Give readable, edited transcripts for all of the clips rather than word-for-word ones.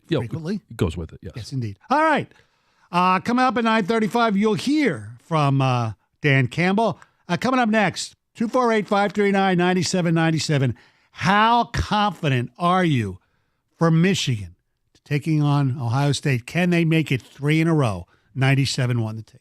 Yeah, frequently. it goes with it, yes. Yes, indeed. All right. Coming up at 9:35, you'll hear from Dan Campbell. Coming up next, 248-539-9797. How confident are you for Michigan taking on Ohio State? Can they make it 3 in a row? 97-1 the ticket.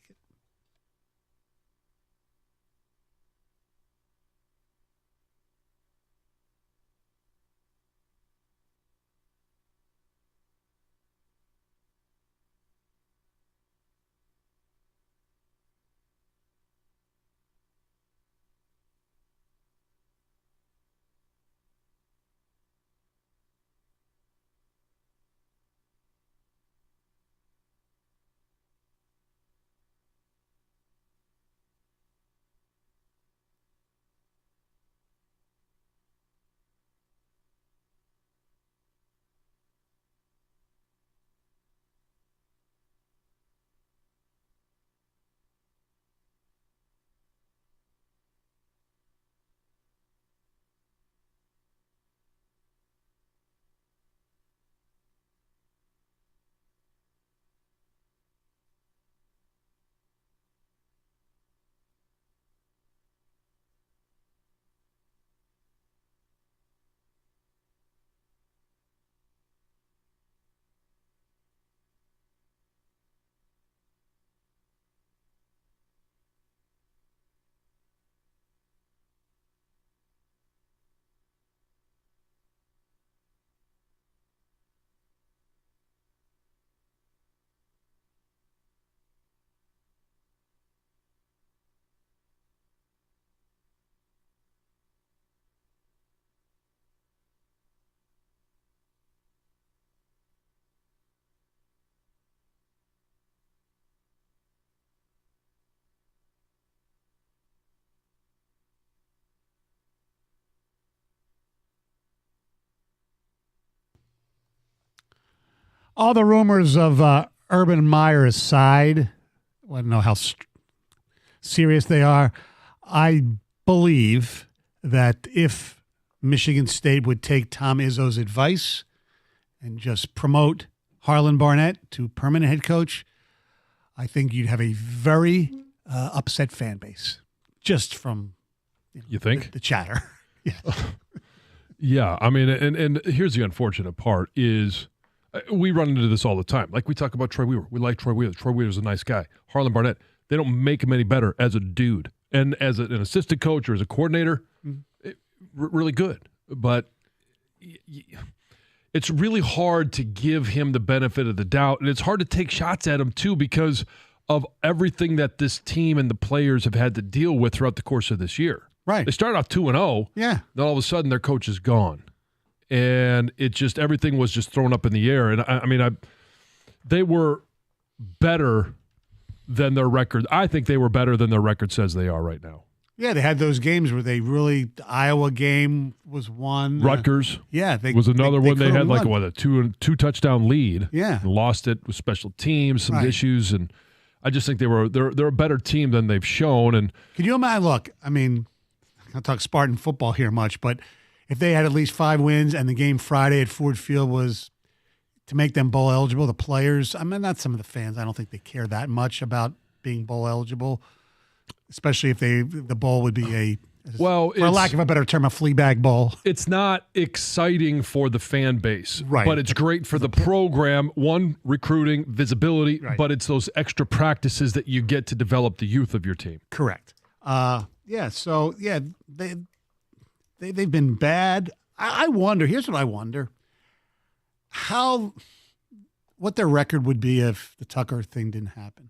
All the rumors of Urban Meyer aside, I don't know how serious they are. I believe that if Michigan State would take Tom Izzo's advice and just promote Harlan Barnett to permanent head coach, I think you'd have a very upset fan base just from you think the chatter. Yeah. Yeah, I mean, and here's the unfortunate part is we run into this all the time. Like we talk about Troy Weaver. We like Troy Weaver. Troy Weaver's a nice guy. Harlan Barnett, they don't make him any better as a dude. And as an assistant coach or as a coordinator, really good. But it's really hard to give him the benefit of the doubt. And it's hard to take shots at him, too, because of everything that this team and the players have had to deal with throughout the course of this year. Right. They started off 2-0. Yeah. Then all of a sudden their coach is gone. And it just, everything was just thrown up in the air. And they were better than their record. I think they were better than their record says they are right now. Yeah, they had those games where they really, the Iowa game was one. Rutgers was another one. They had won. a two touchdown lead. Yeah. And lost it with special teams, some issues. And I just think they're a better team than they've shown. And can you imagine, look, I mean, I don't talk Spartan football here much, but if they had at least 5 wins and the game Friday at Ford Field was to make them bowl eligible, the players, I mean, not some of the fans, I don't think they care that much about being bowl eligible, especially if the bowl would be for lack of a better term, a flea bag bowl. It's not exciting for the fan base, right? But it's great for the program. One, recruiting, visibility, right. But it's those extra practices that you get to develop the youth of your team. Correct. They've been bad. I wonder. Here's what I wonder: what their record would be if the Tucker thing didn't happen.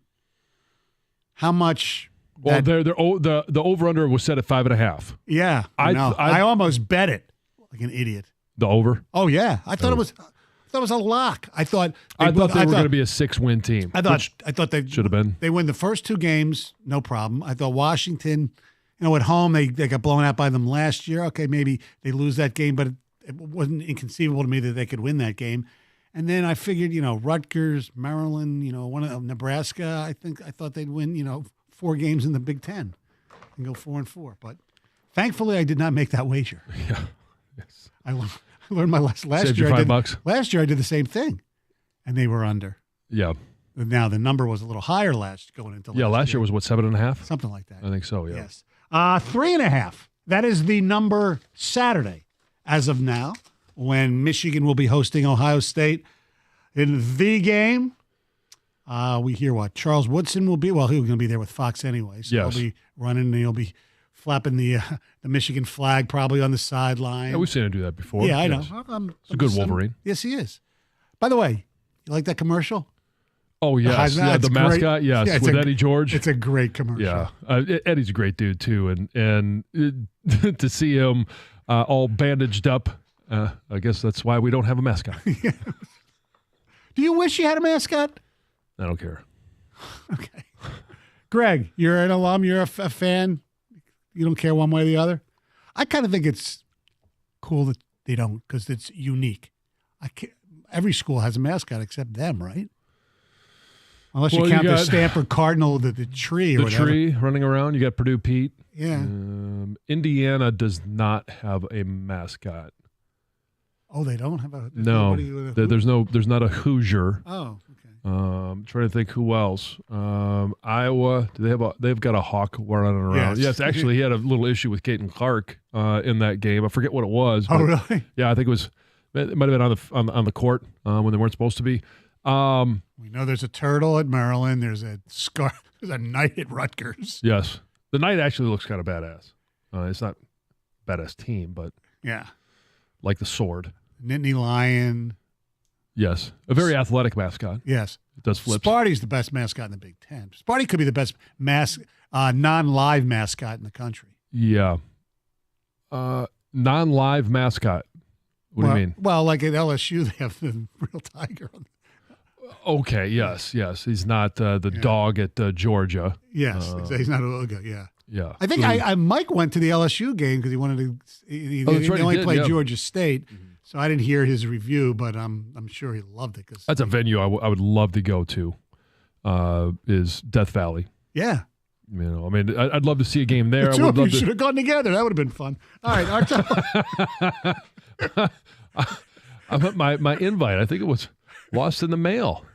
How much? Well, the over-under was set at 5.5. Yeah, I almost bet it like an idiot. The over? Oh yeah, I thought it was a lock. I thought they were going to be a 6-win team. I thought they should have been. They win the first 2 games, no problem. I thought Washington, at home they got blown out by them last year. Okay, maybe they lose that game, but it wasn't inconceivable to me that they could win that game. And then I figured, Rutgers, Maryland, one of Nebraska. I thought they'd win, 4 games in the Big Ten and go 4-4. But thankfully, I did not make that wager. Yeah. Yes. I learned my lesson last Saved year. you $5. Last year, I did the same thing. and they were under. Yeah. Now, the number was a little higher going into last year was what, 7.5? Something like that. I think so, yeah. Yes. 3.5. That is the number Saturday as of now, when Michigan will be hosting Ohio State in the game. We hear what? Charles Woodson will be. Well, he's going to be there with Fox anyway. So Yes. he'll be running and he'll be flapping the Michigan flag probably on the sideline. Yeah, we've seen him do that before. Yeah, I Yes. know. It's a good Wolverine. Yes, he is. By the way, you like that commercial? Oh, yes. Heisman, Yeah, it's the great. mascot, yes, Yeah, it's with a- Eddie George. It's a great commercial. Yeah, Eddie's a great dude too, and to see him all bandaged up, I guess that's why we don't have a mascot. Do you wish you had a mascot? I don't care. Okay. Greg, you're an alum. You're a fan. You don't care one way or the other. I kind of think it's cool that they don't, because it's unique. Every school has a mascot except them, right? Unless Well, you you count the got Stamford Cardinal, the tree or The whatever. tree running around. You got Purdue Pete. Yeah. Indiana does not have a mascot. Oh, they don't have a. No, nobody with a there's not a Hoosier. Oh, okay. Trying to think who else. Iowa, they've got a hawk running around. Yes. Yes, actually, he had a little issue with Caden Clark in that game. I forget what it was. Oh, but really? Yeah, I think it might have been on the court when they weren't supposed to be. We know there's a turtle at Maryland. There's a knight at Rutgers. Yes, the Knight actually looks kind of badass. It's not a badass team, but Yeah. like the sword. Nittany Lion. Yes, a very athletic mascot. Yes. It does flips. Sparty's the best mascot in the Big Ten. Sparty could be the best non-live mascot in the country. Yeah. Non-live mascot. What do you mean? Well, like at LSU, they have the real tiger. Okay, yes. He's not the dog at Georgia. Yes, he's not a little yeah. Yeah. I think Mike went to the LSU game because he wanted to. He that's right, he only did, played yeah. Georgia State, so I didn't hear his review, but I'm sure he loved it. That's a venue I would love to go to. Is Death Valley. Yeah. You know, I mean, I'd love to see a game there. The two of you should have gone together. That would have been fun. All right, I put my invite. I think it was lost in the mail.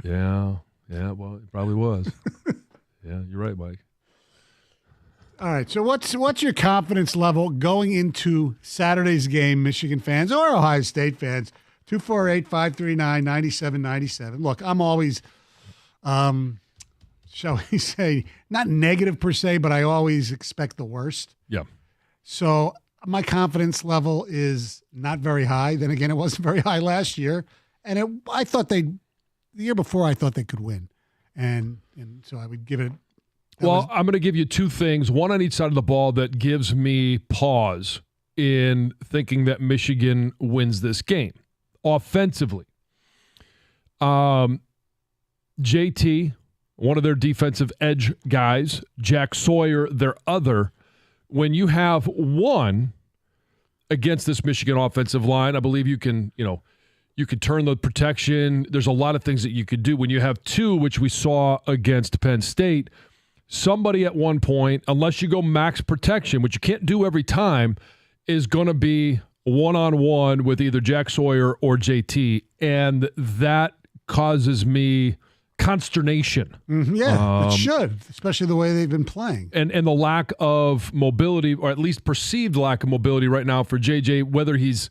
Yeah. Well, it probably was. Yeah, you're right, Mike. All right. So what's your confidence level going into Saturday's game, Michigan fans or Ohio State fans? 248-539-9797. Look, I'm always, shall we say, not negative per se, but I always expect the worst. Yeah. So my confidence level is not very high. Then again, it wasn't very high last year, and I thought the year before I thought they could win, and so I would give it. I'm going to give you two things, one on each side of the ball that gives me pause in thinking that Michigan wins this game. Offensively, JT, one of their defensive edge guys, Jack Sawyer, their other. When you have one against this Michigan offensive line, I believe you can turn the protection. There's a lot of things that you could do. When you have two, which we saw against Penn State, somebody at one point, unless you go max protection, which you can't do every time, is going to be one-on-one with either Jack Sawyer or JT, and that causes me consternation. Yeah, it should, especially the way they've been playing. And the lack of mobility, or at least perceived lack of mobility right now for JJ, whether he's,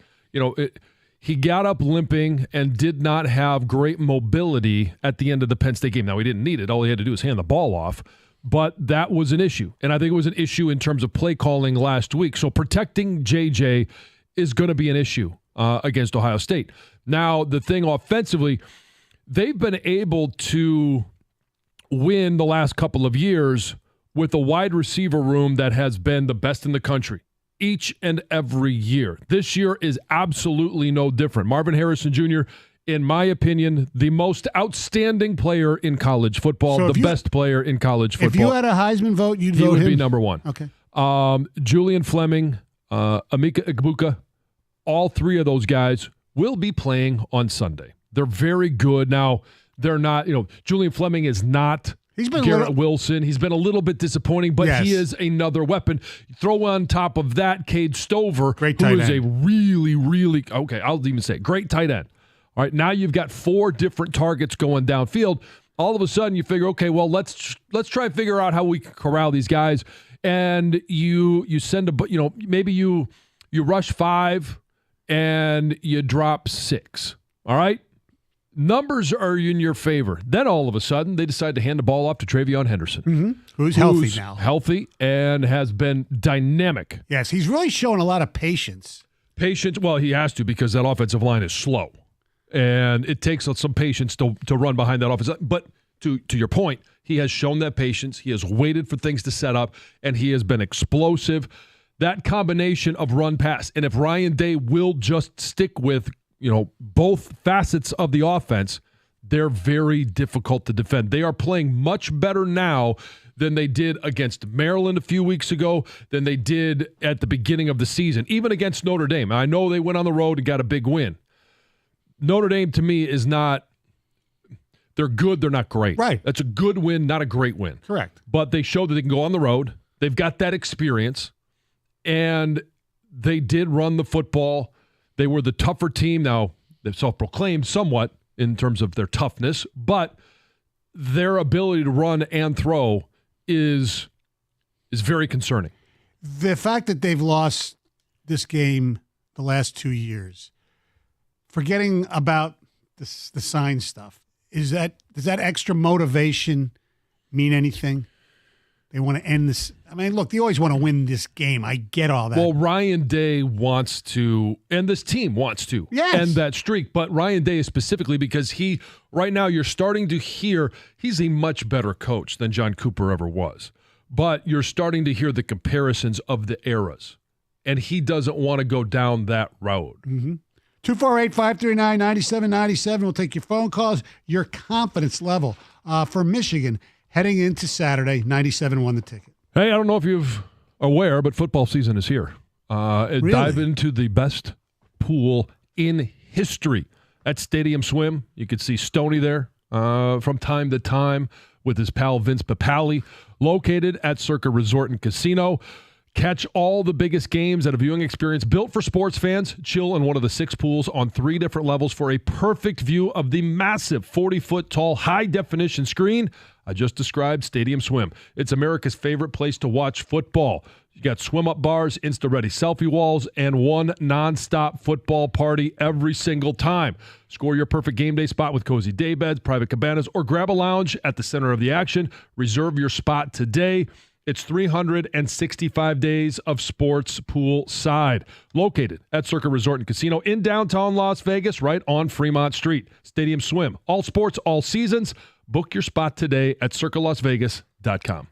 he got up limping and did not have great mobility at the end of the Penn State game. Now, he didn't need it. All he had to do was hand the ball off. But that was an issue. And I think it was an issue in terms of play calling last week. So protecting JJ is going to be an issue against Ohio State. Now, the thing offensively, they've been able to win the last couple of years with a wide receiver room that has been the best in the country each and every year. This year is absolutely no different. Marvin Harrison Jr., in my opinion, the most outstanding player in college football, So the best player in college football. If you had a Heisman vote, you'd he vote would him? be number one. Okay. Julian Fleming, Emeka Egbuka, all three of those guys will be playing on Sunday. They're very good. Now, they're not, Julian Fleming is not He's been Garrett Wilson. He's been a little bit disappointing, but Yes. he is another weapon. Throw on top of that Cade Stover, Great who tight is a end. really, really, okay, I'll even say it, great tight end. All right, now you've got 4 different targets going downfield. All of a sudden, you figure, okay, well, let's try and figure out how we can corral these guys. And you send maybe you rush 5 and you drop 6. All right, numbers are in your favor. Then all of a sudden, they decide to hand the ball off to TreVeyon Henderson, who's healthy now, healthy and has been dynamic. Yes, he's really showing a lot of patience. Well, he has to because that offensive line is slow. And it takes some patience to run behind that offense. But to your point, he has shown that patience. He has waited for things to set up, and he has been explosive. That combination of run-pass, and if Ryan Day will just stick with both facets of the offense, they're very difficult to defend. They are playing much better now than they did against Maryland a few weeks ago, than they did at the beginning of the season, even against Notre Dame. I know they went on the road and got a big win. Notre Dame, to me, is not – they're good, they're not great. Right. That's a good win, not a great win. Correct. But they showed that they can go on the road. They've got that experience, and they did run the football. They were the tougher team. Now, they've self-proclaimed somewhat in terms of their toughness, but their ability to run and throw is very concerning. The fact that they've lost this game the last 2 years – forgetting about the sign stuff, does that extra motivation mean anything? They want to end this. I mean, look, they always want to win this game. I get all that. Well, Ryan Day wants to, and this team wants to end that streak. But Ryan Day is specifically because right now you're starting to hear he's a much better coach than John Cooper ever was. But you're starting to hear the comparisons of the eras. And he doesn't want to go down that road. Mm-hmm. 248-539-9797. We'll take your phone calls, your confidence level for Michigan heading into Saturday. 97 won the ticket. Hey, I don't know if you're aware, but football season is here. Really? Dive into the best pool in history at Stadium Swim. You could see Stoney there from time to time with his pal Vince Papali, located at Circa Resort and Casino. Catch all the biggest games at a viewing experience built for sports fans. Chill in one of the 6 pools on 3 different levels for a perfect view of the massive 40-foot tall high-definition screen I just described, Stadium Swim. It's America's favorite place to watch football. You got swim-up bars, Insta-ready selfie walls, and one nonstop football party every single time. Score your perfect game day spot with cozy day beds, private cabanas, or grab a lounge at the center of the action. Reserve your spot today. It's 365 days of sports poolside. Located at Circa Resort and Casino in downtown Las Vegas, right on Fremont Street. Stadium Swim. All sports, all seasons. Book your spot today at circalasvegas.com.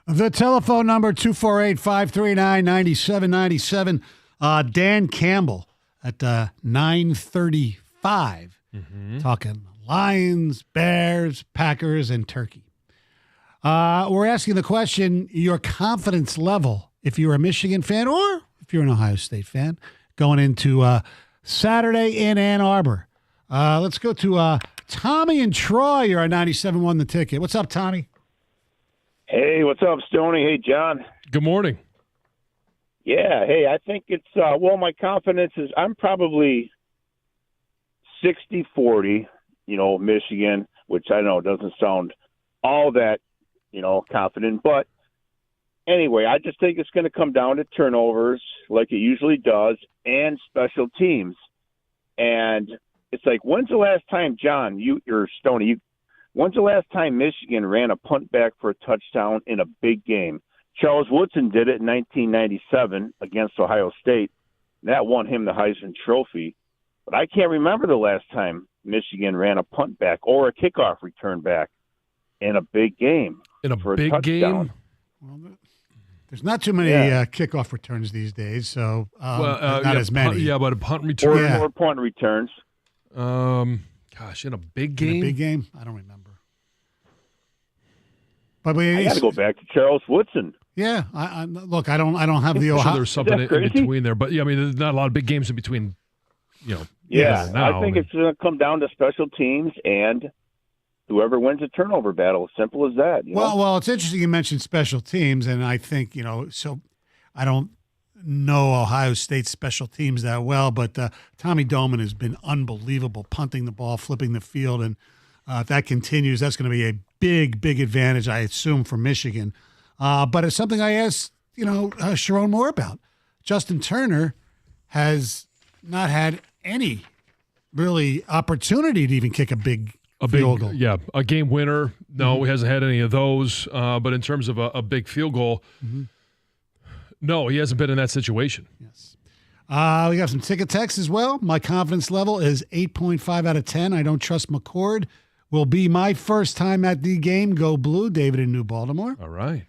The telephone number, 248-539-9797. Dan Campbell at 9:35. Talking Lions, Bears, Packers, and Turkey. We're asking the question, your confidence level, if you're a Michigan fan or if you're an Ohio State fan, going into Saturday in Ann Arbor. Let's go to Tommy and Troy. You're on 97.1 The Ticket. What's up, Tommy? Hey, what's up, Stoney? Hey, John. Good morning. Yeah, hey, I think it's, my confidence is I'm probably 60-40, Michigan, which I know doesn't sound all that, confident. But anyway, I just think it's going to come down to turnovers like it usually does and special teams. And it's like, when's the last time, John, when's the last time Michigan ran a punt back for a touchdown in a big game? Charles Woodson did it in 1997 against Ohio State. That won him the Heisman Trophy. But I can't remember the last time Michigan ran a punt back or a kickoff return back in a big game. In a big game? Well, there's not too many kickoff returns these days, so not as many. But a punt return. Or punt returns. Gosh, in a big game? In a big game? I don't remember. But I got to go back to Charles Woodson. Yeah, look, I don't have the I'm Ohio. sure there's something in between there, but there's not a lot of big games in between. I think it's going to come down to special teams and whoever wins a turnover battle. Simple as that. Well, it's interesting you mentioned special teams, and I think so. I don't know Ohio State's special teams that well, but Tommy Doman has been unbelievable, punting the ball, flipping the field, and if that continues, that's going to be a big advantage, I assume, for Michigan. But it's something I asked, Sharon Moore about. Justin Turner has not had any really opportunity to even kick a big field goal. Yeah, a game winner. No, he hasn't had any of those. But in terms of a big field goal, no, he hasn't been in that situation. Yes. We got some ticket texts as well. My confidence level is 8.5 out of 10. I don't trust McCord. Will be my first time at the game. Go Blue. David in New Baltimore. All right.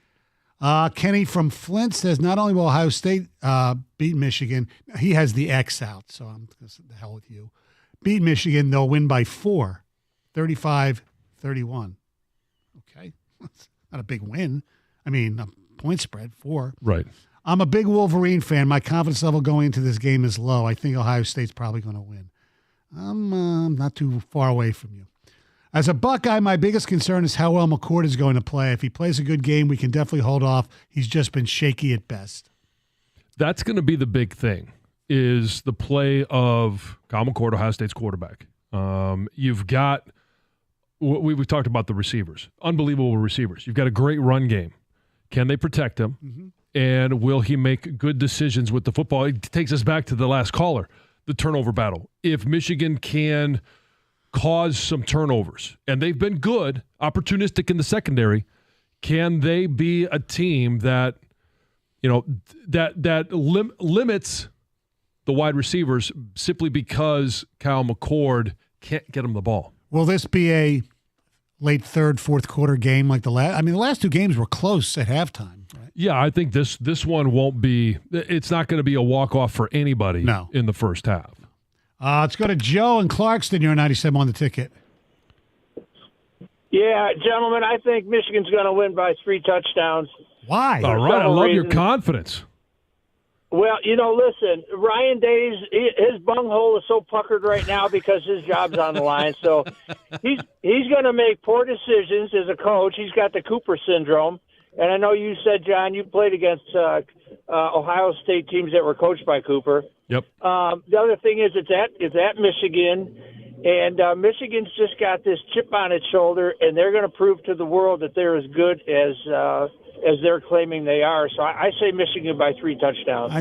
Kenny from Flint says not only will Ohio State beat Michigan, he has the X out, so I'm the hell with you. Beat Michigan, they'll win by 4, 35-31. Okay, that's not a big win. I mean, a point spread, 4. Right. I'm a big Wolverine fan. My confidence level going into this game is low. I think Ohio State's probably going to win. I'm not too far away from you. As a Buckeye, my biggest concern is how well McCord is going to play. If he plays a good game, we can definitely hold off. He's just been shaky at best. That's going to be the big thing, is the play of Kyle McCord, Ohio State's quarterback. You've got – we've talked about the receivers, unbelievable receivers. You've got a great run game. Can they protect him? Mm-hmm. And will he make good decisions with the football? It takes us back to the last caller, the turnover battle. If Michigan can – cause some turnovers, and they've been good, opportunistic in the secondary, can they be a team that, limits the wide receivers simply because Kyle McCord can't get them the ball? Will this be a late third, fourth quarter game like the last? I mean, the last two games were close at halftime. Right? Yeah, I think this one won't be. It's not going to be a walk-off for anybody in the first half. Let's go to Joe in Clarkston. You're 97 on the ticket. Yeah, gentlemen, I think Michigan's going to win by 3 touchdowns. Why? All right, I love your confidence. Well, listen, Ryan Day's his bunghole is so puckered right now because his job's on the line. So he's going to make poor decisions as a coach. He's got the Cooper syndrome. And I know you said, John, you played against Ohio State teams that were coached by Cooper. Yep. The other thing is it's at Michigan, and Michigan's just got this chip on its shoulder, and they're going to prove to the world that they're as good as they're claiming they are. So I say Michigan by 3 touchdowns.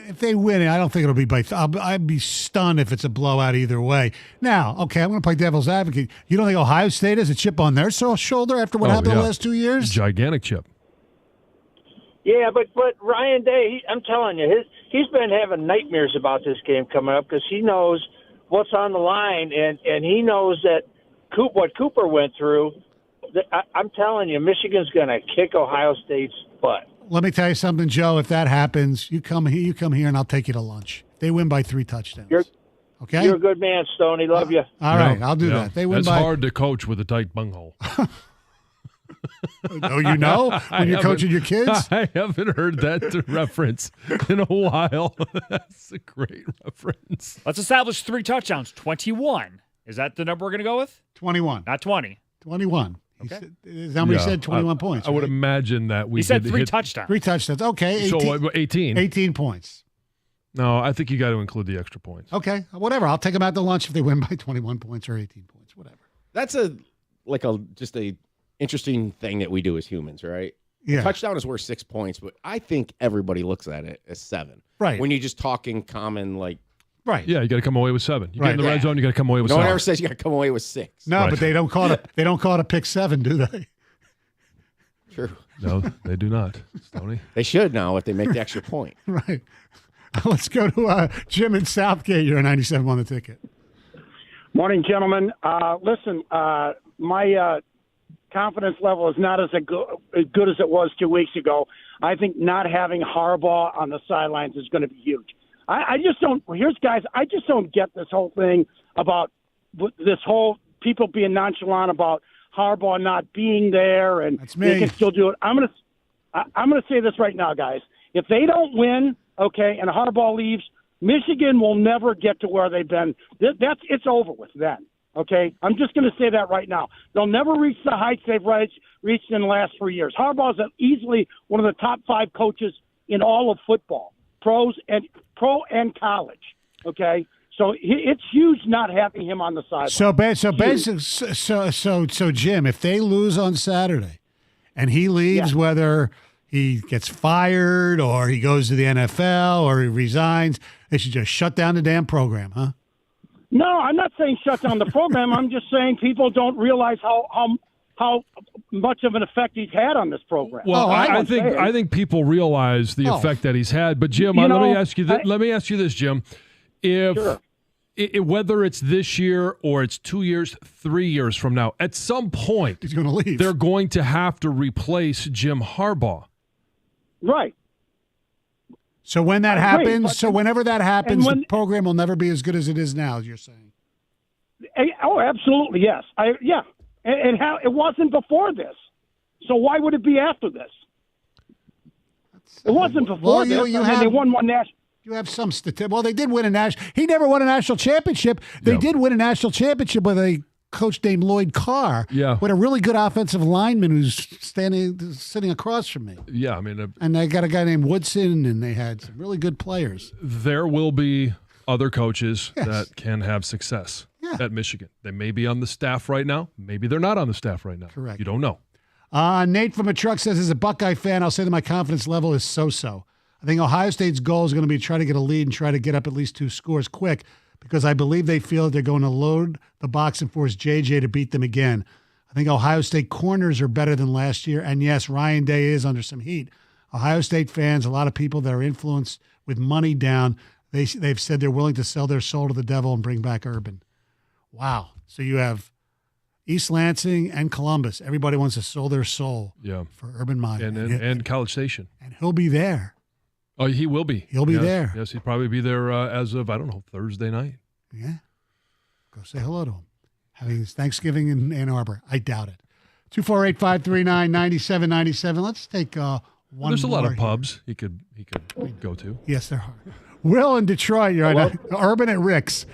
If they win it, I don't think it'll be by I'd be stunned if it's a blowout either way. Now, okay, I'm going to play devil's advocate. You don't think Ohio State has a chip on their shoulder after what happened the last 2 years? Gigantic chip. Yeah, but Ryan Day, I'm telling you, he's been having nightmares about this game coming up because he knows what's on the line, and he knows that what Cooper went through I'm telling you, Michigan's going to kick Ohio State's butt. Let me tell you something, Joe. If that happens, you come here, and I'll take you to lunch. They win by 3 touchdowns. Okay? You're a good man, Stoney. Love you. All right, I'll do that. They win It's by. hard to coach with a tight bunghole. Oh, you know when you're coaching your kids. I haven't heard that reference in a while. That's a great reference. Let's establish 3 touchdowns. 21. Is that the number we're going to go with? 21. Not 20. 21. Okay. Is that what he said? 21 points. I would right? imagine that we He said did 3 hit- touchdowns. 3 touchdowns. Okay. 18, So 18. 18 points. No, I think you got to include the extra points. Okay. Whatever. I'll take them out to lunch if they win by 21 points or 18 points. Whatever. That's just a interesting thing that we do as humans, right? Yeah. Touchdown is worth 6 points, but I think everybody looks at it as 7. Right. When you're just talking common, like, Right. Yeah, you got to come away with 7. You Right. get in the red zone, you got to come away with no 7. one ever says you got to come away with 6. No, Right. but they don't call it a pick 7, do they? True. No, they do not, Stoney. They should now if they make the extra point. Right. Let's go to Jim in Southgate. You're a 97 on the ticket. Morning, gentlemen. Listen, my confidence level is not as good as it was 2 weeks ago. I think not having Harbaugh on the sidelines is going to be huge. I just don't. Here's guys. I just don't get this whole thing about this whole people being nonchalant about Harbaugh not being there and That's me. they can still do it. I'm gonna say this right now, guys. If they don't win, okay, and Harbaugh leaves, Michigan will never get to where they've been. It's over with then. Okay, I'm just going to say that right now. They'll never reach the heights they've reached in the last 3 years. Harbaugh's easily one of the top 5 coaches in all of football, pro and college. Okay, so it's huge not having him on the side. So Jim, if they lose on Saturday, and he leaves, whether he gets fired or he goes to the NFL or he resigns, they should just shut down the damn program, huh? No, I'm not saying shut down the program. I'm just saying people don't realize how much of an effect he's had on this program. Well, I don't say it. think people realize the effect that he's had. But Jim, let me ask you this, Jim. If whether it's this year or it's 2 years, 3 years from now, at some point He's going to leave. they're going to have to replace Jim Harbaugh. Right. So when that happens, whenever that happens, the program will never be as good as it is now, as you're saying. Oh, absolutely, yes. And how it wasn't before this. So why would it be after this? It wasn't before this. They won one national. You have some statistics. Well, they did win a national. He never won a national championship. They did win a national championship with a coach named Lloyd Carr. Yeah. With a really good offensive lineman who's sitting across from me. Yeah, I mean, And they got a guy named Woodson, and they had some really good players. there will be other coaches that can have success at Michigan. They may be on the staff right now. Maybe they're not on the staff right now. Correct. You don't know. Nate from a truck says, as a Buckeye fan, I'll say that my confidence level is so-so. I think Ohio State's goal is going to be to try to get a lead and try to get up at least 2 scores quick because I believe they feel that they're going to load the box and force JJ to beat them again. I think Ohio State corners are better than last year. And, yes, Ryan Day is under some heat. Ohio State fans, a lot of people that are influenced with money down, they've said they're willing to sell their soul to the devil and bring back Urban. Wow. So you have East Lansing and Columbus. Everybody wants to sell their soul for Urban Meyer. And College Station. And he'll be there. Oh, he will be. He'll be Yes, there. Yes, he'd probably be there as of, Thursday night. Yeah. Go say hello to him. Having his Thanksgiving in Ann Arbor. I doubt it. 248-539-9797. Let's take one There's a lot more of pubs he could go to. Yes, there are. Will in Detroit, you're on Urban at Rick's.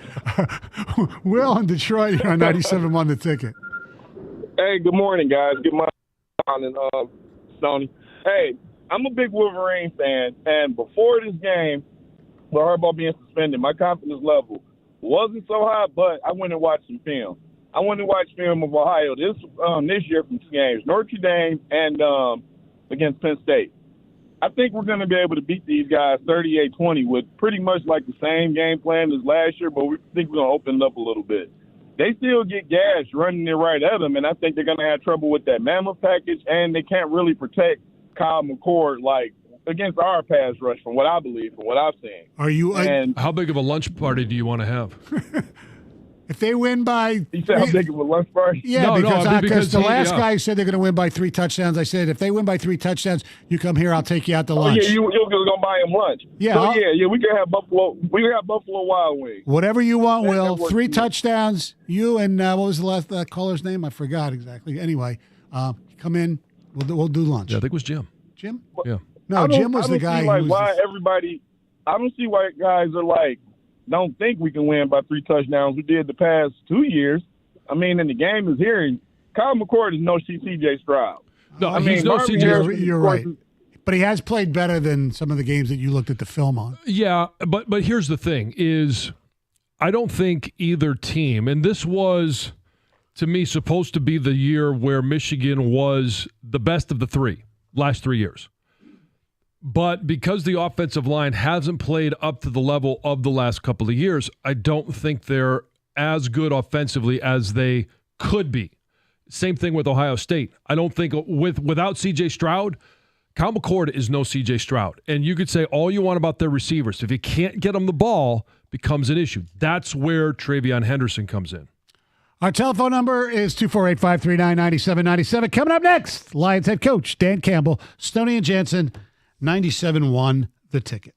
Will in Detroit, you're on 97 the ticket. Hey, good morning, guys. Good morning, Stoney. Hey, I'm a big Wolverine fan, and before this game, with Harbaugh being suspended, my confidence level wasn't so high, but I went and watched some film. I went and watched film of Ohio this year from 2 games, Notre Dame and against Penn State. I think we're going to be able to beat these guys 38-20 with pretty much like the same game plan as last year, but we think we're going to open it up a little bit. They still get gashed running it right at them, and I think they're going to have trouble with that mammoth package, and they can't really protect Kyle McCord like against our pass rush from what I believe, from what I've seen. Are you? How big of a lunch party do you want to have? If they win by He said, I'm thinking with lunch party. yeah, No, because, I mean, because the he- last yeah. guy said they're going to win by 3 touchdowns. I said, if they win by 3 touchdowns, you come here, I'll take you out to Oh, lunch. yeah, you're going to buy him lunch. Yeah, So, I'll- yeah, we can have Buffalo. We can have Buffalo Wild Wings. Whatever you want, That Will. works 3 for me. touchdowns. You and what was the last caller's name? I forgot exactly. Anyway, come in. We'll do lunch. Yeah, I think it was Jim. Jim? Yeah. No, Jim was the guy See, like, who was. why everybody. I don't see why guys are like, don't think we can win by 3 touchdowns. We did the past 2 years. I mean, and the game is here. And Kyle McCord is no C.J. Stroud. No, I he's mean, no Marvin CJ. Harrison, You're of course, right. But he has played better than some of the games that you looked at the film on. Yeah, but here's the thing: is I don't think either team, and this was to me supposed to be the year where Michigan was the best of the last 3 years. But because the offensive line hasn't played up to the level of the last couple of years, I don't think they're as good offensively as they could be. Same thing with Ohio State. I don't think without C.J. Stroud, Kyle McCord is no C.J. Stroud. And you could say all you want about their receivers. If you can't get them the ball, becomes an issue. That's where Travion Henderson comes in. Our telephone number is 248-539-9797. Coming up next, Lions head coach Dan Campbell, Stoney and Jansen, 97-1 The Ticket.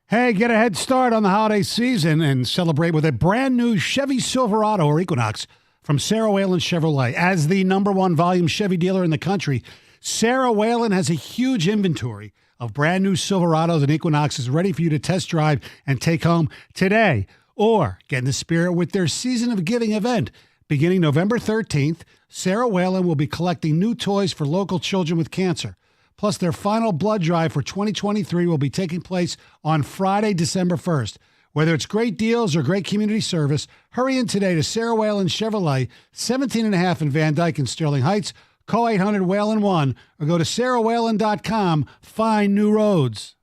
Hey, get a head start on the holiday season and celebrate with a brand new Chevy Silverado or Equinox from Sarah Whalen Chevrolet. As the #1 volume Chevy dealer in the country, Sarah Whalen has a huge inventory of brand new Silverados and Equinoxes ready for you to test drive and take home today. Or get in the spirit with their Season of Giving event. Beginning November 13th, Sarah Whalen will be collecting new toys for local children with cancer. Plus, their final blood drive for 2023 will be taking place on Friday, December 1st. Whether it's great deals or great community service, hurry in today to Sarah Whalen Chevrolet, 17.5 in Van Dyke and Sterling Heights. Call 800-WHALEN-1 or go to sarahwhalen.com. Find new roads.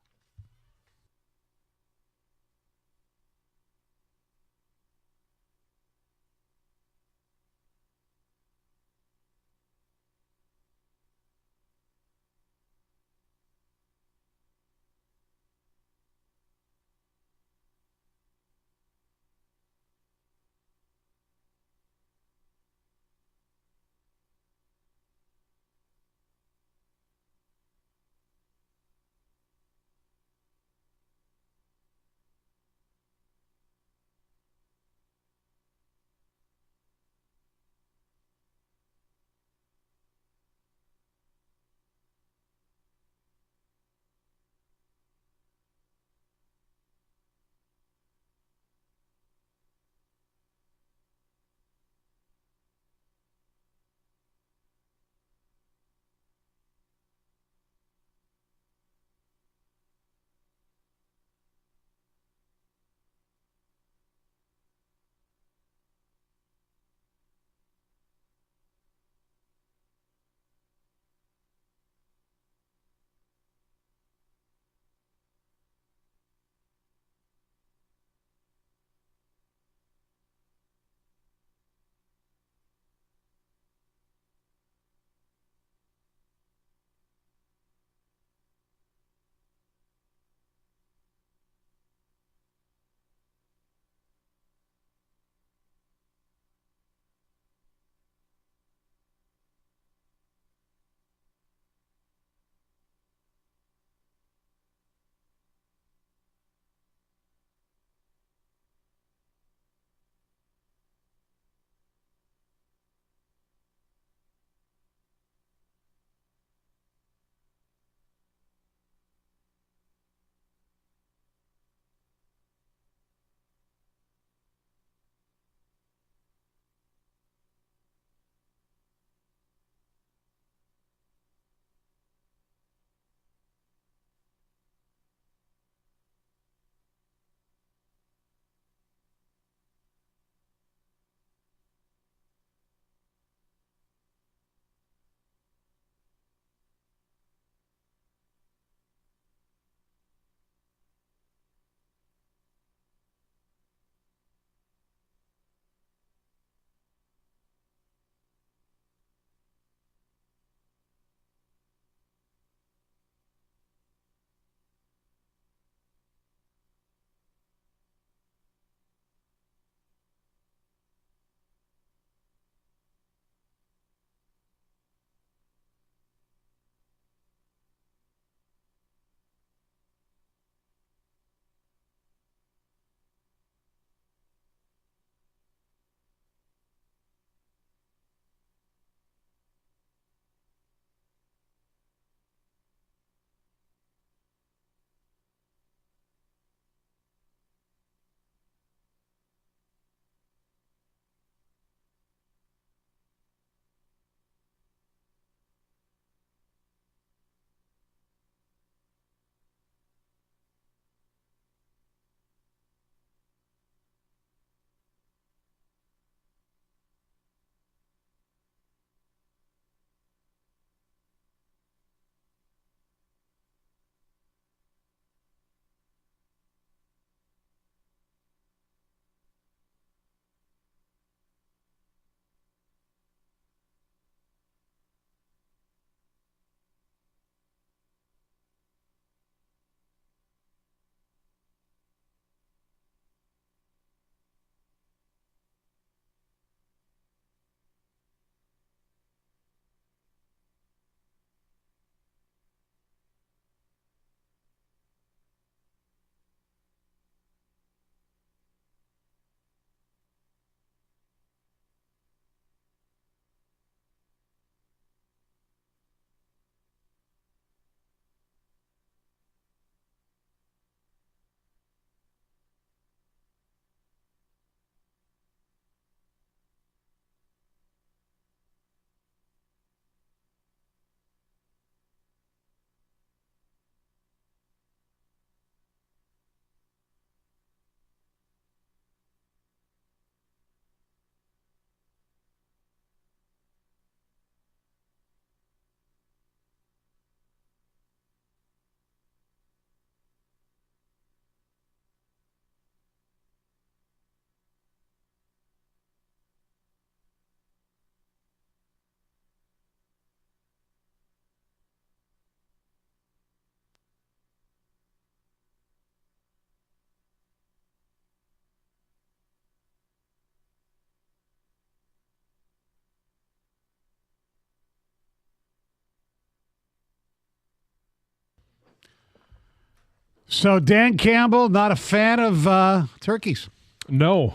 So Dan Campbell, not a fan of turkeys. No.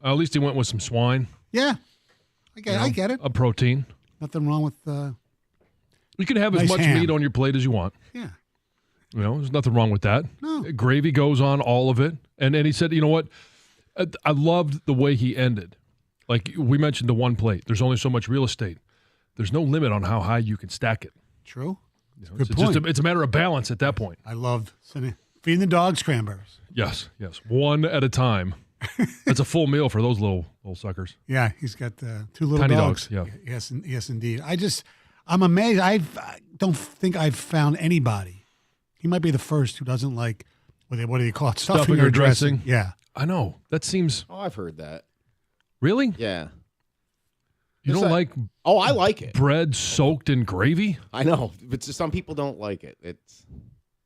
At least he went with some swine. Yeah, I get it. A protein. Nothing wrong with. You can have as Nice much ham. meat on your plate as you want. Yeah. There's nothing wrong with that. No. Gravy goes on all of it. And he said, you know what? I loved the way he ended. Like we mentioned the one plate. There's only so much real estate. There's no limit on how high you can stack it. True. It's a matter of balance at that point. I loved feeding the dogs cranberries. Yes. One at a time. That's a full meal for those little suckers. Yeah, he's got 2 little Tiny dogs. dogs, yeah. Yes, indeed. I'm amazed. I don't think I've found anybody. He might be the first who doesn't like what do you call it? Stuffing or dressing. Yeah. I know. That seems. Oh, I've heard that. Really? Yeah. You don't like Oh, I like it. bread soaked in gravy? I know, but some people don't like it.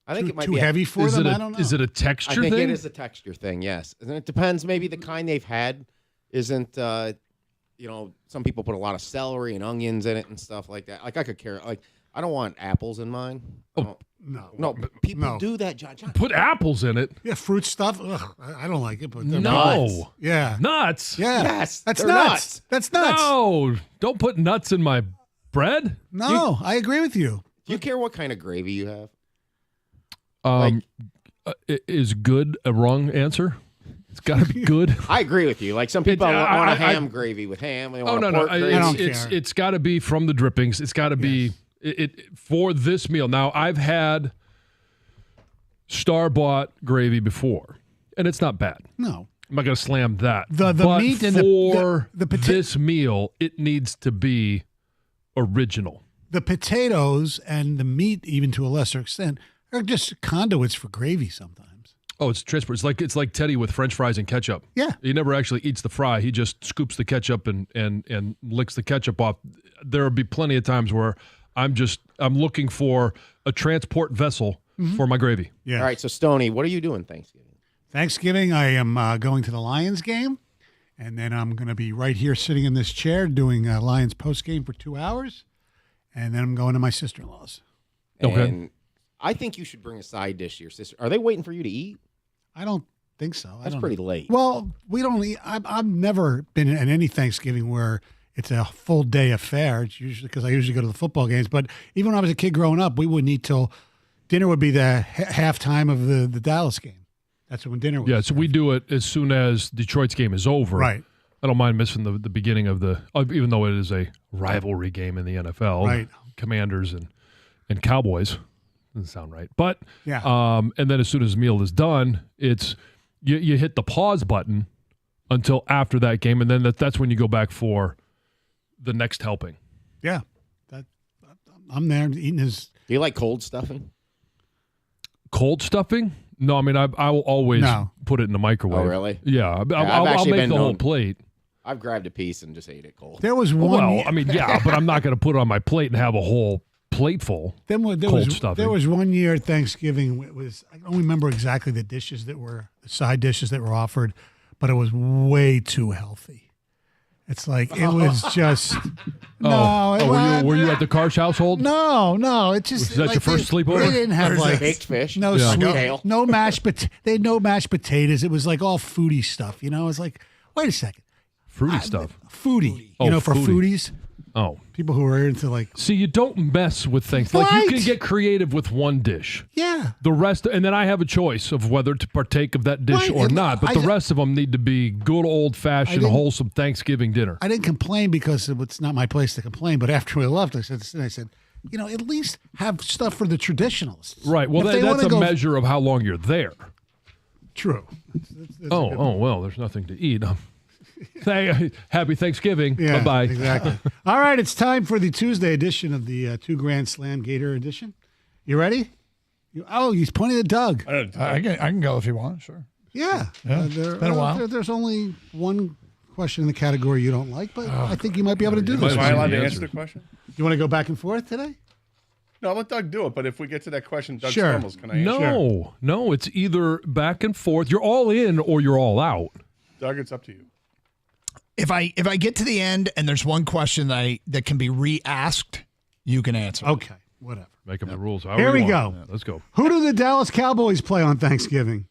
I think it might too be heavy for them. I don't know. Is it a I texture think thing? it is a texture thing. Yes, and it depends. Maybe the kind they've had isn't. Some people put a lot of celery and onions in it and stuff like that. Like I could care. Like I don't want apples in mine. No, but people do that, John. Put apples in it? Yeah, fruit stuff. Ugh, I don't like it, but they're No. nuts. Yeah. Nuts? Yeah. Yes, That's they're nuts. nuts. That's nuts. No. Don't put nuts in my bread. No, I agree with you. Do you care what kind of gravy you have? Is good a wrong answer? It's got to be good. I agree with you. Like some people want a I- ham gravy with ham. They want no. pork gravy. I don't care. It's got to be from the drippings. It's got to be it for this meal. Now, I've had store-bought gravy before, and it's not bad. No. I'm not going to slam that. The But meat and for the this meal, it needs to be original. The potatoes and the meat, even to a lesser extent, are just conduits for gravy sometimes. Oh, it's transport. It's like Teddy with French fries and ketchup. Yeah. He never actually eats the fry. He just scoops the ketchup and licks the ketchup off. There will be plenty of times where I'm looking for a transport vessel for my gravy. Yeah. All right, so Stoney, what are you doing Thanksgiving? I am going to the Lions game, and then I'm going to be right here sitting in this chair doing Lions post game for 2 hours, and then I'm going to my sister-in-law's. Okay. And I think you should bring a side dish to your sister. Are they waiting for you to eat? I don't think so. That's pretty late. Well, we don't eat. I've never been at any Thanksgiving where it's a full day affair. It's usually because I usually go to the football games. But even when I was a kid growing up, we wouldn't eat till dinner would be the halftime of the Dallas game. That's when dinner was. Yeah, so we do it as soon as Detroit's game is over. Right. I don't mind missing the beginning of even though it is a rivalry game in the NFL. Right. Commanders and Cowboys. Doesn't sound right. But Yeah. and then as soon as the meal is done, it's you hit the pause button until after that game, and then that's when you go back for the next helping. Yeah. I'm there eating his. Do you like cold stuffing? Cold stuffing? No, I mean I will always put it in the microwave. Oh, really? Yeah, I'll make the whole plate. I've grabbed a piece and just ate it cold. There was one. Well, I mean, yeah, but I'm not going to put it on my plate and have a whole plateful. There Stuffing. was 1 year at Thanksgiving. It was, I don't remember exactly the side dishes that were offered, but it was way too healthy. It's like it was just were you at the Karsh household? No. It just Was that your first sleepover? They didn't have like baked fish, no Yeah. sweet, no mashed They had no mashed potatoes. It was like all foodie stuff. It's like, wait a second, Fruity stuff. foodie. Oh, For foodie. foodies, Oh, people who are into like see, you don't mess with things. Like you Right. can get creative with one dish. yeah. The rest, and then I have a choice of whether to partake of that dish Right, or and not. But the rest of them need to be good old-fashioned, didn't- wholesome Thanksgiving dinner. I didn't complain because it's not my place to complain. But after we left, I said, at least have stuff for the traditionalists. Right. Well, If they that's wanna a go- measure of how long you're there. True. Well, there's nothing to eat. Happy Thanksgiving. Yeah, Bye-bye. Exactly. All right, it's time for the Tuesday edition of the Two Grand Slam Gator edition. You ready? He's pointing at Doug. I can go if you want, sure. Yeah. It's been a while. There's only one question in the category you don't like, but I think you might be able to do this. Might Am I have allowed seen to the answer answer. the question? You want to go back and forth today? No, I'll let Doug do it, but if we get to that question, Doug Sure. stumbles, can I answer? No, it's either back and forth. You're all in or you're all out. Doug, it's up to you. If I get to the end and there's one question that can be re-asked, you can answer. Okay, whatever. Make up the rules. Here we go. Let's go. Who do the Dallas Cowboys play on Thanksgiving?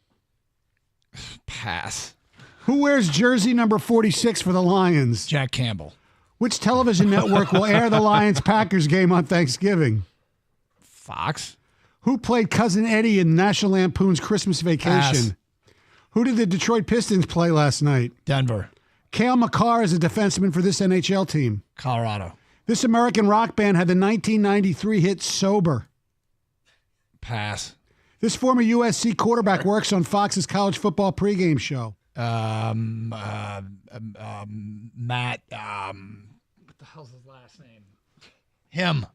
Pass. Who wears jersey number 46 for the Lions? Jack Campbell. Which television network will air the Lions-Packers game on Thanksgiving? Fox. Who played Cousin Eddie in National Lampoon's Christmas Vacation? Pass. Who did the Detroit Pistons play last night? Denver. Cale Makar is a defenseman for this NHL team. Colorado. This American rock band had the 1993 hit Sober. Pass. This former USC quarterback works on Fox's college football pregame show. Matt. What the hell's his last name? Him.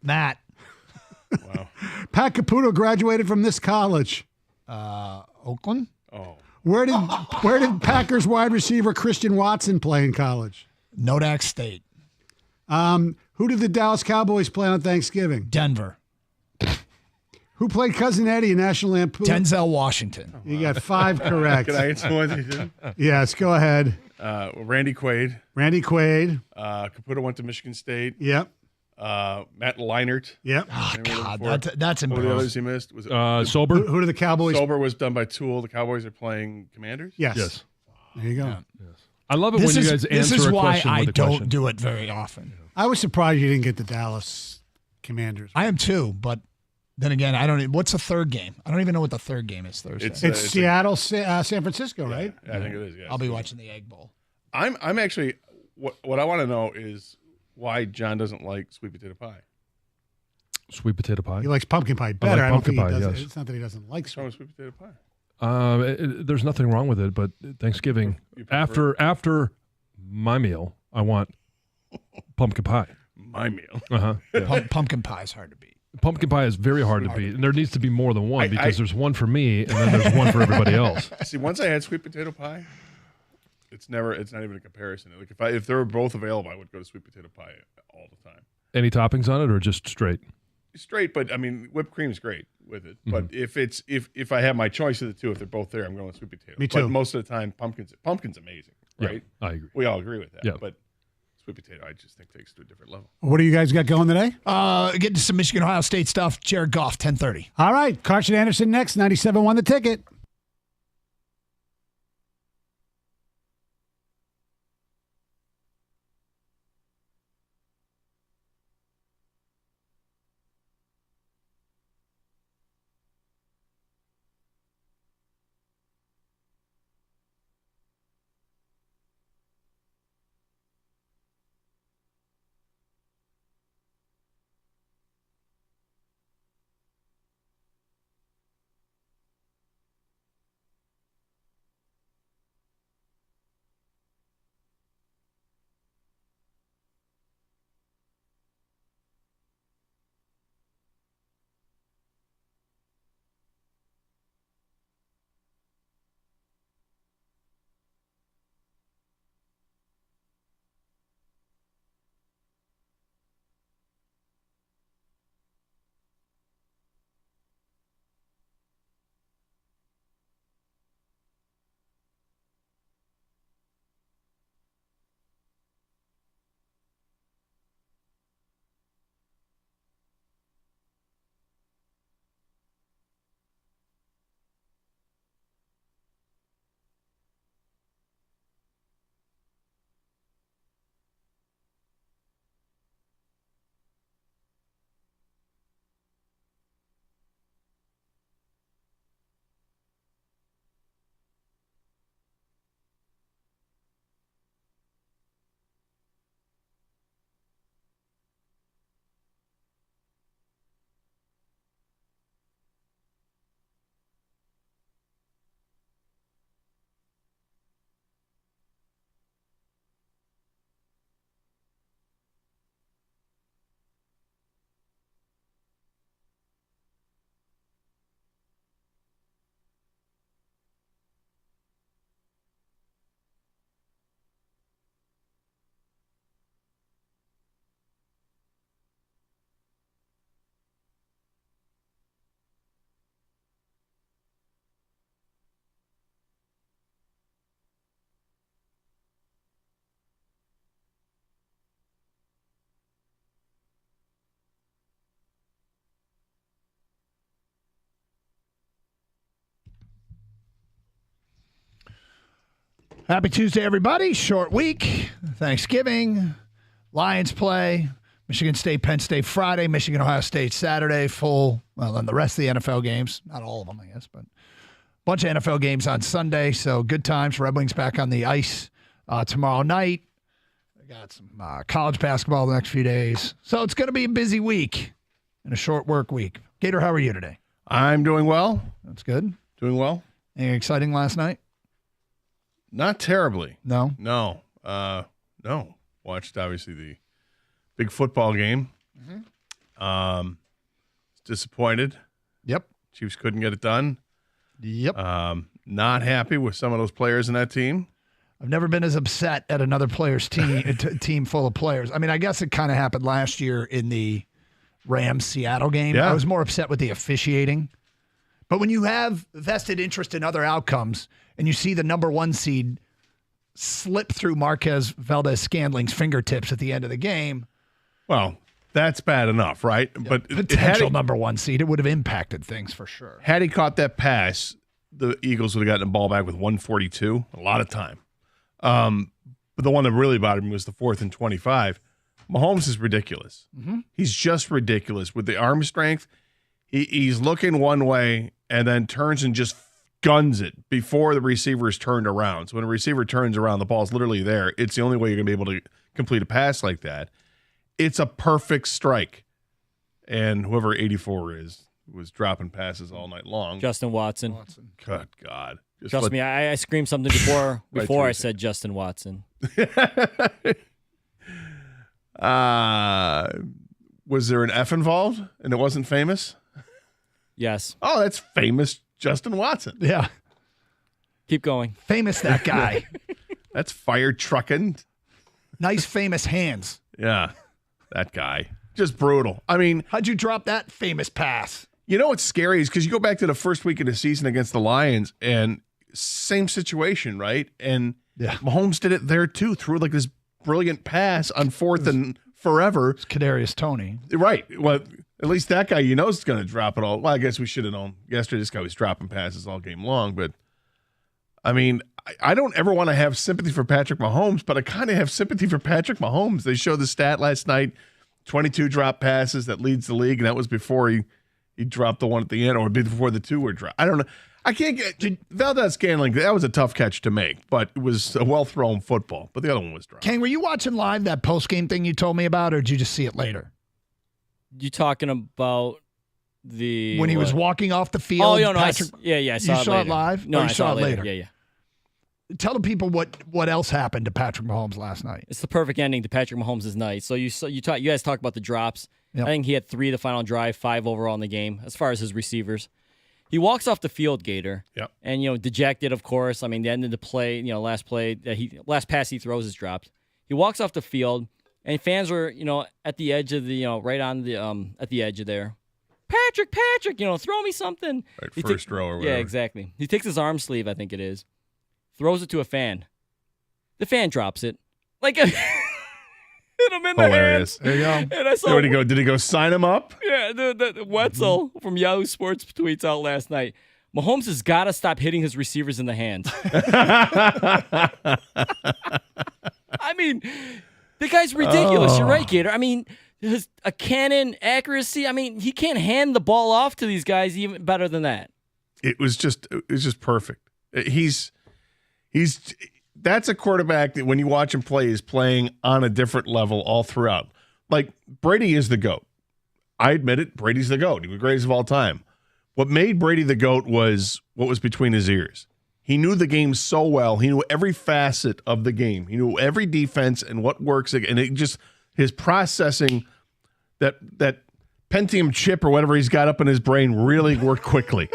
Matt. Wow. Pat Caputo graduated from this college. Oakland. Oh. Where did Packers wide receiver Christian Watson play in college? Nodak State. Who did the Dallas Cowboys play on Thanksgiving? Denver. Who played Cousin Eddie in National Lampoon? Denzel Washington. You got 5 correct. Can I answer one? You did? Yes, go ahead. Randy Quaid. Randy Quaid. Caputo went to Michigan State. Yep. Matt Leinart. Yep. Oh, Remember God, before? that's What were the others embarrassing. he missed? Was it Sober? Who did the Cowboys? Sober was done by Tool. The Cowboys are playing Commanders. Yes. Yes. There you go. I love it when you guys This answer is a why question I with a don't question. do it very often. I was surprised you didn't get the Dallas Commanders. I am too, but then again, I don't. What's the third game? I don't even know what the third game is Thursday. It's Seattle, San Francisco, right? Yeah, I think it is. Yeah. I'll be watching the Egg Bowl. I'm actually what I want to know is why John doesn't like sweet potato pie. Sweet potato pie. He likes pumpkin pie better. I, pumpkin don't pie, think he does. yes. It's not that he doesn't like What's wrong sweet. with sweet potato pie? There's nothing wrong with it, but Thanksgiving You prefer after my meal, I want pumpkin pie. my meal. Yeah. Pumpkin pie is hard to beat. Pumpkin pie is very hard to beat, and there needs to be more than one I- because there's one for me and then there's one for everybody else. See, once I had sweet potato pie, it's not even a comparison. Like if they were both available, I would go to sweet potato pie all the time. Any toppings on it or just straight? Straight, but I mean whipped cream's great with it. But if I have my choice of the two, if they're both there, I'm going with sweet potato. Me too. But most of the time, pumpkin's amazing, right? Yeah, I agree. We all agree with that. Yeah. But sweet potato, I just think takes it to a different level. What do you guys got going today? Getting to some Michigan Ohio State stuff. Jared Goff, 10:30. All right. Carson Anderson next. 97 The Ticket. Happy Tuesday, everybody. Short week. Thanksgiving. Lions play. Michigan State, Penn State Friday. Michigan, Ohio State Saturday. Full, well, then the rest of the NFL games. Not all of them, I guess, but a bunch of NFL games on Sunday. So good times. Red Wings back on the ice tomorrow night. We got some college basketball the next few days. So it's going to be a busy week and a short work week. Gator, how are you today? I'm doing well. That's good. Doing well. Anything exciting last night? Not terribly. No? No. No. Watched, obviously, the big football game. Disappointed. Yep. Chiefs couldn't get it done. Yep. Not happy with some of those players in that team. I've never been as upset at another player's team, team full of players. I mean, I guess it kind of happened last year in the Rams-Seattle game. Yeah. I was more upset with the officiating. But when you have vested interest in other outcomes and you see the number 1 seed slip through Marquez Valdez-Scantling's fingertips at the end of the game. Well, that's bad enough, right? Yeah, but potential number 1 seed, it would have impacted things for sure. Had he caught that pass, the Eagles would have gotten the ball back with 1:42, a lot of time. But the one that really bothered me was the 4th and 25. Mahomes is ridiculous. Mm-hmm. He's just ridiculous with the arm strength. He's looking one way and then turns and just guns it before the receiver is turned around. So when a receiver turns around, the ball's literally there. It's the only way you're going to be able to complete a pass like that. It's a perfect strike. And whoever 84 is was dropping passes all night long. Justin Watson. Good God. Trust me, I screamed something before I said Justin Watson. Was there an F involved and it wasn't famous? Yes. Oh, that's famous Justin Watson. Yeah. Keep going. Famous that guy. That's fire trucking. Nice famous hands. Yeah, that guy. Just brutal. I mean, how'd you drop that famous pass? You know what's scary is because you go back to the first week of the season against the Lions and same situation, right? And Mahomes did it there too, threw like this brilliant pass on 4th and forever. It's Kadarius Toney. Right. Well, at least that guy, is going to drop it all. Well, I guess we should have known yesterday this guy was dropping passes all game long. But, I mean, I don't ever want to have sympathy for Patrick Mahomes, but I kind of have sympathy for Patrick Mahomes. They showed the stat last night, 22 drop passes that leads the league, and that was before he dropped the one at the end or before the 2 were dropped. I don't know. I can't get Valdez-Scantling. That was a tough catch to make, but it was a well-thrown football. But the other one was dropped. Kang, were you watching live that post-game thing you told me about, or did you just see it later? You talking about when he was walking off the field? Oh, no, Patrick, I saw you it saw later. it live? No, or I you saw it later. Yeah. Tell the people what else happened to Patrick Mahomes last night. It's the perfect ending to Patrick Mahomes' night. So you guys talk about the drops. Yep. I think he had 3 the final drive, 5 overall in the game as far as his receivers. He walks off the field, Gator. Yep. And dejected, of course. I mean, the end of the play, last pass he throws is dropped. He walks off the field, and fans are, at the edge of the, right on the at the edge of there. Patrick, throw me something. Right, first row or whatever. Yeah, exactly. He takes his arm sleeve, I think it is, throws it to a fan. The fan drops it. Like hit him in the hands. There you go. And I saw. Where'd he go? Did he go sign him up? Yeah, the Wetzel from Yahoo Sports tweets out last night. Mahomes has got to stop hitting his receivers in the hands. I mean, the guy's ridiculous. You're right, Gator. I mean, a cannon accuracy. I mean, he can't hand the ball off to these guys even better than that. It was just perfect. That's a quarterback that when you watch him play is playing on a different level all throughout. Like Brady is the GOAT. I admit it. Brady's the GOAT. He was the greatest of all time. What made Brady the GOAT was what was between his ears. He knew the game so well. He knew every facet of the game. He knew every defense and what works. And it just his processing, that Pentium chip or whatever he's got up in his brain really worked quickly.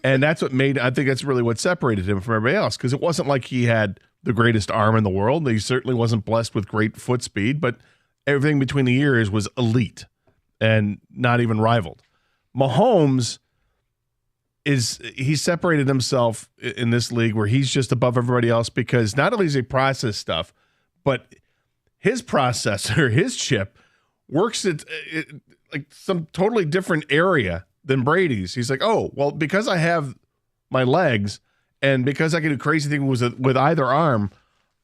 And that's what I think that's really what separated him from everybody else, because it wasn't like he had the greatest arm in the world. He certainly wasn't blessed with great foot speed, but everything between the ears was elite and not even rivaled. Mahomes he separated himself in this league where he's just above everybody else because not only does he process stuff, but his processor, his chip, works at like some totally different area than Brady's. He's like, oh, well, because I have my legs And because I can do crazy things with either arm,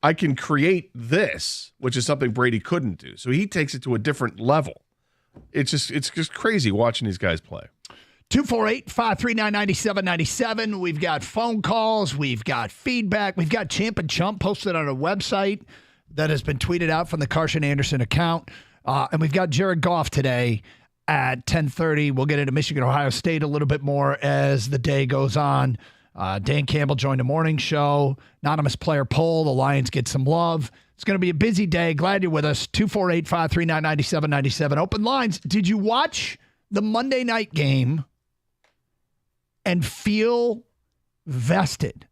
I can create this, which is something Brady couldn't do. So he takes it to a different level. It's just crazy watching these guys play. 248-539-9797. We've got phone calls. We've got feedback. We've got Champ and Chump posted on our website that has been tweeted out from the Carson Anderson account. And we've got Jared Goff today at 10:30. We'll get into Michigan, Ohio State a little bit more as the day goes on. Dan Campbell joined the morning show. Anonymous player poll. The Lions get some love. It's going to be a busy day. Glad you're with us. 248-539-9797. Open lines. Did you watch the Monday night game and feel vested?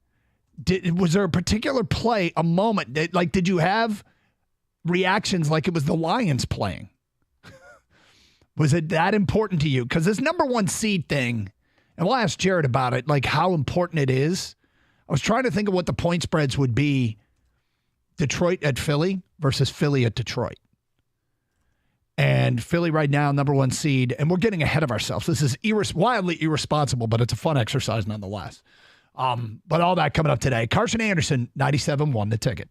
Was there a particular play, a moment that, like, did you have reactions like it was the Lions playing? Was it that important to you? Because this number one seed thing, and we'll ask Jared about it, like how important it is. I was trying to think of what the point spreads would be. Detroit at Philly versus Philly at Detroit. And Philly right now, number one seed, and we're getting ahead of ourselves. This is wildly irresponsible, but it's a fun exercise nonetheless. But all that coming up today. Carson Anderson, 97.1 The Ticket.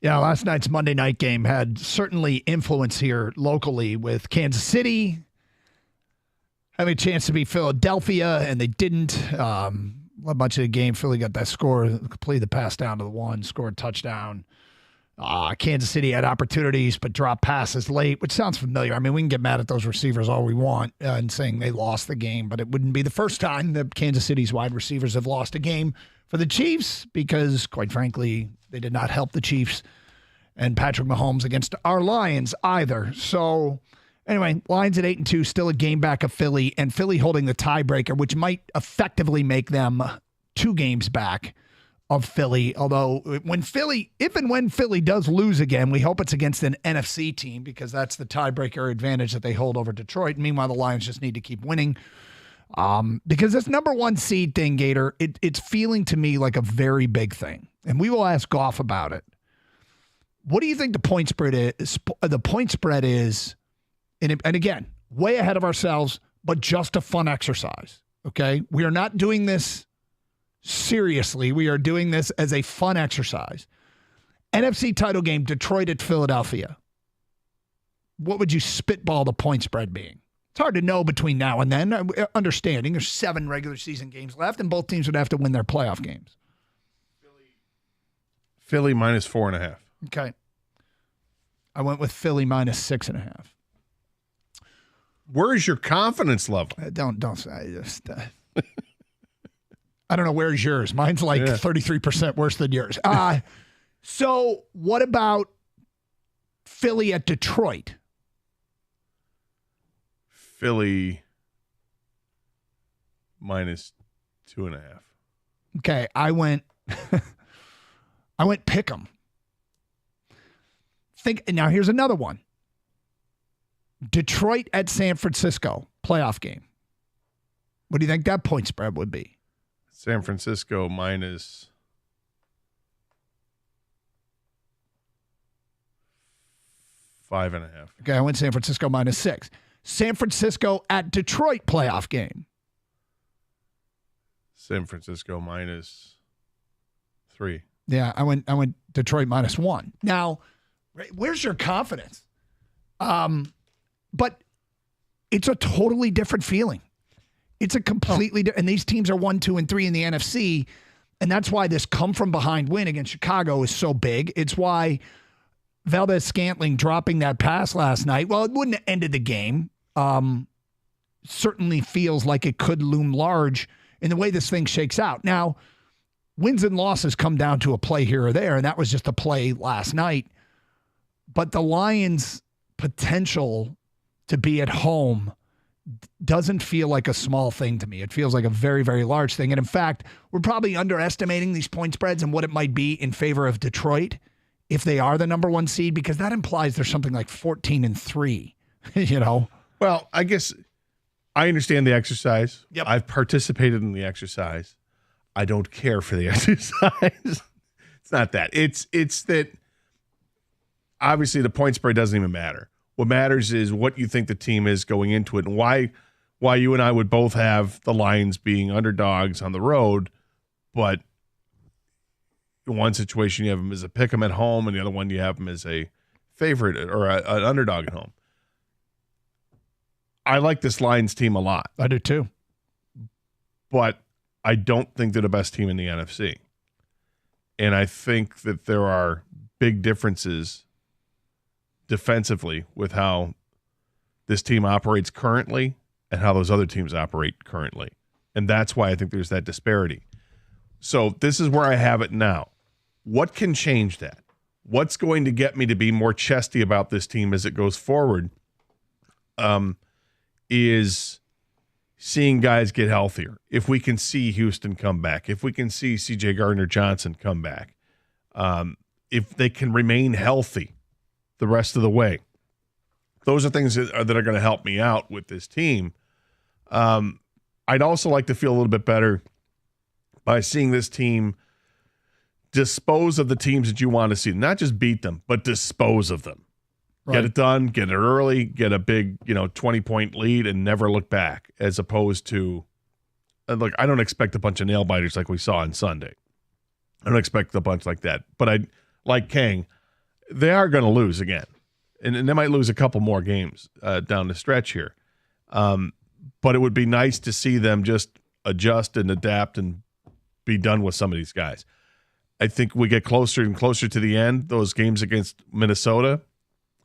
Yeah, last night's Monday night game had certainly influence here locally with Kansas City having a chance to beat Philadelphia, and they didn't. A bunch of the game, Philly got that score, completed the pass down to the one, scored a touchdown. Kansas City had opportunities but dropped passes late, which sounds familiar. I mean, we can get mad at those receivers all we want and saying they lost the game, but it wouldn't be the first time that Kansas City's wide receivers have lost a game for the Chiefs because, quite frankly, they did not help the Chiefs and Patrick Mahomes against our Lions either. So, anyway, Lions at 8-2, still a game back of Philly, and Philly holding the tiebreaker, which might effectively make them 2 games back of Philly. Although when Philly does lose again, we hope it's against an NFC team because that's the tiebreaker advantage that they hold over Detroit. Meanwhile, the Lions just need to keep winning. Because this number 1 seed thing, Gator, it's feeling to me like a very big thing. And we will ask Goff about it. What do you think the point spread is? The point spread is, and again, way ahead of ourselves, but just a fun exercise. Okay? We are not doing this seriously. We are doing this as a fun exercise. NFC title game, Detroit at Philadelphia. What would you spitball the point spread being? It's hard to know between now and then. Understanding there's 7 regular season games left, and both teams would have to win their playoff games. Philly minus 4.5. Okay. I went with Philly minus 6.5. Where is your confidence level? Don't say just. I don't know. Where's yours? Mine's like 33% worse than yours. So what about Philly at Detroit? Philly minus 2.5. Okay, I went pick 'em. Now here's another one. Detroit at San Francisco, playoff game. What do you think that point spread would be? San Francisco minus 5.5. Okay, I went San Francisco minus 6. San Francisco at Detroit playoff game. San Francisco minus 3. Yeah, I went Detroit minus 1. Now, where's your confidence? But it's a totally different feeling. It's a completely different, and these teams are 1, 2, and 3 in the NFC, and that's why this come from behind win against Chicago is so big. It's why Valdez-Scantling dropping that pass last night, well, it wouldn't have ended the game. Certainly feels like it could loom large in the way this thing shakes out. Now, wins and losses come down to a play here or there, and that was just a play last night. But the Lions' potential to be at home doesn't feel like a small thing to me. It feels like a very, very large thing. And in fact, we're probably underestimating these point spreads and what it might be in favor of Detroit if they are the number 1 seed, because that implies there's something like 14-3, you know? Well, I guess I understand the exercise. Yep. I've participated in the exercise. I don't care for the exercise. It's not that. It's that obviously the point spread doesn't even matter. What matters is what you think the team is going into it and why you and I would both have the Lions being underdogs on the road, but in one situation you have them as a pick 'em at home and the other one you have them as a favorite or an underdog at home. I like this Lions team a lot. I do too. But I don't think they're the best team in the NFC. And I think that there are big differences defensively with how this team operates currently and how those other teams operate currently. And that's why I think there's that disparity. So this is where I have it now. What can change that? What's going to get me to be more chesty about this team as it goes forward is seeing guys get healthier. If we can see Houston come back, if we can see C.J. Gardner-Johnson come back, if they can remain healthy the rest of the way. Those are things that are going to help me out with this team. I'd also like to feel a little bit better by seeing this team dispose of the teams that you want to see. Not just beat them, but dispose of them. Right. Get it done, get it early, get a big 20-point lead and never look back, as opposed to, look, I don't expect a bunch of nail biters like we saw on Sunday. I don't expect a bunch like that. But like Kang, they are going to lose again. And they might lose a couple more games down the stretch here. But it would be nice to see them just adjust and adapt and be done with some of these guys. I think we get closer and closer to the end, those games against Minnesota.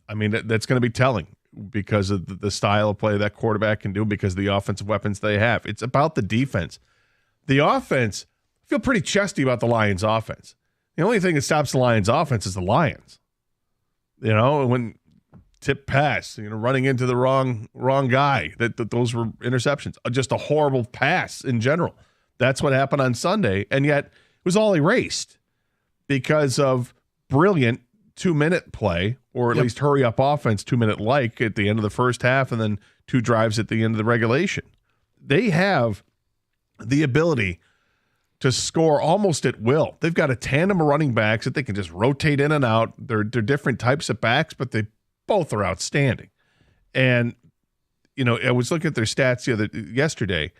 I mean, that's going to be telling because of the style of play that quarterback can do, because of the offensive weapons they have. It's about the defense. The offense, I feel pretty chesty about the Lions offense. The only thing that stops the Lions offense is the Lions. You know, when tip pass, running into the wrong guy, that those were interceptions. Just a horrible pass in general. That's what happened on Sunday, and yet it was all erased because of brilliant 2-minute play, or at least hurry up offense 2-minute like at the end of the first half, and then 2 drives at the end of the regulation. They have the ability to score almost at will. They've got a tandem of running backs that they can just rotate in and out. They're different types of backs, but they both are outstanding. And I was looking at their stats yesterday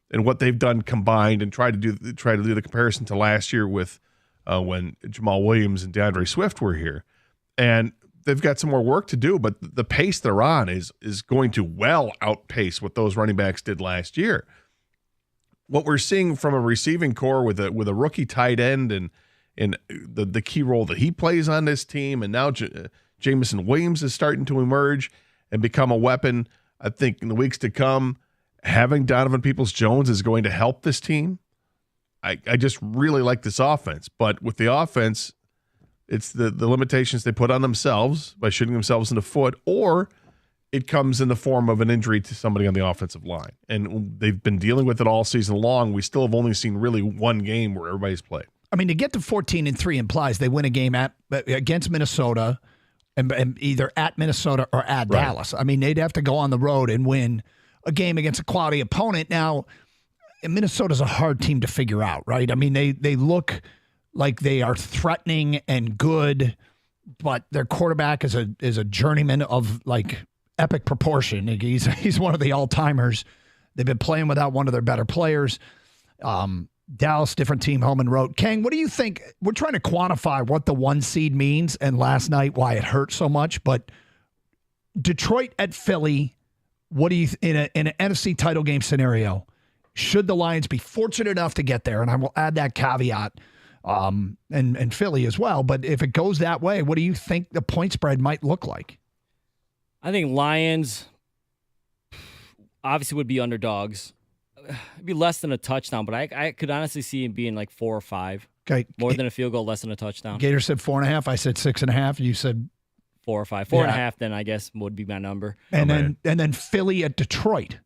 and what they've done combined, and try to do the comparison to last year with when Jamal Williams and DeAndre Swift were here. And they've got some more work to do, but the pace they're on is going to well outpace what those running backs did last year. What we're seeing from a receiving core with a rookie tight end and the key role that he plays on this team, and now Jameson Williams is starting to emerge and become a weapon. I think in the weeks to come, having Donovan Peoples-Jones is going to help this team. I just really like this offense. But with the offense, it's the limitations they put on themselves by shooting themselves in the foot, or it comes in the form of an injury to somebody on the offensive line. And they've been dealing with it all season long. We still have only seen really one game where everybody's played. I mean, to get to 14-3 implies they win a game against Minnesota, and either at Minnesota or at Dallas. I mean, they'd have to go on the road and win a game against a quality opponent. Now, Minnesota's a hard team to figure out, right? I mean, they look like they are threatening and good, but their quarterback is a journeyman of like epic proportion. He's one of the all-timers. They've been playing without one of their better players. Dallas, different team, home and road. Kang, what do you think? We're trying to quantify what the 1 seed means, and last night why it hurt so much. But Detroit at Philly, what do you in an NFC title game scenario? Should the Lions be fortunate enough to get there? And I will add that caveat, and Philly as well. But if it goes that way, what do you think the point spread might look like? I think Lions obviously would be underdogs. It'd be less than a touchdown, but I could honestly see it being like 4 or 5. Okay. More than a field goal, less than a touchdown. Gator said 4.5. I said 6.5. You said 4 or 5. 4.5, then I guess would be my number. And then Philly at Detroit.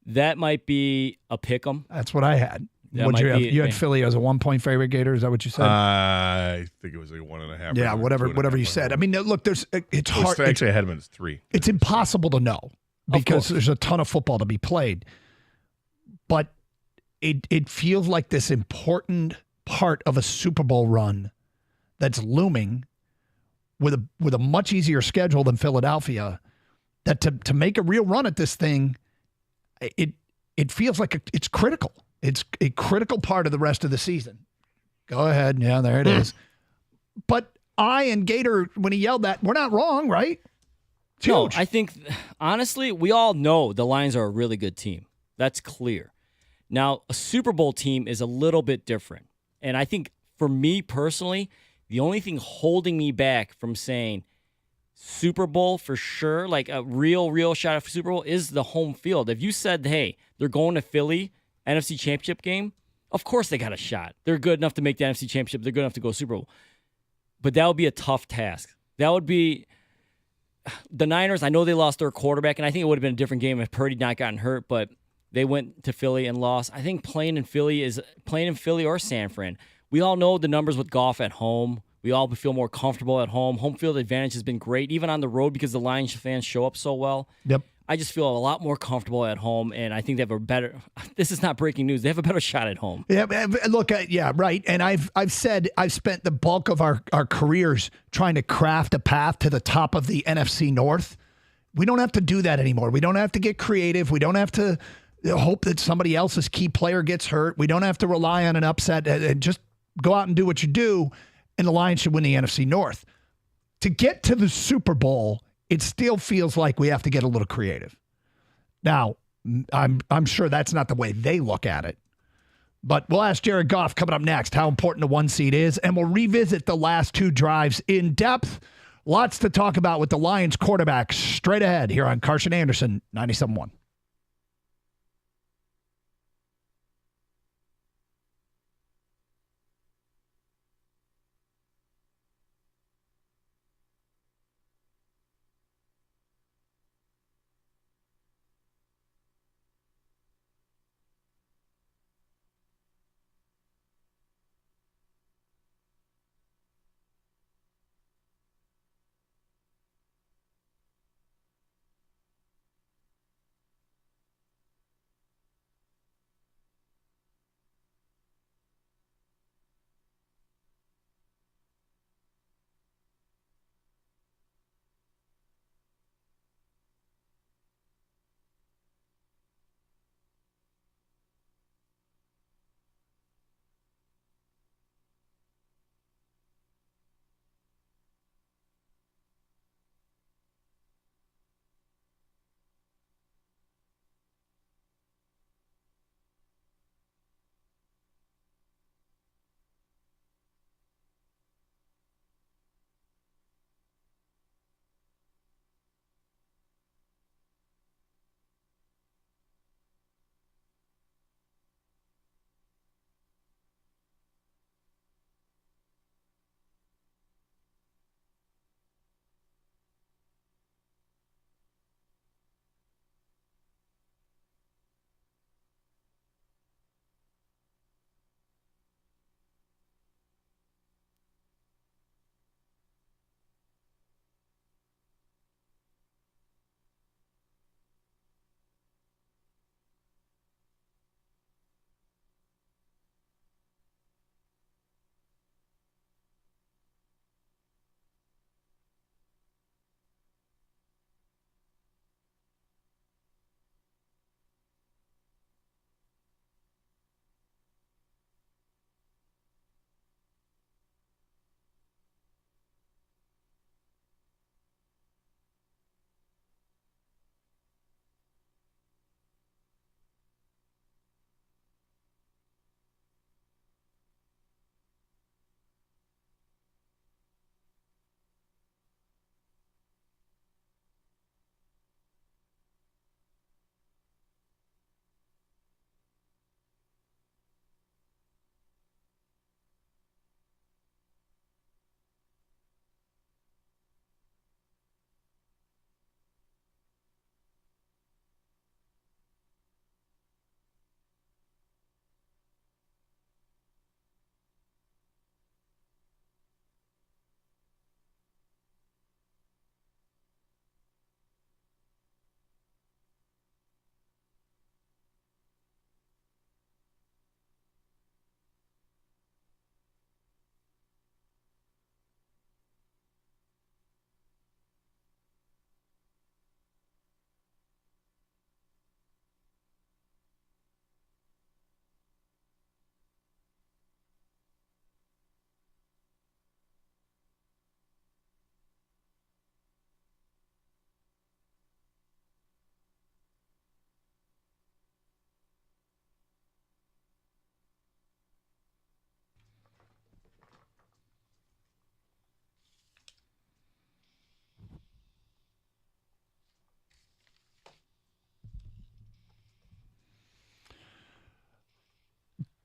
That might be a pick 'em. That's what I had. That You have? You had Philly as a 1-point favorite, Gator. Is that what you said? I think it was like 1.5. Yeah, whatever you said. I mean, look, it's hard. Actually, I had him as 3. It's impossible to know because there's a ton of football to be played. But it feels like this important part of a Super Bowl run that's looming with a much easier schedule than Philadelphia. That to make a real run at this thing, it feels like it's critical. It's a critical part of the rest of the season. Go ahead. Yeah, there it is. But I and Gator, when he yelled that, we're not wrong, right? It's no, huge. I think, honestly, we all know the Lions are a really good team. That's clear. Now, a Super Bowl team is a little bit different. And I think for me personally, the only thing holding me back from saying Super Bowl for sure, like a real shot at Super Bowl, is the home field. If you said, hey, they're going to Philly, NFC Championship game, of course they got a shot. They're good enough to make the NFC Championship. They're good enough to go Super Bowl. But that would be a tough task. That would be the Niners. I know they lost their quarterback, and I think it would have been a different game if Purdy not gotten hurt, but they went to Philly and lost. I think playing in Philly or San Fran. We all know the numbers with Goff at home. We all feel more comfortable at home. Home field advantage has been great, even on the road because the Lions fans show up so well. Yep. I just feel a lot more comfortable at home, and I think they have a better – this is not breaking news. They have a better shot at home. Yeah, look, yeah, right. And I've said I've spent the bulk of our careers trying to craft a path to the top of the NFC North. We don't have to do that anymore. We don't have to get creative. We don't have to hope that somebody else's key player gets hurt. We don't have to rely on an upset and just go out and do what you do, and the Lions should win the NFC North. to get to the Super Bowl, it still feels like we have to get a little creative. Now, I'm sure that's not the way they look at it. But we'll ask Jared Goff coming up next how important the 1 seed is, and we'll revisit the last 2 drives in depth. Lots to talk about with the Lions quarterback straight ahead here on Carson Anderson, 97.1.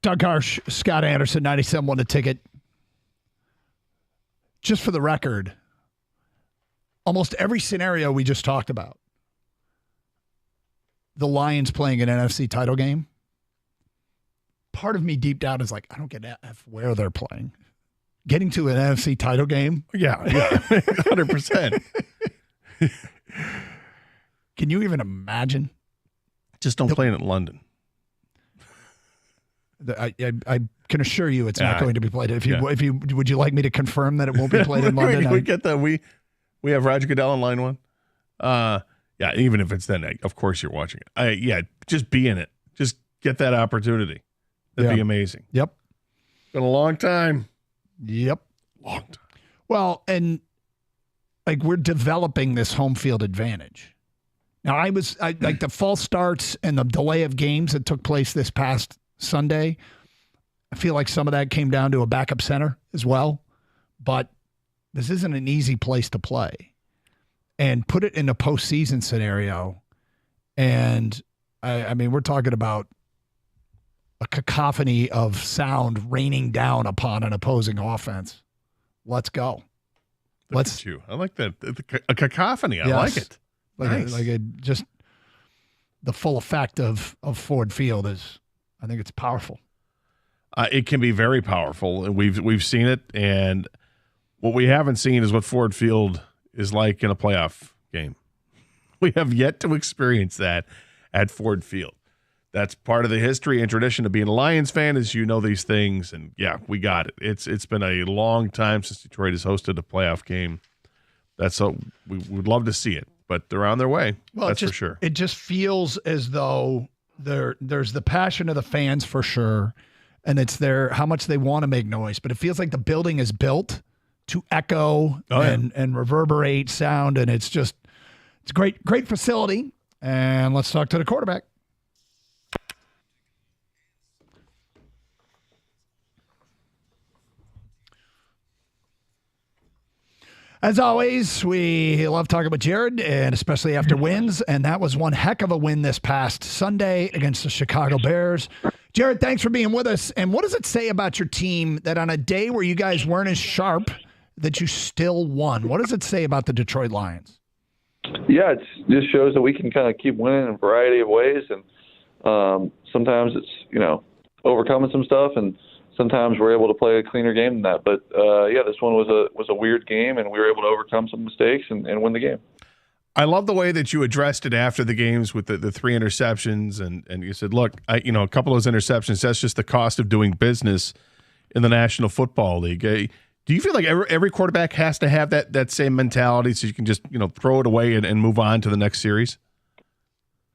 Doug Harsh, Scott Anderson, 97.1 The Ticket. Just for the record, almost every scenario we just talked about, the Lions playing an NFC title game, part of me deep down is like, I don't get where they're playing. Getting to an NFC title game? Yeah, 100%. Can you even imagine? Just don't play it in London. I can assure you it's not going to be played. If you would you like me to confirm that it won't be played in London? We get that. We have Roger Goodell on line 1. Yeah, even if it's then, of course you're watching it. Just be in it. Just get that opportunity. That'd be amazing. Yep. Been a long time. Yep. Long time. Well, and like we're developing this home field advantage. Now, I like the false starts and the delay of games that took place this past Sunday. I feel like some of that came down to a backup center as well, but this isn't an easy place to play. And put it in a postseason scenario, and I mean, we're talking about a cacophony of sound raining down upon an opposing offense. Let's go. Look at you. I like that. A cacophony. I like it. Nice. Just the full effect of Ford Field is, I think it's powerful. It can be very powerful, and we've seen it. And what we haven't seen is what Ford Field is like in a playoff game. We have yet to experience that at Ford Field. That's part of the history and tradition of being a Lions fan, is you know these things. And yeah, we got it. It's been a long time since Detroit has hosted a playoff game. We would love to see it, but they're on their way. Well, that's for sure. It just feels as though there's the passion of the fans for sure, and it's how much they want to make noise. But it feels like the building is built to echo and reverberate sound, and it's a great facility. And let's talk to the quarterback. As always, we love talking with Jared, and especially after wins, and that was one heck of a win this past Sunday against the Chicago Bears. Jared, thanks for being with us. And what does it say about your team that on a day where you guys weren't as sharp, that you still won? What does it say about the Detroit Lions? Yeah, it just shows that we can kind of keep winning in a variety of ways, and sometimes it's overcoming some stuff, and sometimes we're able to play a cleaner game than that. But this one was a weird game, and we were able to overcome some mistakes and win the game. I love the way that you addressed it after the games with the 3 interceptions, and you said, look, a couple of those interceptions, that's just the cost of doing business in the National Football League. Do you feel like every quarterback has to have that same mentality so you can just throw it away and move on to the next series?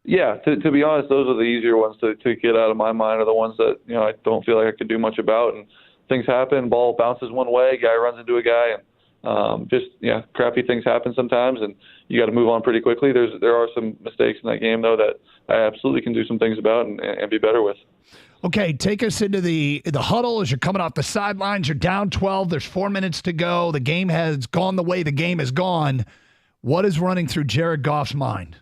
Yeah, to be honest, those are the easier ones to get out of my mind, are the ones that I don't feel like I could do much about. And things happen, ball bounces one way, guy runs into a guy, and crappy things happen sometimes, and you got to move on pretty quickly. There are some mistakes in that game though that I absolutely can do some things about and be better with. Okay, take us into the huddle as you're coming off the sidelines. You're down 12. There's 4 minutes to go. The game has gone the way the game has gone. What is running through Jared Goff's mind?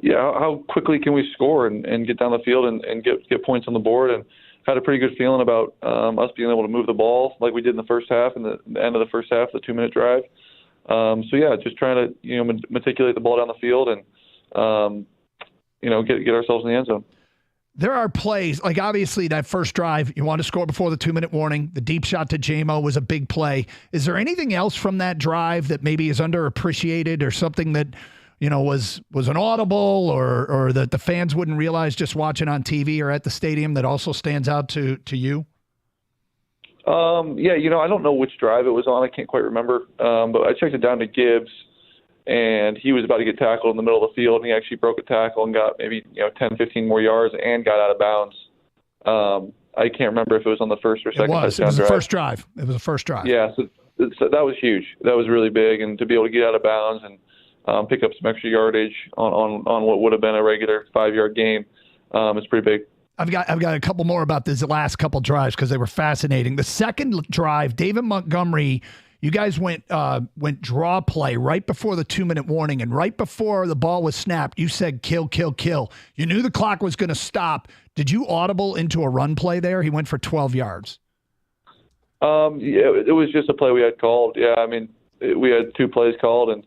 Yeah, how quickly can we score and get down the field and get points on the board? And had a pretty good feeling about us being able to move the ball like we did in the first half and the end of the first half, the 2-minute drive. Just trying to meticulate the ball down the field and get ourselves in the end zone. There are plays, like obviously that first drive, you want to score before the 2-minute warning. The deep shot to J-Mo was a big play. Is there anything else from that drive that maybe is underappreciated or something that was an audible or that the fans wouldn't realize just watching on TV or at the stadium that also stands out to you? I don't know which drive it was on. I can't quite remember. But I checked it down to Gibbs, and he was about to get tackled in the middle of the field, and he actually broke a tackle and got maybe 10, 15 more yards and got out of bounds. I can't remember if it was on the first or second touchdown drive. It was the first drive. It was the first drive. Yeah, so that was huge. That was really big, and to be able to get out of bounds and pick up some extra yardage on what would have been a regular 5-yard game is pretty big. I've got a couple more about this last couple drives because they were fascinating. The second drive, David Montgomery, you guys went draw play right before the 2-minute warning, and right before the ball was snapped, you said kill, kill, kill. You knew the clock was going to stop. Did you audible into a run play there? He went for 12 yards. It was just a play we had called. Yeah, I mean, we had 2 plays called, and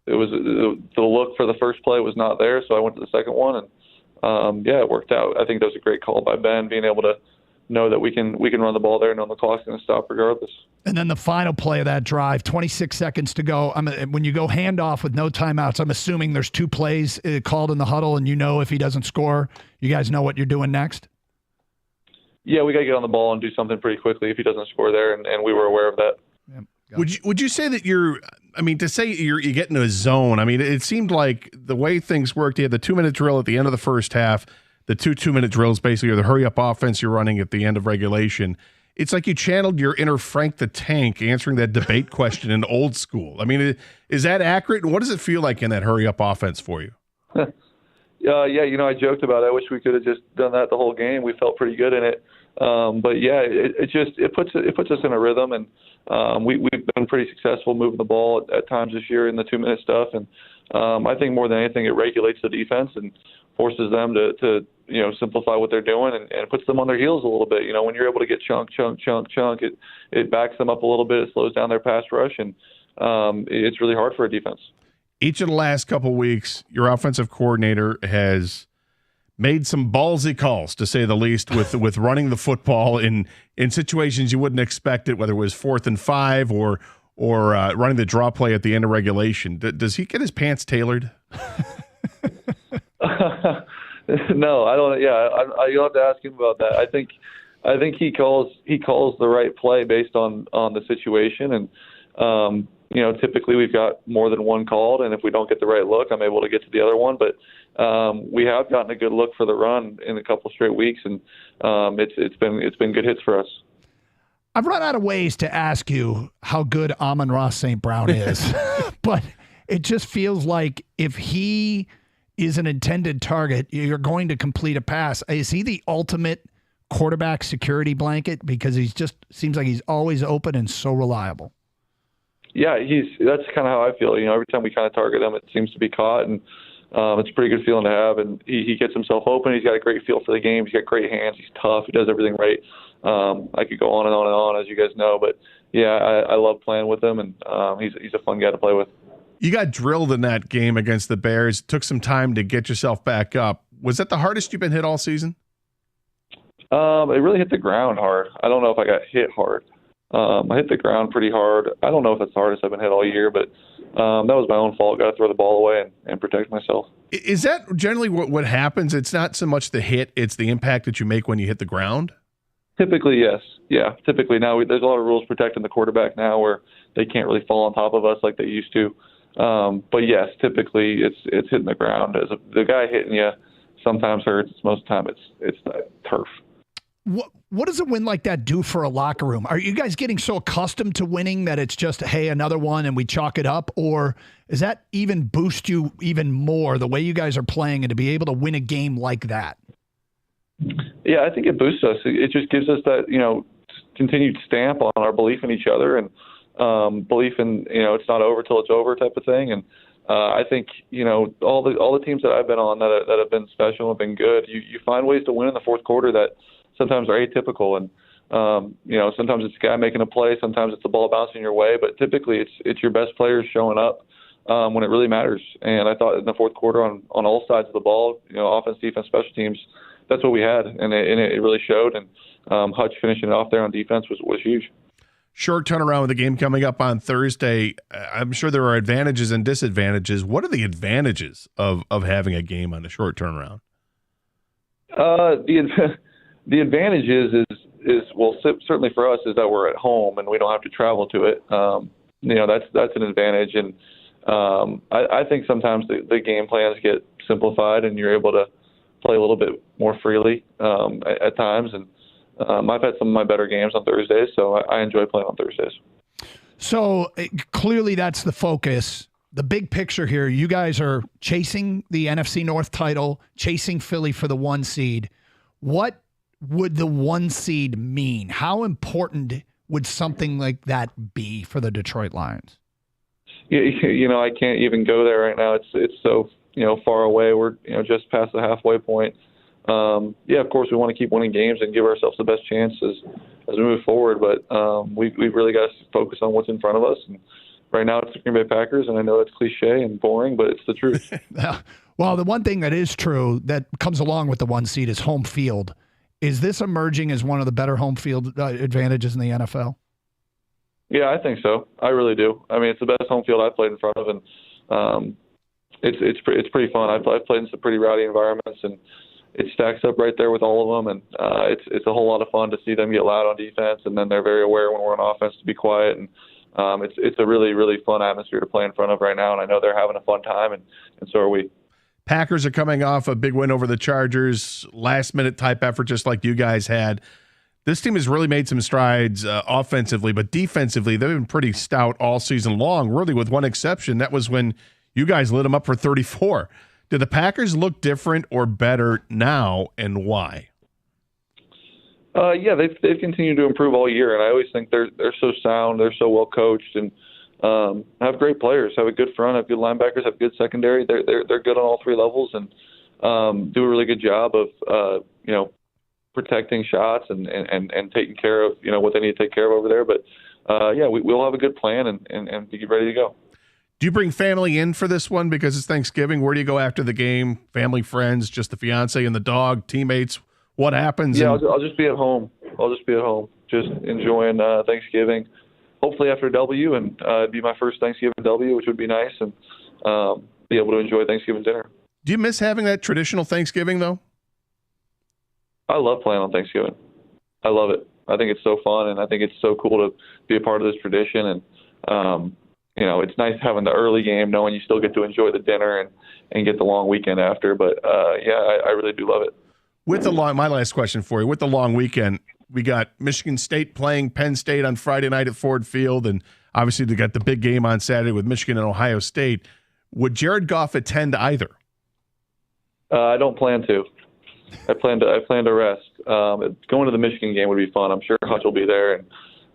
it was the look for the first play was not there, so I went to the second one, and it worked out. I think that was a great call by Ben, being able to know that we can run the ball there and know the clock's going to stop regardless. And then the final play of that drive, 26 seconds to go. When you go handoff with no timeouts, I'm assuming there's 2 plays called in the huddle, and if he doesn't score, you guys know what you're doing next? Yeah, we got to get on the ball and do something pretty quickly if he doesn't score there, and we were aware of that. Yep. Would you say that to say you get into a zone, it seemed like the way things worked, you had the 2-minute drill at the end of the first half, the 2 2-minute drills basically are the hurry-up offense you're running at the end of regulation. it's like you channeled your inner Frank the Tank answering that debate question in Old School. I mean, is that accurate? And what does it feel like in that hurry-up offense for you? Yeah, I joked about it. I wish we could have just done that the whole game. We felt pretty good in it. But yeah, it puts us in a rhythm, and we've been pretty successful moving the ball at times this year in the 2-minute stuff. And I think more than anything, it regulates the defense and forces them to simplify what they're doing and puts them on their heels a little bit. When you're able to get chunk, it backs them up a little bit. It slows down their pass rush, and it's really hard for a defense. Each of the last couple weeks, your offensive coordinator has made some ballsy calls, to say the least, with running the football in situations you wouldn't expect it, whether it was 4th and 5 or running the draw play at the end of regulation. Does he get his pants tailored? No, I don't. Yeah, you'll have to ask him about that. I think he calls the right play based on the situation, and typically we've got more than one called, and if we don't get the right look, I'm able to get to the other one. But we have gotten a good look for the run in a couple straight weeks, and it's been good hits for us. I've run out of ways to ask you how good Amon-Ra St. Brown is, but it just feels like if he is an intended target, you're going to complete a pass. Is he the ultimate quarterback security blanket? Because he's just seems like he's always open and so reliable. Yeah, that's kind of how I feel. Every time we kind of target him, it seems to be caught, and it's a pretty good feeling to have. And he gets himself open. He's got a great feel for the game. He's got great hands. He's tough. He does everything right. I could go on and on and on, as you guys know. But, yeah, I love playing with him, and he's a fun guy to play with. You got drilled in that game against the Bears. Took some time to get yourself back up. Was that the hardest you've been hit all season? It really hit the ground hard. I don't know if I got hit hard. I hit the ground pretty hard. I don't know if it's the hardest I've been hit all year, but that was my own fault. Got to throw the ball away and protect myself. Is that generally what happens? It's not so much the hit, it's the impact that you make when you hit the ground? Typically, yes. Yeah, typically. Now, there's a lot of rules protecting the quarterback now where they can't really fall on top of us like they used to. But, yes, typically it's hitting the ground. The guy hitting you sometimes hurts. Most of the time it's the turf. What does a win like that do for a locker room? Are you guys getting so accustomed to winning that it's just, hey, another one and we chalk it up? Or does that even boost you even more, the way you guys are playing, and to be able to win a game like that? Yeah, I think it boosts us. It just gives us that, continued stamp on our belief in each other and belief in, it's not over till it's over type of thing. And I think, all the teams that I've been on that have been special, have been good, you find ways to win in the fourth quarter that sometimes are atypical, and sometimes it's a guy making a play, sometimes it's the ball bouncing your way, but typically it's your best players showing up when it really matters. And I thought in the fourth quarter on all sides of the ball, offense, defense, special teams, that's what we had, and it really showed. And Hutch finishing it off there on defense was huge. Short turnaround with the game coming up on Thursday. I'm sure there are advantages and disadvantages. What are the advantages of having a game on a short turnaround? The advantage is well, certainly for us, is that we're at home and we don't have to travel to it. That's an advantage, and I think sometimes the game plans get simplified and you're able to play a little bit more freely at times. And I've had some of my better games on Thursdays, so I enjoy playing on Thursdays. So clearly that's the focus. The big picture here, you guys are chasing the NFC North title, chasing Philly for the 1 seed. What would the 1 seed mean? How important would something like that be for the Detroit Lions? Yeah, I can't even go there right now. It's so far away. We're just past the halfway point. Of course we want to keep winning games and give ourselves the best chances as we move forward. But we've really got to focus on what's in front of us. And right now it's the Green Bay Packers, and I know it's cliche and boring, but it's the truth. Well, the one thing that is true that comes along with the 1 seed is home field. Is this emerging as one of the better home field advantages in the NFL? Yeah, I think so. I really do. I mean, it's the best home field I've played in front of, and it's pretty fun. I've played in some pretty rowdy environments, and it stacks up right there with all of them. And it's a whole lot of fun to see them get loud on defense, and then they're very aware when we're on offense to be quiet. And it's a really, really fun atmosphere to play in front of right now, and I know they're having a fun time, and so are we. Packers are coming off a big win over the Chargers, last-minute type effort just like you guys had. this team has really made some strides offensively, but defensively, they've been pretty stout all season long, really, with one exception. That was when you guys lit them up for 34. Do the Packers look different or better now, and why? Yeah, they've continued to improve all year, and I always think they're so sound, they're so well coached, and have great players, have a good front, have good linebackers, have good secondary. They're good on all three levels, and do a really good job of protecting shots and taking care of what they need to take care of over there. But we'll have a good plan and be ready to go. Do you bring family in for this one because it's Thanksgiving? Where do you go after the game? Family, friends, just the fiance and the dog, teammates? What happens? Yeah, I'll just be at home. Just enjoying Thanksgiving. Hopefully after a W, and it'd be my first Thanksgiving W, which would be nice, and be able to enjoy Thanksgiving dinner. Do you miss having that traditional Thanksgiving, though? I love playing on Thanksgiving. I love it. I think it's so fun, and I think it's so cool to be a part of this tradition. And it's nice having the early game, knowing you still get to enjoy the dinner and get the long weekend after. But I really do love it. My last question for you: with the long weekend, we got Michigan State playing Penn State on Friday night at Ford Field, and obviously they got the big game on Saturday with Michigan and Ohio State. Would Jared Goff attend either? I don't plan to. I plan to rest. Going to the Michigan game would be fun. I'm sure Hutch will be there, and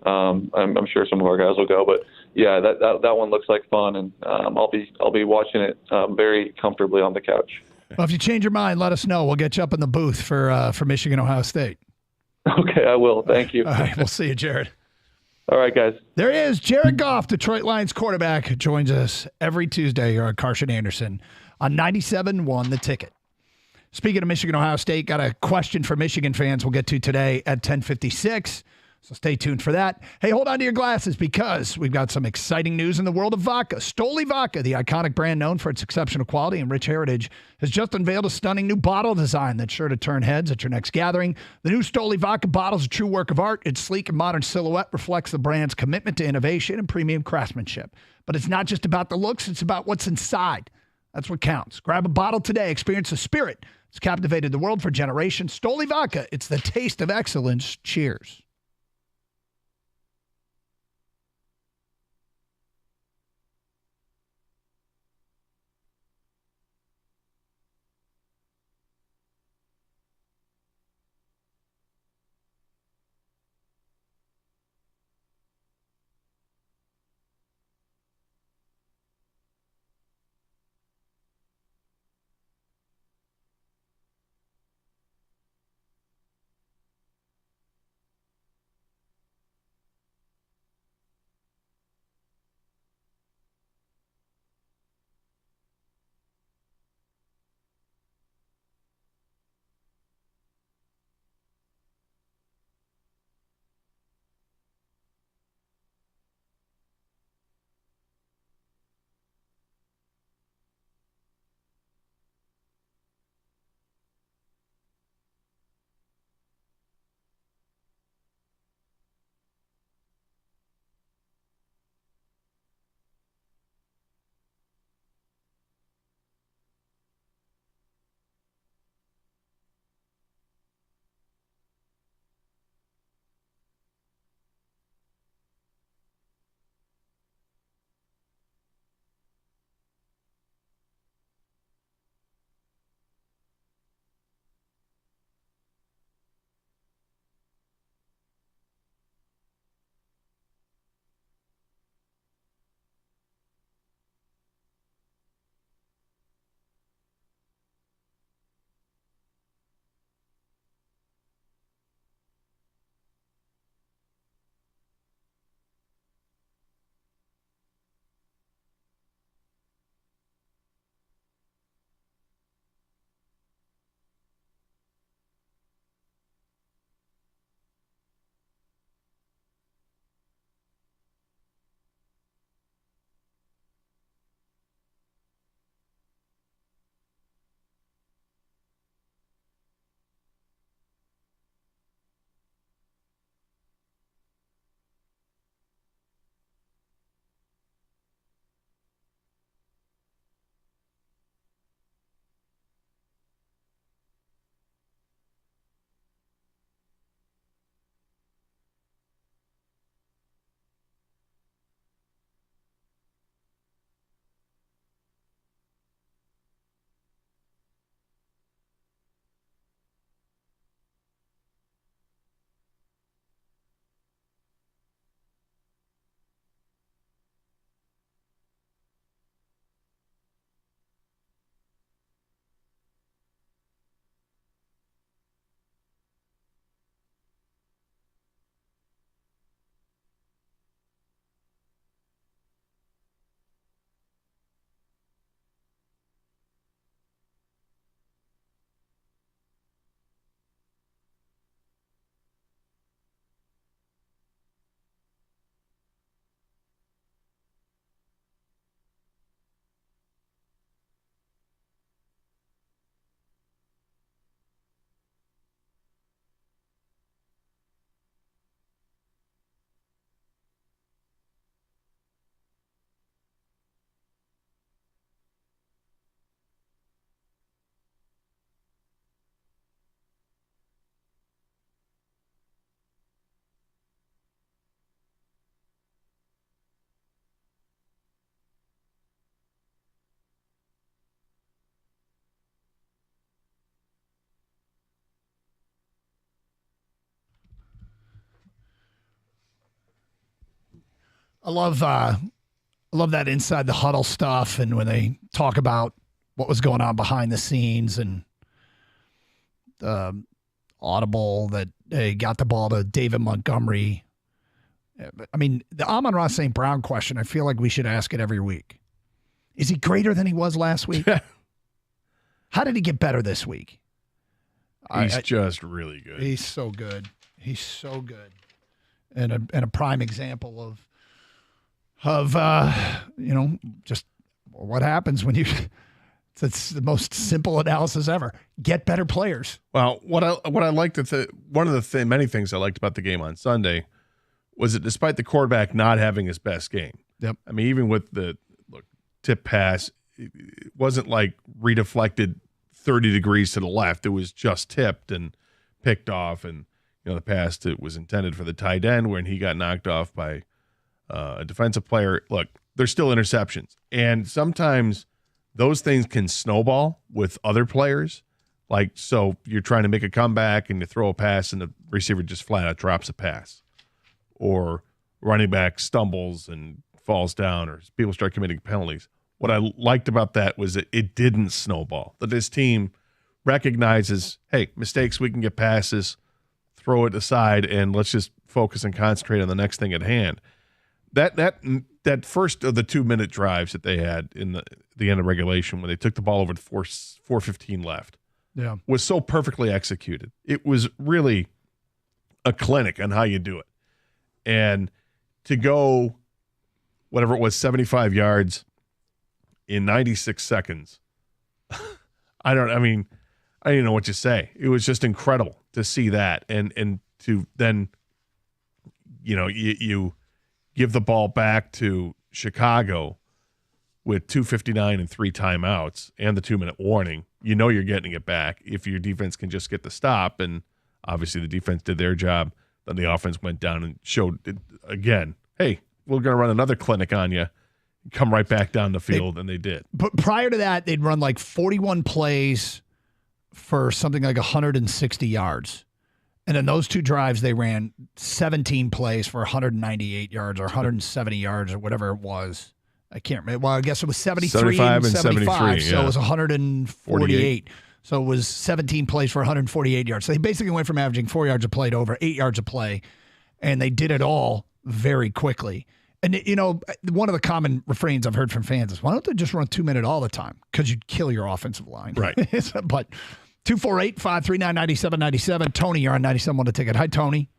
I'm sure some of our guys will go. But yeah, that one looks like fun, and I'll be watching it very comfortably on the couch. Well, if you change your mind, let us know. We'll get you up in the booth for Michigan, Ohio State. Okay, I will. Thank you. All right, we'll see you, Jared. All right, guys. There he is, Jared Goff, Detroit Lions quarterback, joins us every Tuesday here on Carson Anderson on 97.1 The Ticket. Speaking of Michigan, Ohio State, got a question for Michigan fans we'll get to today at 10:56. So stay tuned for that. Hey, hold on to your glasses because we've got some exciting news in the world of vodka. Stoli Vodka, the iconic brand known for its exceptional quality and rich heritage, has just unveiled a stunning new bottle design that's sure to turn heads at your next gathering. The new Stoli Vodka bottle is a true work of art. Its sleek and modern silhouette reflects the brand's commitment to innovation and premium craftsmanship. But it's not just about the looks, it's about what's inside. That's what counts. Grab a bottle today. Experience the spirit. It's captivated the world for generations. Stoli Vodka, it's the taste of excellence. Cheers. I love that inside the huddle stuff, and when they talk about what was going on behind the scenes, and the audible that they got the ball to David Montgomery. I mean, the Amon-Ra St. Brown question, I feel like we should ask it every week. Is he greater than he was last week? How did he get better this week? He's just really good. He's so good. He's so good. And a prime example of just what happens when you it's the most simple analysis ever. Get better players. Well, what I liked one of the many things I liked about the game on Sunday was that despite the quarterback not having his best game. Yep. I mean, even with the tip pass, it wasn't like redeflected 30 degrees to the left. It was just tipped and picked off, and the pass that was intended for the tight end when he got knocked off by a defensive player. Look, there's still interceptions, and sometimes those things can snowball with other players. Like, so you're trying to make a comeback and you throw a pass and the receiver just flat out drops a pass, or running back stumbles and falls down, or people start committing penalties. What I liked about that was that it didn't snowball, that this team recognizes, hey, mistakes, we can get past this, throw it aside, and let's just focus and concentrate on the next thing at hand. That first of the 2-minute drives that they had in the end of regulation, when they took the ball over to 4:15 left, was so perfectly executed. It was really a clinic on how you do it. And to go, whatever it was, 75 yards in 96 seconds, I don't know what to say. It was just incredible to see that. And to then, you give the ball back to Chicago with 2:59 and 3 timeouts and the 2-minute warning. You're getting it back if your defense can just get the stop. And obviously the defense did their job. Then the offense went down and showed it again, hey, we're going to run another clinic on you. Come right back down the field, and they did. But prior to that, they'd run like 41 plays for something like 160 yards. And in those two drives, they ran 17 plays for 198 yards or 170 yards or whatever it was. I can't remember. Well, I guess it was 73 and 75. So it was 148. So it was 17 plays for 148 yards. So they basically went from averaging 4 yards a play to over 8 yards a play. And they did it all very quickly. And, one of the common refrains I've heard from fans is, why don't they just run 2-minute all the time? Because you'd kill your offensive line. Right. But 248-539-9797. Tony, you're on 97 to Ticket. Hi, Tony.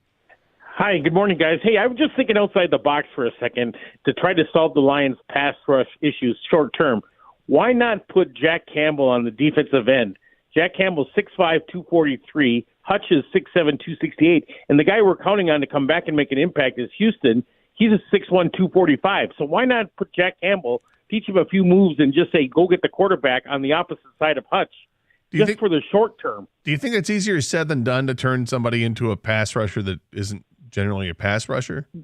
Hi, good morning, guys. Hey, I was just thinking outside the box for a second to try to solve the Lions' pass rush issues short term. Why not put Jack Campbell on the defensive end? Jack Campbell's 6'5", 243. Hutch is 6'7", 268. And the guy we're counting on to come back and make an impact is Houston. He's a 6'1", 245. So why not put Jack Campbell, teach him a few moves, and just say, go get the quarterback on the opposite side of Hutch, just for the short term? Do you think it's easier said than done to turn somebody into a pass rusher that isn't generally a pass rusher? They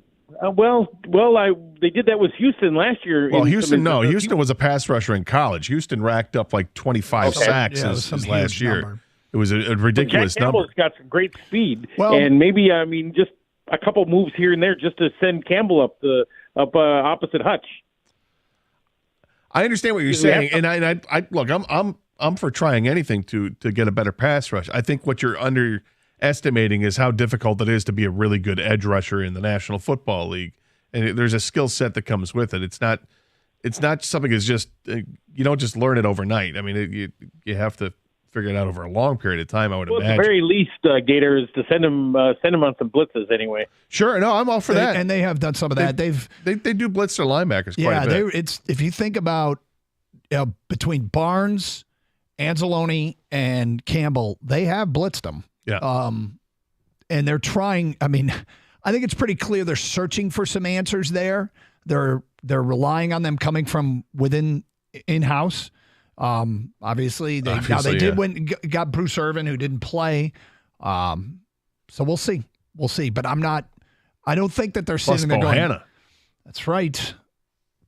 did that with Houston last year. Well, Houston was a pass rusher in college. Houston racked up like 25 sacks his last year. Number. It was a ridiculous number. Jack Campbell's got some great speed, and maybe just a couple moves here and there just to send Campbell up opposite Hutch. I understand what you're saying, and I look, I'm for trying anything to get a better pass rush. I think what you're underestimating is how difficult it is to be a really good edge rusher in the National Football League, and there's a skill set that comes with it. It's not something that's just you don't just learn it overnight. I mean, you have to figure it out over a long period of time, I would imagine. At the very least, Gator, is to send him on some blitzes anyway. Sure, no, I'm all for that. And they have done some of that. They do blitz their linebackers quite a bit. If you think about between Barnes, Anzalone, and Campbell, they have blitzed them. Yeah. And they're trying. I mean, I think it's pretty clear they're searching for some answers there. They're relying on them coming from within in-house. Obviously, they got Bruce Irvin, who didn't play. So we'll see. But I don't think that they're sitting there going, that's right.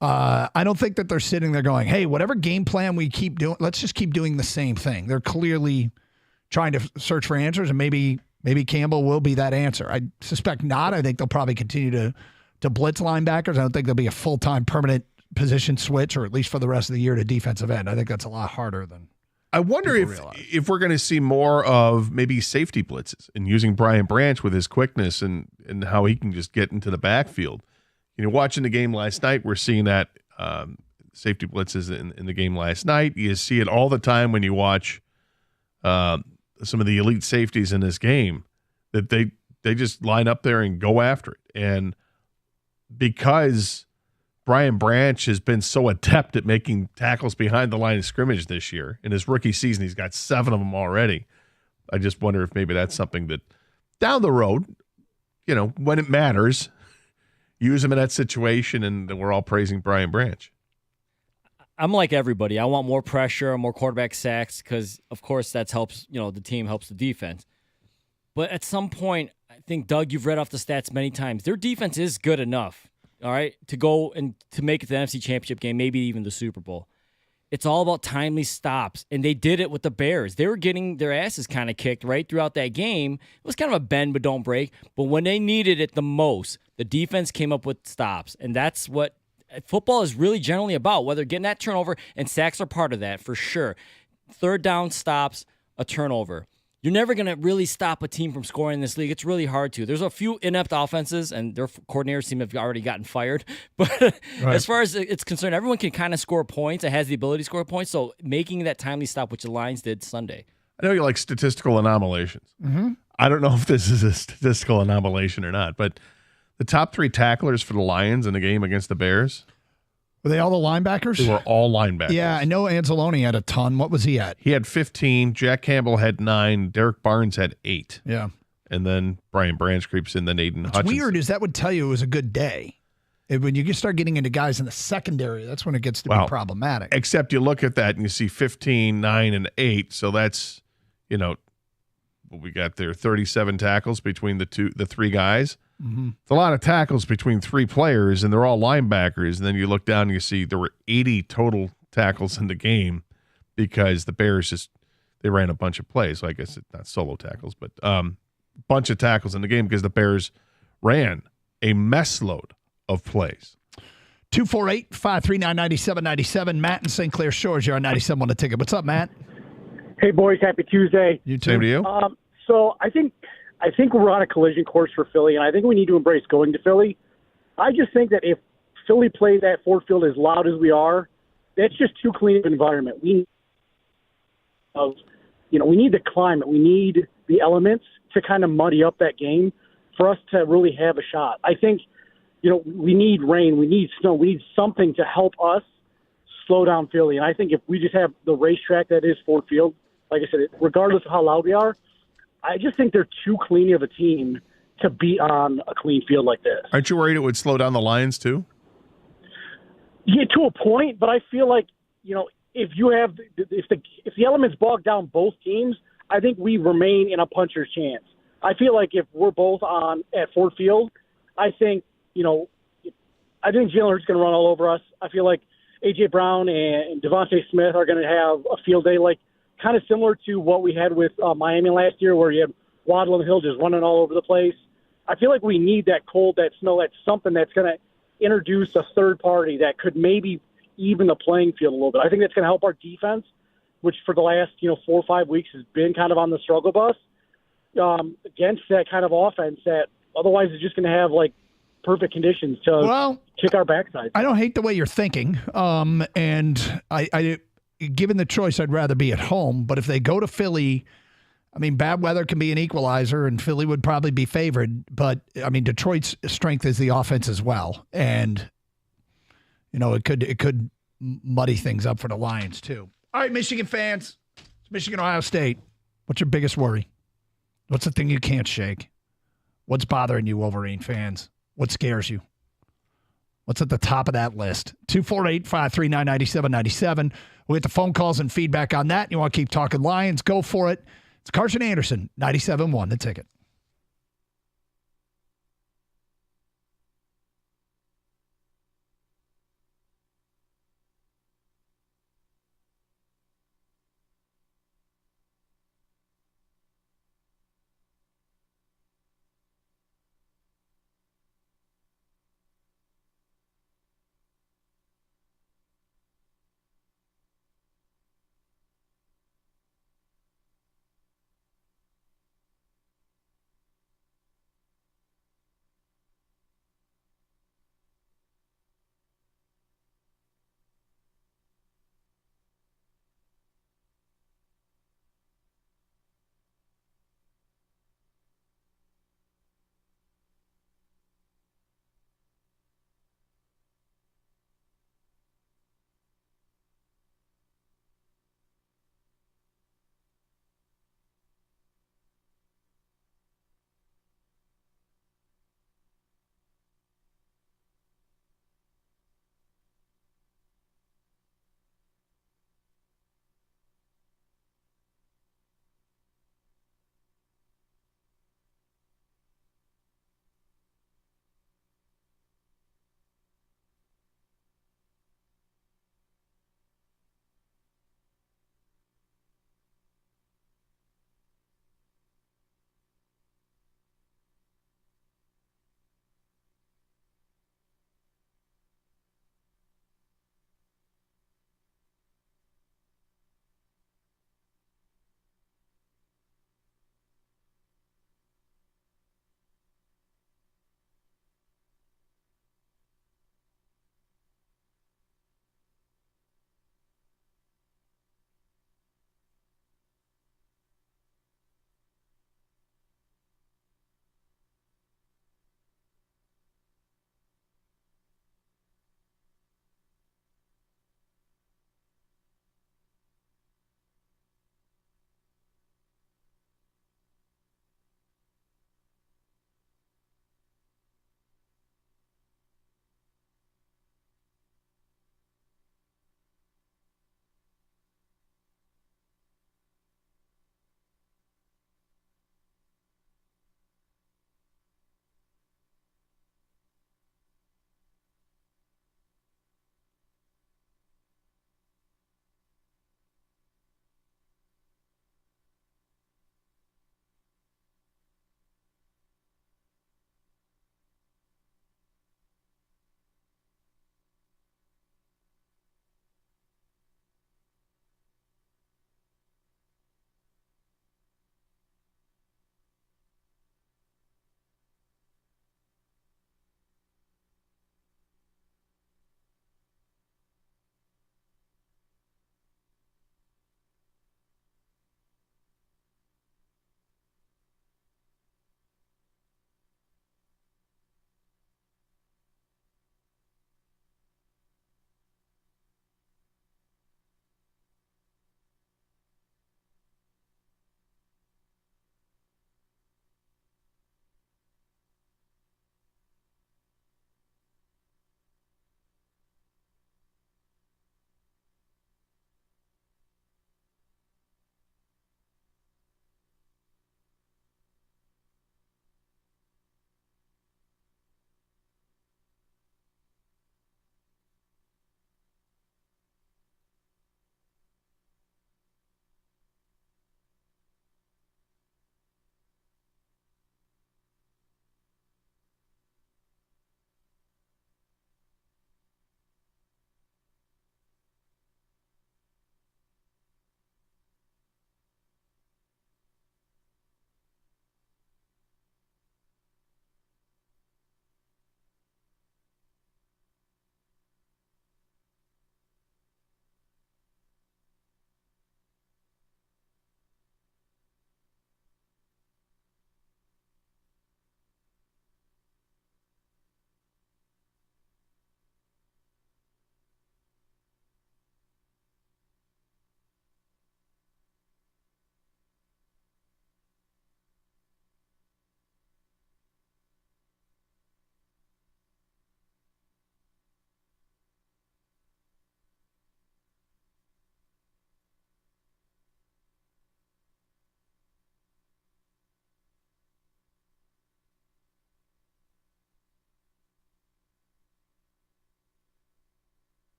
I don't think that they're sitting there going, hey, whatever game plan we keep doing, let's just keep doing the same thing. They're clearly trying to search for answers, and maybe Campbell will be that answer. I suspect not. I think they'll probably continue to to blitz linebackers. I don't think there'll be a full-time permanent position switch, or at least for the rest of the year, to defensive end. I think that's a lot harder than I wonder if we're going to see more of maybe safety blitzes and using Brian Branch with his quickness and how he can just get into the backfield. Watching the game last night, we're seeing that safety blitzes in the game last night. You see it all the time when you watch some of the elite safeties in this game, that they just line up there and go after it. And because Brian Branch has been so adept at making tackles behind the line of scrimmage this year, in his rookie season, he's got 7 of them already. I just wonder if maybe that's something that down the road, when it matters, use him in that situation, and we're all praising Brian Branch. I'm like everybody. I want more pressure, more quarterback sacks, because, of course, that helps, the team helps the defense. But at some point, I think, Doug, you've read off the stats many times. Their defense is good enough, all right, to go and to make it to the NFC Championship game, maybe even the Super Bowl. It's all about timely stops, and they did it with the Bears. They were getting their asses kind of kicked right throughout that game. It was kind of a bend but don't break, but when they needed it the most, the defense came up with stops, and that's what football is really generally about, whether getting that turnover, and sacks are part of that for sure. Third down stops, a turnover. You're never going to really stop a team from scoring in this league. It's really hard to. There's a few inept offenses, and their coordinators seem to have already gotten fired. But right. As far as it's concerned, everyone can kind of score points. It has the ability to score points. So making that timely stop, which the Lions did Sunday. I know you like statistical anomalations. Mm-hmm. I don't know if this is a statistical anomalation or not, but the top 3 tacklers for the Lions in the game against the Bears, were they all the linebackers? They were all linebackers. Yeah, I know Anzalone had a ton. What was he at? He had 15. Jack Campbell had 9. Derek Barnes had 8. Yeah. And then Brian Branch creeps in, then Aiden Hutchinson. What's weird is that would tell you it was a good day. When you start getting into guys in the secondary, that's when it gets to be problematic. Except you look at that and you see 15, 9, and 8. So that's, what we got there, 37 tackles between the 3 guys. Mm-hmm. It's a lot of tackles between 3 players, and they're all linebackers. And then you look down and you see there were 80 total tackles in the game because the Bears they ran a bunch of plays. So I guess it's not solo tackles, but bunch of tackles in the game because the Bears ran a mess load of plays. 248-539-9797. Matt in St. Clair Shores, you're on 97 on the ticket. What's up, Matt? Hey, boys. Happy Tuesday. You too. Same to you. So I think we're on a collision course for Philly, and I think we need to embrace going to Philly. I just think that if Philly plays at Ford Field as loud as we are, that's just too clean of an environment. We need the climate. We need the elements to kind of muddy up that game for us to really have a shot. I think, we need rain. We need snow. We need something to help us slow down Philly. And I think if we just have the racetrack that is Ford Field, like I said, regardless of how loud we are, I just think they're too clean of a team to be on a clean field like this. Aren't you worried it would slow down the Lions too? Yeah, to a point, but I feel like, if the elements bog down both teams, I think we remain in a puncher's chance. I feel like if we're both at Ford Field, I think Jalen Hurts is going to run all over us. I feel like A.J. Brown and Devontae Smith are going to have a field day, like kind of similar to what we had with Miami last year, where you had Waddle and Hill just running all over the place. I feel like we need that cold, that snow, that's something that's going to introduce a third party that could maybe even the playing field a little bit. I think that's going to help our defense, which for the last 4 or 5 weeks has been kind of on the struggle bus against that kind of offense that otherwise is just going to have perfect conditions to kick our backside. I don't hate the way you're thinking, and I given the choice, I'd rather be at home. But if they go to Philly, bad weather can be an equalizer, and Philly would probably be favored. But Detroit's strength is the offense as well, and it could muddy things up for the Lions too. All right, Michigan fans, it's Michigan, Ohio State. What's your biggest worry? What's the thing you can't shake? What's bothering you, Wolverine fans? What scares you? What's at the top of that list? 248-539-9797. We'll get the phone calls and feedback on that. You want to keep talking Lions? Go for it. It's Carson Anderson, 97.1, The Ticket.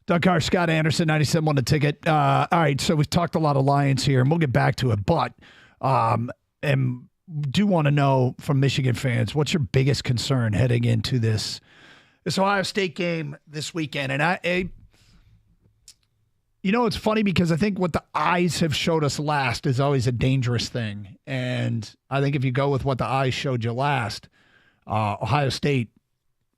Doug Carr, Scott Anderson, 97.1 The Ticket. All right, so we've talked a lot of Lions here, and we'll get back to it, but and do want to know from Michigan fans, what's your biggest concern heading into this Ohio State game this weekend? And it's funny because I think what the eyes have showed us last is always a dangerous thing. And I think if you go with what the eyes showed you last, Ohio State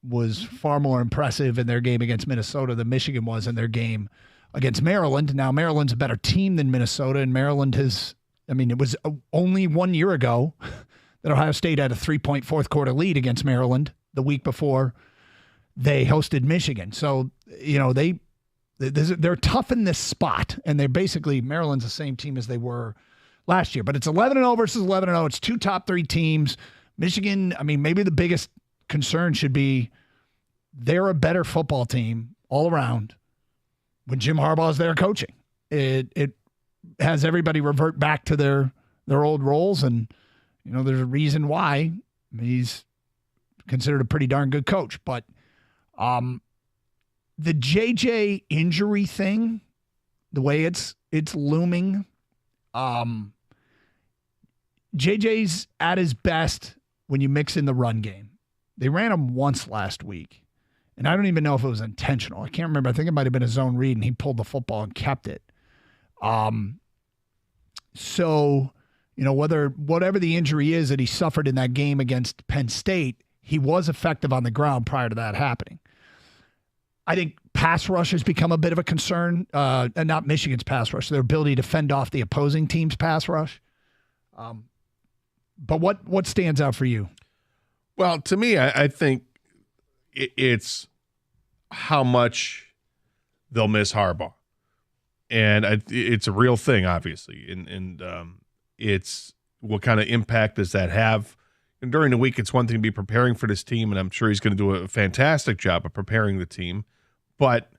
was far more impressive in their game against Minnesota than Michigan was in their game against Maryland. Now, Maryland's a better team than Minnesota, and Maryland it was only 1 year ago that Ohio State had a 3-point fourth quarter lead against Maryland the week before they hosted Michigan. So, they're tough in this spot, and they're basically, Maryland's the same team as they were last year. But it's 11-0 versus 11-0. It's two top three teams. Michigan, maybe the biggest concern should be they're a better football team all around when Jim Harbaugh is there coaching. It has everybody revert back to their old roles, and there's a reason why. He's considered a pretty darn good coach. But the JJ injury thing, the way it's looming, JJ's at his best when you mix in the run game. They ran him once last week, and I don't even know if it was intentional. I can't remember. I think it might have been a zone read, and he pulled the football and kept it. So, whatever the injury is that he suffered in that game against Penn State, he was effective on the ground prior to that happening. I think pass rush has become a bit of a concern, and not Michigan's pass rush, their ability to fend off the opposing team's pass rush. But what stands out for you? Well, to me, I think it's how much they'll miss Harbaugh. And it's a real thing, obviously. And it's what kind of impact does that have? And during the week, it's one thing to be preparing for this team, and I'm sure he's going to do a fantastic job of preparing the team. But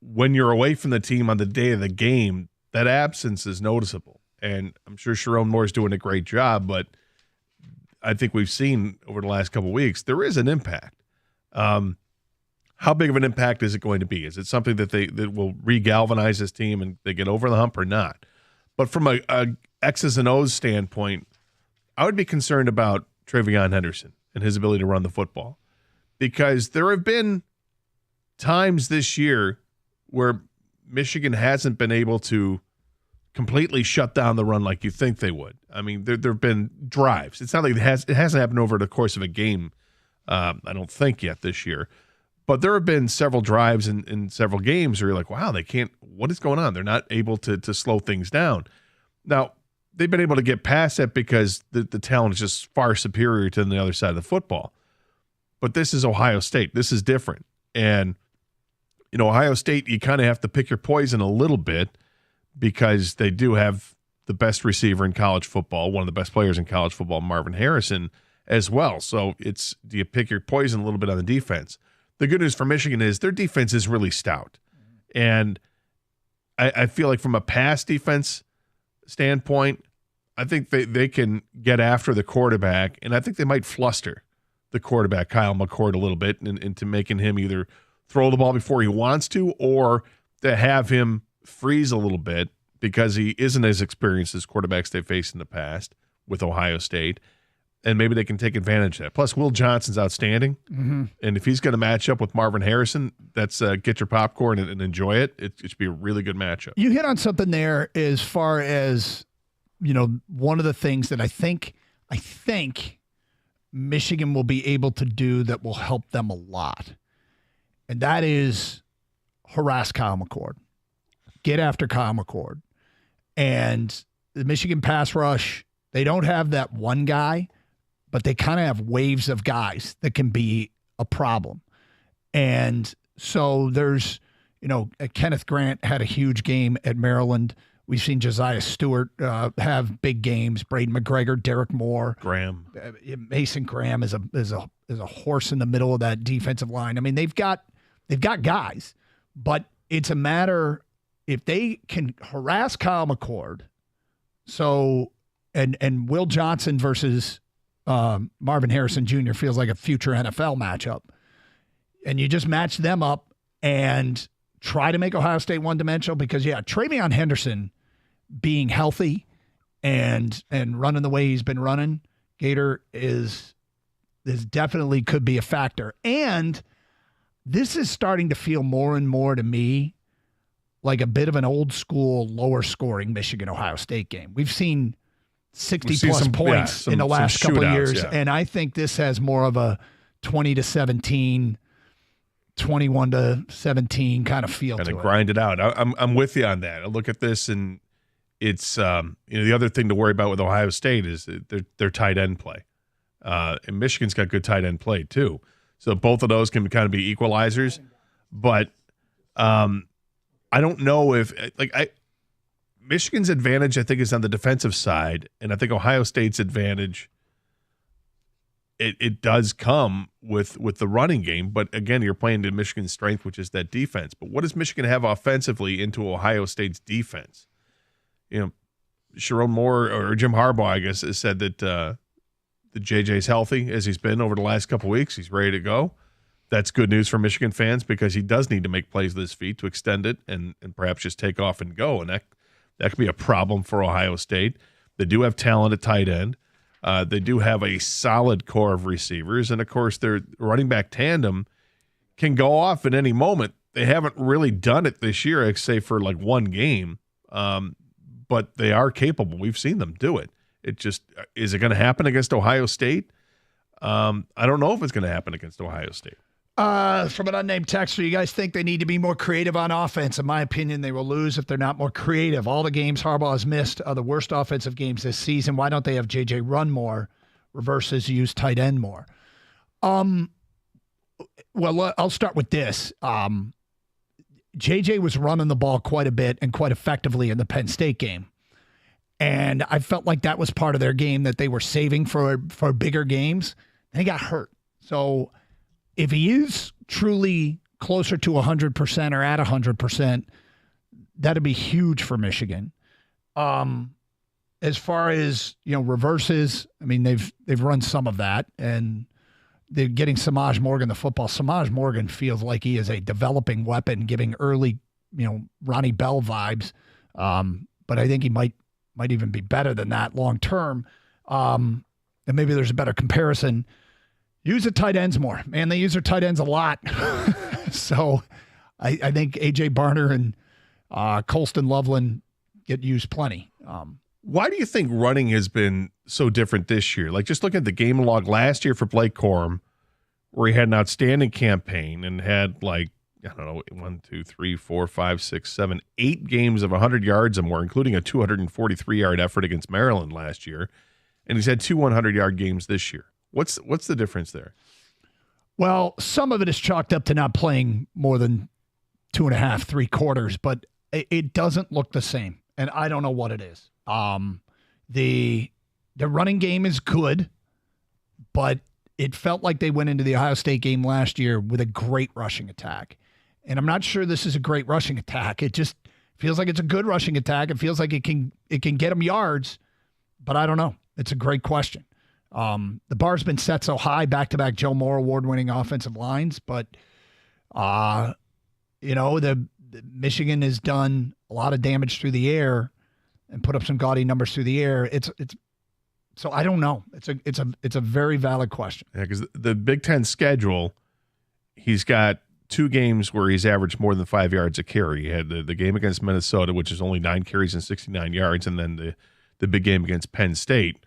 when you're away from the team on the day of the game, that absence is noticeable. And I'm sure Sharon Moore's doing a great job, but I think we've seen over the last couple of weeks, there is an impact. How big of an impact is it going to be? Is it something that will re-galvanize this team and they get over the hump or not? But from a X's and O's standpoint, I would be concerned about Travion Henderson and his ability to run the football, because there have been times this year where Michigan hasn't been able to completely shut down the run like you think they would. There have been drives. It's not like it hasn't happened over the course of a game, I don't think yet this year. But there have been several drives in several games where you're like, wow, what is going on? They're not able to slow things down. Now, they've been able to get past that because the talent is just far superior to the other side of the football. But this is Ohio State. This is different. And, Ohio State, you kind of have to pick your poison a little bit because they do have the best receiver in college football, one of the best players in college football, Marvin Harrison, as well. So do you pick your poison a little bit on the defense? The good news for Michigan is their defense is really stout. And I feel like from a pass defense standpoint, I think they can get after the quarterback, and I think they might fluster the quarterback, Kyle McCord, a little bit into making him either throw the ball before he wants to or to have him freeze a little bit because he isn't as experienced as quarterbacks they've faced in the past with Ohio State. And maybe they can take advantage of that. Plus, Will Johnson's outstanding. Mm-hmm. And if he's going to match up with Marvin Harrison, that's get your popcorn and enjoy it. It should be a really good matchup. You hit on something there as far as, one of the things that I think Michigan will be able to do that will help them a lot. And that is harass Kyle McCord. Get after Kyle McCord. And the Michigan pass rush, they don't have that one guy, but they kind of have waves of guys that can be a problem. And so there's, Kenneth Grant had a huge game at Maryland. We've seen Josiah Stewart have big games. Braden McGregor, Derek Moore, Graham, Mason Graham is a horse in the middle of that defensive line. They've got guys, but it's a matter if they can harass Kyle McCord. So and Will Johnson versus Marvin Harrison Jr. feels like a future NFL matchup, and you just match them up and try to make Ohio State one-dimensional because, TreVeyon Henderson being healthy and running the way he's been running, Gator, is definitely could be a factor. And this is starting to feel more and more to me like a bit of an old school, lower scoring Michigan-Ohio State game. We've seen 60-plus points in the last couple of years, and I think this has more of a 20-17, 21-17 kind of feel to it. Kind of grind it out. I'm with you on that. I look at this, and it's the other thing to worry about with Ohio State is their tight end play. And Michigan's got good tight end play too. So both of those can kind of be equalizers. But I don't know if Michigan's advantage, I think, is on the defensive side, and I think Ohio State's advantage it does come with the running game. But again, you're playing to Michigan's strength, which is that defense. But what does Michigan have offensively into Ohio State's defense? Sharon Moore or Jim Harbaugh, I guess, has said that the JJ's healthy as he's been over the last couple of weeks. He's ready to go. That's good news for Michigan fans because he does need to make plays with his feet to extend it and perhaps just take off and go. And that could be a problem for Ohio State. They do have talent at tight end. They do have a solid core of receivers. And, of course, their running back tandem can go off at any moment. They haven't really done it this year, except for like one game. But they are capable. We've seen them do it. It just – is it going to happen against Ohio State? I don't know if it's going to happen against Ohio State. From an unnamed texter, you guys think they need to be more creative on offense? In my opinion, they will lose if they're not more creative. All the games Harbaugh has missed are the worst offensive games this season. Why don't they have JJ run more, reverses use tight end more? Well, I'll start with this. JJ was running the ball quite a bit and quite effectively in the Penn State game. And I felt like that was part of their game that they were saving for bigger games. And he got hurt. So if he is truly closer to 100% or at 100%, that'd be huge for Michigan. As far as, reverses, I mean, they've run some of that, and they're getting Samaj Morgan the football. Samaj Morgan feels like he is a developing weapon, giving early, Ronnie Bell vibes. But I think he might even be better than that long term. And maybe there's a better comparison. Use the tight ends more. Man, they use their tight ends a lot. So I think A.J. Barner and Colston Loveland get used plenty. Why do you think running has been so different this year? Like, just look at the game log last year for Blake Corum, where he had an outstanding campaign and had 8 games of 100 yards or more, including a 243-yard effort against Maryland last year. And he's had 2 100-yard games this year. What's the difference there? Well, some of it is chalked up to not playing more than 2.5, 3 quarters, but it doesn't look the same. And I don't know what it is. The running game is good, but it felt like they went into the Ohio State game last year with a great rushing attack. And I'm not sure this is a great rushing attack. It just feels like it's a good rushing attack. It feels like it can get them yards, but I don't know. It's a great question. The bar's been set so high, back-to-back Joe Moore award-winning offensive lines, but the Michigan has done a lot of damage through the air and put up some gaudy numbers through the air. So I don't know. It's a very valid question. Yeah, because the Big Ten schedule, he's got 2 games where he's averaged more than 5 yards a carry. He had the game against Minnesota, which is only 9 carries and 69 yards, and then the big game against Penn State,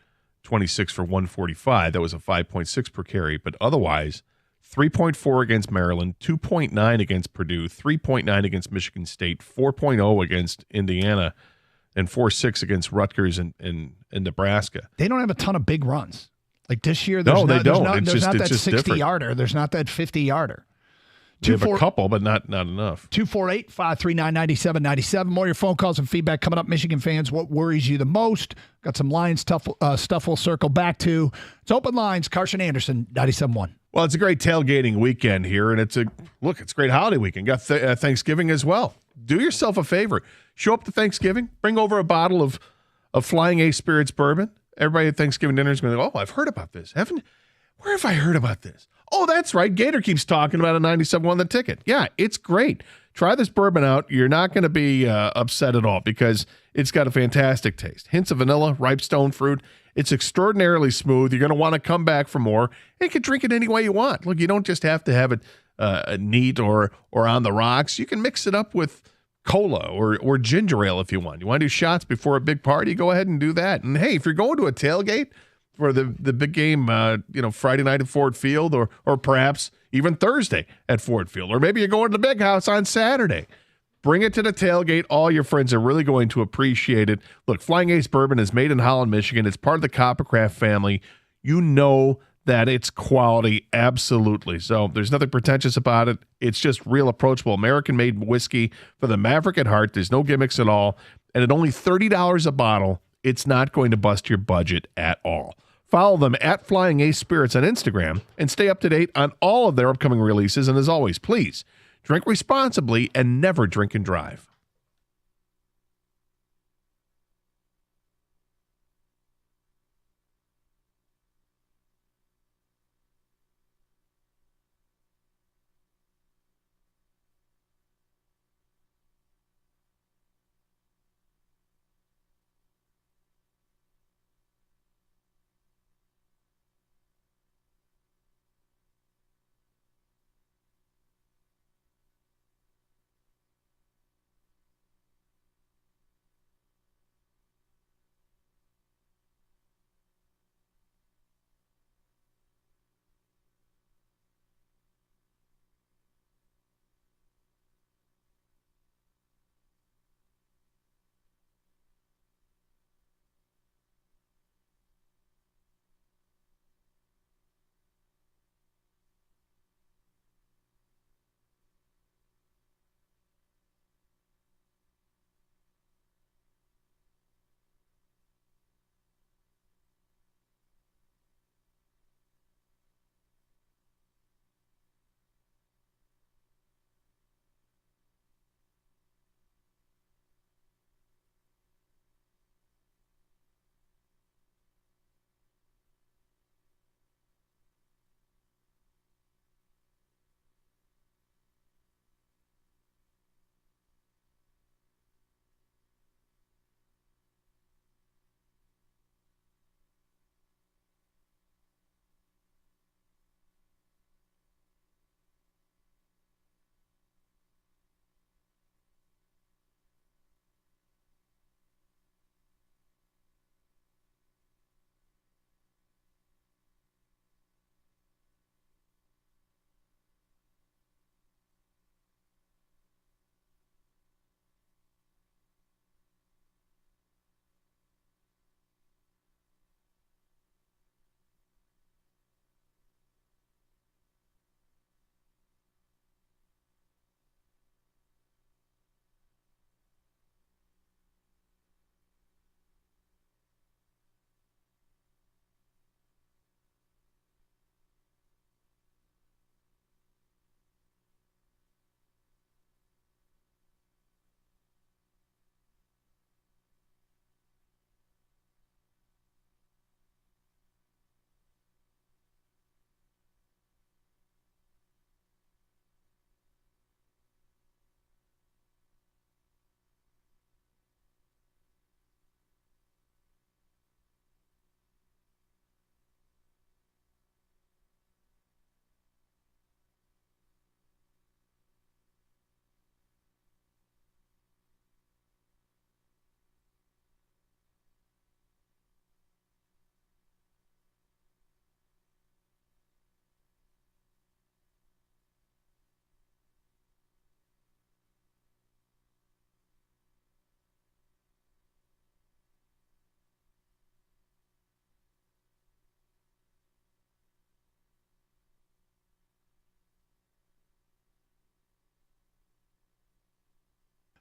26 for 145. That was a 5.6 per carry. But otherwise, 3.4 against Maryland, 2.9 against Purdue, 3.9 against Michigan State, 4.0 against Indiana, and 4.6 against Rutgers and Nebraska. They don't have a ton of big runs. Like this year, they don't. There's not that different. 60-yarder. There's not that 50-yarder. They have a couple, but not enough. 248-539-9797. More of your phone calls and feedback coming up. Michigan fans, what worries you the most? Got some Lions stuff we'll circle back to. It's Open Lines. Carson Anderson, 97.1. Well, it's a great tailgating weekend here, and it's a great holiday weekend. Got Thanksgiving as well. Do yourself a favor. Show up to Thanksgiving. Bring over a bottle of Flying Ace Spirits bourbon. Everybody at Thanksgiving dinner is going to go, oh, I've heard about this. Where have I heard about this? Oh, that's right. Gator keeps talking about a 97 on the ticket. Yeah, it's great. Try this bourbon out. You're not going to be upset at all because it's got a fantastic taste. Hints of vanilla, ripe stone fruit. It's extraordinarily smooth. You're going to want to come back for more. And you can drink it any way you want. Look, you don't just have to have it neat or on the rocks. You can mix it up with cola or ginger ale if you want. You want to do shots before a big party? Go ahead and do that. And hey, if you're going to a tailgate for the big game, Friday night at Ford Field or perhaps even Thursday at Ford Field, or maybe you're going to the big house on Saturday, bring it to the tailgate. All your friends are really going to appreciate it. Look, Flying Ace Bourbon is made in Holland, Michigan. It's part of the Coppercraft family. You know that it's quality, absolutely. So there's nothing pretentious about it. It's just real approachable American-made whiskey for the maverick at heart. There's no gimmicks at all. And at only $30 a bottle, it's not going to bust your budget at all. Follow them at Flying Ace Spirits on Instagram and stay up to date on all of their upcoming releases. And as always, please drink responsibly and never drink and drive.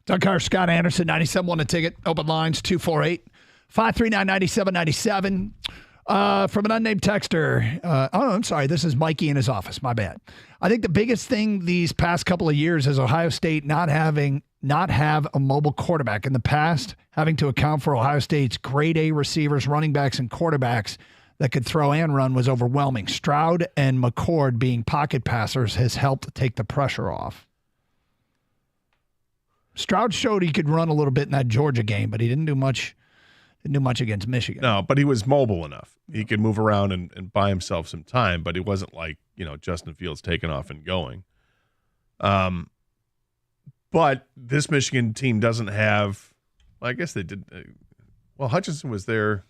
Doug Carr, Scott Anderson, 97.1 a ticket. Open lines, 248-539-9797. From an unnamed texter. I'm sorry. This is Mikey in his office. My bad. I think the biggest thing these past couple of years is Ohio State not have a mobile quarterback. In the past, having to account for Ohio State's grade A receivers, running backs, and quarterbacks, that could throw and run was overwhelming. Stroud and McCord being pocket passers has helped take the pressure off. Stroud showed he could run a little bit in that Georgia game, but he didn't do much. Didn't do much against Michigan. No, but he was mobile enough. He could move around and buy himself some time, but it wasn't like, Justin Fields taking off and going. But this Michigan team doesn't have, I guess they did. Hutchinson was there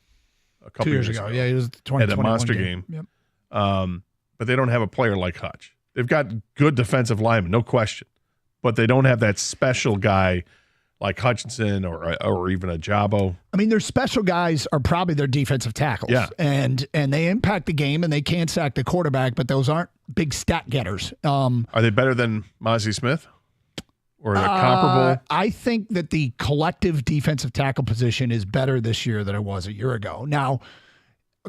a couple 2 years ago. Yeah, he was the 2021 at a monster game. Yep. But they don't have a player like Hutch. They've got good defensive linemen, no question. But they don't have that special guy like Hutchinson or even a Jabo. I mean, their special guys are probably their defensive tackles. Yeah. And they impact the game and they can sack the quarterback, but those aren't big stat getters. Are they better than Mozzie Smith? Or are they comparable? I think that the collective defensive tackle position is better this year than it was a year ago. Now,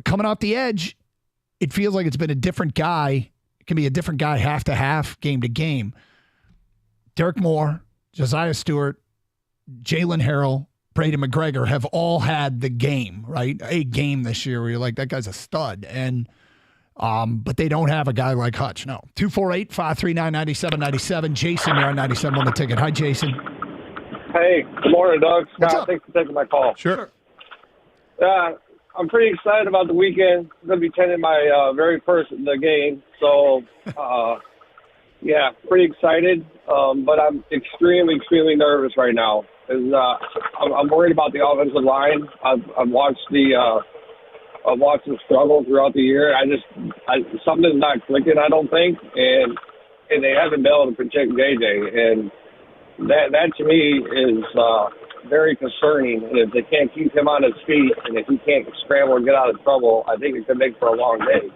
coming off the edge, it feels like it's been a different guy. It can be a different guy half to half, game to game. Derek Moore, Josiah Stewart, Jalen Harrell, Braden McGregor have all had the game, right? A game this year where you're like, that guy's a stud. And but they don't have a guy like Hutch. No. 248-539-9797. Jason, you're on 97 on the ticket. Hi, Jason. Hey, good morning, Doug. What's Scott, up? thanks for taking my call. Sure. I'm pretty excited about the weekend. I'm going to be attending my very first game. So, pretty excited. But I'm extremely, extremely nervous right now. I'm worried about the offensive line. I've watched the struggle throughout the year. Something's not clicking, I don't think, and they haven't been able to protect JJ, and that to me is very concerning. And if they can't keep him on his feet, and if he can't scramble and get out of trouble, I think it could make for a long day.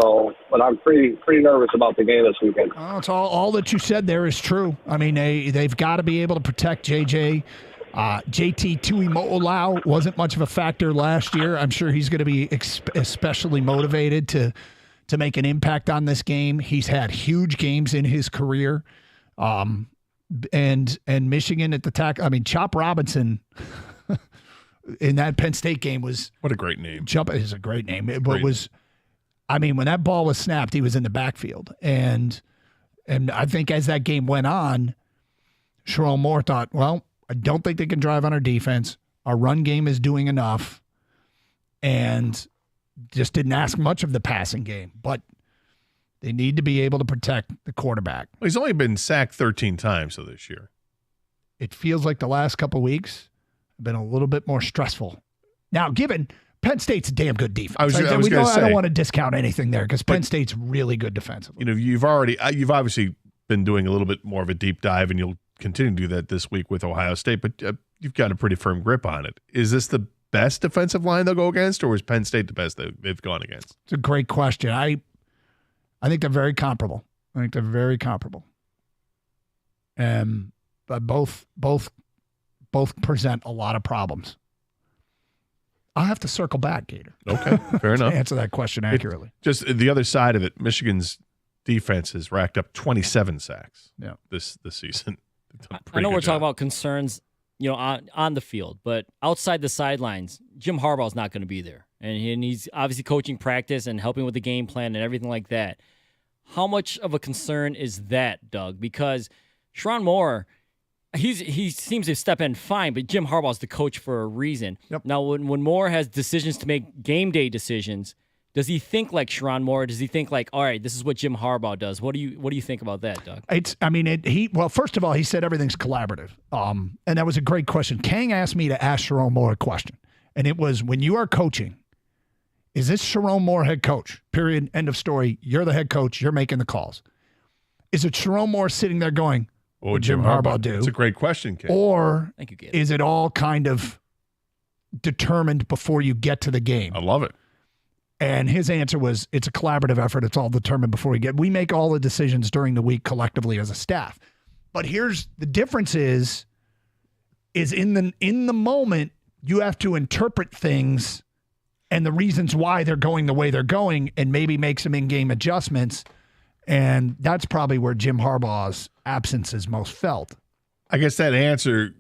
So, but I'm pretty nervous about the game this weekend. Oh, it's all that you said there is true. I mean, they've got to be able to protect JJ. JT Tuimoloau wasn't much of a factor last year. I'm sure he's going to be especially motivated to make an impact on this game. He's had huge games in his career. And Michigan at the tackle. I mean, Chop Robinson in that Penn State game was What a great name. Chop is a great name. But Great. When that ball was snapped, he was in the backfield. And I think as that game went on, Sherrone Moore thought, well, I don't think they can drive on our defense. Our run game is doing enough. And just didn't ask much of the passing game. But they need to be able to protect the quarterback. Well, he's only been sacked 13 times this year. It feels like the last couple of weeks have been a little bit more stressful. Now, given Penn State's a damn good defense. I was gonna I say. don't want to discount anything there because Penn State's really good defensively. You've obviously been doing a little bit more of a deep dive, and you'll continue to do that this week with Ohio State, but you've got a pretty firm grip on it. Is this the best defensive line they'll go against, or is Penn State the best they've gone against? It's a great question. I think they're very comparable. But both present a lot of problems. I'll have to circle back, Gator. Okay, fair enough. To answer that question accurately. Just the other side of it, Michigan's defense has racked up 27 sacks this season. I know we're talking about concerns, on the field, but outside the sidelines, Jim Harbaugh's not going to be there. And he's obviously coaching practice and helping with the game plan and everything like that. How much of a concern is that, Doug? Because Sherrone Moore, he seems to step in fine, but Jim Harbaugh's the coach for a reason. Yep. Now, when Moore has decisions to make, game day decisions, does he think like Sherrone Moore? Does he think like, all right, this is what Jim Harbaugh does? What do you think about that, Doug? Well, first of all, he said everything's collaborative. And that was a great question. Kang asked me to ask Sherrone Moore a question. And it was, when you are coaching, is this Sherrone Moore head coach? Period. End of story. You're the head coach. You're making the calls. Is it Sherrone Moore sitting there going, what would Jim Harbaugh do? It's a great question, Kang. Or Thank you, Gator. is it all kind of determined before you get to the game? I love it. And his answer was, it's a collaborative effort. It's all determined before we make all the decisions during the week collectively as a staff. But here's the difference is in the moment, you have to interpret things and the reasons why they're going the way they're going and maybe make some in-game adjustments. And that's probably where Jim Harbaugh's absence is most felt. I guess that answer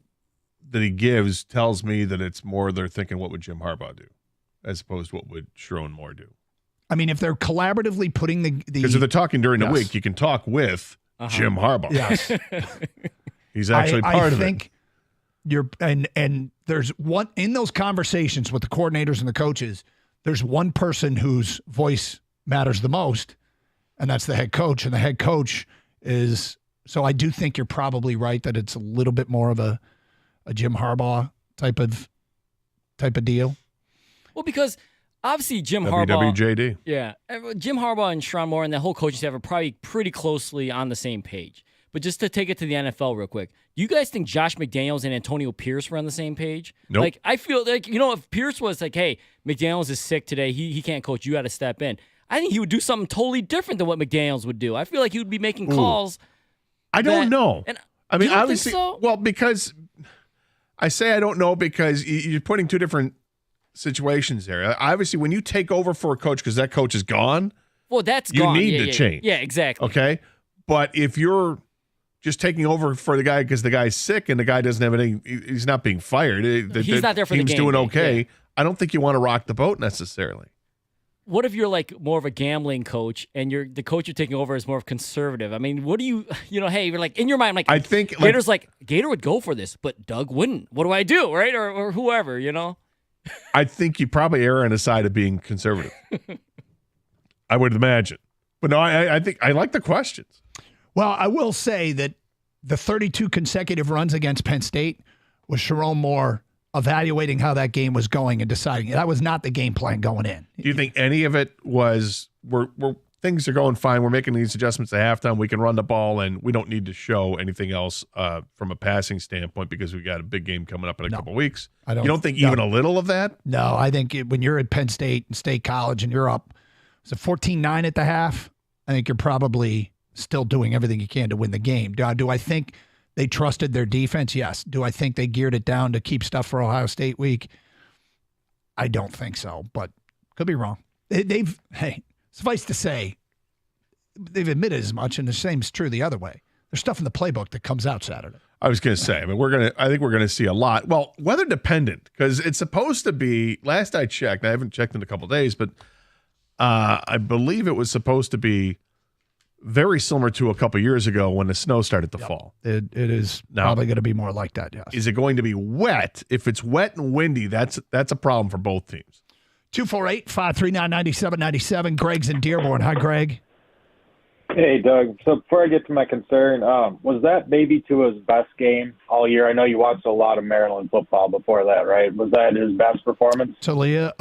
that he gives tells me that it's more they're thinking, what would Jim Harbaugh do? as opposed to what would Sherrone Moore do. I mean, if they're collaboratively putting the Because if they're talking during the Yes. week, you can talk with Jim Harbaugh. Yes. He's actually part I of think you're and there's one in those conversations with the coordinators and the coaches, there's one person whose voice matters the most, and that's the head coach. And the head coach is so I do think you're probably right that it's a little bit more of a Jim Harbaugh type of deal. Well, because obviously Jim Harbaugh. WWJD. Yeah. Jim Harbaugh and Sherrone Moore and the whole coaching staff are probably pretty closely on the same page. But just to take it to the NFL real quick, do you guys think Josh McDaniels and Antonio Pierce were on the same page? Nope. Like, I feel like, if Pierce was like, hey, McDaniels is sick today, he can't coach, you got to step in, I think he would do something totally different than what McDaniels would do. I feel like he would be making calls. I don't know. And I mean, you don't obviously, think so? well, because I say I don't know because you're putting two different situations there. Obviously, when you take over for a coach because that coach is gone, Well, that's you gone. need Yeah, to yeah, change. Yeah, exactly. Okay? But if you're just taking over for the guy because the guy's sick and the guy doesn't have anything, he's not being fired. He's not there for the team's game doing day, okay. yeah. I don't think you want to rock the boat necessarily. What if you're like more of a gambling coach and the coach you're taking over is more of conservative? I mean, what do you, hey, you're like in your mind, I'm like, I think Gator's like, Gator would go for this, but Doug wouldn't. What do I do, right? Or whoever, I think you probably err on the side of being conservative. I would imagine. But no, I think I like the questions. Well, I will say that the 32 consecutive runs against Penn State was Sherrone Moore evaluating how that game was going and deciding. That was not the game plan going in. Do you think any of it was we're things are going fine, we're making these adjustments at halftime, we can run the ball, and we don't need to show anything else from a passing standpoint because we got a big game coming up in a couple weeks? You don't think even a little of that? No, I think when you're at Penn State and State College and you're up, was it 14-9 at the half? I think you're probably still doing everything you can to win the game. Do I think they trusted their defense? Yes. Do I think they geared it down to keep stuff for Ohio State week? I don't think so, but could be wrong. Hey, suffice to say, they've admitted as much, and the same is true the other way. There's stuff in the playbook that comes out Saturday. I was going to say, I think we're going to see a lot. Well, weather dependent, because it's supposed to be, last I checked, I haven't checked in a couple of days, but I believe it was supposed to be very similar to a couple of years ago when the snow started to fall. It is probably going to be more like that, yes. Is it going to be wet? If it's wet and windy, that's a problem for both teams. 248-539-9797. Greg's in Dearborn. Hi, Greg. Hey, Doug. So before I get to my concern, was that maybe Tua's best game all year? I know you watched a lot of Maryland football before that, right? Was that his best performance? Talia,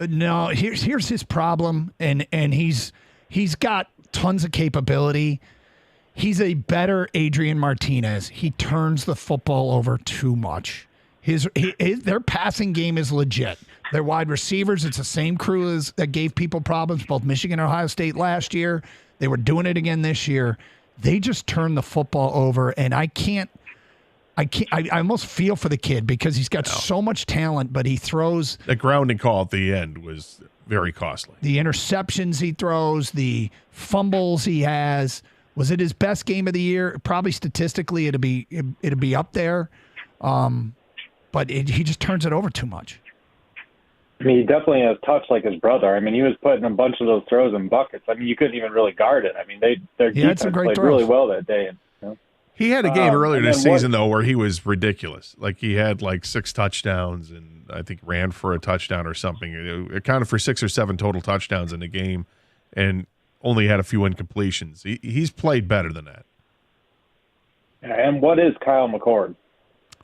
no. Here's his problem, and he's got tons of capability. He's a better Adrian Martinez. He turns the football over too much. Their passing game is legit. Their wide receivers, it's the same crew that gave people problems, both Michigan and Ohio State last year. They were doing it again this year. They just turn the football over, and I almost feel for the kid because he's got so much talent, but he throws. The grounding call at the end was very costly. The interceptions he throws, the fumbles he has. Was it his best game of the year? Probably statistically, it'd be up there. But he just turns it over too much. I mean, he definitely has touch like his brother. I mean, he was putting a bunch of those throws in buckets. I mean, you couldn't even really guard it. I mean, their defense played really well that day. He had a game earlier this season, though, where he was ridiculous. Like, he had, 6 touchdowns and I think ran for a touchdown or something. It accounted for 6 or 7 total touchdowns in the game and only had a few incompletions. He's played better than that. And what is Kyle McCord?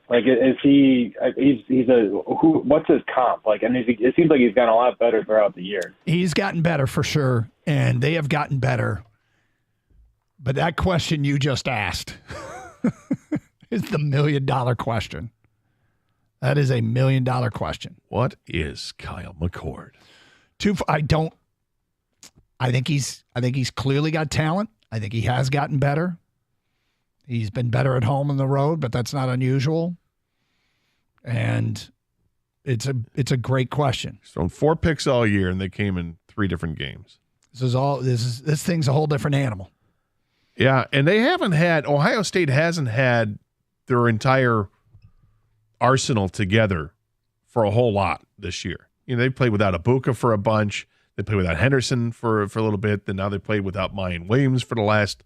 Like, is he? What's his comp? Like, and it seems like he's gotten a lot better throughout the year. He's gotten better for sure, and they have gotten better. But that question you just asked is the $1 million question. That is a $1 million question. What is Kyle McCord? I think he's clearly got talent. I think he has gotten better. He's been better at home on the road, but that's not unusual. And it's a great question. He's thrown 4 picks all year, and they came in 3 different games. This thing's a whole different animal. Yeah, and Ohio State hasn't had their entire arsenal together for a whole lot this year. they played without Ibuka for a bunch. They played without Henderson for a little bit. Then now they played without Mayan Williams for the last,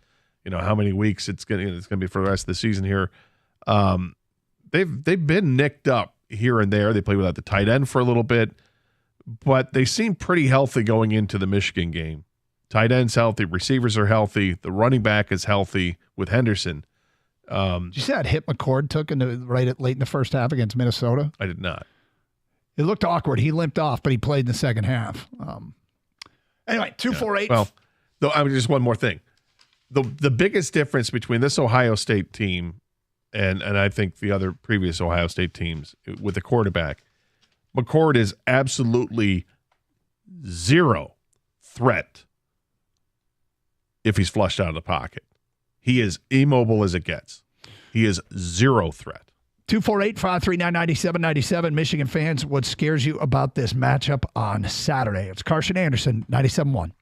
how many weeks it's gonna be for the rest of the season here. They've been nicked up here and there. They played without the tight end for a little bit, but they seem pretty healthy going into the Michigan game. Tight end's healthy, receivers are healthy, the running back is healthy with Henderson. Did you see that hit McCord took late in the first half against Minnesota? I did not. It looked awkward. He limped off, but he played in the second half. Anyway, 248. Well, though, just one more thing. The biggest difference between this Ohio State team and I think the other previous Ohio State teams with the quarterback, McCord is absolutely zero threat if he's flushed out of the pocket. He is immobile as it gets. He is zero threat. 248-539-9797. Michigan fans, what scares you about this matchup on Saturday? It's Carson Anderson, 97.1.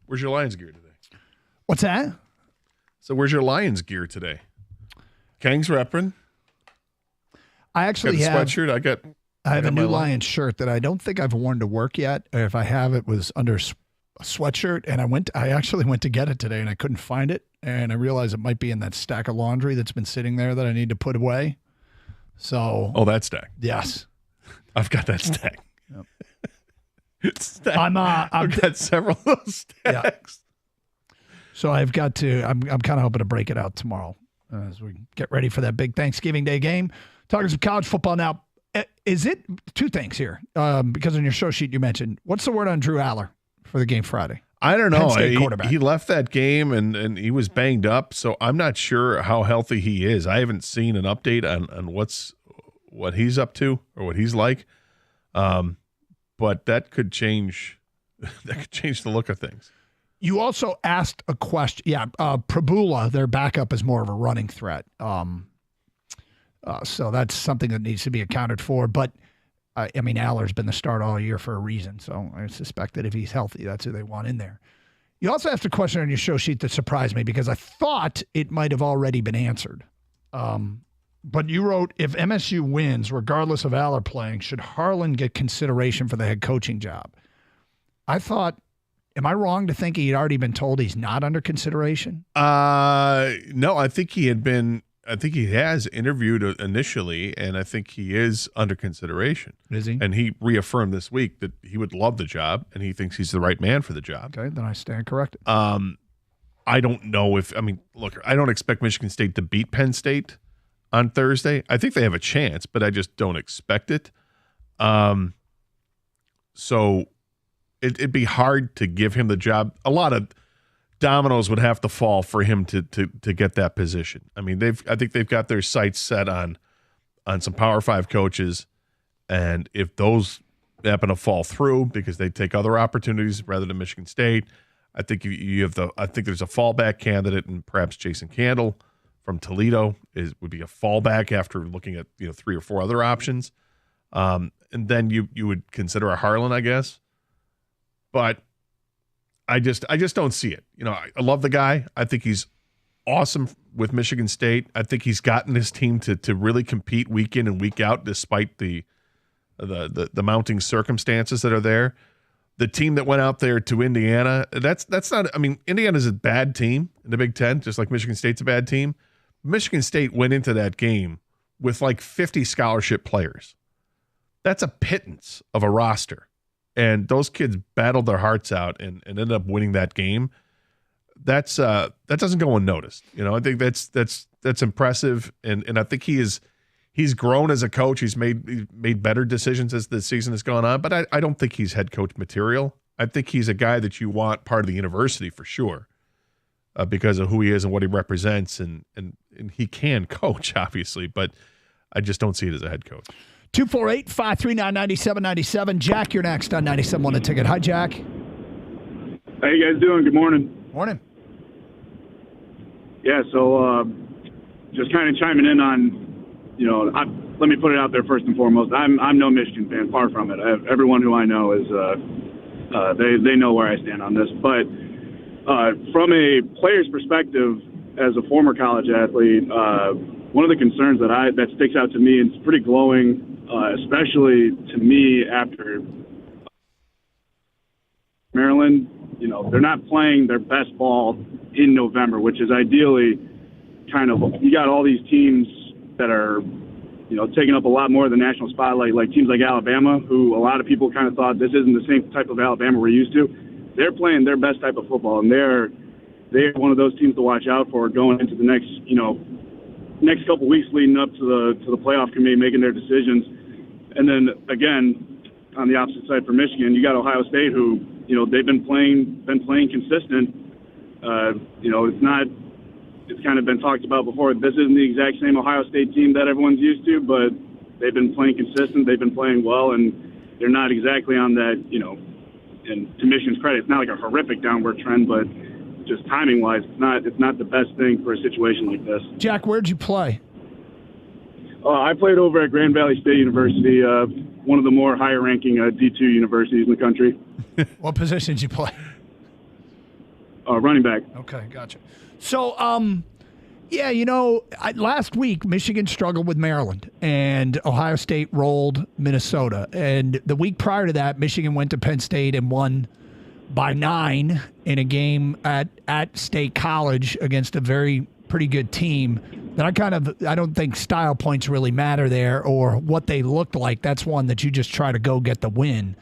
Where's your Lions gear today? What's that? So where's your Lions gear today? Kang's repping. I actually got the have sweatshirt. I have a new my Lions shirt that I don't think I've worn to work yet. Or if I have, it was under a sweatshirt, and I actually went to get it today, and I couldn't find it, and I realized it might be in that stack of laundry that's been sitting there that I need to put away. So, that stack. Yes, I've got that stack. Yep. It's stacked. I've got several of those stacks. Yeah. So I've got to. I'm kind of hoping to break it out tomorrow as we get ready for that big Thanksgiving Day game. Talking some college football now. Is it two things here? Because on your show sheet you mentioned, what's the word on Drew Aller for the game Friday? I don't know. Penn State quarterback. He left that game and he was banged up, so I'm not sure how healthy he is. I haven't seen an update on what he's up to or what he's like. But that could change. That could change the look of things. You also asked a question. Yeah, Prabula, their backup, is more of a running threat. So that's something that needs to be accounted for. But, I mean, Aller's been the start all year for a reason. So I suspect that if he's healthy, that's who they want in there. You also asked a question on your show sheet that surprised me because I thought it might have already been answered. But you wrote, if MSU wins, regardless of Aller playing, should Harlan get consideration for the head coaching job? I thought, am I wrong to think he'd already been told he's not under consideration? No, I think he has interviewed initially, and I think he is under consideration. Is he? And he reaffirmed this week that he would love the job, and he thinks he's the right man for the job. Okay, then I stand corrected. I don't know look, I don't expect Michigan State to beat Penn State on Thursday. I think they have a chance, but I just don't expect it. So it'd be hard to give him the job. A lot of dominoes would have to fall for him to get that position. I mean, I think they've got their sights set on some Power 5 coaches, and if those happen to fall through because they take other opportunities rather than Michigan State, I think I think there's a fallback candidate, and perhaps Jason Candle from Toledo would be a fallback after looking at 3 or 4 other options, and then you would consider a Harlan, I guess, but I just don't see it. I love the guy. I think he's awesome with Michigan State. I think he's gotten his team to really compete week in and week out despite the mounting circumstances that are there. The team that went out there to Indiana, that's not. I mean, Indiana's a bad team in the Big Ten, just like Michigan State's a bad team. Michigan State went into that game with like 50 scholarship players. That's a pittance of a roster. And those kids battled their hearts out and ended up winning that game. That doesn't go unnoticed. I think that's impressive, and I think he's grown as a coach. He's made better decisions as the season has gone on. But I don't think he's head coach material. I think he's a guy that you want part of the university for sure, because of who he is and what he represents, and he can coach obviously, but I just don't see it as a head coach. 248-539-9797. Jack, you're next on 97.1 The Ticket. Hi, Jack. How you guys doing? Good morning. Morning. Yeah, so just kind of chiming in on, let me put it out there first and foremost. I'm no Michigan fan, far from it. Everyone who I know is they know where I stand on this. But from a player's perspective, as a former college athlete, one of the concerns that sticks out to me, and it's pretty glowing, especially to me after Maryland, they're not playing their best ball in November, which is ideally you got all these teams that are, taking up a lot more of the national spotlight, like teams like Alabama, who a lot of people kind of thought this isn't the same type of Alabama we're used to. They're playing their best type of football, and they're one of those teams to watch out for going into the next couple weeks leading up to the playoff committee making their decisions. And then again, on the opposite side for Michigan, you got Ohio State, who they've been playing consistent. It's kind of been talked about before. This isn't the exact same Ohio State team that everyone's used to, but they've been playing consistent. They've been playing well, and they're not exactly on that. And to Michigan's credit, it's not like a horrific downward trend, but just timing-wise, it's not the best thing for a situation like this. Jack, where'd you play? I played over at Grand Valley State University, one of the more higher-ranking D2 universities in the country. What position did you play? running back. Okay, gotcha. So, yeah, last week Michigan struggled with Maryland, and Ohio State rolled Minnesota. And the week prior to that, Michigan went to Penn State and won by 9 in a game at State College against a pretty good team. That I don't think style points really matter there or what they looked like. That's one that you just try to go get the win.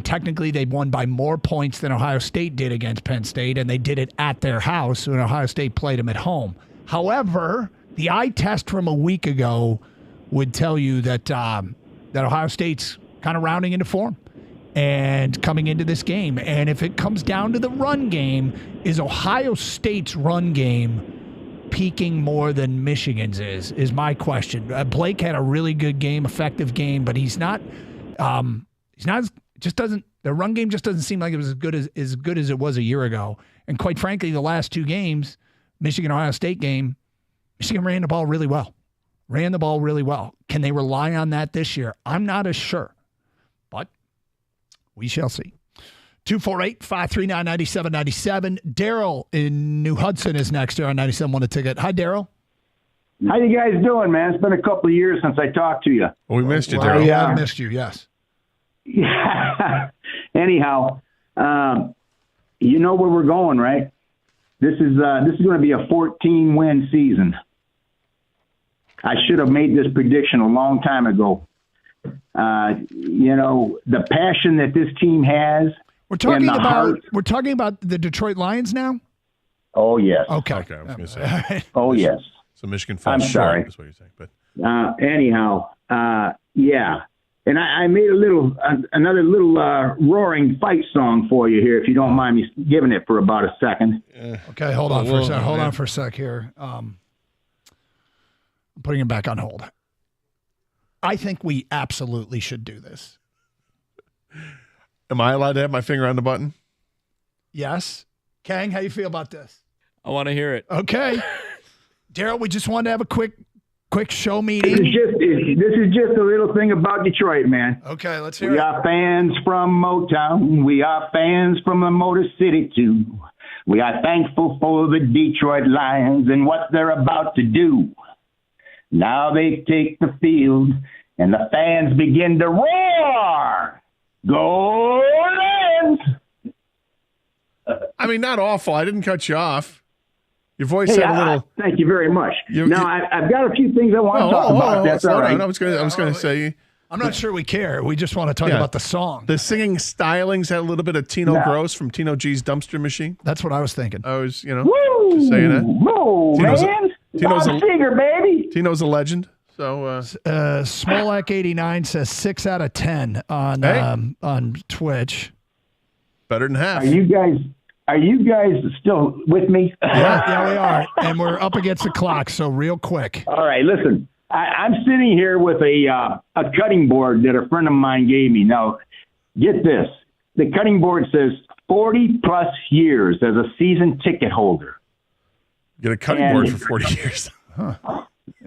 Technically they won by more points than Ohio State did against Penn State, and they did it at their house when Ohio State played them at home. However, the eye test from a week ago would tell you that Ohio State's kind of rounding into form and coming into this game. And if it comes down to the run game, is Ohio State's run game peaking more than Michigan's is my question. Blake had a really good game, effective game, but he's not the run game just doesn't seem like it was as good as it was a year ago. And quite frankly, the last 2 games, Michigan-Ohio State game, Michigan ran the ball really well. Can they rely on that this year? I'm not as sure, but we shall see. 248-539-9797. Daryl in New Hudson is next here on 97 Won a Ticket. Hi, Daryl. How you guys doing, man? It's been a couple of years since I talked to you. Well, we missed you, Well, Daryl. yeah, I missed you, yes. Yeah. Anyhow, you know where we're going, right? This is going to be a 14-win season. I should have made this prediction a long time ago. The passion that this team has. We're talking about the Detroit Lions now? Oh, yes. Okay. I was going to say. Oh, yes. So Michigan falls I'm short, sorry. is what you're saying. But anyhow, yeah. And I made another little roaring fight song for you here, if you don't mind me giving it for about a second. Okay, hold on for a sec. Hold on for a sec here. I'm putting him back on hold. I think we absolutely should do this. am I allowed to have my finger on the button? Yes. Kang, how you feel about this? I want to hear it. Okay. Daryl, we just wanted to have a quick show meeting. This is just a little thing about Detroit, man. Okay, let's hear it. We are fans from Motown. We are fans from the Motor City, too. We are thankful for the Detroit Lions and what they're about to do. Now they take the field, and the fans begin to roar. Go Lions! I mean, not awful. I didn't cut you off. Your voice had a little. Thank you very much. I've got a few things I want to talk about. That's all right. I was going to say. I'm not sure we care. We just want to talk about the song. The singing stylings had a little bit of Tino Gross from Tino G's Dumpster Machine. That's what I was thinking. I was, Woo! just saying that. Whoa, man! Bob Seger, baby. Tino's a legend. So Smolak89 says 6 out of 10 on Twitch. Better than half. Are you guys still with me? Yeah, we are. And we're up against the clock, so real quick. All right, listen. I'm sitting here with a cutting board that a friend of mine gave me. Now, get this. The cutting board says 40-plus years as a season ticket holder. Get a cutting board for 40 years. Huh.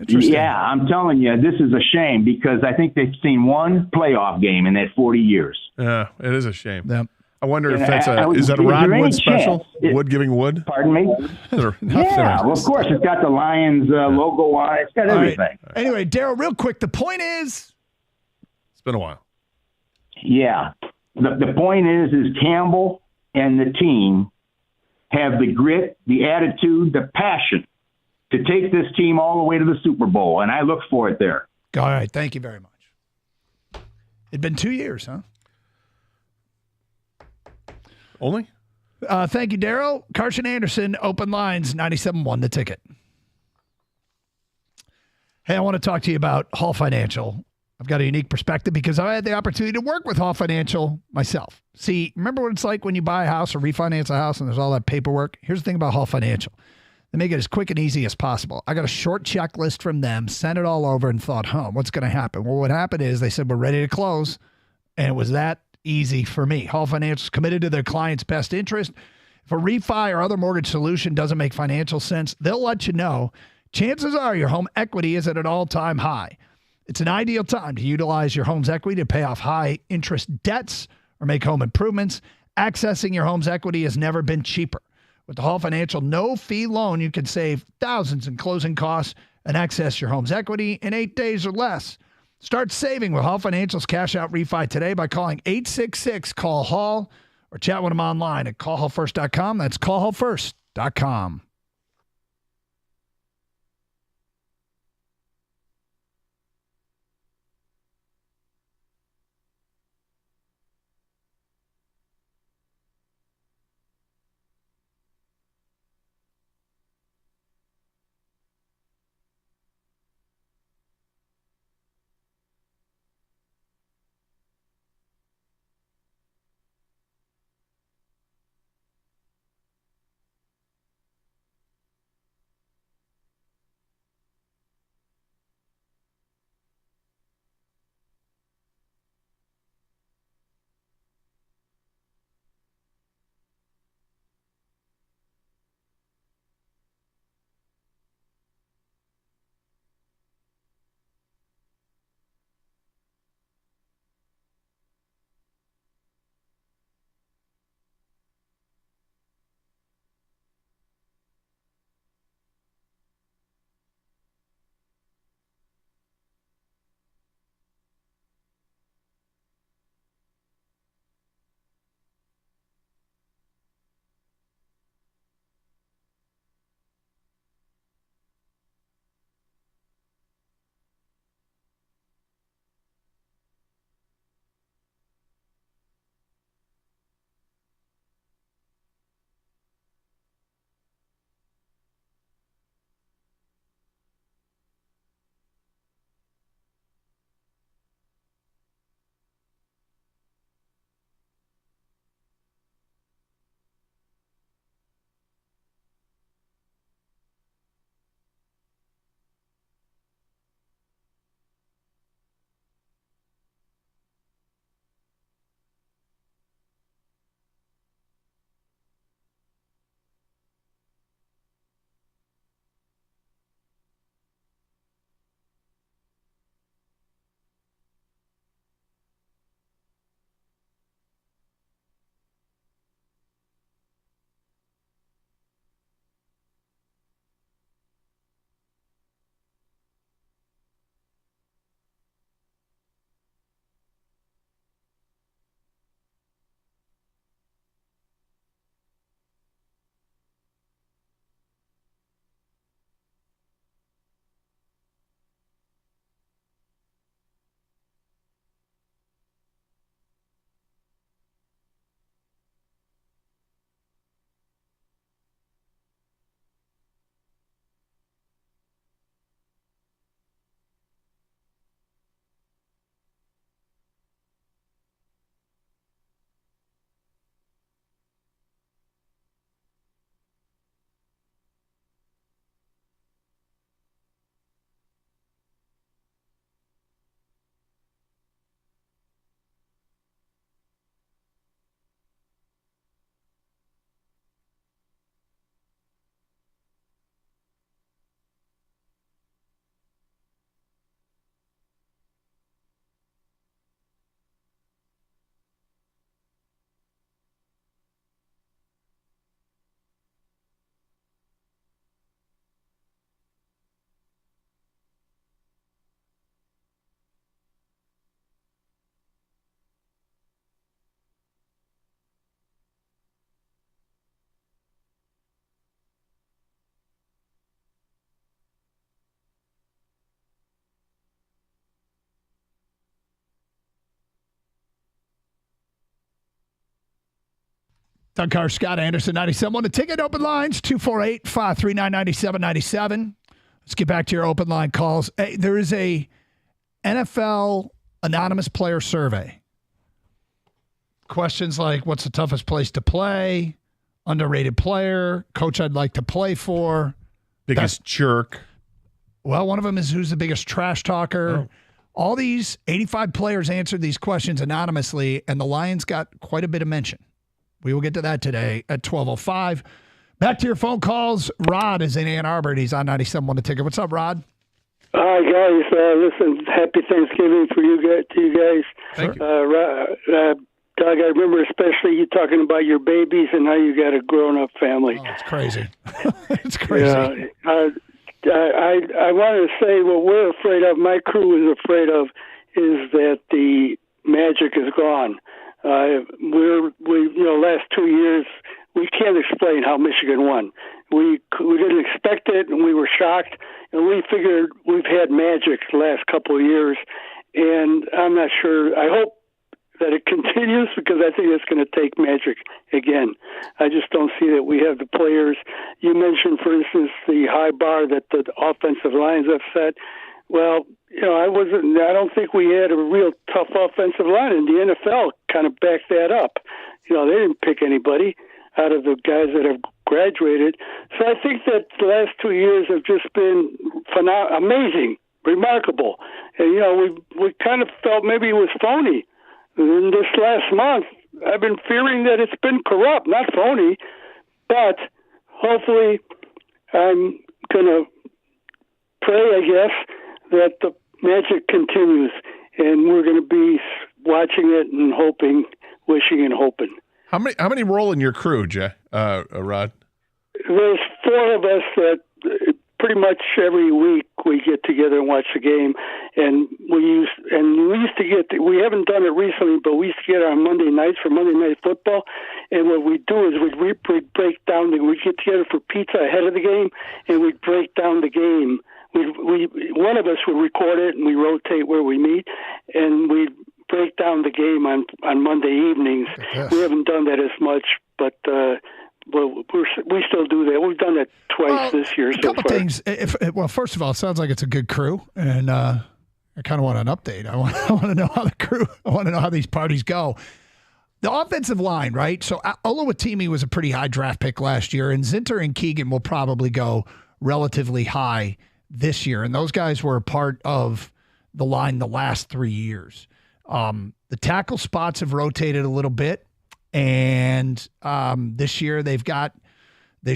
Yeah, I'm telling you, this is a shame because I think they've seen one playoff game in that 40 years. Yeah, it is a shame. Yep. I wonder if that's is that a Rod Wood special? Wood giving wood? Pardon me? Yeah, well, of course. It's got the Lions logo on it. It's got everything. Right. Anyway, Daryl, real quick, the point is? It's been a while. Yeah. The point is Campbell and the team have the grit, the attitude, the passion to take this team all the way to the Super Bowl, and I look for it there. All right. Thank you very much. It'd been 2 years, huh? Only? Thank you, Daryl. Carson Anderson, Open Lines, 97.1 The Ticket. Hey, I want to talk to you about Hall Financial. I've got a unique perspective because I had the opportunity to work with Hall Financial myself. See, remember what it's like when you buy a house or refinance a house and there's all that paperwork? Here's the thing about Hall Financial. They make it as quick and easy as possible. I got a short checklist from them, sent it all over, and thought, what's going to happen? Well, what happened is they said, we're ready to close, and it was that easy for me. Hall Financial is committed to their client's best interest. If a refi or other mortgage solution doesn't make financial sense, they'll let you know. Chances are your home equity is at an all-time high. It's an ideal time to utilize your home's equity to pay off high-interest debts or make home improvements. Accessing your home's equity has never been cheaper. With the Hall Financial no-fee loan, you can save thousands in closing costs and access your home's equity in 8 days or less. Start saving with Hall Financial's Cash Out Refi today by calling 866-CALL-HALL or chat with them online at callhallfirst.com. That's callhallfirst.com. Doug Carr, Scott Anderson, 97. The ticket open lines, 248-539-9797. Let's get back to your open line calls. Hey, there is a NFL anonymous player survey. Questions like, what's the toughest place to play? Underrated player? Coach I'd like to play for? Biggest jerk? Well, one of them is who's the biggest trash talker? Oh. All these 85 players answered these questions anonymously, and the Lions got quite a bit of mention. We will get to that today at 12:05. Back to your phone calls. Rod is in Ann Arbor, and he's on 97.1 The Ticket. What's up, Rod? Hi, guys. Listen, happy Thanksgiving for you guys. To you guys. Thank you. Doug, I remember especially you talking about your babies and now you got a grown-up family. Oh, it's crazy. It's crazy. Yeah, I want to say what we're afraid of, my crew is afraid of, is that the magic is gone. Last 2 years, we can't explain how Michigan won. We didn't expect it, and we were shocked, and we figured we've had magic the last couple of years, and I'm not sure. I hope that it continues because I think it's going to take magic again. I just don't see that we have the players. You mentioned, for instance, the high bar that the offensive lines have set. Well, I don't think we had a real tough offensive line, and the NFL kind of backed that up. They didn't pick anybody out of the guys that have graduated. So I think that the last 2 years have just been amazing, remarkable. And, we kind of felt maybe it was phony. In this last month, I've been fearing that it's been corrupt, not phony. But hopefully I'm going to pray, I guess, that the magic continues, and we're going to be watching it and hoping, wishing and hoping. How many roll in your crew, Rod? There's 4 of us that pretty much every week we get together and watch the game, and we used to get. We haven't done it recently, but we used to get on Monday nights for Monday Night Football, and what we do is we break down. We get together for pizza ahead of the game, and we break down the game. One of us would record it, and we rotate where we meet, and we break down the game on Monday evenings. Yes. We haven't done that as much, but we still do that. We've done that twice this year so far. A couple things. First of all, it sounds like it's a good crew, and I kind of want an update. I want to know how the crew. I want to know how these parties go. The offensive line, right? So Oluwatimi was a pretty high draft pick last year, and Zinter and Keegan will probably go relatively high this year, and those guys were a part of the line the last 3 years. The tackle spots have rotated a little bit, and this year they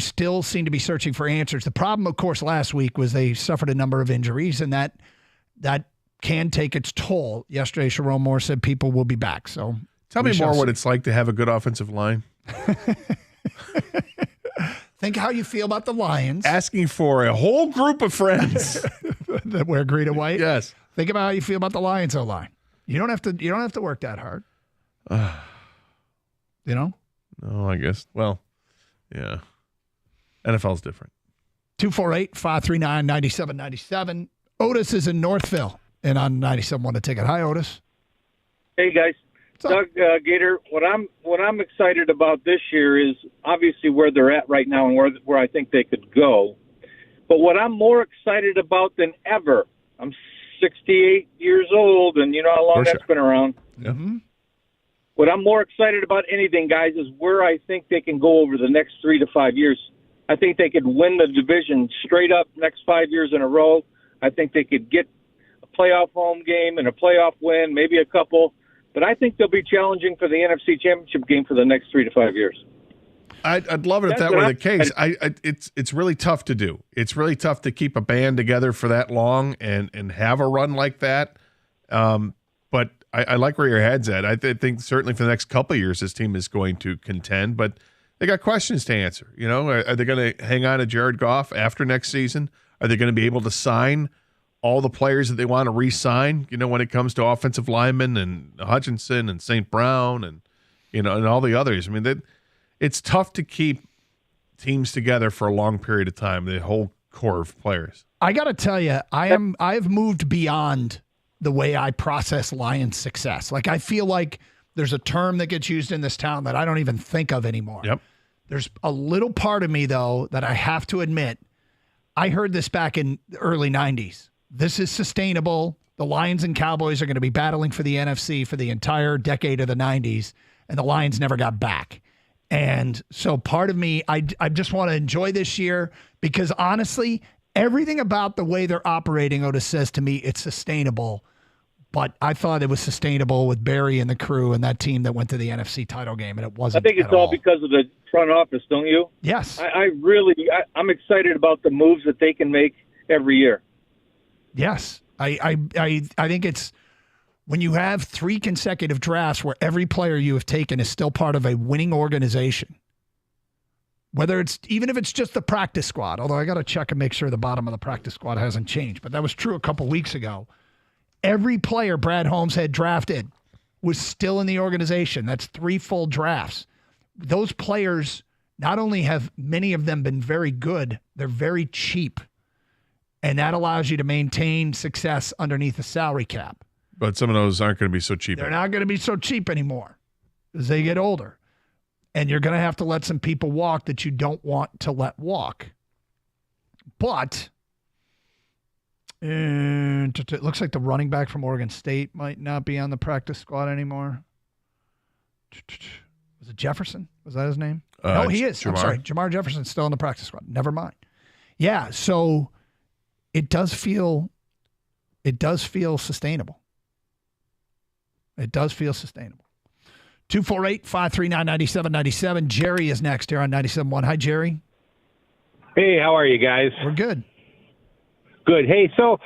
still seem to be searching for answers. The problem, of course, last week was they suffered a number of injuries, and that can take its toll. Yesterday, Sharon Moore said people will be back. So tell me more what it's like to have a good offensive line. Think how you feel about the Lions. Asking for a whole group of friends that wear green and white. Yes. Think about how you feel about the Lions O-line. You don't have to work that hard. No, I guess. Well, yeah. NFL's different. 248-539-9797. Otis is in Northville and on 97.1 The Ticket. Hi, Otis. Hey, guys. Doug Gator, what I'm excited about this year is obviously where they're at right now and where I think they could go. But what I'm more excited about than ever, I'm 68 years old, and you know how long that's been around. Mm-hmm. What I'm more excited about anything, guys, is where I think they can go over the next 3 to 5 years. I think they could win the division straight up next 5 years in a row. I think they could get a playoff home game and a playoff win, maybe a couple. But I think they'll be challenging for the NFC Championship game for the next 3 to 5 years. I'd love it if that were the case. It's really tough to do. It's really tough to keep a band together for that long and have a run like that. But I like where your head's at. I think certainly for the next couple of years this team is going to contend, but they got questions to answer. Are they going to hang on to Jared Goff after next season? Are they going to be able to sign all the players that they want to re-sign, when it comes to offensive linemen and Hutchinson and St. Brown and and all the others? I mean, it's tough to keep teams together for a long period of time, the whole core of players. I got to tell you, I've moved beyond the way I process Lions success. Like, I feel like there's a term that gets used in this town that I don't even think of anymore. Yep. There's a little part of me, though, that I have to admit, I heard this back in the early 90s. This is sustainable. The Lions and Cowboys are going to be battling for the NFC for the entire decade of the 90s, and the Lions never got back. And so part of me, I just want to enjoy this year because, honestly, everything about the way they're operating, Otis says to me, it's sustainable. But I thought it was sustainable with Barry and the crew and that team that went to the NFC title game, and it wasn't. I think it's all because of the front office, don't you? Yes. I'm excited about the moves that they can make every year. Yes. I think it's when you have 3 consecutive drafts where every player you have taken is still part of a winning organization, whether it's even if it's just the practice squad, although I got to check and make sure the bottom of the practice squad hasn't changed, but that was true a couple weeks ago. Every player Brad Holmes had drafted was still in the organization. That's 3 full drafts. Those players, not only have many of them been very good, they're very cheap. And that allows you to maintain success underneath the salary cap. But some of those aren't going to be so cheap. They're not going to be so cheap anymore as they get older. And you're going to have to let some people walk that you don't want to let walk. But it looks like the running back from Oregon State might not be on the practice squad anymore. Was it Jefferson? Was that his name? No, he is. I'm sorry. Jamar Jefferson's still on the practice squad. Never mind. Yeah, so it does feel sustainable. It does feel sustainable. 248-539-9797. Jerry is next here on 97.1. Hi, Jerry. Hey, how are you guys? We're good. Good. Hey, so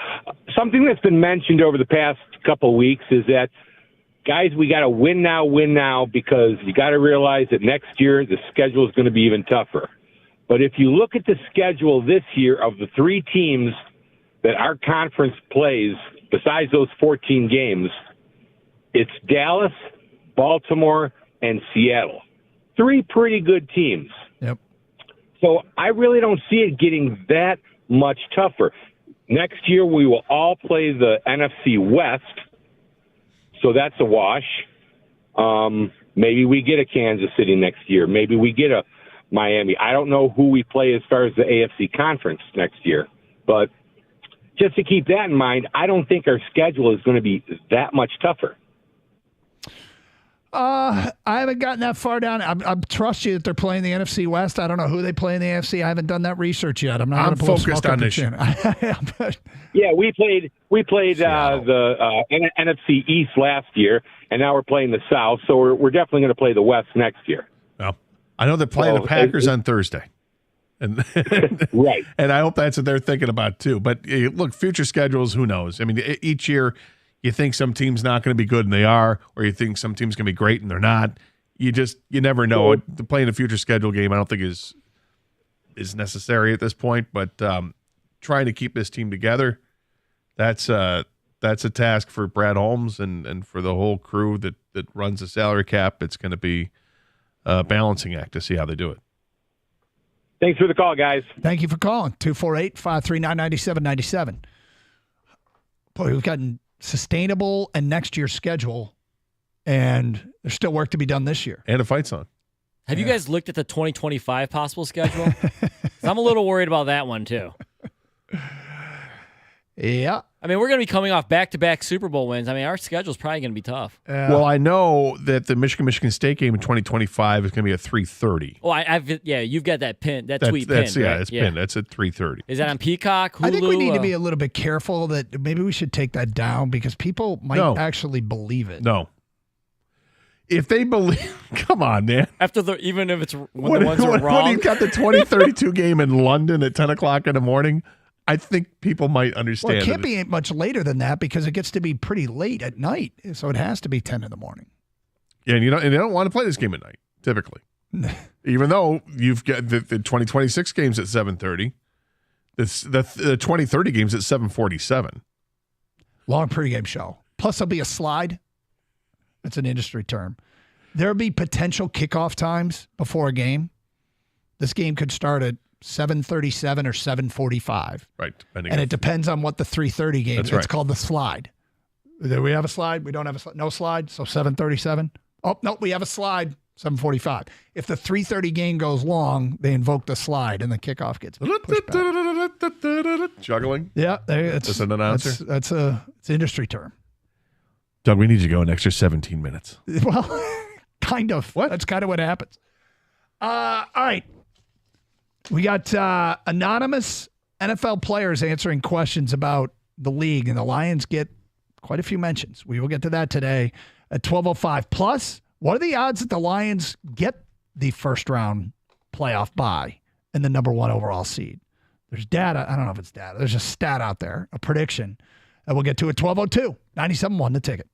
something that's been mentioned over the past couple of weeks is that, guys, we got to win now, because you got to realize that next year the schedule is going to be even tougher. But if you look at the schedule this year of the 3 teams that our conference plays, besides those 14 games, it's Dallas, Baltimore, and Seattle. 3 pretty good teams. Yep. So I really don't see it getting that much tougher. Next year we will all play the NFC West, so that's a wash. Maybe we get a Kansas City next year. Maybe we get a Miami. I don't know who we play as far as the AFC Conference next year. But just to keep that in mind, I don't think our schedule is going to be that much tougher. I haven't gotten that far down. I trust you that they're playing the NFC West. I don't know who they play in the AFC. I haven't done that research yet. I'm focused on this. Yeah, we played the NFC East last year, and now we're playing the South. So we're definitely going to play the West next year. Well, I know they're playing the Packers on Thursday, and right. And I hope that's what they're thinking about too. But look, future schedules, who knows? I mean, each year. You think some team's not going to be good, and they are, or you think some team's going to be great, and they're not. You never know. Playing a future schedule game, I don't think is necessary at this point. But trying to keep this team together, that's a task for Brad Holmes and for the whole crew that runs the salary cap. It's going to be a balancing act to see how they do it. Thanks for the call, guys. Thank you for calling. 248-539-9797. Boy, we've gotten sustainable and next year's schedule, and there's still work to be done this year. And a fight song. Have you guys looked at the 2025 possible schedule? 'Cause I'm a little worried about that one, too. Yeah. I mean, we're going to be coming off back-to-back Super Bowl wins. I mean, our schedule's probably going to be tough. Well, I know that the Michigan State game in 2025 is going to be at 3:30. Oh, you've got that tweet pinned. Yeah, right? it's pinned. That's at 3:30. Is that on Peacock, Hulu? I think we need to be a little bit careful that maybe we should take that down because people might actually believe it. No. If they believe, come on, man. Even if it's when the ones are wrong. When you got the 2032 game in London at 10 o'clock in the morning, I think people might understand. Well, it can't be much later than that because it gets to be pretty late at night. So it has to be 10 in the morning. Yeah, and they don't want to play this game at night, typically. Even though you've got the 2026 games at 7:30, the 2030 games at 7:47. Long pregame show. Plus, there'll be a slide. That's an industry term. There'll be potential kickoff times before a game. This game could start at 7:37 or 7:45. Right. And it depends on what the 3:30 game is. That's right. It's called the slide. Do we have a slide? We don't have a slide. No slide. So 7:37. Oh, no, we have a slide. 7:45. If the 3:30 game goes long, they invoke the slide and the kickoff gets pushed back. Juggling. Yeah. That's an announcer. It's an industry term. Doug, we need you to go an extra 17 minutes. Well, kind of. What? That's kind of what happens. All right. We got anonymous NFL players answering questions about the league, and the Lions get quite a few mentions. We will get to that today at 12:05. Plus, what are the odds that the Lions get the first-round playoff bye and the number 1 overall seed? There's data. I don't know if it's data. There's a stat out there, a prediction that we'll get to at 12:02. 97.1 The Ticket.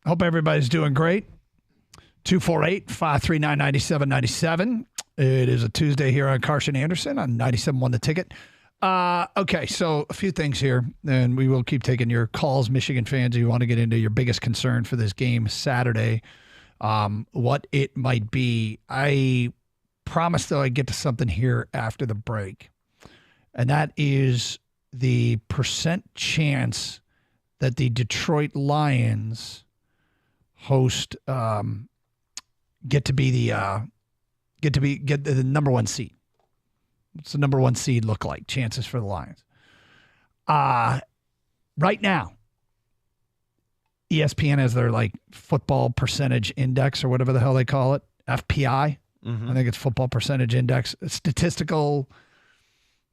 Hope everybody's doing great. 248-539-9797. It is a Tuesday here on Carson Anderson on 97.1 The Ticket. Okay, so a few things here, and we will keep taking your calls, Michigan fans. You want to get into your biggest concern for this game Saturday, what it might be. I promise, though, I get to something here after the break, and that is the percent chance that the Detroit Lions host get the number one seed. What's the number one seed look like? Chances for the Lions. Right now, ESPN has their football percentage index or whatever the hell they call it, FPI. Mm-hmm. I think it's football percentage index, a statistical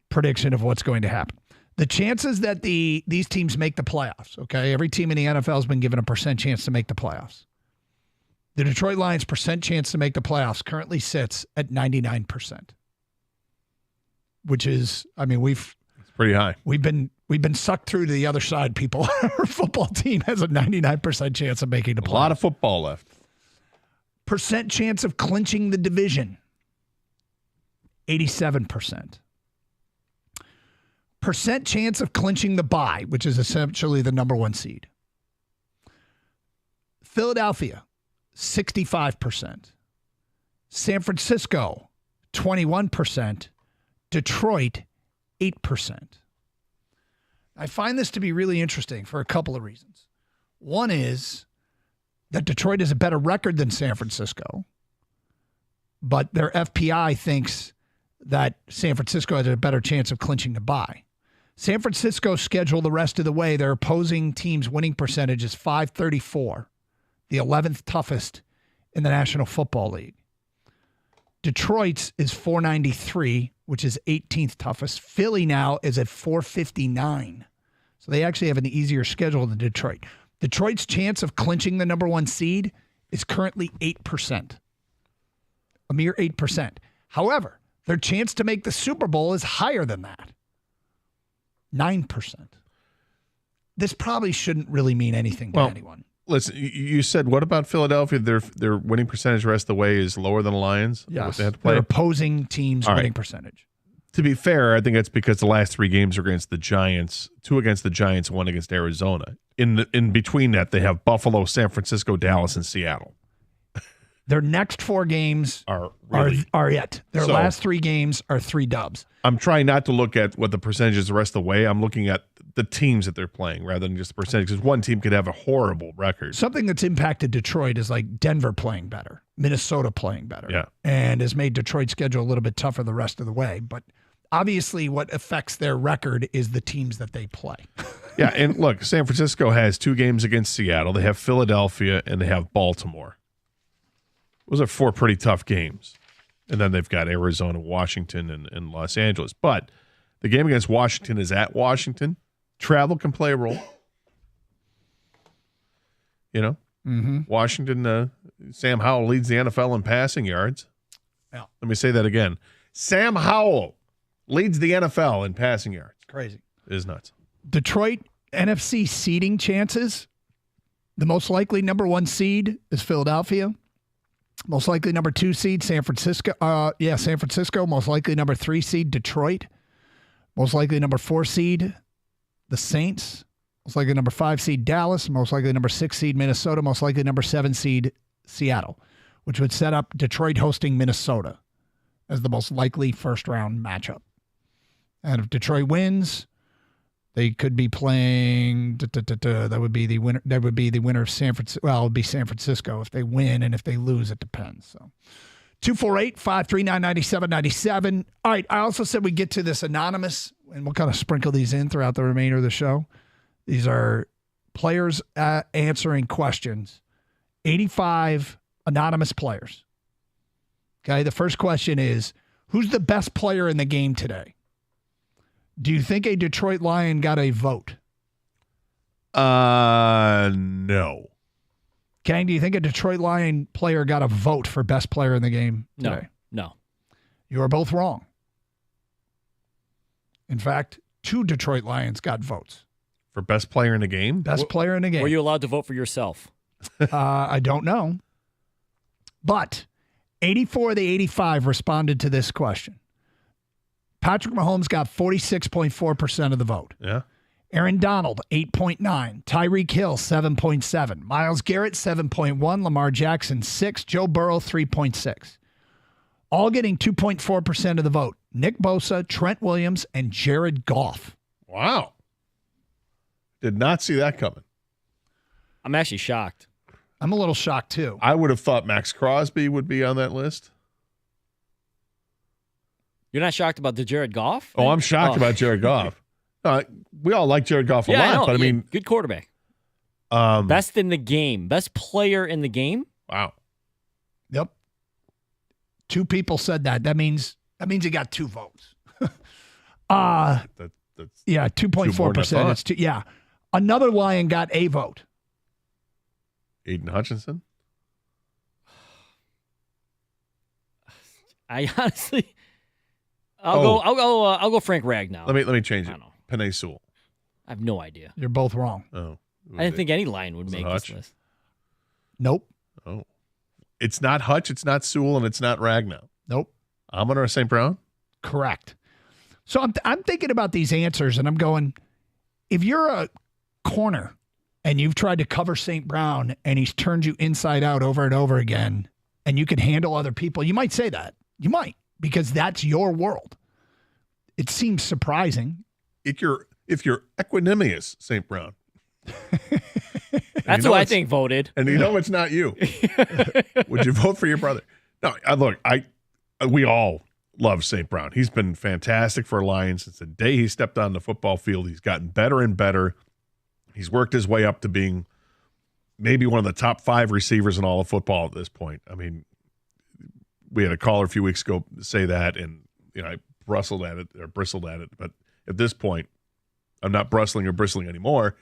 prediction of what's going to happen. The chances that these teams make the playoffs, okay? Every team in the NFL has been given a percent chance to make the playoffs. The Detroit Lions' percent chance to make the playoffs currently sits at 99%, which is, it's pretty high. We've been sucked through to the other side, people. Our football team has a 99% chance of making the playoffs. A lot of football left. Percent chance of clinching the division, 87%. Percent chance of clinching the bye, which is essentially the number one seed. Philadelphia, 65%. San Francisco, 21%. Detroit, 8%. I find this to be really interesting for a couple of reasons. One is that Detroit has a better record than San Francisco, but their FPI thinks that San Francisco has a better chance of clinching the bye. San Francisco's schedule the rest of the way, their opposing team's winning percentage is .534, the 11th toughest in the National Football League. Detroit's is .493, which is 18th toughest. Philly now is at .459. So they actually have an easier schedule than Detroit. Detroit's chance of clinching the number one seed is currently 8%. A mere 8%. However, their chance to make the Super Bowl is higher than that. 9%. This probably shouldn't really mean anything to anyone. Listen, you said, what about Philadelphia? Their winning percentage the rest of the way is lower than the Lions? Yes, they have to play? their opposing team's All right. winning percentage. To be fair, I think that's because the last three games are against the Giants, 2 against the Giants, 1 against Arizona. In between that, they have Buffalo, San Francisco, Dallas, and Seattle. Their next 4 games are it. Their So- last 3 games are 3 dubs. I'm trying not to look at what the percentage is the rest of the way. I'm looking at the teams that they're playing rather than just the percentage. Because one team could have a horrible record. Something that's impacted Detroit is like Denver playing better, Minnesota playing better, Yeah. and has made Detroit's schedule a little bit tougher the rest of the way. But obviously what affects their record is the teams that they play. Yeah, and look, San Francisco has 2 games against Seattle. They have Philadelphia, and they have Baltimore. Those are 4 pretty tough games. And then they've got Arizona, Washington, and Los Angeles. But the game against Washington is at Washington. Travel can play a role. You know? Mm-hmm. Washington, Sam Howell leads the NFL in passing yards. Yeah. Let me say that again. Sam Howell leads the NFL in passing yards. Crazy. It is nuts. Detroit NFC seeding chances. The most likely number 1 seed is Philadelphia. Most likely number 2 seed, San Francisco. San Francisco. Most likely number 3 seed, Detroit. Most likely number 4 seed, the Saints. Most likely number 5 seed, Dallas. Most likely number 6 seed, Minnesota. Most likely number 7 seed, Seattle, which would set up Detroit hosting Minnesota as the most likely first-round matchup. And if Detroit wins, they could be playing. That would be the winner. That would be the winner of San Francisco. Well, it would be San Francisco if they win, and if they lose, it depends. So, 248-539-9797. All right. I also said we get to this anonymous, and we'll kind of sprinkle these in throughout the remainder of the show. These are players answering questions. 85 anonymous players. Okay. The first question is, who's the best player in the game today? Do you think a Detroit Lion got a vote? No. Kang, do you think a Detroit Lion player got a vote for best player in the game today? No. You are both wrong. In fact, 2 Detroit Lions got votes. For best player in the game? Best player in the game. Were you allowed to vote for yourself? I don't know. But 84 of the 85 responded to this question. Patrick Mahomes got 46.4% of the vote. Yeah. Aaron Donald, 8.9. Tyreek Hill, 7.7. Myles Garrett, 7.1. Lamar Jackson, 6. Joe Burrow, 3.6. All getting 2.4% of the vote. Nick Bosa, Trent Williams, and Jared Goff. Wow. Did not see that coming. I'm actually shocked. I'm a little shocked, too. I would have thought Max Crosby would be on that list. You're not shocked about the Jared Goff? Oh, I'm shocked about Jared Goff. We all like Jared Goff a lot, but I mean, good quarterback. Best in the game. Best player in the game. Wow. Yep. 2 people said that. That means he got 2 votes. That's yeah, 2.4%. It's 2. Yeah. Another Lion got a vote. Aiden Hutchinson. I honestly, I'll go Frank Ragnow. Let me change it. Penei Sewell. I have no idea. You're both wrong. Oh. I didn't think any Lion would make this list. Nope. Oh. It's not Hutch, it's not Sewell, and it's not Ragnow. Nope. Amon or St. Brown? Correct. So I'm thinking about these answers, and I'm going, if you're a corner and you've tried to cover St. Brown and he's turned you inside out over and over again, and you can handle other people, you might say that. You might, because that's your world. It seems surprising. If you're equanimous, St. Brown. That's who I think voted. And you know it's not you. Would you vote for your brother? No, we all love St. Brown. He's been fantastic for Lions since the day he stepped on the football field. He's gotten better and better. He's worked his way up to being maybe one of the top 5 receivers in all of football at this point. I mean, we had a caller a few weeks ago say that, and I bristled at it. But at this point, I'm not bristling or bristling anymore.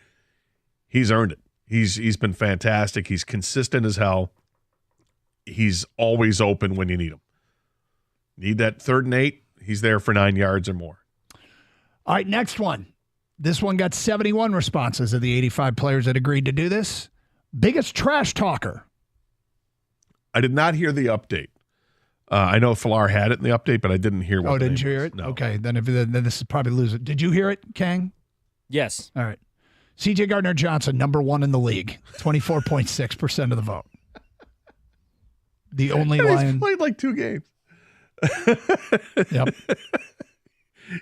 He's earned it. He's been fantastic. He's consistent as hell. He's always open when you need him. Need that 3rd and 8, he's there for 9 yards or more. All right, next one. This one got 71 responses of the 85 players that agreed to do this. Biggest trash talker. I did not hear the update. I know Falar had it in the update, but I didn't hear what. Oh, didn't you hear it? No. Okay, then this is probably losing. Did you hear it, Kang? Yes. All right. C.J. Gardner-Johnson, number 1 in the league, 24.6% of the vote. The only Lion. He's played like 2 games. Yep.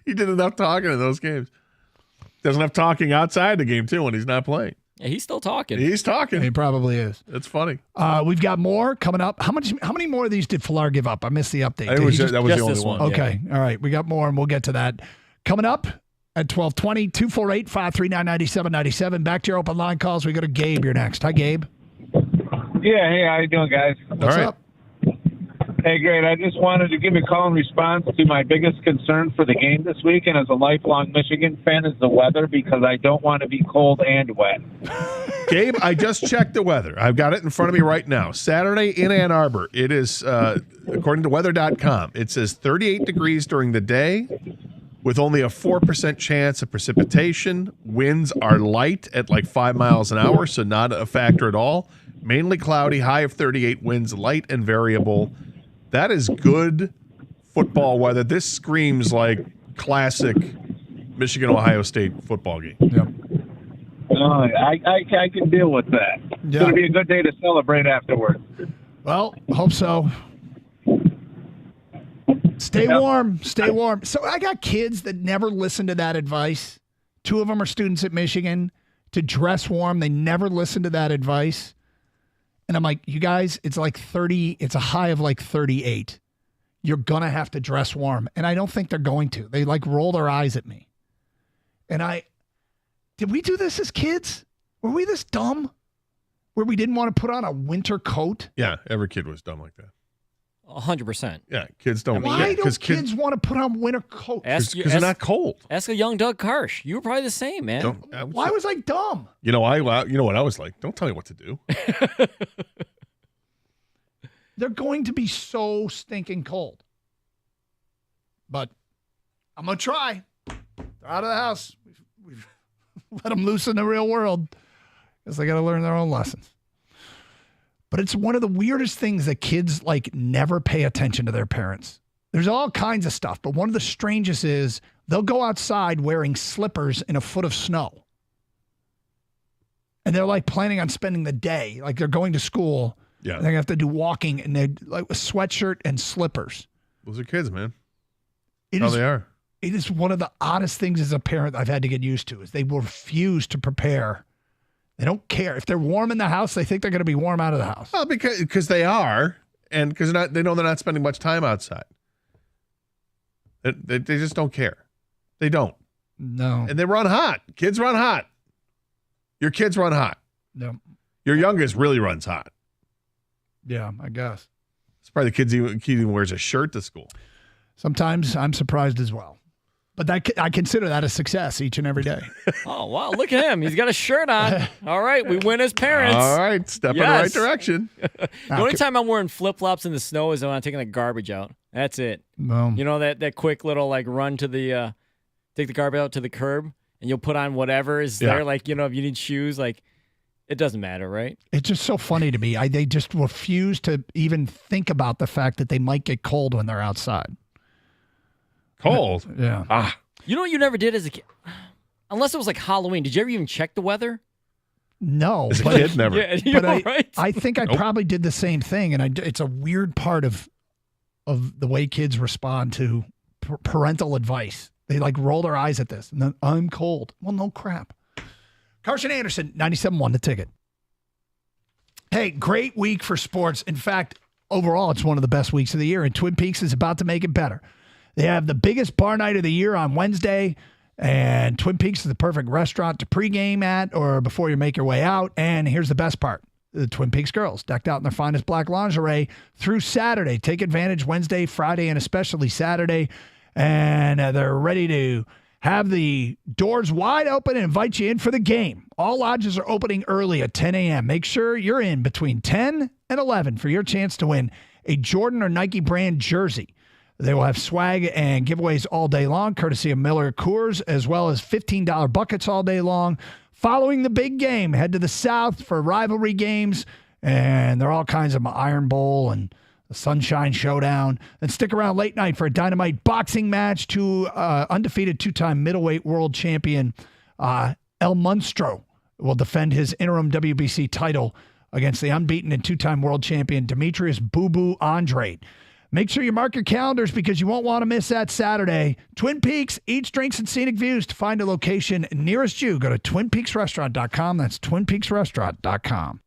He did enough talking in those games. Does enough talking outside the game, too, when he's not playing. Yeah, he's still talking. He's talking. He probably is. It's funny. We've got more coming up. How many more of these did Falar give up? I missed the update. That was the only one. Okay. Yeah. All right. We got more, and we'll get to that. Coming up at 12:20, 248-539-9797. Back to your open line calls. We go to Gabe. You're next. Hi, Gabe. Yeah. Hey, how you doing, guys? What's up? Hey, great. I just wanted to give a call in response to my biggest concern for the game this week, and as a lifelong Michigan fan, is the weather, because I don't want to be cold and wet. Gabe, I just checked the weather. I've got it in front of me right now. Saturday in Ann Arbor. It is, according to weather.com, it says 38 degrees during the day with only a 4% chance of precipitation. Winds are light at like 5 miles an hour, so not a factor at all. Mainly cloudy, high of 38, winds light and variable. That is good football weather. This screams like classic Michigan-Ohio State football game. Yep. I can deal with that. It's going to be a good day to celebrate afterward. Well, hope so. Stay warm. Stay warm. So I got kids that never listen to that advice. 2 of them are students at Michigan. To dress warm, they never listen to that advice. And I'm like, you guys, it's like 30. It's a high of like 38. You're going to have to dress warm. And I don't think they're going to. They like roll their eyes at me. And did we do this as kids? Were we this dumb? Where we didn't want to put on a winter coat? Yeah, every kid was dumb like that. 100%. Yeah, kids don't. Why don't kids want to put on winter coats? Because they're not cold. Ask a young Doug Karsh. You were probably the same, man. Why was I dumb? You know what I was like? Don't tell me what to do. They're going to be so stinking cold. But I'm going to try. They're out of the house. We've let them loose in the real world because they got to learn their own lessons. But it's one of the weirdest things that kids like never pay attention to their parents. There's all kinds of stuff, but one of the strangest is they'll go outside wearing slippers in a foot of snow. And they're like planning on spending the day, like they're going to school. Yeah. And they're going to have to do walking and they like a sweatshirt and slippers. Those are kids, man. It How is- they are. It is one of the oddest things as a parent I've had to get used to is they refuse to prepare. They don't care. If they're warm in the house, they think they're going to be warm out of the house. Well, because they are, and because they know they're not spending much time outside. They just don't care. They don't. No. And they run hot. Kids run hot. Your kids run hot. No. Your youngest really runs hot. Yeah, I guess. It's probably the kid even wears a shirt to school. Sometimes I'm surprised as well. But I consider that a success each and every day. Oh, wow. Look at him. He's got a shirt on. All right. We win as parents. All right. Step in the right direction. The only time I'm wearing flip-flops in the snow is when I'm taking the garbage out. That's it. No. You know, that quick little, like, run to the, take the garbage out to the curb, and you'll put on whatever is there. Like, you know, if you need shoes, like, it doesn't matter, right? It's just so funny to me. They just refuse to even think about the fact that they might get cold when they're outside. Cold? Yeah. Ah. You know what you never did as a kid? Unless it was like Halloween. Did you ever even check the weather? No. As a kid, never. Yeah, you know, right? I think I Nope. probably did the same thing, and it's a weird part of the way kids respond to parental advice. They like roll their eyes at this, and then I'm cold. Well, no crap. Carson Anderson, 97.1 The Ticket. Hey, great week for sports. In fact, overall, it's one of the best weeks of the year, and Twin Peaks is about to make it better. They have the biggest bar night of the year on Wednesday, and Twin Peaks is the perfect restaurant to pregame at or before you make your way out. And here's the best part. The Twin Peaks girls, decked out in their finest black lingerie through Saturday. Take advantage Wednesday, Friday, and especially Saturday. And they're ready to have the doors wide open and invite you in for the game. All lodges are opening early at 10 a.m. Make sure you're in between 10 and 11 for your chance to win a Jordan or Nike brand jersey. They will have swag and giveaways all day long, courtesy of Miller Coors, as well as $15 buckets all day long. Following the big game, head to the South for rivalry games, and there are all kinds of Iron Bowl and the Sunshine Showdown. And stick around late night for a dynamite boxing match to undefeated two-time middleweight world champion El Monstro will defend his interim WBC title against the unbeaten and two-time world champion Demetrius Boo Boo Andrade. Make sure you mark your calendars because you won't want to miss that Saturday. Twin Peaks, Eats, Drinks, and Scenic Views. To find a location nearest you, go to twinpeaksrestaurant.com. That's twinpeaksrestaurant.com.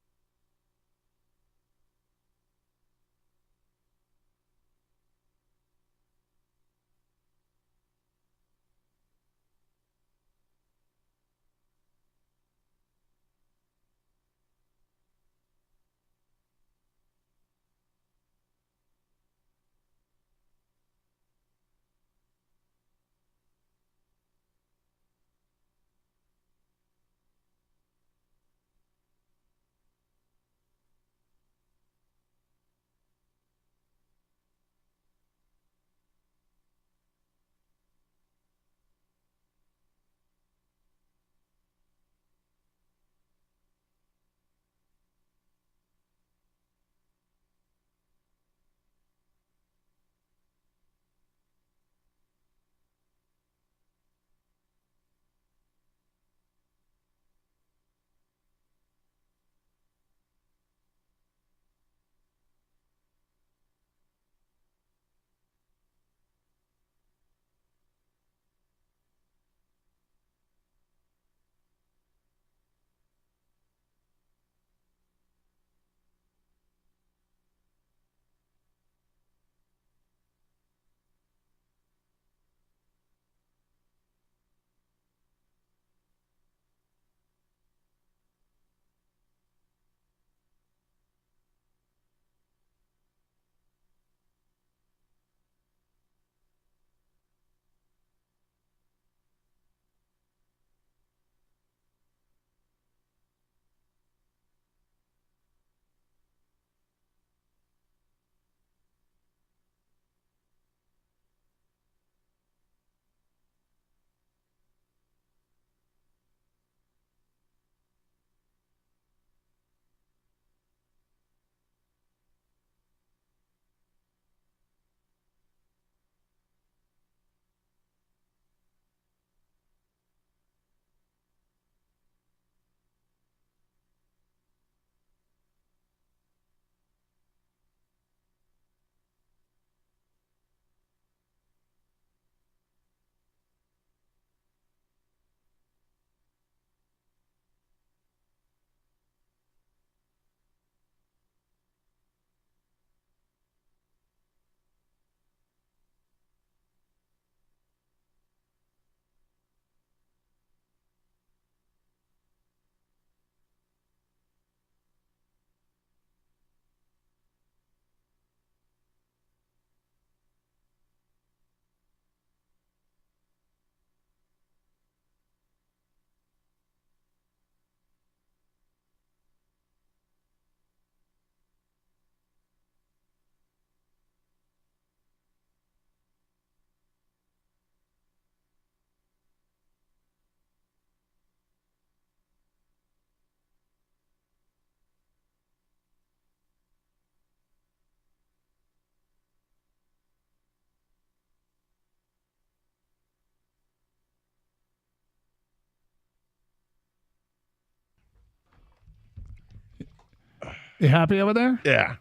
You happy over there? Yeah.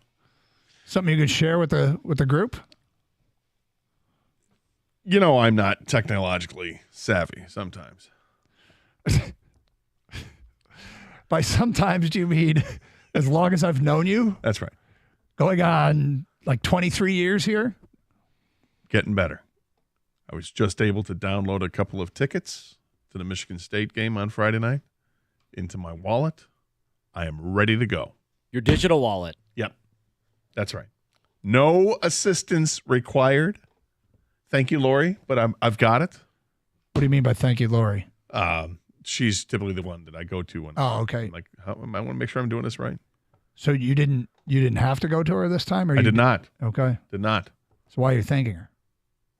Something you could share with the group? You know, I'm not technologically savvy sometimes. By sometimes, do you mean as long as I've known you? That's right. Going on like 23 years here? Getting better. I was just able to download a couple of tickets to the Michigan State game on Friday night into my wallet. I am ready to go. Your digital wallet. Yep. That's right. No assistance required. Thank you, Lori, but I've got it. What do you mean by thank you, Lori? She's typically the one that I go to when okay. I'm like, I want to make sure I'm doing this right. So you didn't have to go to her this time? Or I did not. Okay. Did not. So why are you thanking her?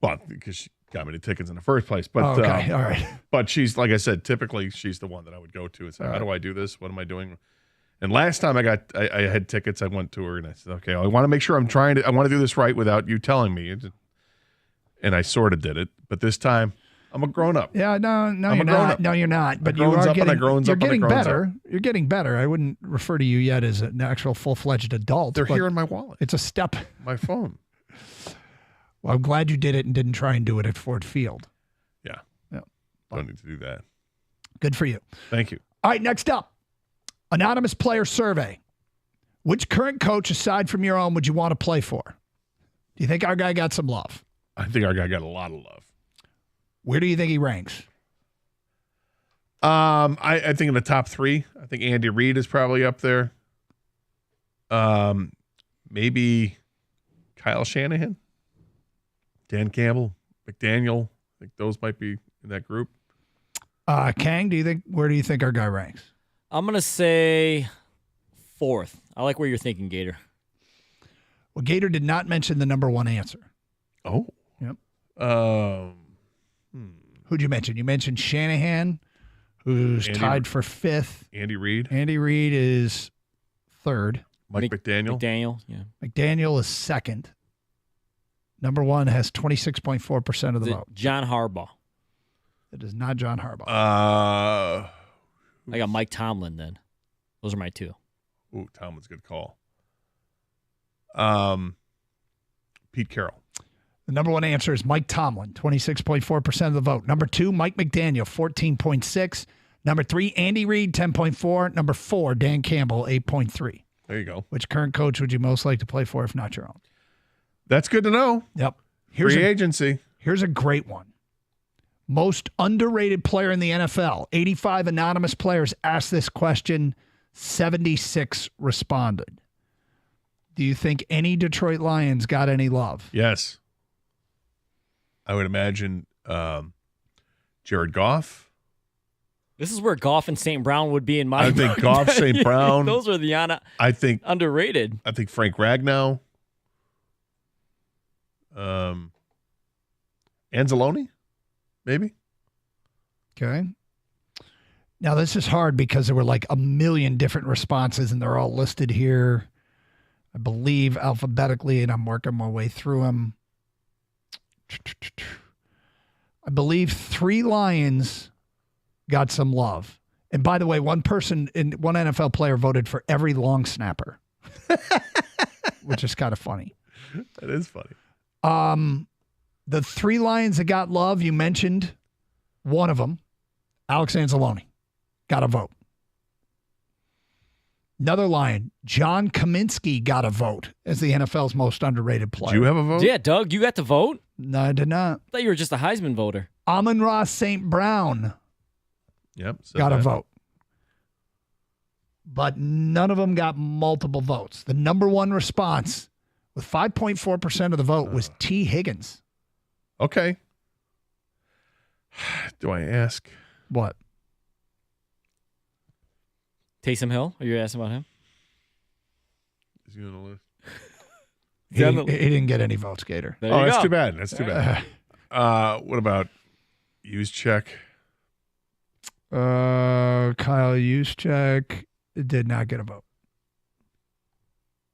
Well, because she got me the tickets in the first place. But okay. All right. But she's, like I said, typically she's the one that I would go to and say, how do I do this? What am I doing? And last time I had tickets, I went to her and I said, okay, I want to make sure I want to do this right without you telling me. And I sort of did it. But this time, I'm a grown up. Yeah, no, you're not. No, you're not. But you are getting better. You're getting better. I wouldn't refer to you yet as an actual full-fledged adult. They're here in my wallet. It's a step. My phone. Well, I'm glad you did it and didn't try and do it at Ford Field. Yeah. Yeah. Don't need to do that. Good for you. Thank you. All right, next up, anonymous player survey. Which current coach, aside from your own, would you want to play for? Do you think our guy got some love? I think our guy got a lot of love. Where do you think he ranks? I think in the top 3. I think Andy Reid is probably up there. Maybe Kyle Shanahan, Dan Campbell, McDaniel. I think those might be in that group. Kang, where do you think our guy ranks? I'm gonna say 4th. I like where you're thinking, Gator. Well, Gator did not mention the number 1 answer. Oh. Yep. Who'd you mention? You mentioned Shanahan, who's tied for 5th. Andy Reid. Andy Reid is 3rd. Mike McDaniel. McDaniel, yeah. McDaniel is 2nd. Number 1 has 26.4% of the vote. John Harbaugh. It is not John Harbaugh. I got Mike Tomlin then. Those are my 2. Ooh, Tomlin's a good call. Pete Carroll. The number 1 answer is Mike Tomlin, 26.4% of the vote. Number 2, Mike McDaniel, 14.6%. Number 3, Andy Reid, 10.4%. Number 4, Dan Campbell, 8.3%. There you go. Which current coach would you most like to play for if not your own? That's good to know. Yep. Free agency. Here's a great one. Most underrated player in the NFL. 85 anonymous players asked this question. 76 responded. Do you think any Detroit Lions got any love? Yes. I would imagine Jared Goff. This is where Goff and St. Brown would be in my I think Goff, St. Brown. Those are the underrated. I think Frank Ragnow. Anzalone, maybe. Okay. Now, this is hard because there were like a million different responses, and they're all listed here, I believe, alphabetically, and I'm working my way through them. I believe 3 Lions got some love. And by the way, one NFL player voted for every long snapper, which is kind of funny. That is funny. The 3 Lions that got love, you mentioned one of them, Alex Anzalone, got a vote. Another Lion, John Kaminsky, got a vote as the NFL's most underrated player. Did you have a vote? Yeah, Doug, you got to vote? No, I did not. I thought you were just a Heisman voter. Amon-Ra St. Brown got a vote. But none of them got multiple votes. The number 1 response with 5.4% of the vote was T. Higgins. Okay. Do I ask? What? Taysom Hill? Are you asking about him? Is he on the list? He didn't get any votes, Gator. That's too bad. That's too bad. What about Juszczyk? Kyle Juszczyk did not get a vote.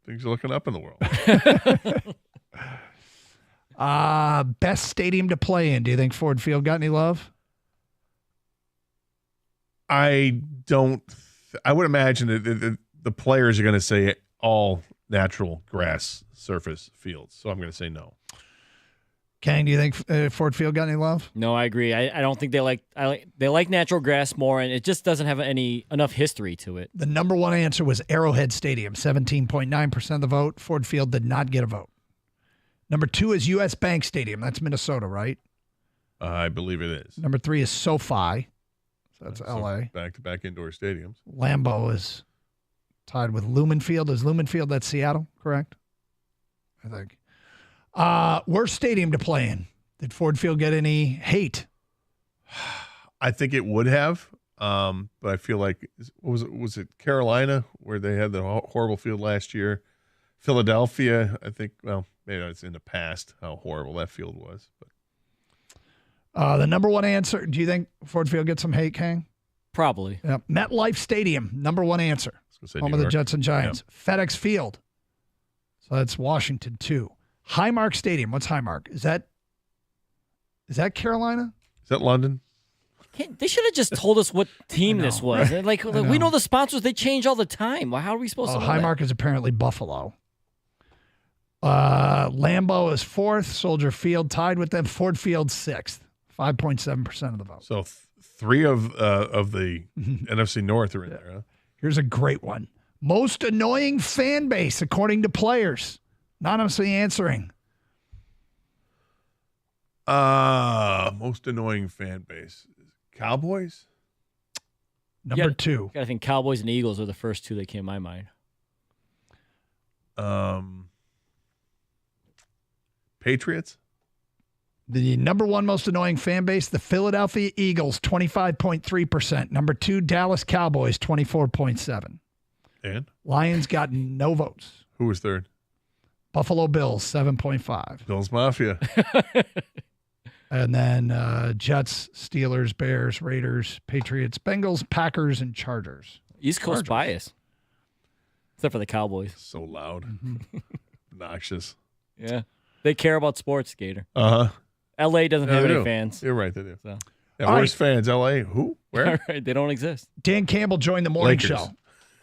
Things are looking up in the world. Best stadium to play in. Do you think Ford Field got any love? I don't. I would imagine that the players are going to say all natural grass surface fields. So I'm going to say no. Kang, do you think Ford Field got any love? No, I agree. I don't think they like natural grass more, and it just doesn't have enough history to it. The number one answer was Arrowhead Stadium, 17.9% of the vote. Ford Field did not get a vote. Number 2 is U.S. Bank Stadium. That's Minnesota, right? I believe it is. Number 3 is SoFi. So that's L.A. Back-to-back indoor stadiums. Lambeau is tied with Lumen Field. Is Lumen Field, that's Seattle, correct? I think. Worst stadium to play in. Did Ford Field get any hate? I think it would have, but I feel like was it Carolina where they had the horrible field last year? Philadelphia, I think. Well, maybe it's in the past how horrible that field was. But the number one answer. Do you think Ford Field gets some hate, Kang? Probably. Yep. MetLife Stadium, number one answer. Home of the Jets and Giants. Yep. FedEx Field. So that's Washington 2. Highmark Stadium. What's Highmark? Is that Carolina? Is that London? They should have just told us what team this was. Like we know the sponsors, they change all the time. Well, how are we supposed to know Highmark is apparently Buffalo. Lambeau is 4th. Soldier Field tied with them. Ford Field 6th. 5.7% of the vote. So 3 of the NFC North are in there. Huh? Here's a great one. Most annoying fan base according to players. Anonymously answering. Most annoying fan base. Cowboys? Number 2. I think Cowboys and Eagles are the first 2 that came to my mind. Patriots? The number 1 most annoying fan base, the Philadelphia Eagles, 25.3%. Number 2, Dallas Cowboys, 24.7%. And? Lions got no votes. Who was 3rd? Buffalo Bills, 7.5%. Bills Mafia. And then Jets, Steelers, Bears, Raiders, Patriots, Bengals, Packers, and Chargers. East Coast bias. Except for the Cowboys. So loud. Obnoxious. Yeah. They care about sports, Gator. Uh-huh. L.A. doesn't have any fans. You're right, they do. So. Yeah, where's fans? L.A.? Who? Where? Right, they don't exist. Dan Campbell joined the morning Lakers. show.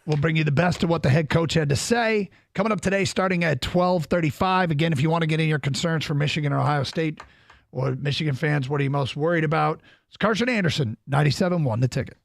We'll bring you the best of what the head coach had to say. Coming up today, starting at 12:35. Again, if you want to get in your concerns for Michigan or Ohio State or Michigan fans, what are you most worried about? It's Carson Anderson, 97.1 The Ticket.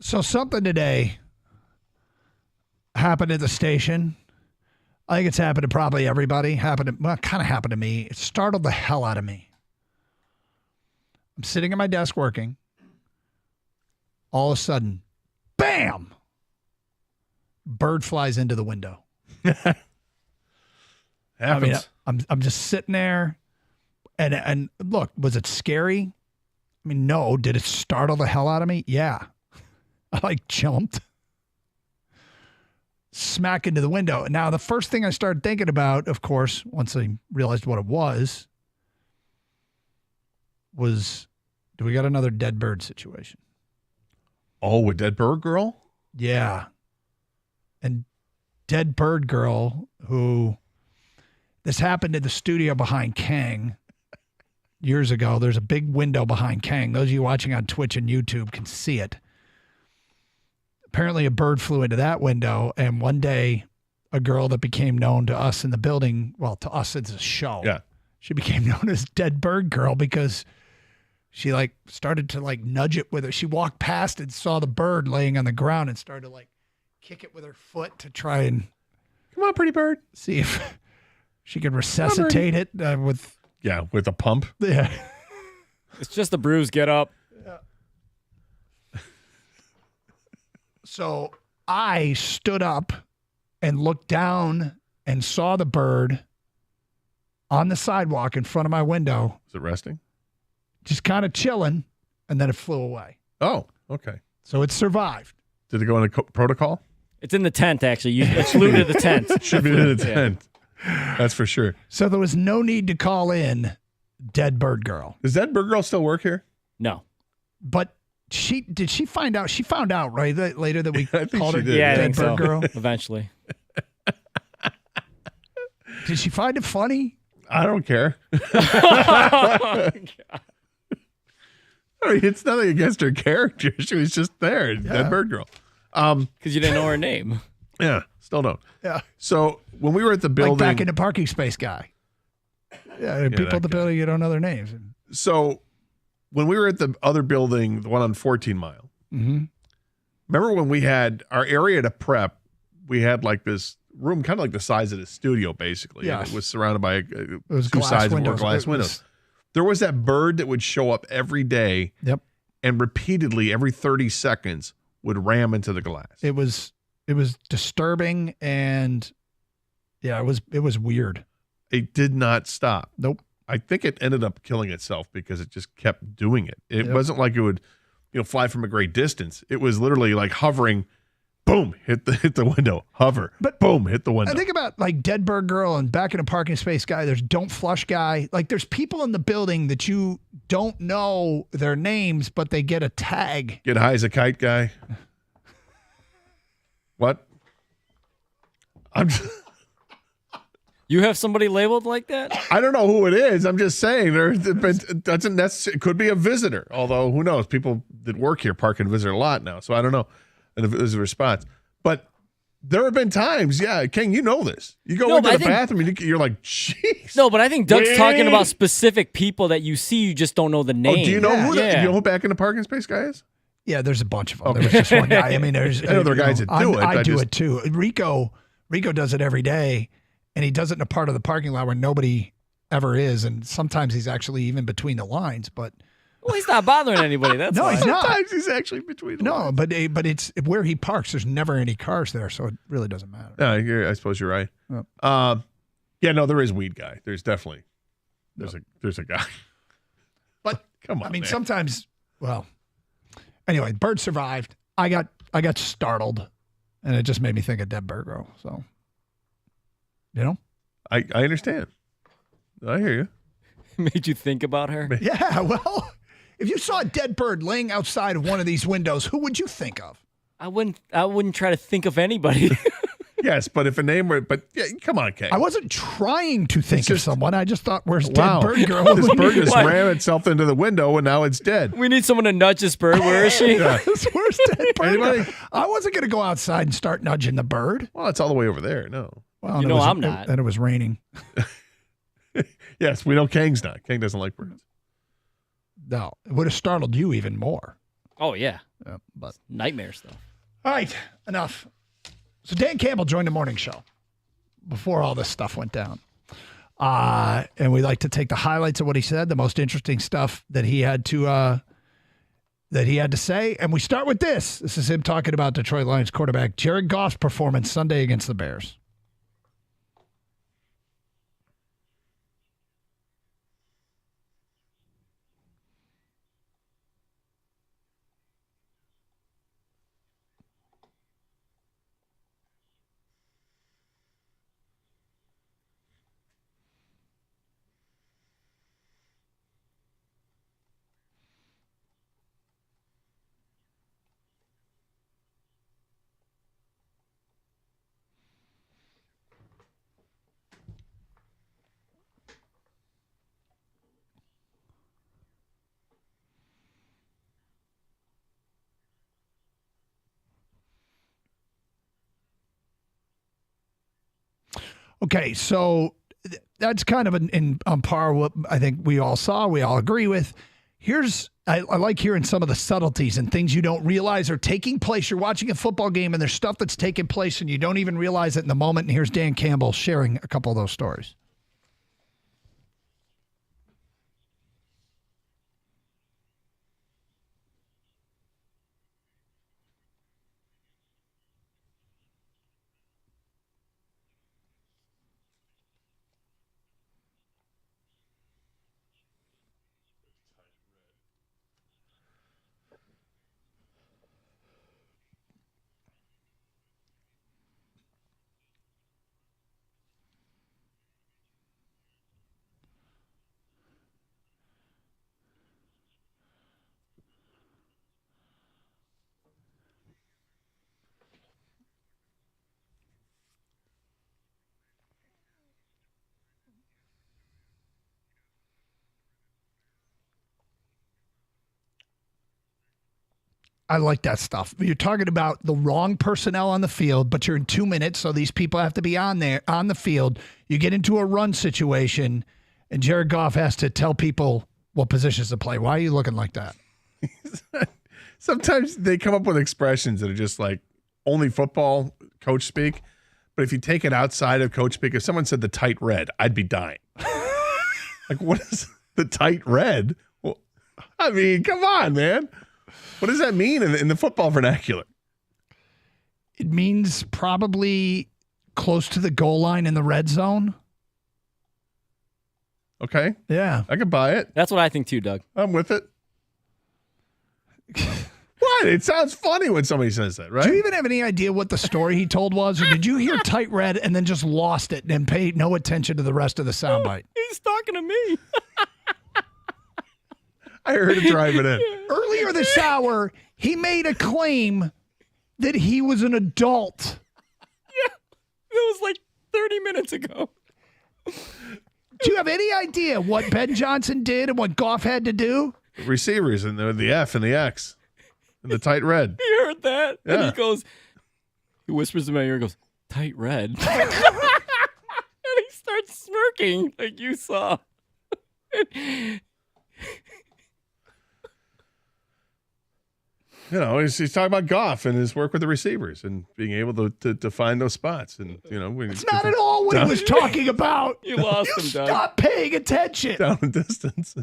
So something today happened at the station. I think it's happened to probably everybody. Kind of happened to me. It startled the hell out of me. I'm sitting at my desk working. All of a sudden, bam! Bird flies into the window. I mean, I'm just sitting there, and look, was it scary? I mean, no. Did it startle the hell out of me? Yeah. I jumped smack into the window. Now, the first thing I started thinking about, of course, once I realized what it was do we got another dead bird situation? Oh, a dead bird girl? Yeah. And dead bird girl who this happened in the studio behind Kang years ago. There's a big window behind Kang. Those of you watching on Twitch and YouTube can see it. Apparently a bird flew into that window, and one day a girl that became known to us in the building, well, to us it's a show. Yeah. She became known as Dead Bird Girl because she started to nudge it with her. She walked past and saw the bird laying on the ground and started to kick it with her foot to try and come on, pretty bird. See if she could resuscitate it with a pump. Yeah. It's just a bruise. Get up. So I stood up and looked down and saw the bird on the sidewalk in front of my window. Is it resting? Just kind of chilling, and then it flew away. Oh, okay. So it survived. Did it go into protocol? It's in the tent, actually. It's flew to the tent. Should be in the tent. That's for sure. So there was no need to call in Dead Bird Girl. Does Dead Bird Girl still work here? No. But did she find out? She found out, right, later that we called her Yeah, Dead Bird so. Girl? Eventually. Did she find it funny? I don't care. I mean, it's nothing against her character. She was just there, Dead Bird Girl. Because you didn't know her name. Yeah, still don't. Yeah. So when we were at the building, Back in the parking space guy. Yeah, people at the building, you don't know their names. So when we were at the other building, the one on 14 Mile, remember when we had our area to prep, we had this room kind of like the size of the studio, basically. Yeah. And it was surrounded by It was two glass sides of windows. glass It windows. was- There was that bird that would show up every day. Yep. And repeatedly, every 30 seconds, would ram into the glass. It was disturbing, and yeah, it was weird. It did not stop. Nope. I think it ended up killing itself because it just kept doing it. It Yep. wasn't like it would, fly from a great distance. It was literally hovering, boom, hit the window, hover, boom, hit the window. I think about Dead Bird Girl and Back in a Parking Space guy. There's Don't Flush guy. There's people in the building that you don't know their names, but they get a tag. Get high as a kite guy. What? You have somebody labeled like that? I don't know who it is. I'm just saying it could be a visitor. Although who knows? People that work here park and visit a lot now, so I don't know. And if there's a response, but there have been times, King, you know this. You go into the bathroom and you're like, jeez. No, but I think Doug's talking about specific people that you see. You just don't know the name. Oh, do you know who? Yeah. Do you know who Back in the Parking Space guy is? Yeah, there's a bunch of them. There was just one guy. I mean, there's I know there are guys that do it. I do it too. Rico does it every day, and he does it in a part of the parking lot where nobody ever is, and sometimes he's actually even between the lines. But well, he's not bothering anybody. That's no, why. he's not. Sometimes he's actually between the lines. But it's where he parks. There's never any cars there, so it really doesn't matter. No, I suppose you're right. Yep. No, there is weed guy. There's definitely there's a guy. But come on, I mean, man. sometimes. Well, anyway, bird survived. I got startled, and it just made me think of Dead Bird Girl. So, I understand. I hear you. Made you think about her? Yeah. Well, if you saw a dead bird laying outside of one of these windows, who would you think of? I wouldn't try to think of anybody. Yes, but if a name were, come on, Kay. I wasn't trying to think of someone. I just thought, where's Wow. Dead Bird Girl? This bird just What? ran itself into the window and now it's dead. We need someone to nudge this bird. Where is she? Yeah. Where's Dead Bird Anybody? Girl? I wasn't going to go outside and start nudging the bird. Well, it's all the way over there. No. Well, You and know it was, I'm not. And it was raining. Yes, we know Kang's not. Kang doesn't like birds. No, it would have startled you even more. Oh, yeah. But nightmare stuff. All right, enough. So Dan Campbell joined the morning show before all this stuff went down. And we like to take the highlights of what he said, the most interesting stuff that he had to say. And we start with this. This is him talking about Detroit Lions quarterback Jared Goff's performance Sunday against the Bears. Okay, so that's kind of on par with what I think we all saw, we all agree with. I like hearing some of the subtleties and things you don't realize are taking place. You're watching a football game and there's stuff that's taking place and you don't even realize it in the moment. And here's Dan Campbell sharing a couple of those stories. I like that stuff. You're talking about the wrong personnel on the field, but you're in 2 minutes, so these people have to be on the field. You get into a run situation, and Jared Goff has to tell people what positions to play. Why are you looking like that? Sometimes they come up with expressions that are just like only football coach speak. But if you take it outside of coach speak, if someone said the tight red, I'd be dying. Like, what is the tight red? Well, I mean, come on, man. What does that mean in the football vernacular? It means probably close to the goal line in the red zone. Okay. Yeah. I could buy it. That's what I think too, Doug. I'm with it. What? It sounds funny when somebody says that, right? Do you even have any idea what the story he told was? Or did you hear tight red and then just lost it and paid no attention to the rest of the soundbite? He's talking to me. I heard it driving in. Earlier this hour, he made a claim that he was an adult. Yeah, it was like 30 minutes ago. Do you have any idea what Ben Johnson did and what Goff had to do? The receivers and the F and the X and the tight red. You heard that? Yeah. And he whispers to my ear and goes, tight red. And he starts smirking like you saw. You know, he's talking about Goff and his work with the receivers and being able to find those spots. And, you know, it's not at all what he was talking about. You lost him, Doug. Stop paying attention. Down the distance.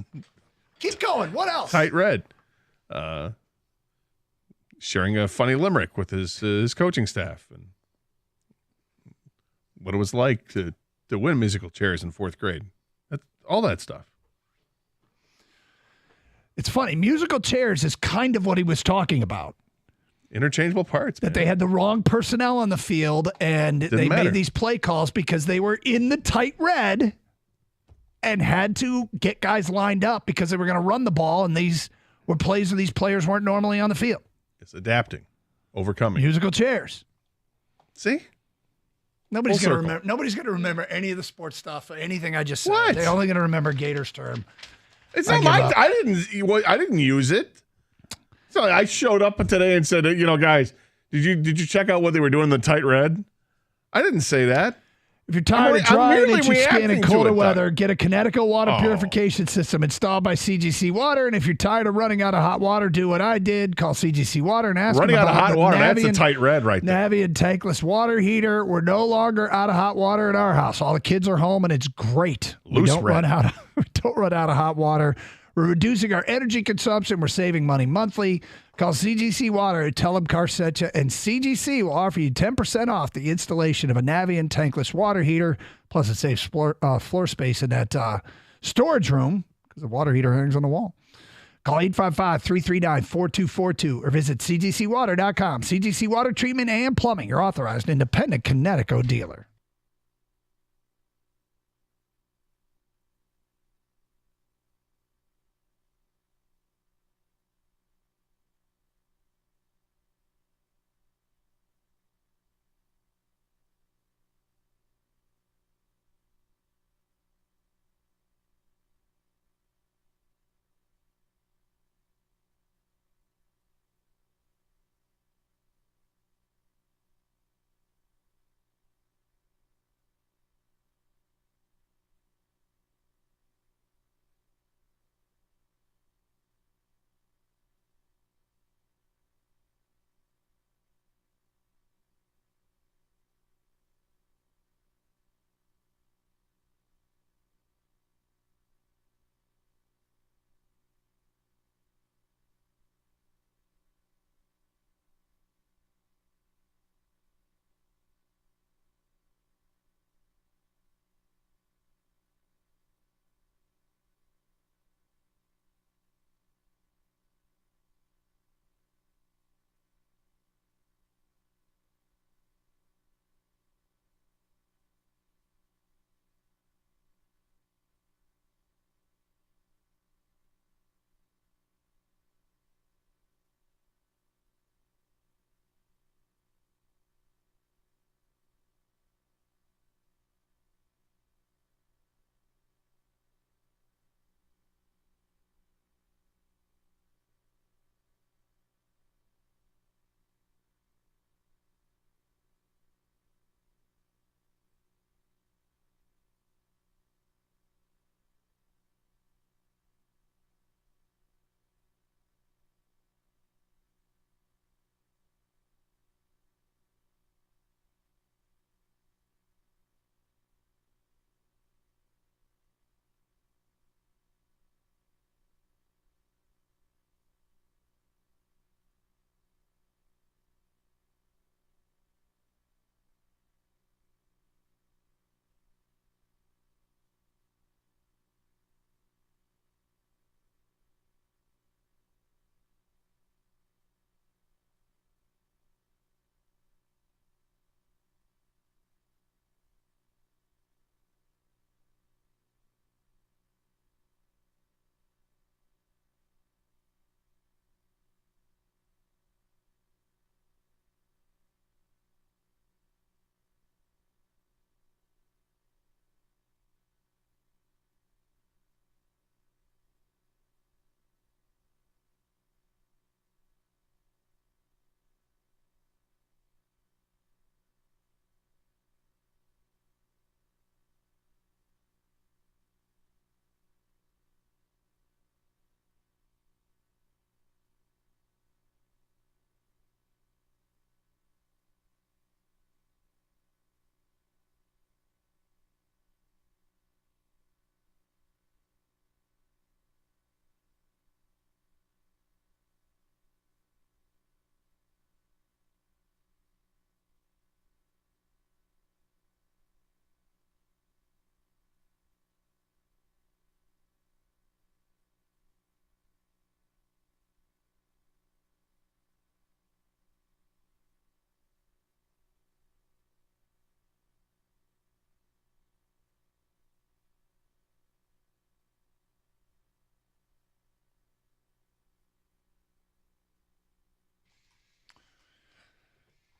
Keep going. What else? Tight red. Sharing a funny limerick with his coaching staff and what it was like to win musical chairs in fourth grade. All that stuff. It's funny. Musical chairs is kind of what he was talking about. Interchangeable parts. That they had the wrong personnel on the field and they made these play calls because they were in the tight red and had to get guys lined up because they were going to run the ball, and these were plays where these players weren't normally on the field. It's adapting, overcoming. Musical chairs. See? Nobody's going to remember. Nobody's going to remember any of the sports stuff, anything I just said. What? They're only going to remember Gators term. It's not I didn't use it. So I showed up today and said, you know, guys, did you check out what they were doing in the tight red? I didn't say that. If you're tired of dry and itchy skin in colder Doug. weather, get a Connecticut water purification system installed by CGC Water. And if you're tired of running out of hot water, do what I did. Call CGC Water and ask Running them out about of hot the water, that's a Navien- tight red right there. Navien tankless water heater. We're no longer out of hot water in our house. All the kids are home, and it's great. We Loose don't red. run out of hot water. We're reducing our energy consumption. We're saving money monthly. Call CGC Water and tell them Car sent you. And CGC will offer you 10% off the installation of a Navien tankless water heater. Plus, it saves floor space in that storage room because the water heater hangs on the wall. Call 855-339-4242 or visit cgcwater.com. CGC Water Treatment and Plumbing, your authorized independent Connecticut dealer.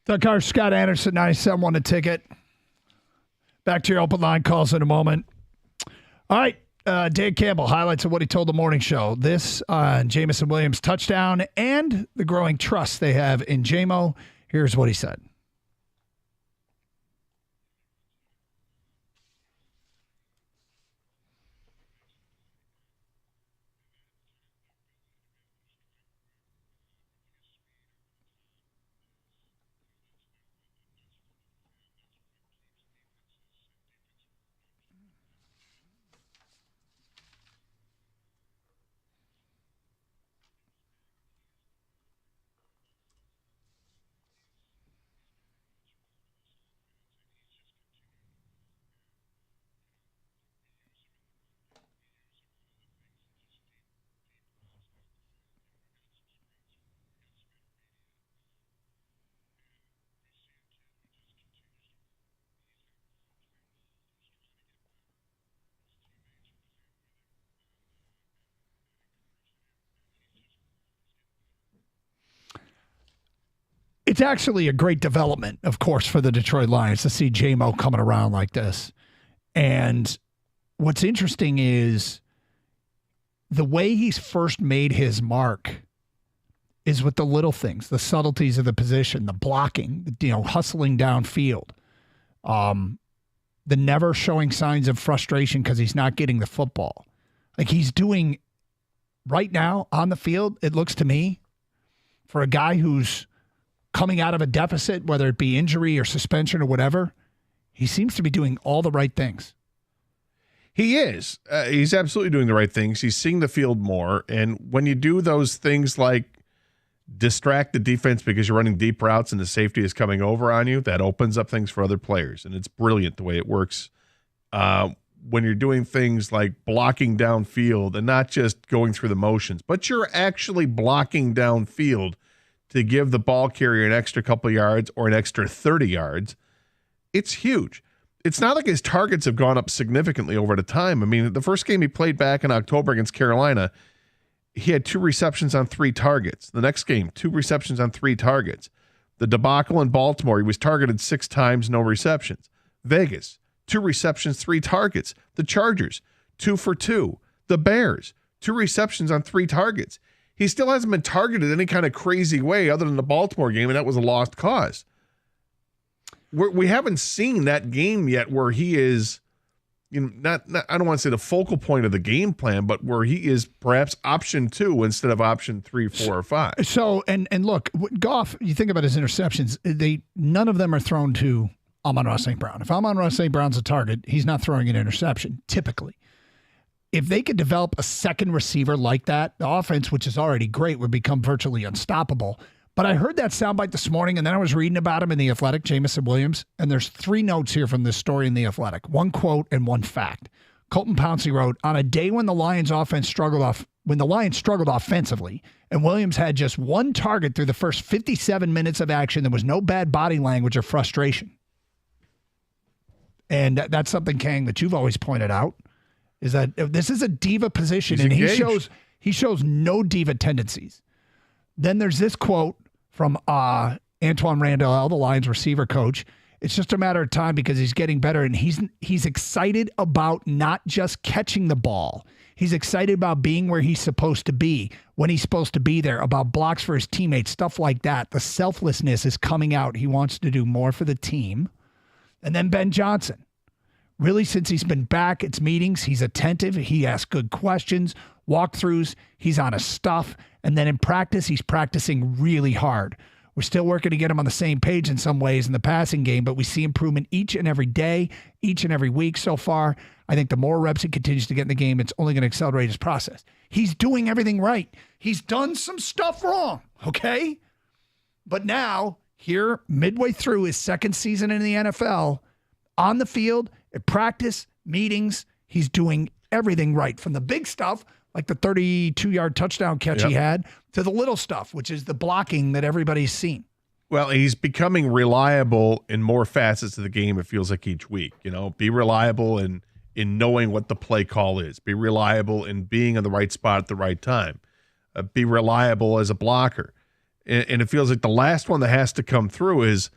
Doug Carr, Scott Anderson, 97 won the ticket. Back to your open line calls in a moment. All right, Dan Campbell, highlights of what he told the morning show. This on Jamison Williams' touchdown and the growing trust they have in JMO. Here's what he said. It's actually a great development, of course, for the Detroit Lions to see J-Mo coming around like this. And what's interesting is the way he's first made his mark is with the little things, the subtleties of the position, the blocking, hustling downfield, the never showing signs of frustration because he's not getting the football. Like he's doing right now on the field, it looks to me, for a guy who's coming out of a deficit, whether it be injury or suspension or whatever, he seems to be doing all the right things. He is. He's absolutely doing the right things. He's seeing the field more. And when you do those things like distract the defense because you're running deep routes and the safety is coming over on you, that opens up things for other players. And it's brilliant the way it works. When you're doing things like blocking downfield and not just going through the motions, but you're actually blocking downfield to give the ball carrier an extra couple yards or an extra 30 yards, it's huge. It's not like his targets have gone up significantly over the time. I mean, the first game he played back in October against Carolina, he had 2 receptions on 3 targets. The next game, 2 receptions on 3 targets. The debacle in Baltimore, he was targeted 6 times, no receptions. Vegas, 2 receptions, 3 targets. The Chargers, 2 for 2. The Bears, 2 receptions on 3 targets. He still hasn't been targeted any kind of crazy way other than the Baltimore game, and that was a lost cause. We haven't seen that game yet where he is, not I don't want to say the focal point of the game plan, but where he is perhaps option 2 instead of option 3, 4, or 5. So, and look, Goff, you think about his interceptions, none of them are thrown to Amon-Ra St. Brown. If Amon-Ra St. Brown's a target, he's not throwing an interception, typically. If they could develop a second receiver like that, the offense, which is already great, would become virtually unstoppable. But I heard that soundbite this morning, and then I was reading about him in The Athletic, Jamison Williams, and there's 3 notes here from this story in The Athletic, 1 quote and 1 fact. Colton Pouncey wrote, on a day when the Lions struggled offensively, and Williams had just 1 target through the first 57 minutes of action, there was no bad body language or frustration. And that's something, Kang, that you've always pointed out, is that this is a diva position, and he shows no diva tendencies. Then there's this quote from Antoine Randall, the Lions receiver coach. It's just a matter of time because he's getting better, and he's excited about not just catching the ball. He's excited about being where he's supposed to be, when he's supposed to be there, about blocks for his teammates, stuff like that. The selflessness is coming out. He wants to do more for the team. And then Ben Johnson. Really, since he's been back, it's meetings. He's attentive. He asks good questions, walkthroughs. He's on his stuff. And then in practice, he's practicing really hard. We're still working to get him on the same page in some ways in the passing game, but we see improvement each and every day, each and every week so far. I think the more reps he continues to get in the game, it's only going to accelerate his process. He's doing everything right. He's done some stuff wrong, okay? But now, here, midway through his second season in the NFL, on the field, at practice, meetings, he's doing everything right. From the big stuff, like the 32-yard touchdown catch he had, to the little stuff, which is the blocking that everybody's seen. Well, he's becoming reliable in more facets of the game, it feels like, each week. Be reliable in knowing what the play call is. Be reliable in being in the right spot at the right time. Be reliable as a blocker. And it feels like the last one that has to come through is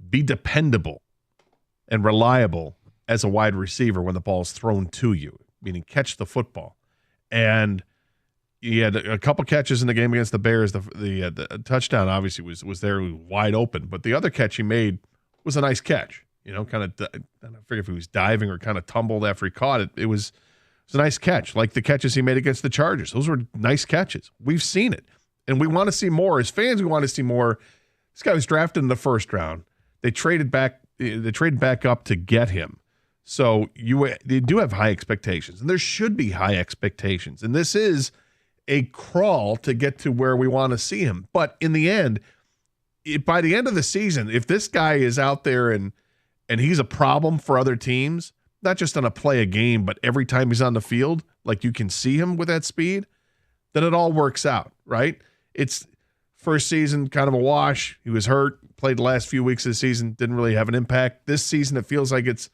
be dependable and reliable as a wide receiver when the ball is thrown to you, meaning catch the football. And he had a couple catches in the game against the Bears. The touchdown obviously was there, wide open, but the other catch he made was a nice catch. Kind of, I don't forget if he was diving or kind of tumbled after he caught it. It was a nice catch, like the catches he made against the Chargers. Those were nice catches. We've seen it, and we want to see more. As fans, we want to see more. This guy was drafted in the first round. They traded back up to get him. So they do have high expectations, and there should be high expectations. And this is a crawl to get to where we want to see him. But in the end, by the end of the season, if this guy is out there and he's a problem for other teams, not just on a play a game, but every time he's on the field, like you can see him with that speed, then it all works out, right? It's first season, kind of a wash. He was hurt, played the last few weeks of the season, didn't really have an impact. This season, it feels like it's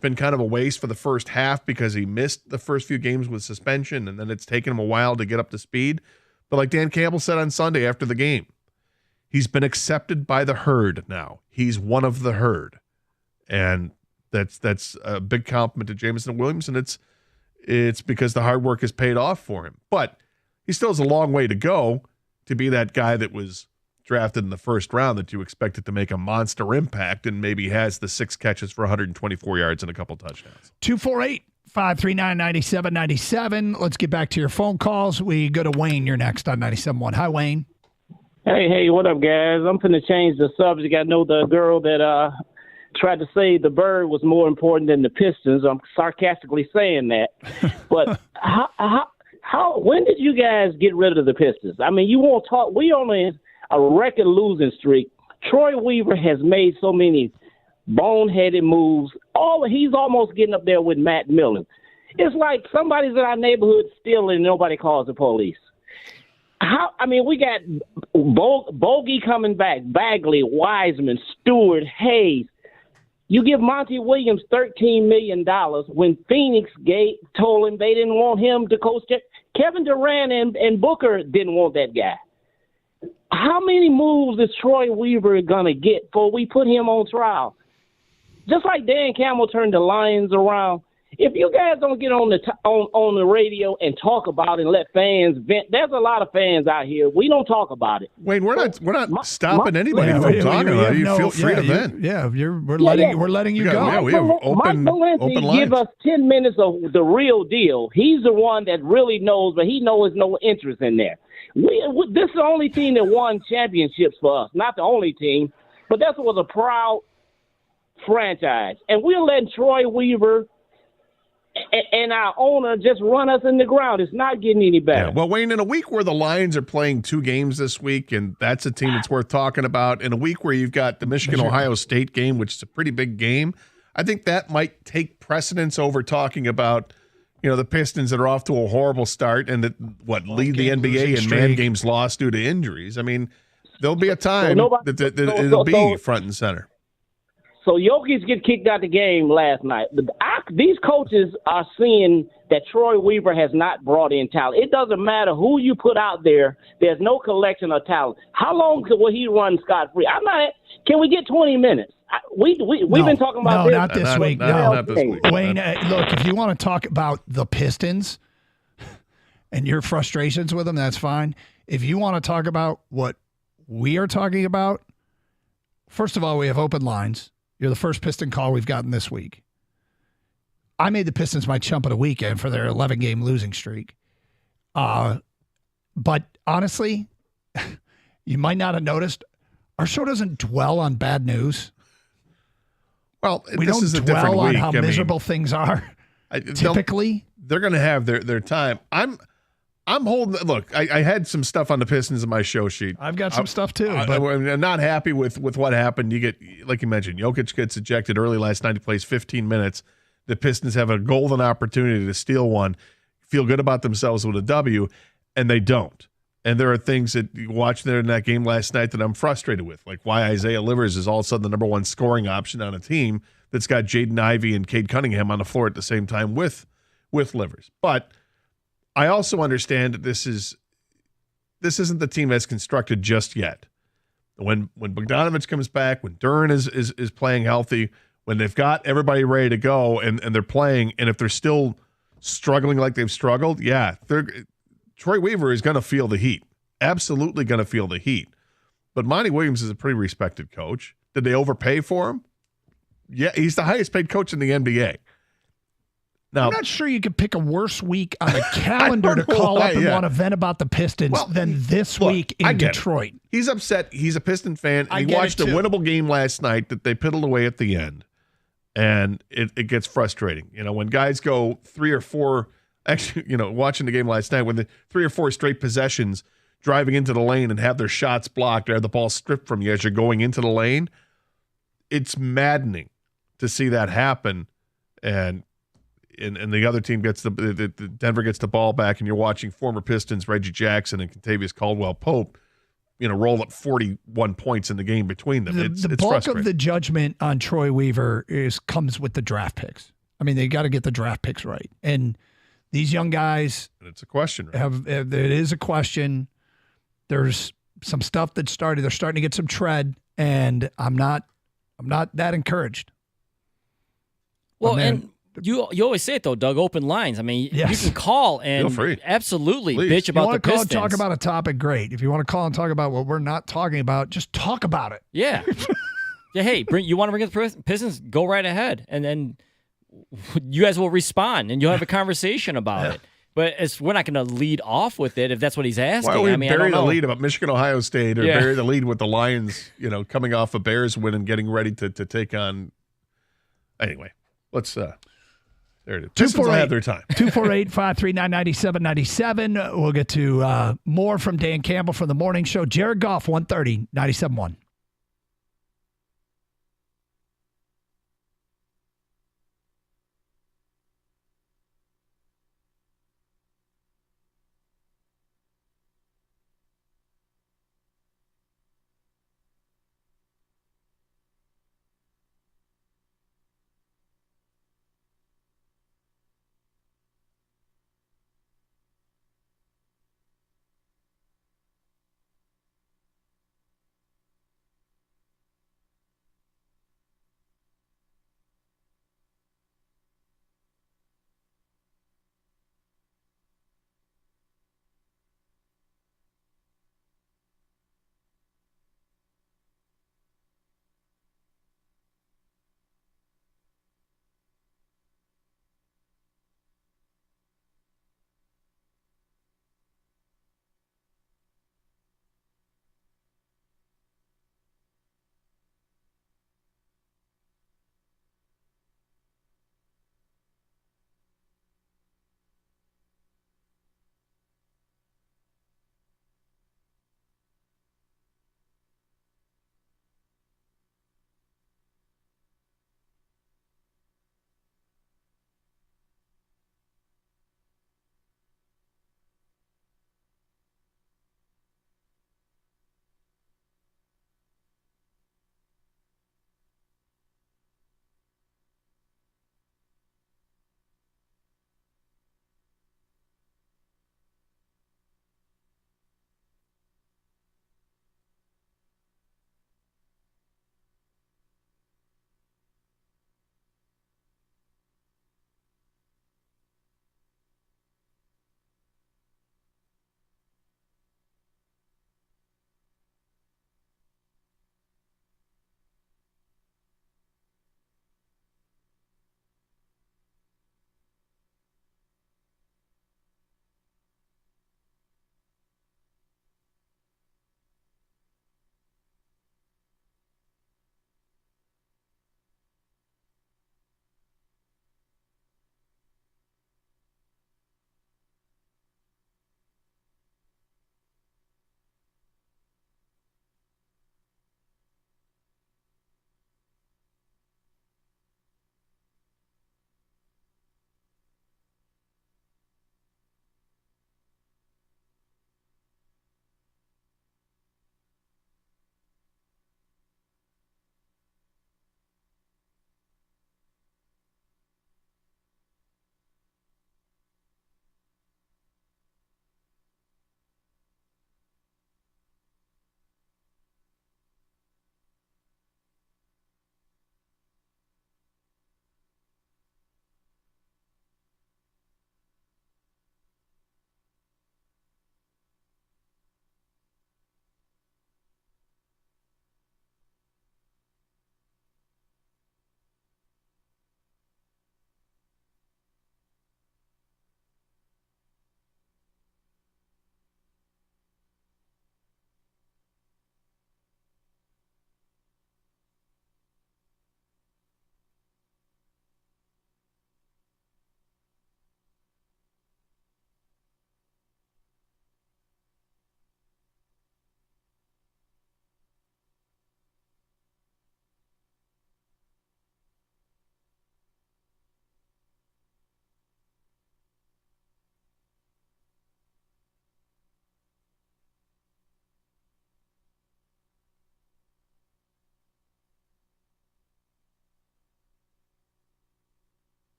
been kind of a waste for the first half because he missed the first few games with suspension, and then it's taken him a while to get up to speed. But like Dan Campbell said on Sunday after the game, He's been accepted by the herd now. He's one of the herd. And that's a big compliment to Jameson Williams, and it's because the hard work has paid off for him. But he still has a long way to go to be that guy that was drafted in the first round that you expected to make a monster impact and maybe has the 6 catches for 124 yards and a couple touchdowns. 248-539-9797. Let's get back to your phone calls. We go to Wayne. You're next on 97.1. Hi, Wayne. Hey, what up, guys? I'm finna change the subject. I know the girl that tried to say the Bird was more important than the Pistons. I'm sarcastically saying that. But when did you guys get rid of the Pistons? I mean, you won't talk. We only a record losing streak. Troy Weaver has made so many boneheaded moves. He's almost getting up there with Matt Millen. It's like somebody's in our neighborhood stealing and nobody calls the police. We got Bogey coming back, Bagley, Wiseman, Stewart, Hayes. You give Monty Williams $13 million when Phoenix told him they didn't want him to coach. Kevin Durant and Booker didn't want that guy. How many moves is Troy Weaver going to get before we put him on trial? Just like Dan Campbell turned the Lions around. If you guys don't get on the radio and talk about it and let fans vent, there's a lot of fans out here. We don't talk about it. Wayne, we're not stopping anybody from talking about it. You feel free to vent. We're letting you go. Yeah, we have open lines. Give us 10 minutes of the real deal. He's the one that really knows, but he knows no interest in there. This is the only team that won championships for us. Not the only team, but that was a proud franchise. And we're letting Troy Weaver and our owner just run us in the ground. It's not getting any better. Yeah. Well, Wayne, in a week where the Lions are playing 2 games this week, and that's a team that's worth talking about, in a week where you've got the Michigan-Ohio State game, which is a pretty big game, I think that might take precedence over talking about, the Pistons that are off to a horrible start and that lead the NBA in man games lost due to injuries. I mean, there'll be a time that it'll be front and center. So Jokic get kicked out the game last night. These coaches are seeing that Troy Weaver has not brought in talent. It doesn't matter who you put out there. There's no collection of talent. How long will he run scot-free? Can we get 20 minutes? We've been talking about this. Not this week. Not this week. Wayne, look, if you want to talk about the Pistons and your frustrations with them, that's fine. If you want to talk about what we are talking about, first of all, we have open lines. You're the first Piston call we've gotten this week. I made the Pistons my chump of the weekend for their 11-game losing streak. But honestly, you might not have noticed, our show doesn't dwell on bad news. Well, we don't dwell on how miserable things are. Typically, they're going to have their time. I'm holding. Look, I had some stuff on the Pistons in my show sheet. I've got some stuff too. But I'm not happy with what happened. You get, like you mentioned, Jokic gets ejected early last night. He plays 15 minutes. The Pistons have a golden opportunity to steal one, feel good about themselves with a W, and they don't. And there are things that you watch there in that game last night that I'm frustrated with, like why Isaiah Livers is all of a sudden the number 1 scoring option on a team that's got Jaden Ivey and Cade Cunningham on the floor at the same time with Livers. But I also understand that this isn't the team that's constructed just yet. When Bogdanovich comes back, when Duren is playing healthy, when they've got everybody ready to go and they're playing, and if they're still struggling like they've struggled, Troy Weaver is going to feel the heat. Absolutely going to feel the heat. But Monty Williams is a pretty respected coach. Did they overpay for him? Yeah, he's the highest paid coach in the NBA. Now, I'm not sure you could pick a worse week on the calendar to call up and want to vent about the Pistons than this week in Detroit. He's upset. He's a Piston fan. And he watched a winnable game last night that they piddled away at the end. And it gets frustrating. When guys go 3 or 4, actually, watching the game last night, when the 3 or 4 straight possessions driving into the lane and have their shots blocked or have the ball stripped from you as you're going into the lane, it's maddening to see that happen. And the other team gets the Denver gets the ball back, and you're watching former Pistons Reggie Jackson and Kentavious Caldwell-Pope, roll up 41 points in the game between them. The bulk of the judgment on Troy Weaver comes with the draft picks. I mean, they got to get the draft picks right, and these young guys. And it's a question, right? It is a question. There's some stuff they're starting to get some tread, and I'm not that encouraged. Well, and you always say it though, Doug. Open lines. I mean, you can call and absolutely bitch about the Pistons. If you want to call and talk about a topic, great. If you want to call and talk about what we're not talking about, just talk about it. Yeah. Yeah. Hey, you want to bring up the Pistons? Go right ahead, and then you guys will respond, and you'll have a conversation about it. But we're not going to lead off with it if that's what he's asking. Why don't we I bury don't the know. lead about Michigan, Ohio State, or bury the lead with the Lions, coming off a Bears win and getting ready to take on. Anyway, let's. There it is. Pistons will have their time. 248-539-9797. We'll get to more from Dan Campbell from the morning show. Jared Goff, 130, 97.1.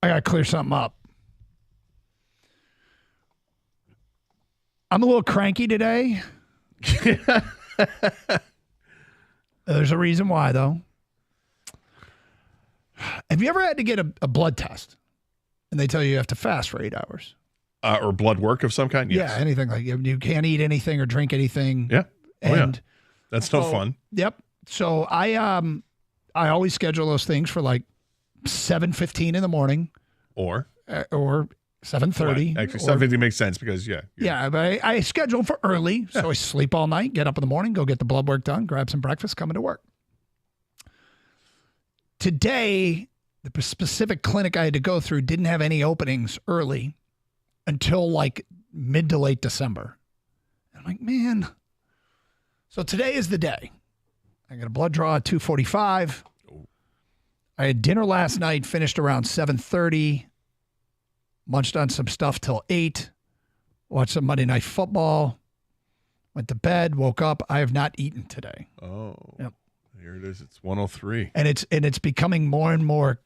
I got to clear something up. I'm a little cranky today. There's a reason why, though. Have you ever had to get a blood test and they tell you have to fast for 8 hours? Or blood work of some kind? Yes. Yeah, anything like you can't eat anything or drink anything. Yeah. And That's no fun. Yep. So I always schedule those things for like 7:15 in the morning or 7:30. Actually, 7:50 makes sense because Yeah, but I schedule for early, so I sleep all night, get up in the morning, go get the blood work done, grab some breakfast, come into work. Today, the specific clinic I had to go through didn't have any openings early until like mid to late December. I'm like, man. So today is the day. I got a blood draw at 2:45. I had dinner last night, finished around 7:30. Munched on some stuff till 8. Watched some Monday Night Football. Went to bed, woke up. I have not eaten today. Oh. Yep. Here it is. It's 1:03. And it's becoming more and more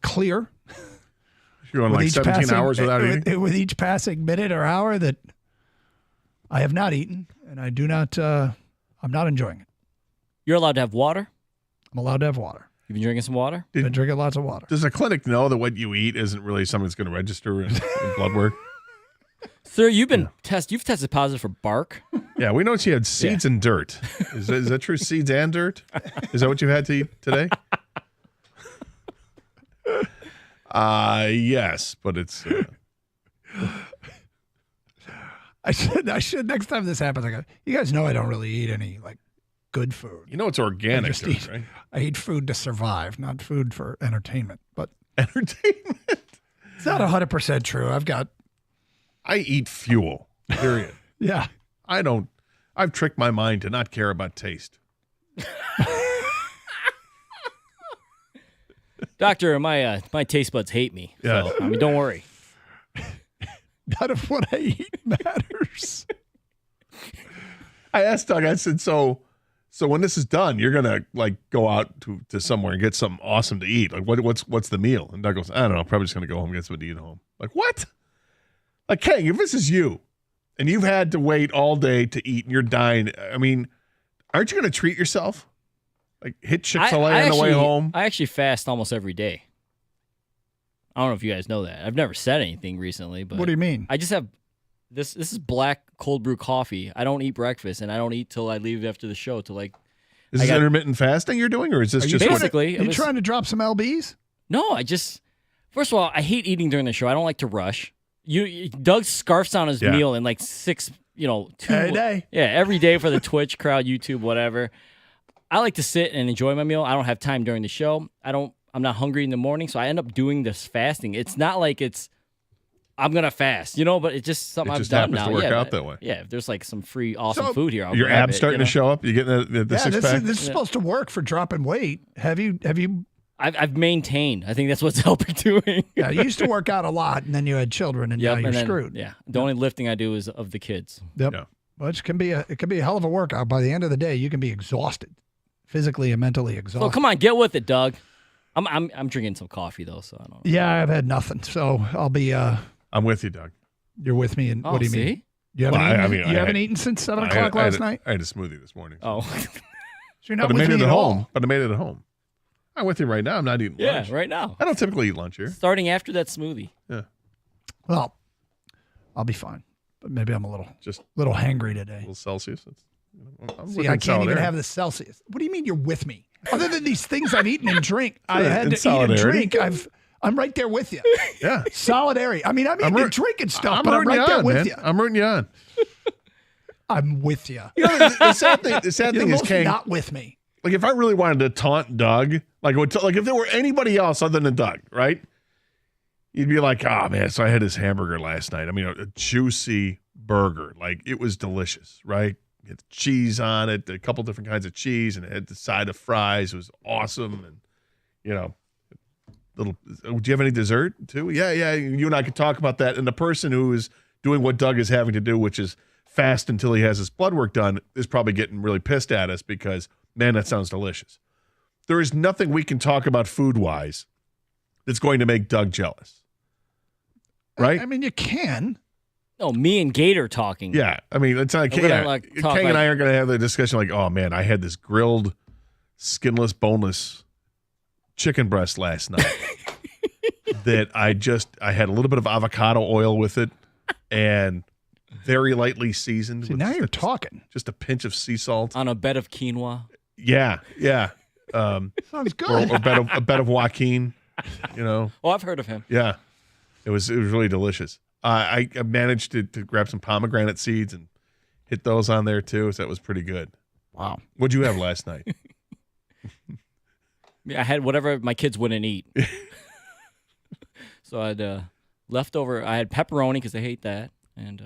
clear. You're going like 17 hours without eating? With each passing minute or hour that I have not eaten, and I do not, I'm not enjoying it. You're allowed to have water? I'm allowed to have water. You've been drinking some water? Been drinking lots of water. Does a clinic know that what you eat isn't really something that's going to register in blood work? Sir, you've tested positive for bark. Yeah, we know she had seeds and dirt. Is that true? Seeds and dirt? Is that what you had to eat today? Yes, but it's. I should next time this happens. I go. You guys know I don't really eat any like good food. You know it's organic, right? I eat food to survive, not food for entertainment. But entertainment. It's not 100% true. I eat fuel. Period. Yeah. I've tricked my mind to not care about taste. Doctor, my taste buds hate me. Yeah. So, don't worry. None of what I eat matters. I asked Doug, I said, so when this is done, you're gonna like go out to somewhere and get something awesome to eat. Like what's the meal? And Doug goes, I don't know, probably just gonna go home and get something to eat at home. Like, what? Like, King, if this is you and you've had to wait all day to eat and you're dying, I mean, aren't you gonna treat yourself? Like hit Chick-fil-A on the way home? I actually fast almost every day. I don't know if you guys know that. I've never said anything recently, but What do you mean? I just have this is black cold brew coffee. I don't eat breakfast and I don't eat till I leave after the show till like Is this intermittent fasting you're doing, or is this just basically Are you trying to drop some LBs? No, first of all, I hate eating during the show. I don't like to rush. Doug scarfs down his meal in like 6, 2 Every day. Yeah, every day for the Twitch crowd, YouTube, whatever. I like to sit and enjoy my meal. I don't have time during the show. I'm not hungry in the morning, so I end up doing this fasting. It's not like I'm gonna fast, but it's just something I've done now. It just happens to work out that way. Yeah, if there's like some free awesome food here, I'll your grab abs it, starting to show up. You getting the six pack. This is supposed to work for dropping weight. Have you? I've maintained. I think that's what's helping doing. Yeah, you used to work out a lot, and then you had children, and now you're screwed. Yeah, the only lifting I do is of the kids. Yep. Yeah. Well, it can be a hell of a workout. By the end of the day, you can be exhausted, physically and mentally exhausted. So come on, get with it, Doug. I'm drinking some coffee though, so I don't know. Yeah, I've had nothing, so I'll be. I'm with you, Doug. You're with me, and what do you mean? See? You haven't eaten since 7 o'clock last night. I had a smoothie this morning. Oh, so you're not but I with made me it at at all. home. But I made it at home. I'm with you right now. I'm not eating lunch. right now. I don't typically eat lunch here. Starting after that smoothie. Yeah. Well, I'll be fine, but maybe I'm a little hangry today. A little Celsius. I'm See, I can't even have the Celsius. What do you mean you're with me? Other than these things I've eaten and drink, I had to eat and drink. I'm right there with you. Yeah. Solidarity. I mean, I'm eating and drinking stuff, but I'm right there with you. I'm rooting you on. I'm with you. The sad thing You're is, most King, not with me. like if I really wanted to taunt Doug, like if there were anybody else other than Doug, right? You'd be like, oh man, so I had this hamburger last night. I mean, a juicy burger. Like it was delicious, right? It had cheese on it, a couple different kinds of cheese, and it had the side of fries. It was awesome. And, do you have any dessert too? Yeah. You and I could talk about that. And the person who is doing what Doug is having to do, which is fast until he has his blood work done, is probably getting really pissed at us because, man, that sounds delicious. There is nothing we can talk about food-wise that's going to make Doug jealous. right? I mean, you can. No, me and Gator talking. Yeah, I mean, it's not. We're gonna, Yeah, like, Kang talk and like- I are going to have the discussion like, oh man, I had this grilled, skinless, boneless chicken breast last night that I had a little bit of avocado oil with it and very lightly seasoned. See, now you're talking. Just a pinch of sea salt On a bed of quinoa. Yeah. Sounds good. Or a bed of Joaquin. Oh, I've heard of him. Yeah, it was really delicious. I managed to grab some pomegranate seeds and hit those on there too, so that was pretty good. Wow. What'd you have last night? I had whatever my kids wouldn't eat. So I had leftover. I had pepperoni because they hate that, and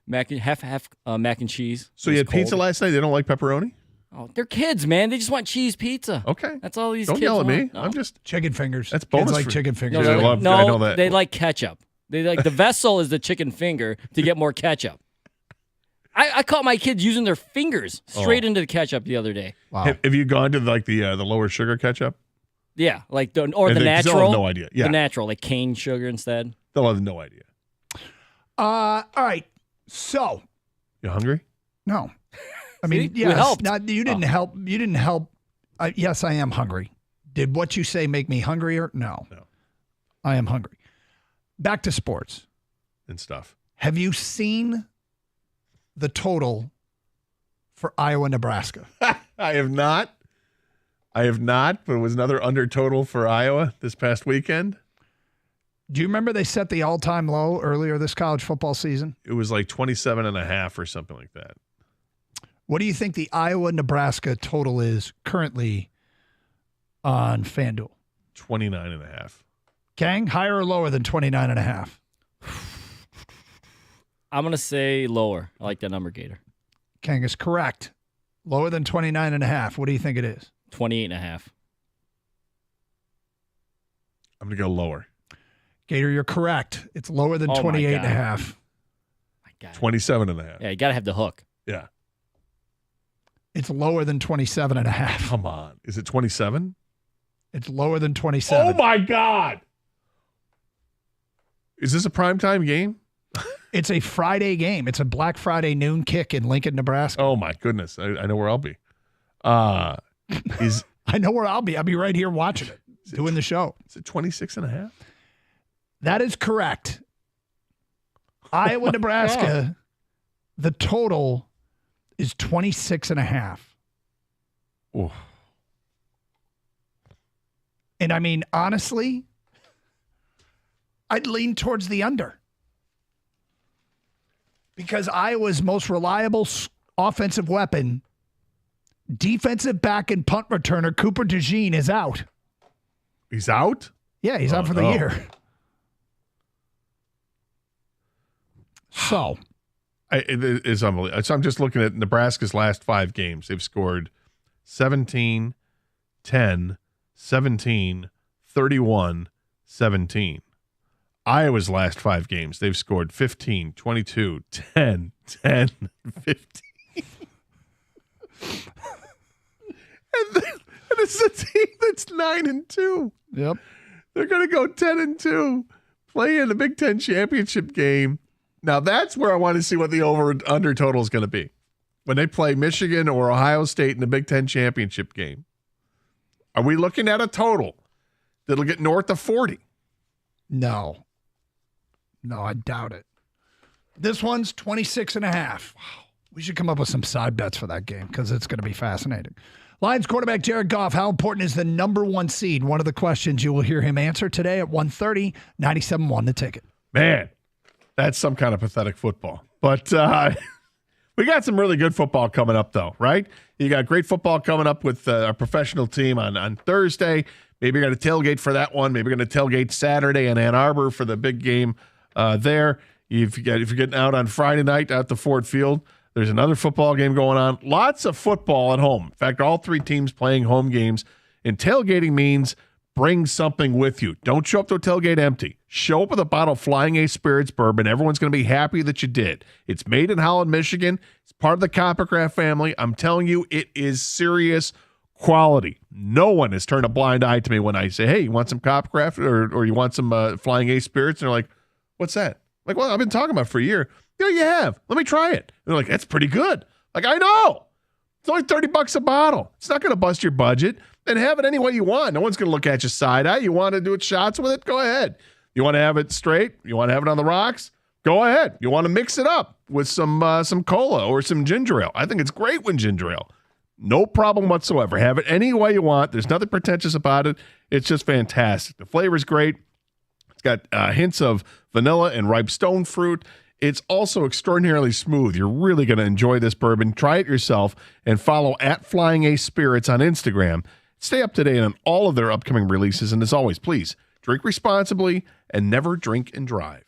mac and cheese. So you had pizza cold. last night? They don't like pepperoni? Oh, they're kids, man. They just want cheese pizza. Okay, that's all these Don't kids yell at want. me. No. I'm just chicken fingers. That's Kids bonus. like for- chicken fingers. No, I know that. They like ketchup. They like the vessel is the chicken finger to get more ketchup. I caught my kids using their fingers straight into the ketchup the other day. Wow. Have you gone to like the lower sugar ketchup? Yeah, like And the they still have natural. no idea. Yeah. The natural, like cane sugar instead. They'll have no idea. All right. So. You hungry? No. I mean, See? We yes. helped. You didn't help. You didn't help. Yes, I am hungry. Did what you say make me hungrier? No. I am hungry. Back to sports and stuff. Have you seen the total for Iowa, Nebraska? I have not. But it was another under total for Iowa this past weekend. Do you remember they set the all-time low earlier this college football season? It was like 27.5 or something like that. What do you think the Iowa-Nebraska total is currently on FanDuel? 29.5. Kang, higher or lower than 29.5? I'm gonna say lower. I like that number, Gator. Kang is correct. Lower than 29.5. What do you think it is? 28.5. I'm going to go lower. Gator, you're correct. It's lower than Oh, my 28.5. 27.5. Yeah, you gotta have the hook. Yeah. It's lower than 27.5. Come on. Is it 27? It's lower than 27. Oh, my God. Is this a primetime game? It's a Friday game. It's a Black Friday noon kick in Lincoln, Nebraska. Oh, my goodness. I know where I'll be. I know where I'll be. I'll be right here watching it, doing the show. Is it 26.5? That is correct. Iowa, Nebraska, the total is 26.5. Oh. And I mean, honestly, I'd lean towards the under. Because Iowa's most reliable offensive weapon, defensive back and punt returner Cooper DeJean, is out. He's out? Yeah, he's out for the no. year. So, It is unbelievable. So I'm just looking at Nebraska's last 5 games. They've scored 17, 10, 17, 31, 17. Iowa's last 5 games, they've scored 15, 22, 10, 10, 15. And this is a team that's 9-2. Yep. They're going to go 10-2, play in the Big Ten championship game. Now, that's where I want to see what the over-under total is going to be. When they play Michigan or Ohio State in the Big Ten championship game, are we looking at a total that'll get north of 40? no. No, I doubt it. This one's 26.5. Wow. We should come up with some side bets for that game because it's going to be fascinating. Lions quarterback Jared Goff, how important is the number 1 seed? One of the questions you will hear him answer today at 1:30, 97.1 The Ticket. Man, that's some kind of pathetic football. But we got some really good football coming up, though, right? You got great football coming up with our professional team on Thursday. Maybe you're going to tailgate for that one. Maybe you're going to tailgate Saturday in Ann Arbor for the big game there. If you're getting out on Friday night out to Ford Field, there's another football game going on. Lots of football at home. In fact, all 3 teams playing home games. And tailgating means bring something with you. Don't show up to a tailgate empty. Show up with a bottle of Flying Ace Spirits bourbon. Everyone's going to be happy that you did. It's made in Holland, Michigan. It's part of the Coppercraft family. I'm telling you, it is serious quality. No one has turned a blind eye to me when I say, hey, you want some Coppercraft or you want some Flying Ace Spirits? And they're like, What's that? Like, well, I've been talking about it for a year. Yeah, you have. Let me try it. And they're like, that's pretty good. Like, I know. It's only $30 a bottle. It's not going to bust your budget. And have it any way you want. No one's going to look at you side eye. You want to do it shots with it? Go ahead. You want to have it straight? You want to have it on the rocks? Go ahead. You want to mix it up with some cola or some ginger ale? I think it's great with ginger ale. No problem whatsoever. Have it any way you want. There's nothing pretentious about it. It's just fantastic. The flavor's great. It's got hints of vanilla and ripe stone fruit. It's also extraordinarily smooth. You're really going to enjoy this bourbon. Try it yourself and follow @FlyingACespirits on Instagram. Stay up to date on all of their upcoming releases. And as always, please drink responsibly and never drink and drive.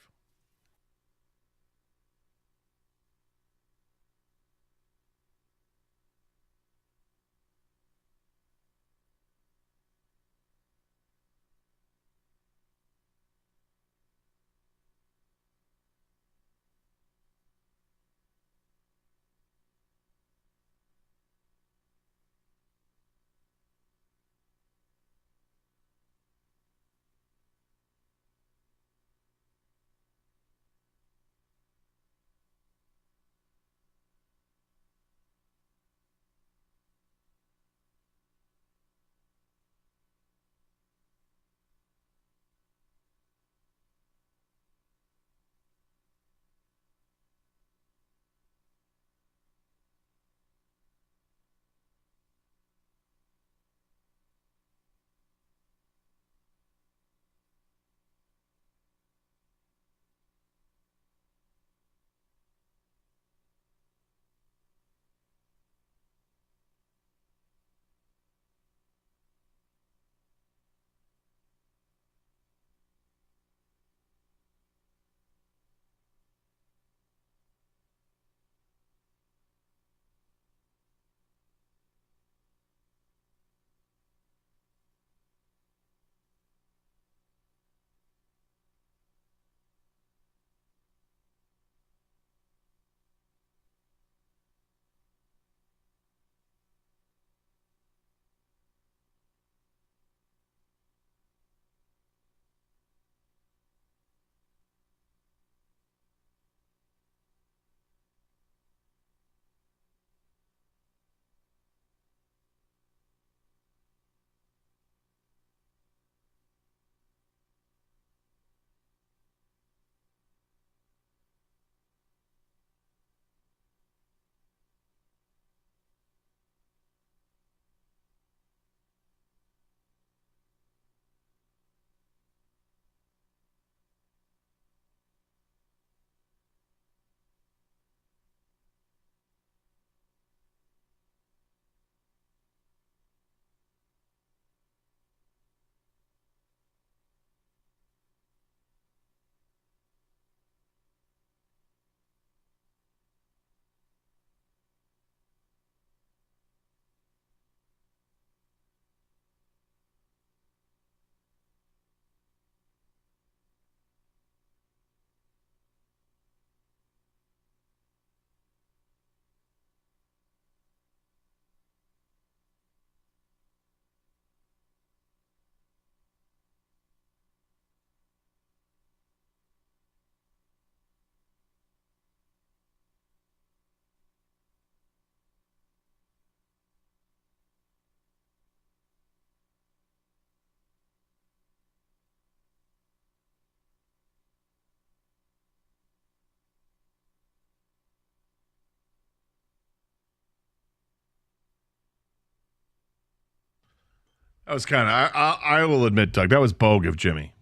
That was kind of, I will admit, Doug, that was bogue of Jimmy.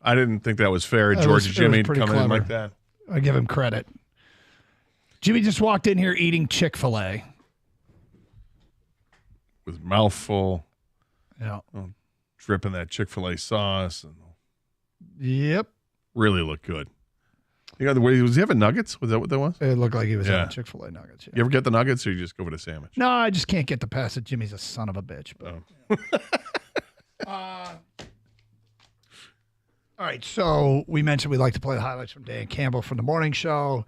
I didn't think that was fair. Georgia Jimmy to come in like that. I give him credit. Jimmy just walked in here eating Chick-fil-A. With mouthful. Yeah. Dripping that Chick-fil-A sauce. And Yep. Really looked good. You know, was he having nuggets? Was that what that was? It looked like he was having Chick-fil-A nuggets. Yeah. You ever get the nuggets or you just go with a sandwich? No, I just can't get the pass that Jimmy's a son of a bitch. But. All right, so we mentioned we like to play the highlights from Dan Campbell from the morning show.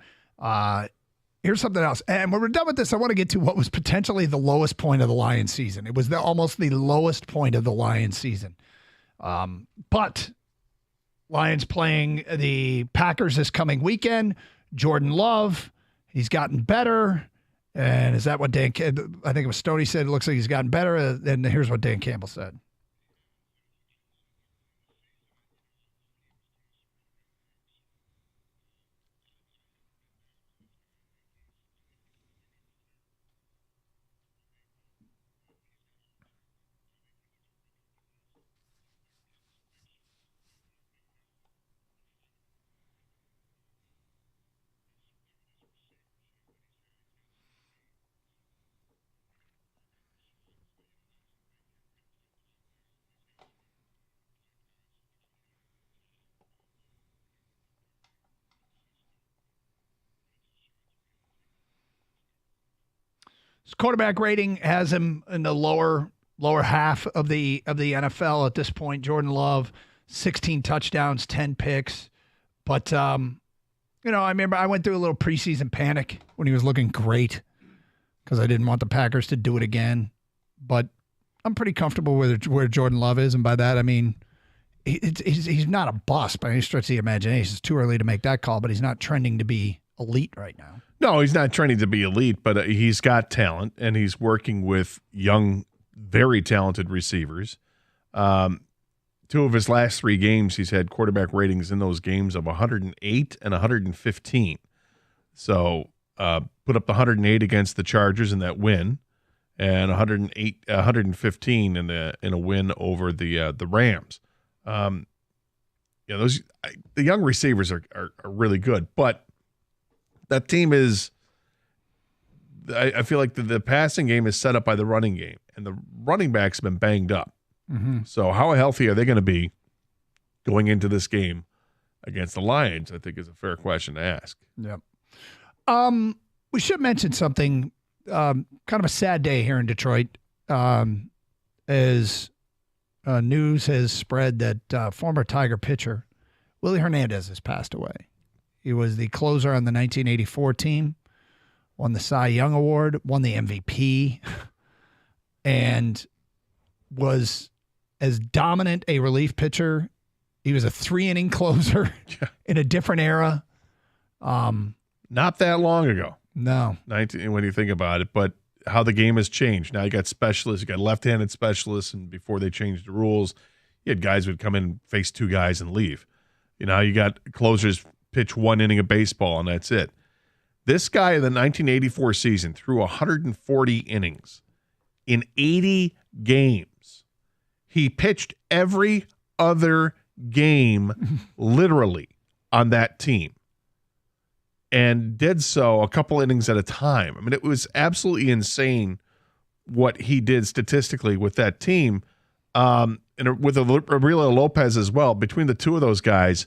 Here's something else. And when we're done with this, I want to get to what was potentially the lowest point of the Lions season. It was almost the lowest point of the Lions season. But Lions playing the Packers this coming weekend. Jordan Love, he's gotten better. And is that what I think it was Stoney said? It looks like he's gotten better. And here's what Dan Campbell said. His quarterback rating has him in the lower half of the NFL at this point. Jordan Love, 16 touchdowns, 10 picks. But I remember I went through a little preseason panic when he was looking great because I didn't want the Packers to do it again. But I'm pretty comfortable with where Jordan Love is, and by that I mean he's not a bust by any stretch of the imagination. It's too early to make that call, but he's not trending to be elite right now. No, he's not training to be elite, but he's got talent, and he's working with young, very talented receivers. 2 of his last 3 games, he's had quarterback ratings in those games of 108 and 115. So put up the 108 against the Chargers in that win, and 115 in a win over the Rams. The young receivers are really good, but that team is, I feel like the passing game is set up by the running game, and the running backs have been banged up. Mm-hmm. So how healthy are they going to be going into this game against the Lions, I think is a fair question to ask. Yep. We should mention something, kind of a sad day here in Detroit, as news has spread that former Tiger pitcher Willie Hernandez has passed away. He was the closer on the 1984 team, won the Cy Young Award, won the MVP, and was as dominant a relief pitcher. He was a 3-inning closer in a different era. Not that long ago. No. When you think about it, but how the game has changed. Now you got specialists, you got left-handed specialists, and before they changed the rules, you had guys who would come in, face 2 guys, and leave. You got closers pitch 1 inning of baseball, and that's it. This guy in the 1984 season threw 140 innings in 80 games. He pitched every other game, literally, on that team, and did so a couple innings at a time. I mean, it was absolutely insane what he did statistically with that team, and with Aurelio Lopez as well. Between the 2 of those guys,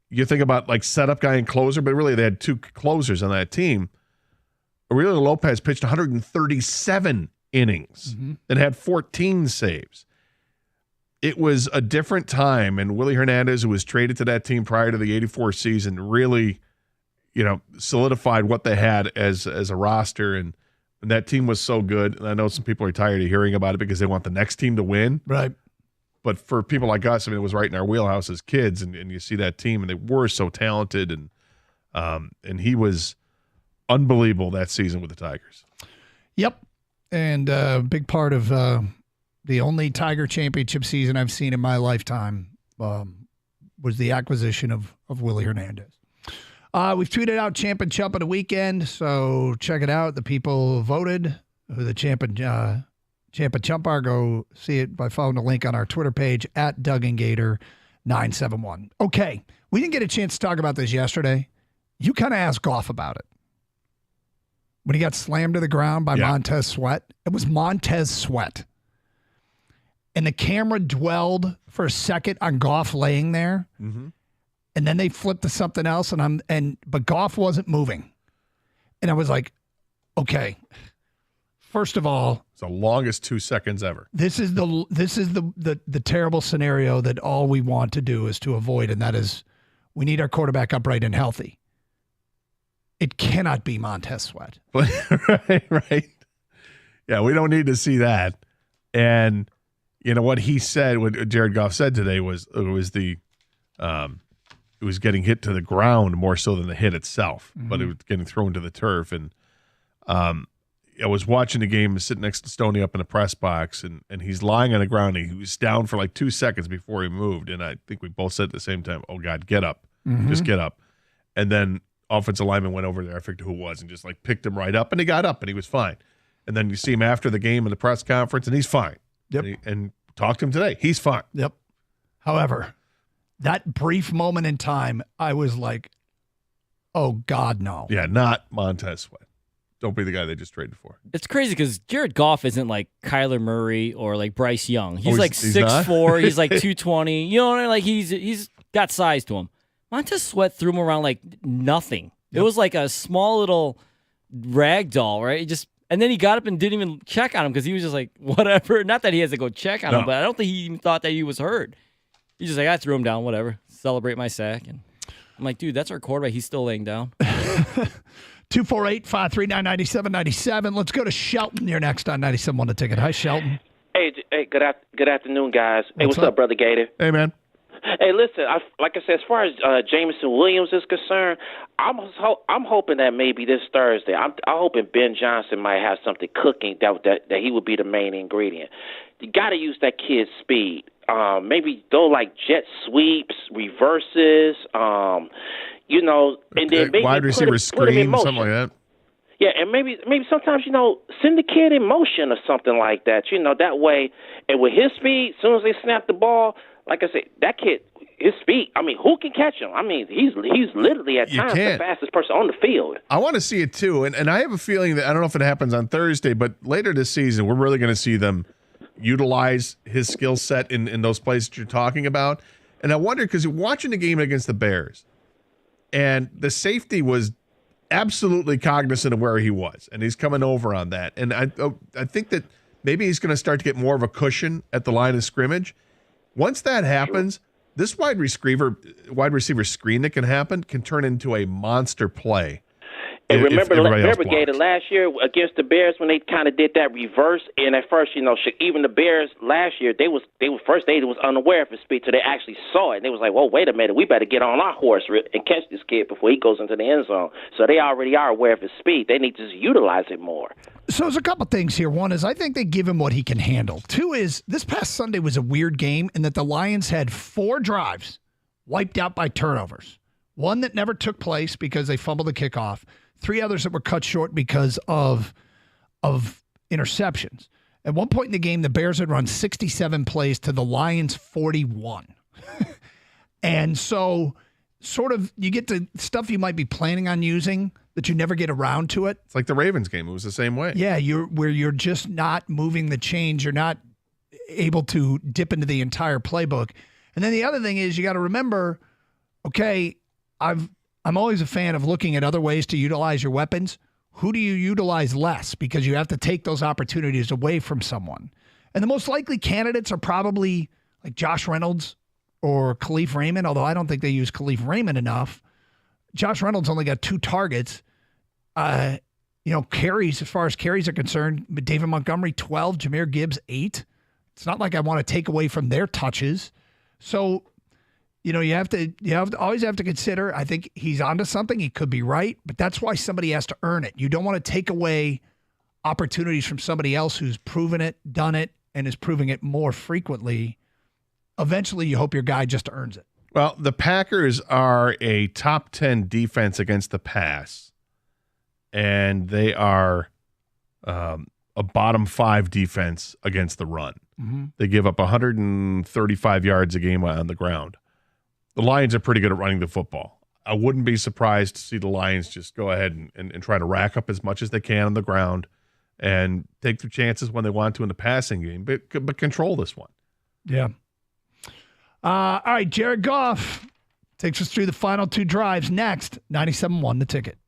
you think about like setup guy and closer, but really they had 2 closers on that team. Aurelio Lopez pitched 137 innings and had 14 saves. It was a different time, and Willie Hernandez, who was traded to that team prior to the 84 season, really, solidified what they had as a roster, and that team was so good. And I know some people are tired of hearing about it because they want the next team to win. Right. But for people like us, I mean, it was right in our wheelhouse as kids, and you see that team, and they were so talented, and he was unbelievable that season with the Tigers. Yep, and a big part of the only Tiger championship season I've seen in my lifetime was the acquisition of Willie Hernandez. We've tweeted out Champ and Chump of the weekend, so check it out. The people voted who the Champ and Chump are. Go see it by following the link on our Twitter page at Doug and Gator 971. Okay, we didn't get a chance to talk about this yesterday. You kind of asked Goff about it. When he got slammed to the ground by Montez Sweat. It was Montez Sweat. And the camera dwelled for a second on Goff laying there. Mm-hmm. And then they flipped to something else, but Goff wasn't moving. And I was like, okay, first of all, it's the longest 2 seconds ever. This is the terrible scenario that all we want to do is to avoid, and that is we need our quarterback upright and healthy. It cannot be Montez Sweat. Right. Yeah, we don't need to see that. And what he said, what Jared Goff said today was it was the it was getting hit to the ground more so than the hit itself, but it was getting thrown to the turf. And I was watching the game, sitting next to Stoney up in the press box, and he's lying on the ground. He was down for like 2 seconds before he moved, and I think we both said at the same time, "Oh God, get up, just get up." And then offensive lineman went over there, I forget who it was, and just like picked him right up, and he got up and he was fine. And then you see him after the game in the press conference, and he's fine. Yep. And talked to him today. He's fine. Yep. However, that brief moment in time, I was like, oh, God, no. Yeah, not Montez Sweat. Don't be the guy they just traded for. It's crazy because Jared Goff isn't like Kyler Murray or like Bryce Young. He's like he's 6'4", he's like 220. You know, like he's got size to him. Montez Sweat threw him around like nothing. It was like a small little rag doll, right? And then he got up and didn't even check on him because he was just like, whatever. Not that he has to go check on him, but I don't think he even thought that he was hurt. He's just like, I threw him down, whatever. Celebrate my sack. And I'm like, dude, that's our quarterback. He's still laying down. 248-539-9797. Let's go to Shelton. You're next on 97.1 The Ticket. Hi, Shelton. Hey, good afternoon, guys. Hey, what's up, Brother Gator? Hey, man. Hey, listen, like I said, as far as Jameson Williams is concerned, I'm hoping that maybe this Thursday, I'm hoping Ben Johnson might have something cooking that he would be the main ingredient. You got to use that kid's speed. Maybe throw like jet sweeps, reverses, and then maybe wide receiver screen, something like that. Yeah, and maybe sometimes, send the kid in motion or something like that, that way. And with his speed, as soon as they snap the ball, like I said, that kid, his speed, who can catch him? He's literally at times the fastest person on the field. I want to see it too. And I have a feeling that, I don't know if it happens on Thursday, but later this season, we're really going to see them utilize his skill set in those plays that you're talking about. And I wonder, because you're watching the game against the Bears, and the safety was absolutely cognizant of where he was, and he's coming over on that. And I think that maybe he's going to start to get more of a cushion at the line of scrimmage. Once that happens, this wide receiver screen that can turn into a monster play. And remember Gator last year against the Bears when they kind of did that reverse, and at first, even the Bears last year, they was unaware of his speed, so they actually saw it, and they was like, "Well, wait a minute, we better get on our horse and catch this kid before he goes into the end zone." So they already are aware of his speed. They need to just utilize it more. So there's a couple things here. One is I think they give him what he can handle. Two is this past Sunday was a weird game in that the Lions had 4 drives wiped out by turnovers. One that never took place because they fumbled the kickoff. 3 others that were cut short because of interceptions. At one point in the game, the Bears had run 67 plays to the Lions 41. And so sort of you get to stuff you might be planning on using that you never get around to it. It's like the Ravens game. It was the same way. Yeah, you're just not moving the chains. You're not able to dip into the entire playbook. And then the other thing is you got to remember, okay, I'm always a fan of looking at other ways to utilize your weapons. Who do you utilize less? Because you have to take those opportunities away from someone. And the most likely candidates are probably like Josh Reynolds or Khalif Raymond, although I don't think they use Khalif Raymond enough. Josh Reynolds only got 2 targets. Carries, as far as carries are concerned, but David Montgomery, 12, Jahmyr Gibbs, 8. It's not like I want to take away from their touches. So, you always have to consider, I think he's onto something. He could be right, but that's why somebody has to earn it. You don't want to take away opportunities from somebody else who's proven it, done it, and is proving it more frequently. Eventually, you hope your guy just earns it. Well, the Packers are a top 10 defense against the pass, and they are a bottom 5 defense against the run. Mm-hmm. They give up 135 yards a game on the ground. The Lions are pretty good at running the football. I wouldn't be surprised to see the Lions just go ahead and try to rack up as much as they can on the ground and take their chances when they want to in the passing game, but control this one. Yeah. All right, Jared Goff takes us through the final 2 drives. Next, 97.1 The Ticket.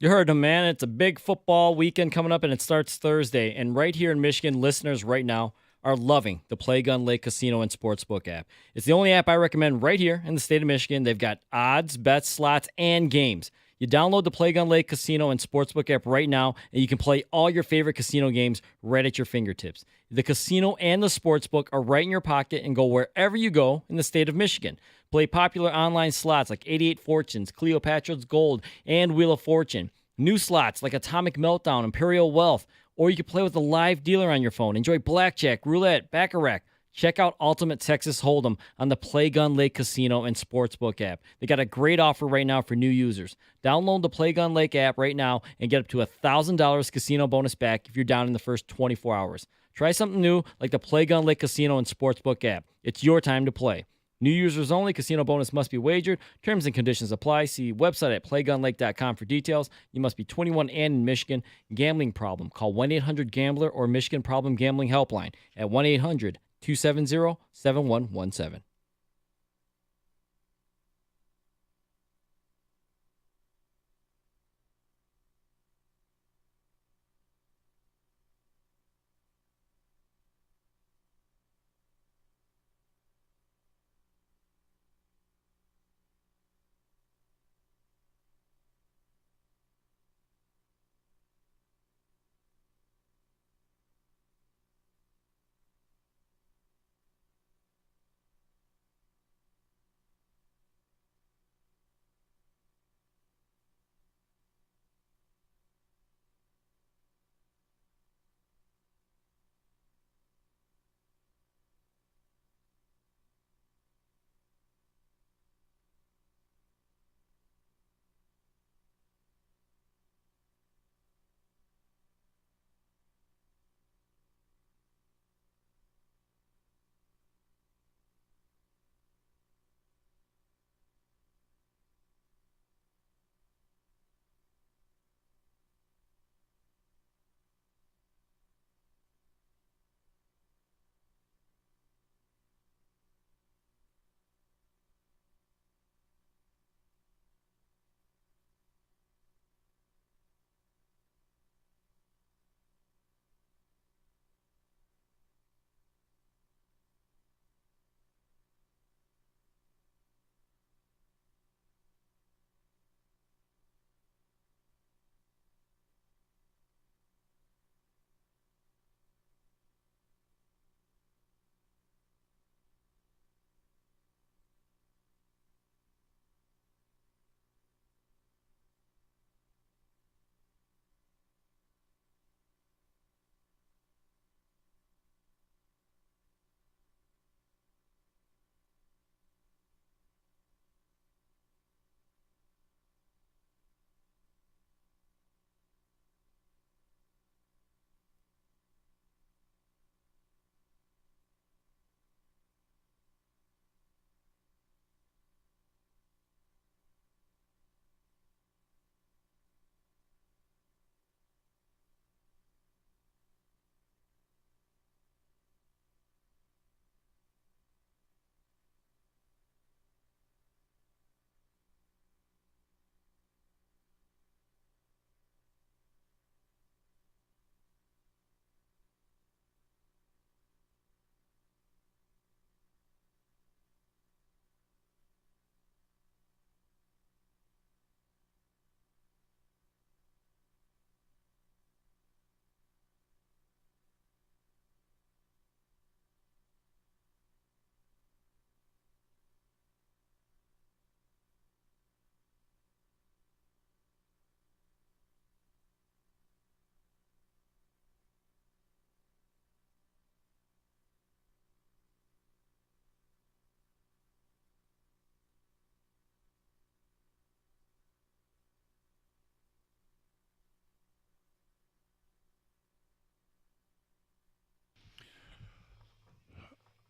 You heard him, man. It's a big football weekend coming up, and it starts Thursday. And right here in Michigan, listeners right now are loving the Play Gun Lake Casino and Sportsbook app. It's the only app I recommend right here in the state of Michigan. They've got odds, bets, slots, and games. You download the Play Gun Lake Casino and Sportsbook app right now, and you can play all your favorite casino games right at your fingertips. The casino and the sportsbook are right in your pocket and go wherever you go in the state of Michigan. Play popular online slots like 88 Fortunes, Cleopatra's Gold, and Wheel of Fortune. New slots like Atomic Meltdown, Imperial Wealth, or you can play with a live dealer on your phone. Enjoy blackjack, roulette, baccarat. Check out Ultimate Texas Hold'em on the Play Gun Lake Casino and Sportsbook app. They got a great offer right now for new users. Download the Play Gun Lake app right now and get up to $1,000 casino bonus back if you're down in the first 24 hours. Try something new like the Play Gun Lake Casino and Sportsbook app. It's your time to play. New users only. Casino bonus must be wagered. Terms and conditions apply. See website at playgunlake.com for details. You must be 21 and in Michigan. Gambling problem? Call 1-800-GAMBLER or Michigan Problem Gambling Helpline at 1-800-270-7117.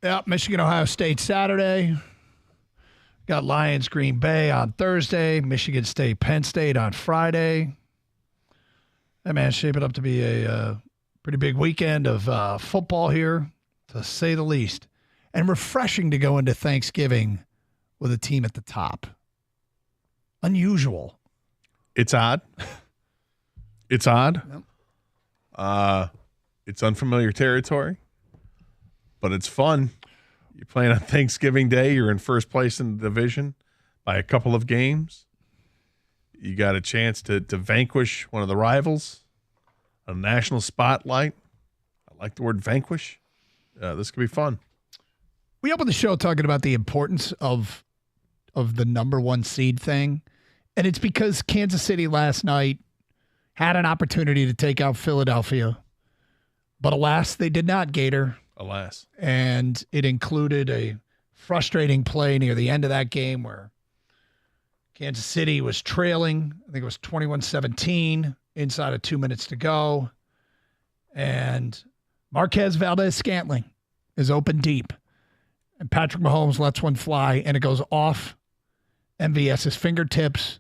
Yeah, Michigan, Ohio State Saturday. Got Lions, Green Bay on Thursday. Michigan State, Penn State on Friday. That man, shaping up to be a pretty big weekend of football here, to say the least. And refreshing to go into Thanksgiving with a team at the top. Unusual. It's odd. It's odd. It's unfamiliar territory, but it's fun. You're playing on Thanksgiving Day. You're in first place in the division by a couple of games. You got a chance to vanquish one of the rivals, a national spotlight. I like the word vanquish. This could be fun. We opened the show talking about the importance of the number one seed thing, and it's because Kansas City last night had an opportunity to take out Philadelphia, but alas, they did not, Gator. Alas. And it included a frustrating play near the end of that game where Kansas City was trailing. I think it was 21-17 inside of 2 minutes to go. And Marquez Valdez-Scantling is open deep. And Patrick Mahomes lets one fly, and it goes off MVS's fingertips.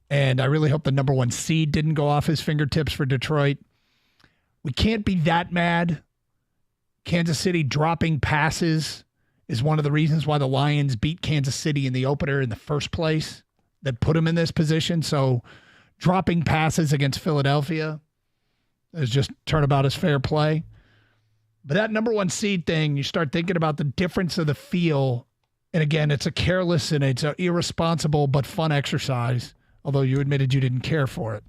And I really hope the number one seed didn't go off his fingertips for Detroit. We can't be that mad. Kansas City dropping passes is one of the reasons why the Lions beat Kansas City in the opener in the first place that put them in this position. So dropping passes against Philadelphia is just turnabout as fair play. But that number one seed thing, you start thinking about the difference of the feel. And again, it's a careless and it's an irresponsible but fun exercise, although you admitted you didn't care for it.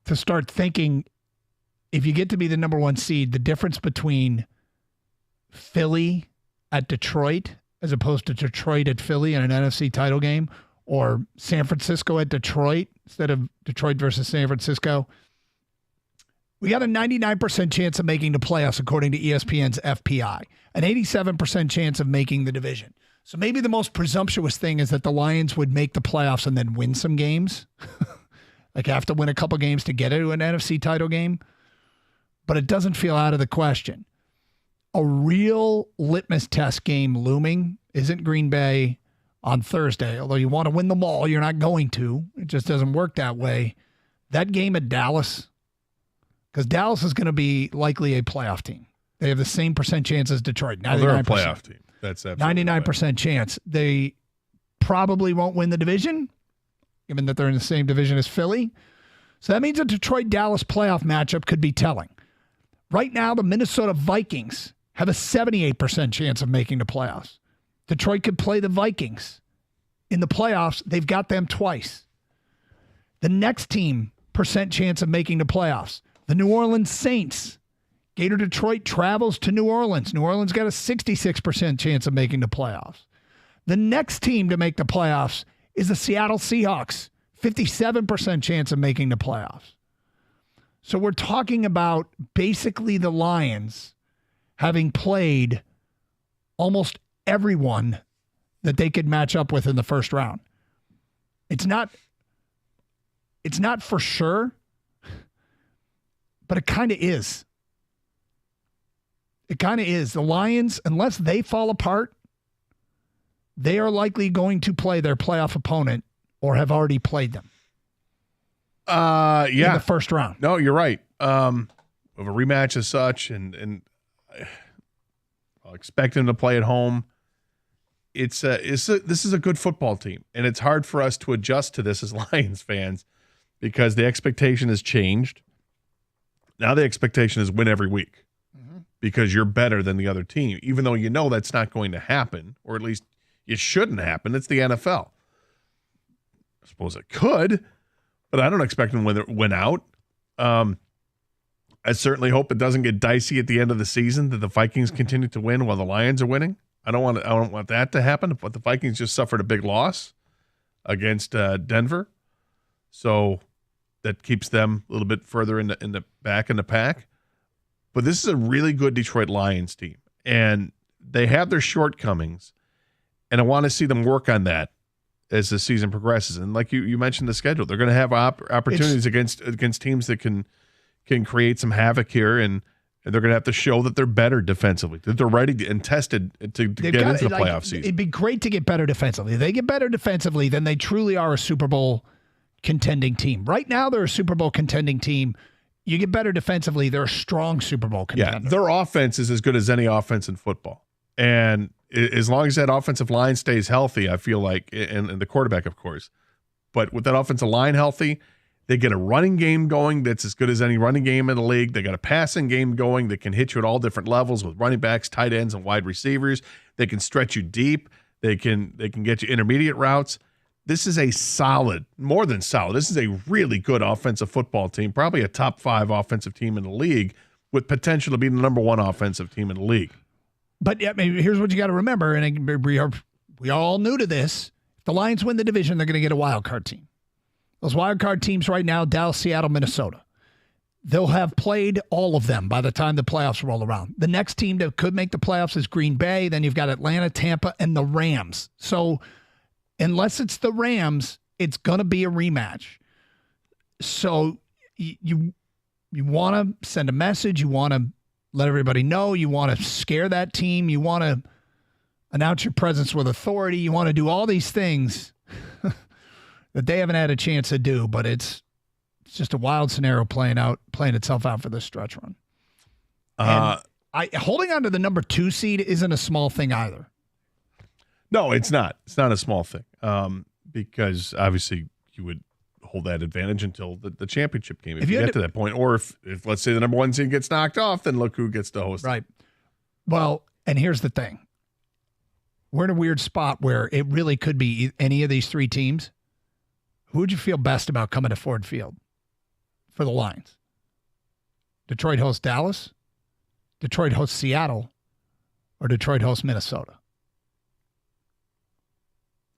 To start thinking, if you get to be the number one seed, the difference between Philly at Detroit as opposed to Detroit at Philly in an NFC title game, or San Francisco at Detroit instead of Detroit versus San Francisco, we got a 99% chance of making the playoffs according to ESPN's FPI, an 87% chance of making the division. So maybe the most presumptuous thing is that the Lions would make the playoffs and then win some games, like have to win a couple games to get into an NFC title game. But it doesn't feel out of the question. A real litmus test game looming isn't Green Bay on Thursday. Although you want to win them all, you're not going to. It just doesn't work that way. That game at Dallas, because Dallas is going to be likely a playoff team. They have the same percent chance as Detroit. 99%. They're a playoff team. That's absolutely 99% chance. They probably won't win the division, given that they're in the same division as Philly. So that means a Detroit-Dallas playoff matchup could be telling. Right now, the Minnesota Vikings have a 78% chance of making the playoffs. Detroit could play the Vikings. In the playoffs, they've got them twice. The next team, percent chance of making the playoffs, the New Orleans Saints. Gator Detroit travels to New Orleans. New Orleans got a 66% chance of making the playoffs. The next team to make the playoffs is the Seattle Seahawks, 57% chance of making the playoffs. So we're talking about basically the Lions having played almost everyone that they could match up with in the first round. It's not for sure, but it kind of is. It kind of is. The Lions, unless they fall apart, they are likely going to play their playoff opponent or have already played them. Yeah. In the first round. No, you're right. Of a rematch as such, and I'll expect them to play at home. This is a good football team, and it's hard for us to adjust to this as Lions fans because the expectation has changed. Now the expectation is win every week because you're better than the other team, even though you know that's not going to happen, or at least it shouldn't happen. It's the NFL. I suppose it could, but I don't expect them to win out. I certainly hope it doesn't get dicey at the end of the season, that the Vikings continue to win while the Lions are winning. I don't want that to happen, but the Vikings just suffered a big loss against Denver. So that keeps them a little bit further in the back in the pack. But this is a really good Detroit Lions team, and they have their shortcomings, and I want to see them work on that as the season progresses. And like you mentioned the schedule, they're going to have opportunities against teams that can create some havoc here, and they're going to have to show that they're better defensively, that they're ready and tested to get into the playoff season. It'd be great to get better defensively. If they get better defensively, then they truly are a Super Bowl contending team. Right now, they're a Super Bowl contending team. You get better defensively, they're a strong Super Bowl contender. Yeah, their offense is as good as any offense in football. And as long as that offensive line stays healthy, I feel like, and the quarterback, of course, but with that offensive line healthy, They get a running game going that's as good as any running game in the league. They got a passing game going that can hit you at all different levels with running backs, tight ends, and wide receivers. They can stretch you deep. They can get you intermediate routes. This is a solid, more than solid. This is a really good offensive football team, probably a top 5 offensive team in the league with potential to be the number 1 offensive team in the league. But yeah, maybe here's what you got to remember, and we are all new to this. If the Lions win the division, they're going to get a wild card team. Those wild card teams right now, Dallas, Seattle, Minnesota, they'll have played all of them by the time the playoffs roll around. The next team that could make the playoffs is Green Bay. Then you've got Atlanta, Tampa, and the Rams. So unless it's the Rams, it's going to be a rematch. So you want to send a message. You want to let everybody know. You want to scare that team. You want to announce your presence with authority. You want to do all these things that they haven't had a chance to do, but it's just a wild scenario playing itself out for this stretch run. Holding on to the number 2 seed isn't a small thing either. No, it's not. It's not a small thing because obviously you would hold that advantage until the championship game if you get to that point. Or if let's say the number 1 seed gets knocked off, then look who gets to host. Right. Well, and here's the thing. We're in a weird spot where it really could be any of these 3 teams. Who would you feel best about coming to Ford Field for the Lions? Detroit hosts Dallas, Detroit hosts Seattle, or Detroit hosts Minnesota?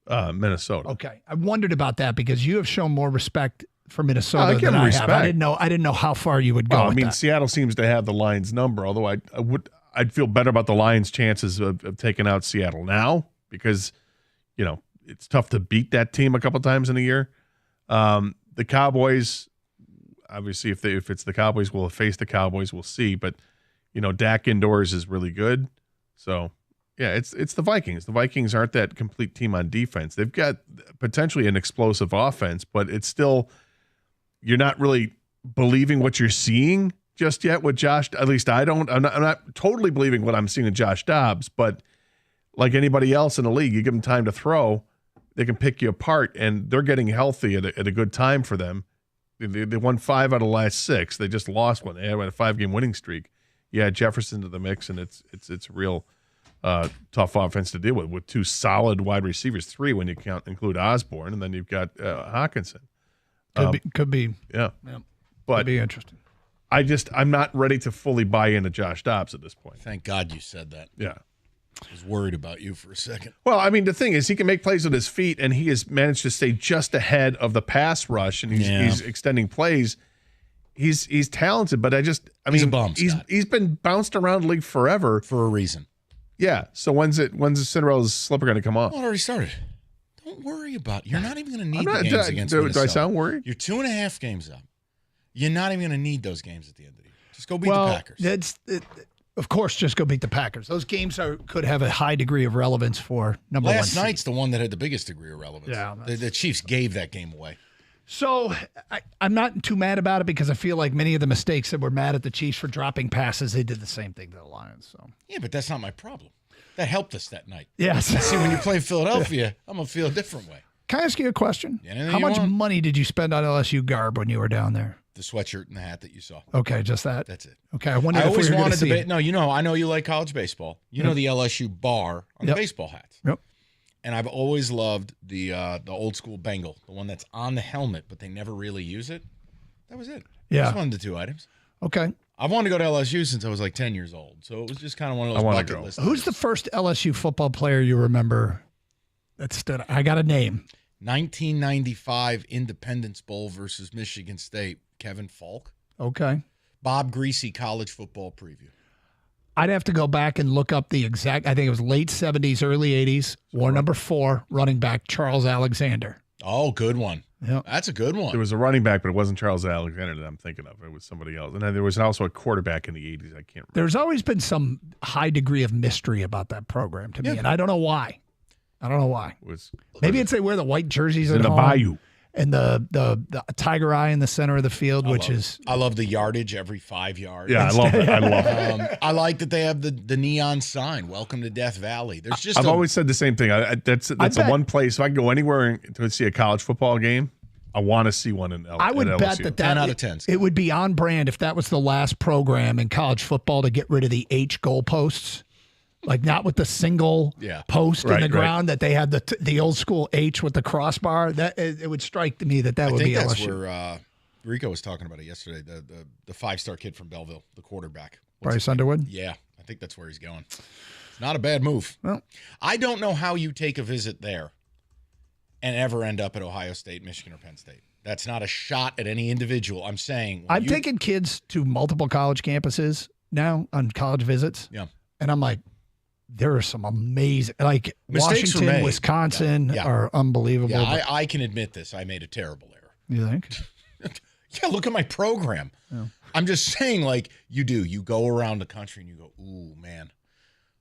Minnesota. Okay. I wondered about that because you have shown more respect for Minnesota than I have. I didn't know how far you would go. I mean, that. Seattle seems to have the Lions number, although I'd feel better about the Lions' chances of taking out Seattle now because, it's tough to beat that team a couple times in a year. The Cowboys, obviously, if it's the Cowboys, we'll face the Cowboys. We'll see, but Dak indoors is really good. So, yeah, it's the Vikings. The Vikings aren't that complete team on defense. They've got potentially an explosive offense, but it's still you're not really believing what you're seeing just yet with Josh. At least I don't. I'm not totally believing what I'm seeing in Josh Dobbs, but like anybody else in the league, you give them time to throw. They can pick you apart, and they're getting healthy at a good time for them. They won 5 out of the last 6. They just lost one. They had a 5-game winning streak. Yeah, Jefferson to the mix, and it's real tough offense to deal with 2 solid wide receivers, 3 when you include Osborne, and then you've got Hawkinson. Could be. Yeah. But could be interesting. I'm not ready to fully buy into Josh Dobbs at this point. Thank God you said that. Yeah. I was worried about you for a second. Well, I mean, the thing is, he can make plays with his feet, and he has managed to stay just ahead of the pass rush, and he's extending plays. He's talented, but he's a bum, he's been bounced around the league forever for a reason. Yeah. So when's the Cinderella's slipper going to come off? Well, it already started. Don't worry about it. You're not even going to need the games against Minnesota. Do I sound worried? You're 2.5 games up. You're not even going to need those games at the end of the year. Just go beat the Packers. Of course, just go beat the Packers. Those games could have a high degree of relevance for number 1 Last seed. night's the one that had the biggest degree of relevance. Yeah, the Chiefs gave that game away. So I'm not too mad about it because I feel like many of the mistakes that were mad at the Chiefs for dropping passes, they did the same thing to the Lions. So yeah, but that's not my problem. That helped us that night. Yes. See, when you play Philadelphia, I'm going to feel a different way. Can I ask you a question? Anything How you much want. money did you spend on LSU garb when you were down there? The sweatshirt and the hat that you saw. Okay, just that. That's it. Okay, I wonder. I always wanted to to. No, I know you like college baseball. You know the LSU bar on the baseball hats. Yep. And I've always loved the old school Bengal, the one that's on the helmet, but they never really use it. That was it. Yeah. Just one of the 2 items. Okay. I've wanted to go to LSU since I was like 10 years old, so it was just kind of one of those bucket lists. Who's the first LSU football player you remember that stood? I got a name. 1995 Independence Bowl versus Michigan State. Kevin Falk. Okay. Bob Greasy college football preview. I'd have to go back and look up the exact, I think it was late 70s, early 80s, war number 4, running back Charles Alexander. Oh, good one. Yep. That's a good one. There was a running back, but it wasn't Charles Alexander that I'm thinking of. It was somebody else. And then there was also a quarterback in the 80s. I can't remember. There's always been some high degree of mystery about that program to me, and I don't know why. Maybe it's they wear the white jerseys in at the home. Bayou. And the tiger eye in the center of the field, I love the yardage every 5 yards. Yeah, I love it. I love it. I like that they have the neon sign, "Welcome to Death Valley." There's just I've always said the same thing. That's the one place if I can go anywhere to see a college football game, I want to see one in LSU. I would bet that 10 out of 10. It would be on brand if that was the last program in college football to get rid of the H goalposts. Like not with the single post in the ground that they had the old school H with the crossbar. That it would strike me that would be LSU. I think that's where Rico was talking about it yesterday. The 5-star kid from Belleville, the quarterback. Bryce Underwood? Yeah, I think that's where he's going. It's not a bad move. Well, I don't know how you take a visit there and ever end up at Ohio State, Michigan, or Penn State. That's not a shot at any individual. I'm saying I'm taking kids to multiple college campuses now on college visits. Yeah. And I'm like, there are some amazing, like Mistakes Washington, Wisconsin are unbelievable. Yeah, I can admit this. I made a terrible error. You think? Yeah, look at my program. Yeah. I'm just saying, like, you go around the country and you go, ooh, man,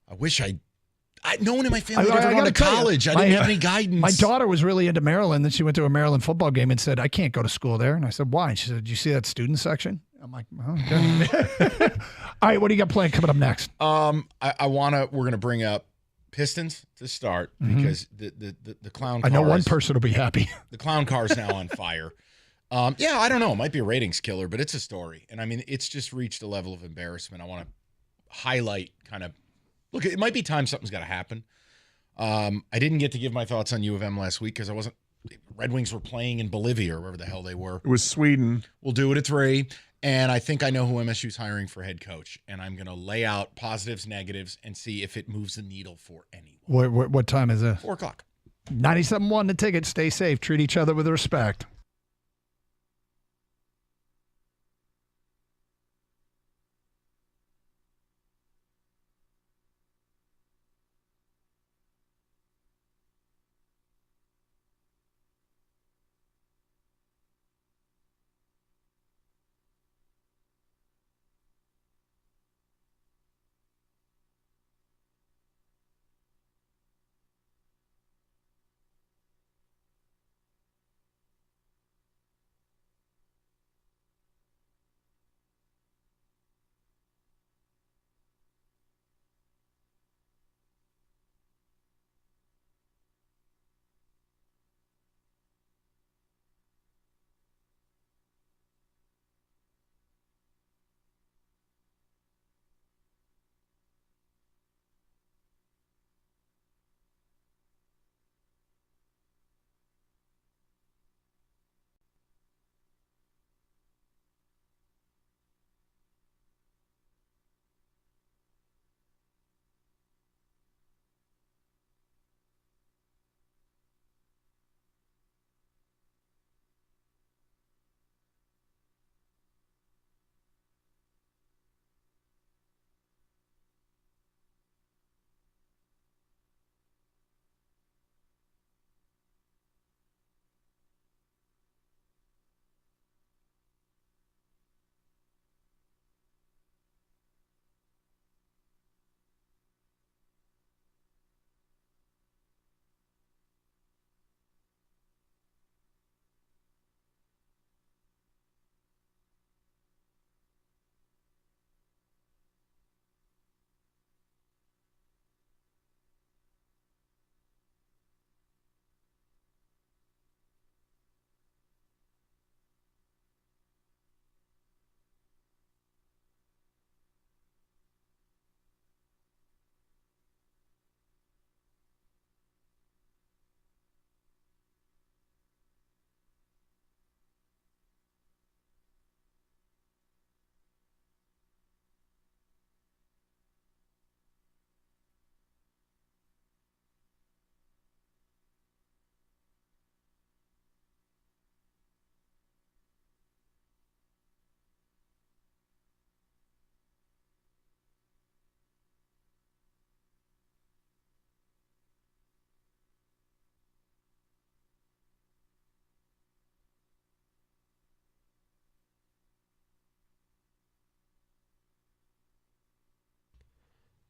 I wish no one in my family had ever gone to college. I didn't have any guidance. My daughter was really into Maryland. Then she went to a Maryland football game and said, I can't go to school there. And I said, why? And she said, did you see that student section? I'm like, oh, okay. All right, what do you got planned coming up next? We're going to bring up Pistons to start because the clown car. I know one person will be happy. The clown car is now on fire. Yeah, I don't know. It might be a ratings killer, but it's a story. And I mean, it's just reached a level of embarrassment. I want to highlight look, it might be time something's got to happen. I didn't get to give my thoughts on U of M last week because Red Wings were playing in Bolivia or wherever the hell they were. It was Sweden. We'll do it at 3. And I think I know who MSU's hiring for head coach. And I'm going to lay out positives, negatives, and see if it moves the needle for anyone. What time is this? 4 o'clock. 97.1 the ticket. Stay safe. Treat each other with respect.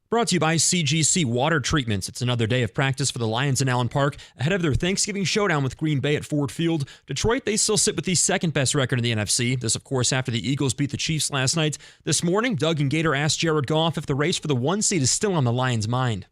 Brought to you by CGC Water Treatments. It's another day of practice for the Lions in Allen Park ahead of their Thanksgiving showdown with Green Bay at Ford Field. Detroit, they still sit with the second best record in the NFC. This, of course, after the Eagles beat the Chiefs last night. This morning, Doug and Gator asked Jared Goff if the race for the 1 seed is still on the Lions' mind.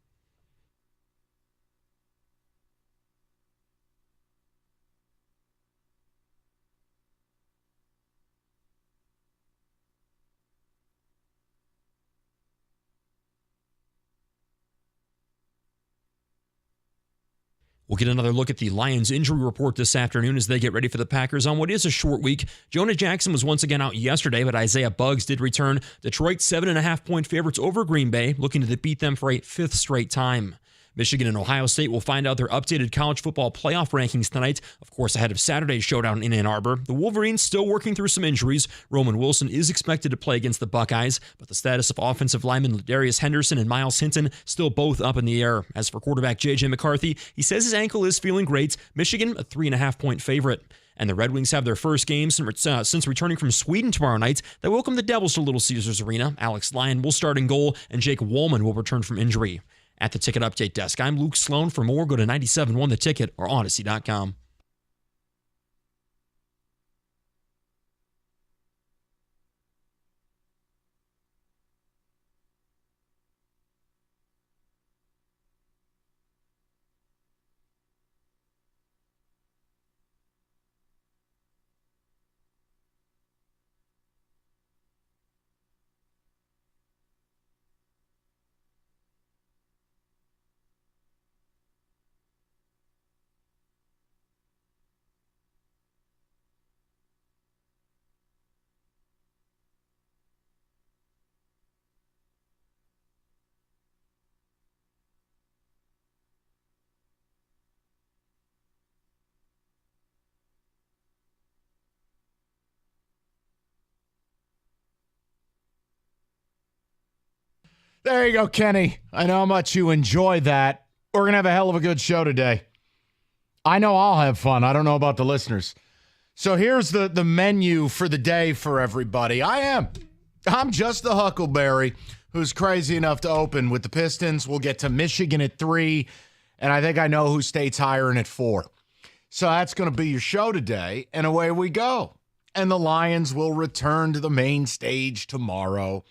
We'll get another look at the Lions injury report this afternoon as they get ready for the Packers on what is a short week. Jonah Jackson was once again out yesterday, but Isaiah Buggs did return. Detroit 7.5-point favorites over Green Bay, looking to beat them for a 5th straight time. Michigan and Ohio State will find out their updated college football playoff rankings tonight, of course, ahead of Saturday's showdown in Ann Arbor. The Wolverines still working through some injuries. Roman Wilson is expected to play against the Buckeyes, but the status of offensive lineman Darius Henderson and Miles Hinton still both up in the air. As for quarterback J.J. McCarthy, he says his ankle is feeling great. Michigan, a 3.5-point favorite. And the Red Wings have their first game since returning from Sweden tomorrow night. They welcome the Devils to Little Caesars Arena. Alex Lyon will start in goal, and Jake Woolman will return from injury. At the Ticket Update Desk, I'm Luke Sloan. For more, go to 97.1 The Ticket or Odyssey.com. There you go, Kenny. I know how much you enjoy that. We're going to have a hell of a good show today. I know I'll have fun. I don't know about the listeners. So here's the menu for the day for everybody. I'm just the Huckleberry who's crazy enough to open with the Pistons. We'll get to Michigan at 3, and I think I know who State's hiring at 4. So that's going to be your show today, and away we go. And the Lions will return to the main stage tomorrow.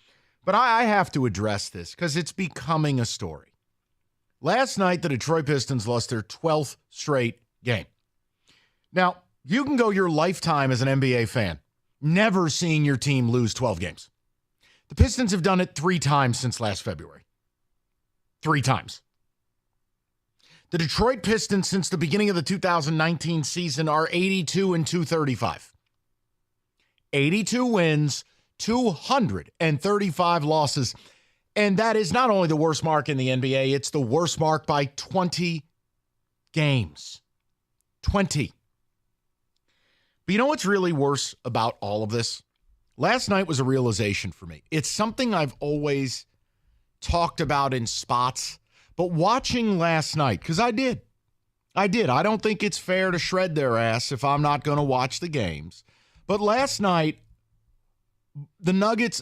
But I have to address this because it's becoming a story. Last night, the Detroit Pistons lost their 12th straight game. Now, you can go your lifetime as an NBA fan, never seeing your team lose 12 games. The Pistons have done it 3 times since last February. 3 times. The Detroit Pistons, since the beginning of the 2019 season, are 82-235. 82 wins, 235 losses. And that is not only the worst mark in the NBA, it's the worst mark by 20 games. 20. But you know what's really worse about all of this? Last night was a realization for me. It's something I've always talked about in spots, but watching last night, because I did. I don't think it's fair to shred their ass if I'm not going to watch the games. But last night, the Nuggets,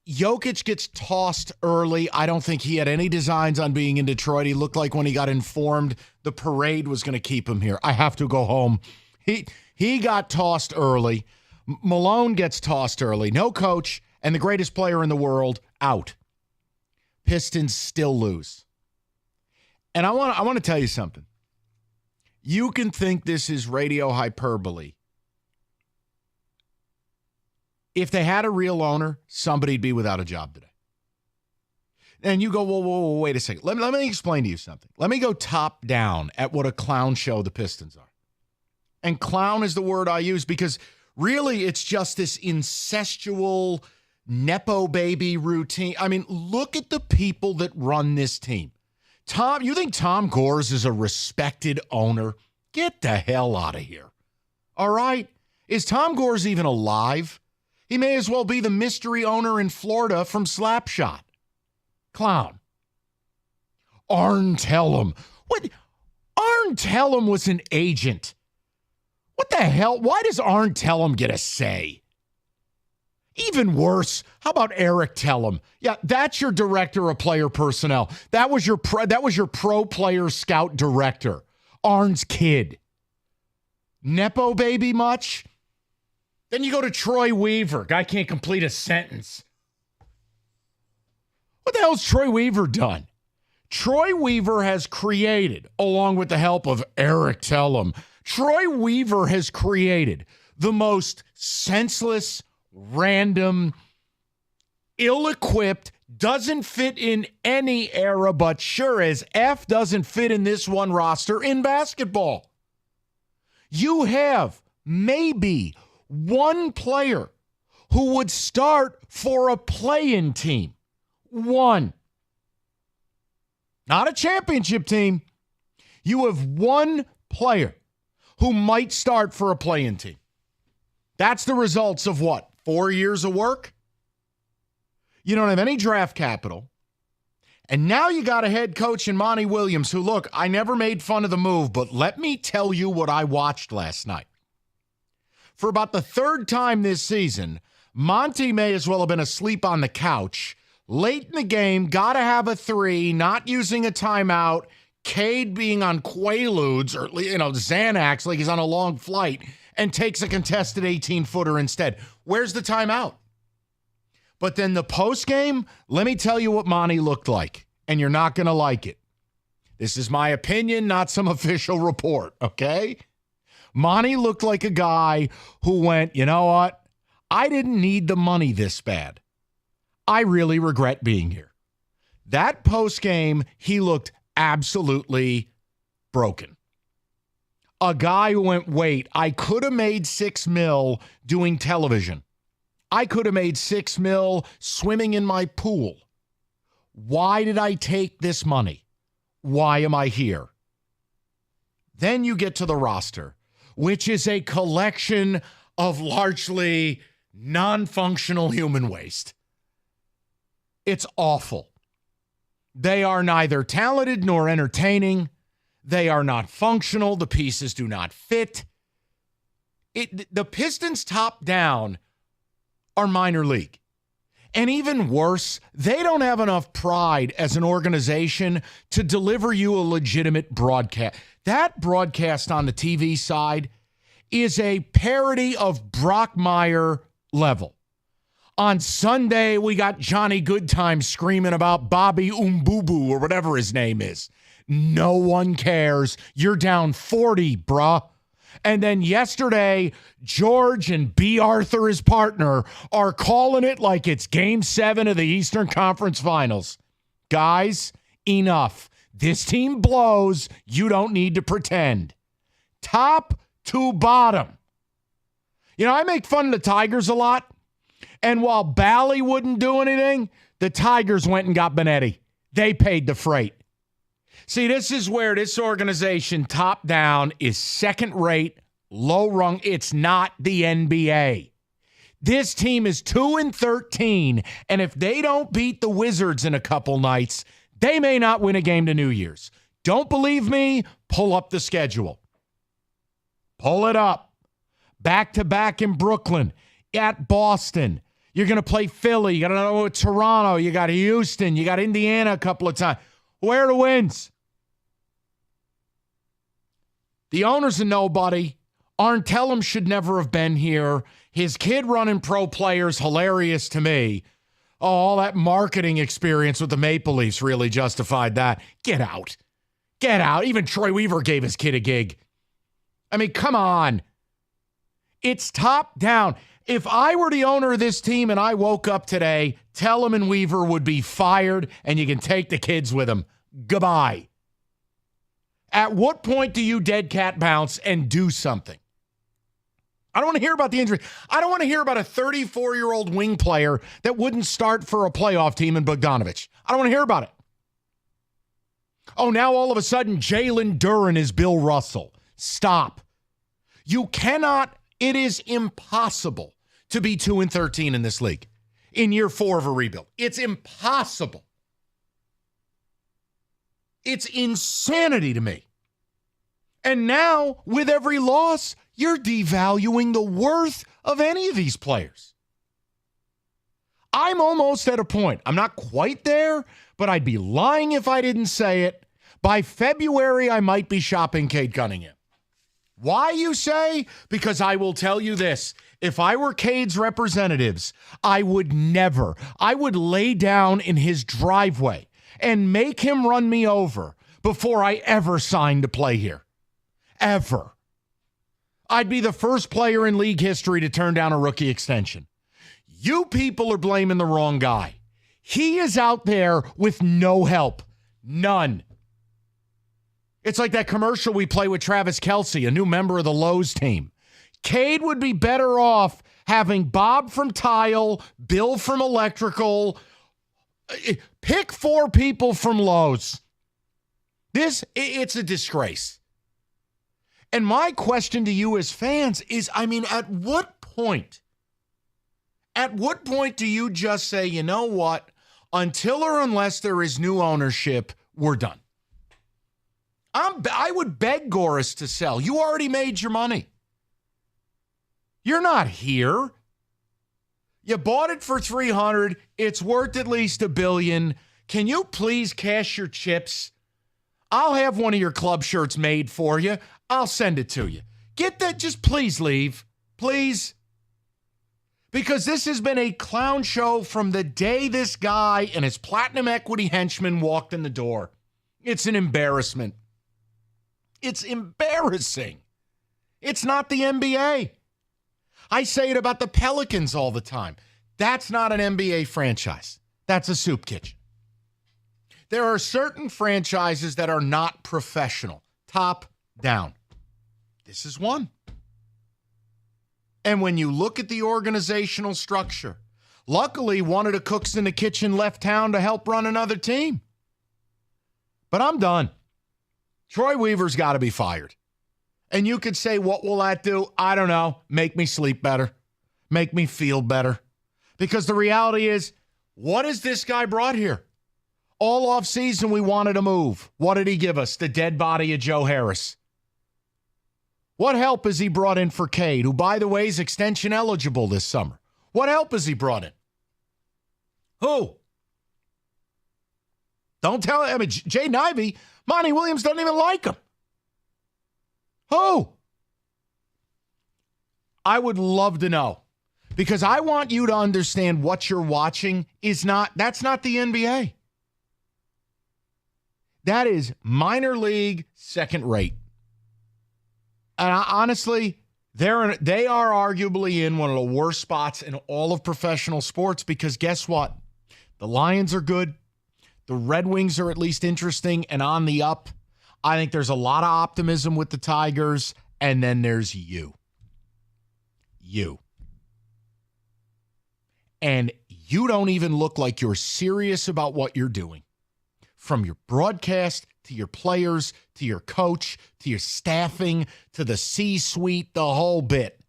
Jokic gets tossed early. I don't think he had any designs on being in Detroit. He looked like when he got informed the parade was going to keep him here. I have to go home. He got tossed early. Malone gets tossed early. No coach and the greatest player in the world out. Pistons still lose. And I want to tell you something. You can think this is radio hyperbole. If they had a real owner, somebody'd be without a job today. And you go, whoa, wait a second. Let me explain to you something. Let me go top down at what a clown show the Pistons are. And clown is the word I use because really it's just this incestual Nepo baby routine. I mean, look at the people that run this team. You think Tom Gores is a respected owner? Get the hell out of here. All right? Is Tom Gores even alive? He may as well be the mystery owner in Florida from Slapshot. Clown. Arn Tellem. What? Arn Tellem was an agent. What the hell? Why does Arn Tellem get a say? Even worse, how about Eric Tellem? Yeah, that's your director of player personnel. That was your pro player scout director. Arn's kid. Nepo baby much? Then you go to Troy Weaver. Guy can't complete a sentence. What the hell's Troy Weaver done? Troy Weaver has created, along with the help of Eric Tellem, Troy Weaver has created the most senseless, random, ill-equipped doesn't fit in any era, but sure as F doesn't fit in this one roster in basketball. You have maybe one player who would start for a play-in team. One. Not a championship team. You have one player who might start for a play-in team. That's the results of what? 4 years of work? You don't have any draft capital. And now you got a head coach in Monty Williams who, look, I never made fun of the move, but let me tell you what I watched last night. For about the third time this season, Monty may as well have been asleep on the couch. Late in the game, got to have a three, not using a timeout, Cade being on Quaaludes or, Xanax like he's on a long flight, and takes a contested 18-footer instead. Where's the timeout? But then the post game, let me tell you what Monty looked like, and you're not going to like it. This is my opinion, not some official report, okay? Monty looked like a guy who went, you know what? I didn't need the money this bad. I really regret being here. That post game, he looked absolutely broken. A guy who went, wait, I could have made $6 million doing television. I could have made $6 million swimming in my pool. Why did I take this money? Why am I here? Then you get to the roster, which is a collection of largely non-functional human waste. It's awful. They are neither talented nor entertaining. They are not functional. The pieces do not fit. The Pistons top down are minor league. And even worse, they don't have enough pride as an organization to deliver you a legitimate broadcast. That broadcast on the TV side is a parody of Brockmire level. On Sunday, we got Johnny Goodtime screaming about Bobby Umbubu or whatever his name is. No one cares. You're down 40, bruh. And then yesterday, George and B. Arthur, his partner, are calling it like it's Game 7 of the Eastern Conference Finals. Guys, enough. This team blows. You don't need to pretend. Top to bottom. I make fun of the Tigers a lot. And while Bally wouldn't do anything, the Tigers went and got Benetti. They paid the freight. See, this is where this organization, top down, is second rate, low rung. It's not the NBA. This team is 2-13, and if they don't beat the Wizards in a couple nights, they may not win a game to New Year's. Don't believe me? Pull up the schedule. Pull it up. Back-to-back in Brooklyn, at Boston. You're going to play Philly. You got to know Toronto. You got Houston. You got Indiana a couple of times. Where are the wins? The owner's a nobody. Arn should never have been here. His kid running pro players, hilarious to me. Oh, all that marketing experience with the Maple Leafs really justified that. Get out. Get out. Even Troy Weaver gave his kid a gig. I mean, come on. It's top down. If I were the owner of this team and I woke up today, Tellem and Weaver would be fired and you can take the kids with them. Goodbye. At what point do you dead cat bounce and do something? I don't want to hear about the injury. I don't want to hear about a 34-year-old wing player that wouldn't start for a playoff team in Bogdanovich. I don't want to hear about it. Oh, now all of a sudden Jalen Duren is Bill Russell. Stop. You cannot, it is impossible to be 2-13 in this league in year 4 of a rebuild. It's impossible. It's insanity to me. And now, with every loss, you're devaluing the worth of any of these players. I'm almost at a point. I'm not quite there, but I'd be lying if I didn't say it. By February, I might be shopping Cade Cunningham. Why, you say? Because I will tell you this. If I were Cade's representatives, I would lay down in his driveway and make him run me over before I ever signed to play here. Ever. I'd be the first player in league history to turn down a rookie extension. You people are blaming the wrong guy. He is out there with no help. None. It's like that commercial we play with Travis Kelce, a new member of the Lowe's team. Cade would be better off having Bob from Tile, Bill from Electrical. Pick 4 people from Lowe's. It's a disgrace. And my question to you as fans is, at what point do you just say, you know what, until or unless there is new ownership, we're done? I would beg Goris to sell. You already made your money. You're not here. You bought it for $300. It's worth at least $1 billion. Can you please cash your chips? I'll have one of your club shirts made for you. I'll send it to you. Get that. Just please leave. Please. Because this has been a clown show from the day this guy and his platinum equity henchman walked in the door. It's an embarrassment. It's embarrassing. It's not the NBA. I say it about the Pelicans all the time. That's not an NBA franchise. That's a soup kitchen. There are certain franchises that are not professional, top down. This is one. And when you look at the organizational structure, luckily one of the cooks in the kitchen left town to help run another team. But I'm done. Troy Weaver's got to be fired. And you could say, what will that do? I don't know. Make me sleep better. Make me feel better. Because the reality is, what has this guy brought here? All offseason, we wanted to move. What did he give us? The dead body of Joe Harris. What help has he brought in for Cade, who, by the way, is extension eligible this summer? What help has he brought in? Who? Don't tell him. Jaden Ivey, Monty Williams doesn't even like him. Who? I would love to know. Because I want you to understand what you're watching that's not the NBA. That is minor league, second rate. And honestly, they are arguably in one of the worst spots in all of professional sports because guess what? The Lions are good. The Red Wings are at least interesting and on the up. I think there's a lot of optimism with the Tigers. And then there's you. You. And you don't even look like you're serious about what you're doing. From your broadcast to your players, to your coach, to your staffing, to the C-suite, the whole bit.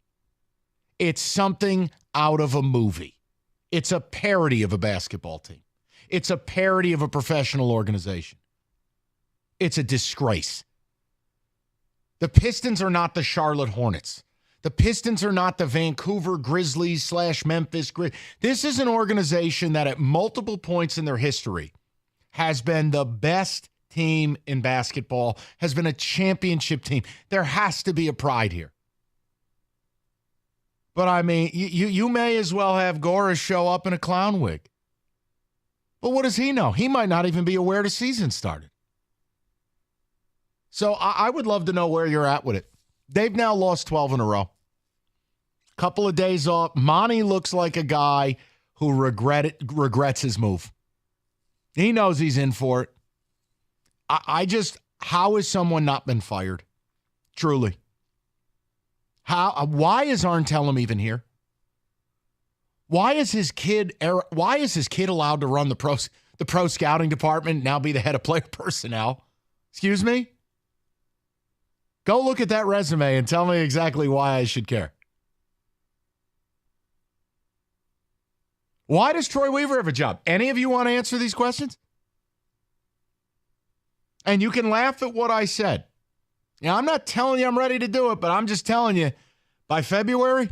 It's something out of a movie. It's a parody of a basketball team. It's a parody of a professional organization. It's a disgrace. The Pistons are not the Charlotte Hornets. The Pistons are not the Vancouver Grizzlies / Memphis Grizzlies. This is an organization that at multiple points in their history has been the best team in basketball, has been a championship team. There has to be a pride here. But I mean, you may as well have Goris show up in a clown wig. But what does he know? He might not even be aware the season started. So I would love to know where you're at with it. They've now lost 12 in a row. Couple of days off. Monty looks like a guy who regrets his move. He knows he's in for it. How has someone not been fired? Truly. Why is Arntelem even here? Why is his kid allowed to run the pro scouting department and now be the head of player personnel? Excuse me? Go look at that resume and tell me exactly why I should care. Why does Troy Weaver have a job? Any of you want to answer these questions? And you can laugh at what I said. Now, I'm not telling you I'm ready to do it, but I'm just telling you, by February,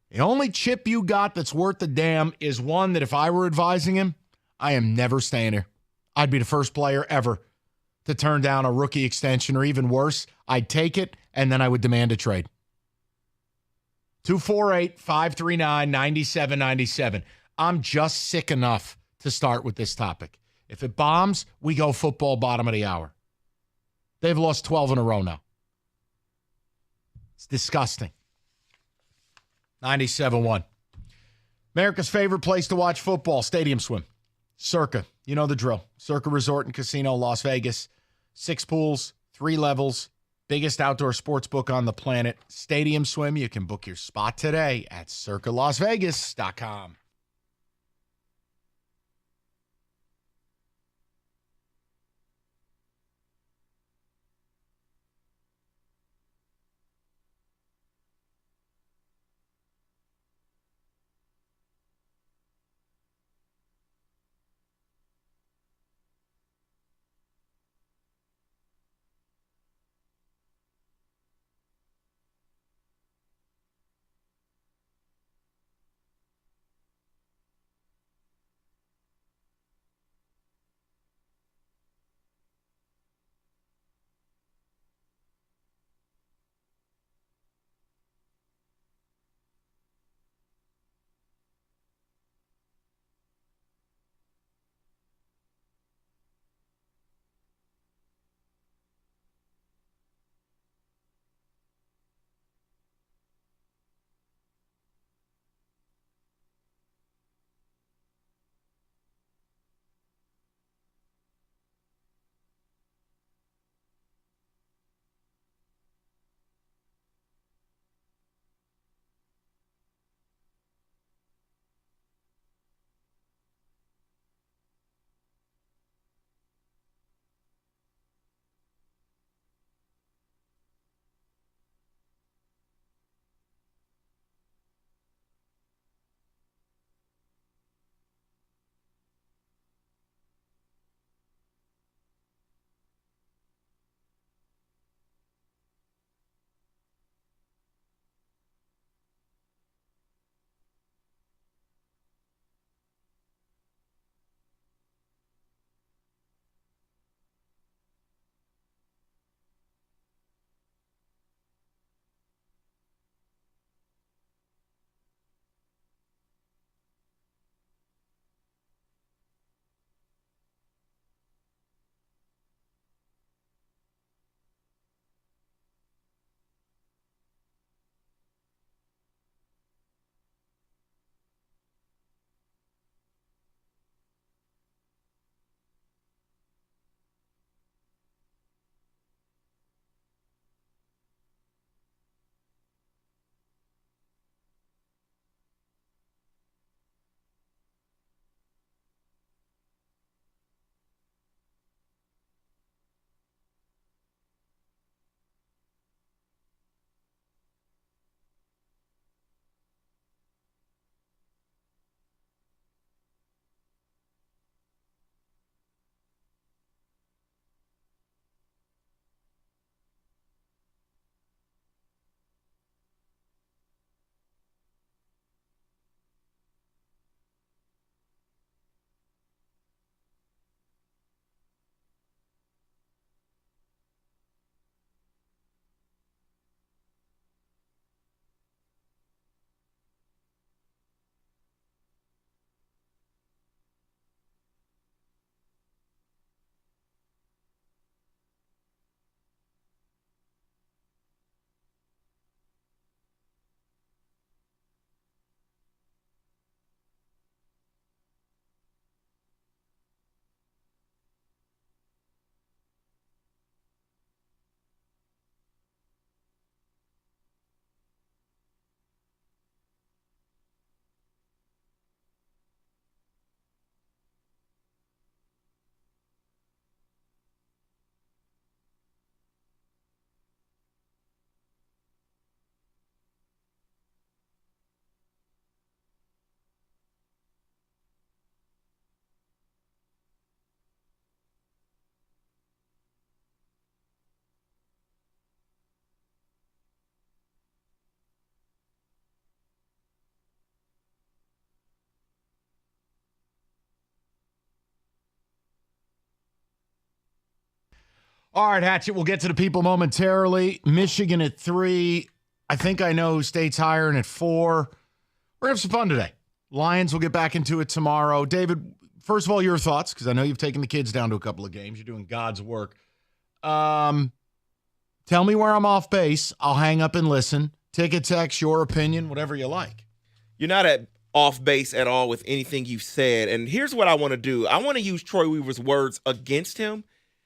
the only chip you got that's worth a damn is one that if I were advising him, I am never staying here. I'd be the first player ever to turn down a rookie extension, or even worse, I'd take it, and then I would demand a trade. 248-539-9797. I'm just sick enough to start with this topic. If it bombs, we go football bottom of the hour. They've lost 12 in a row now. It's disgusting. 97-1. America's favorite place to watch football, Stadium Swim. Circa. You know the drill. Circa Resort and Casino, Las Vegas. 6 pools, 3 levels. Biggest outdoor sports book on the planet. Stadium Swim. You can book your spot today at circalasvegas.com. All right, Hatchet, we'll get to the people momentarily. Michigan at 3. I think I know who State's hiring at 4. We're going to have some fun today. Lions will get back into it tomorrow. David, first of all, your thoughts, because I know you've taken the kids down to a couple of games. You're doing God's work. Tell me where I'm off base. I'll hang up and listen. Ticket text, your opinion, whatever you like. You're not at off base at all with anything you've said. And here's what I want to do. I want to use Troy Weaver's words against him,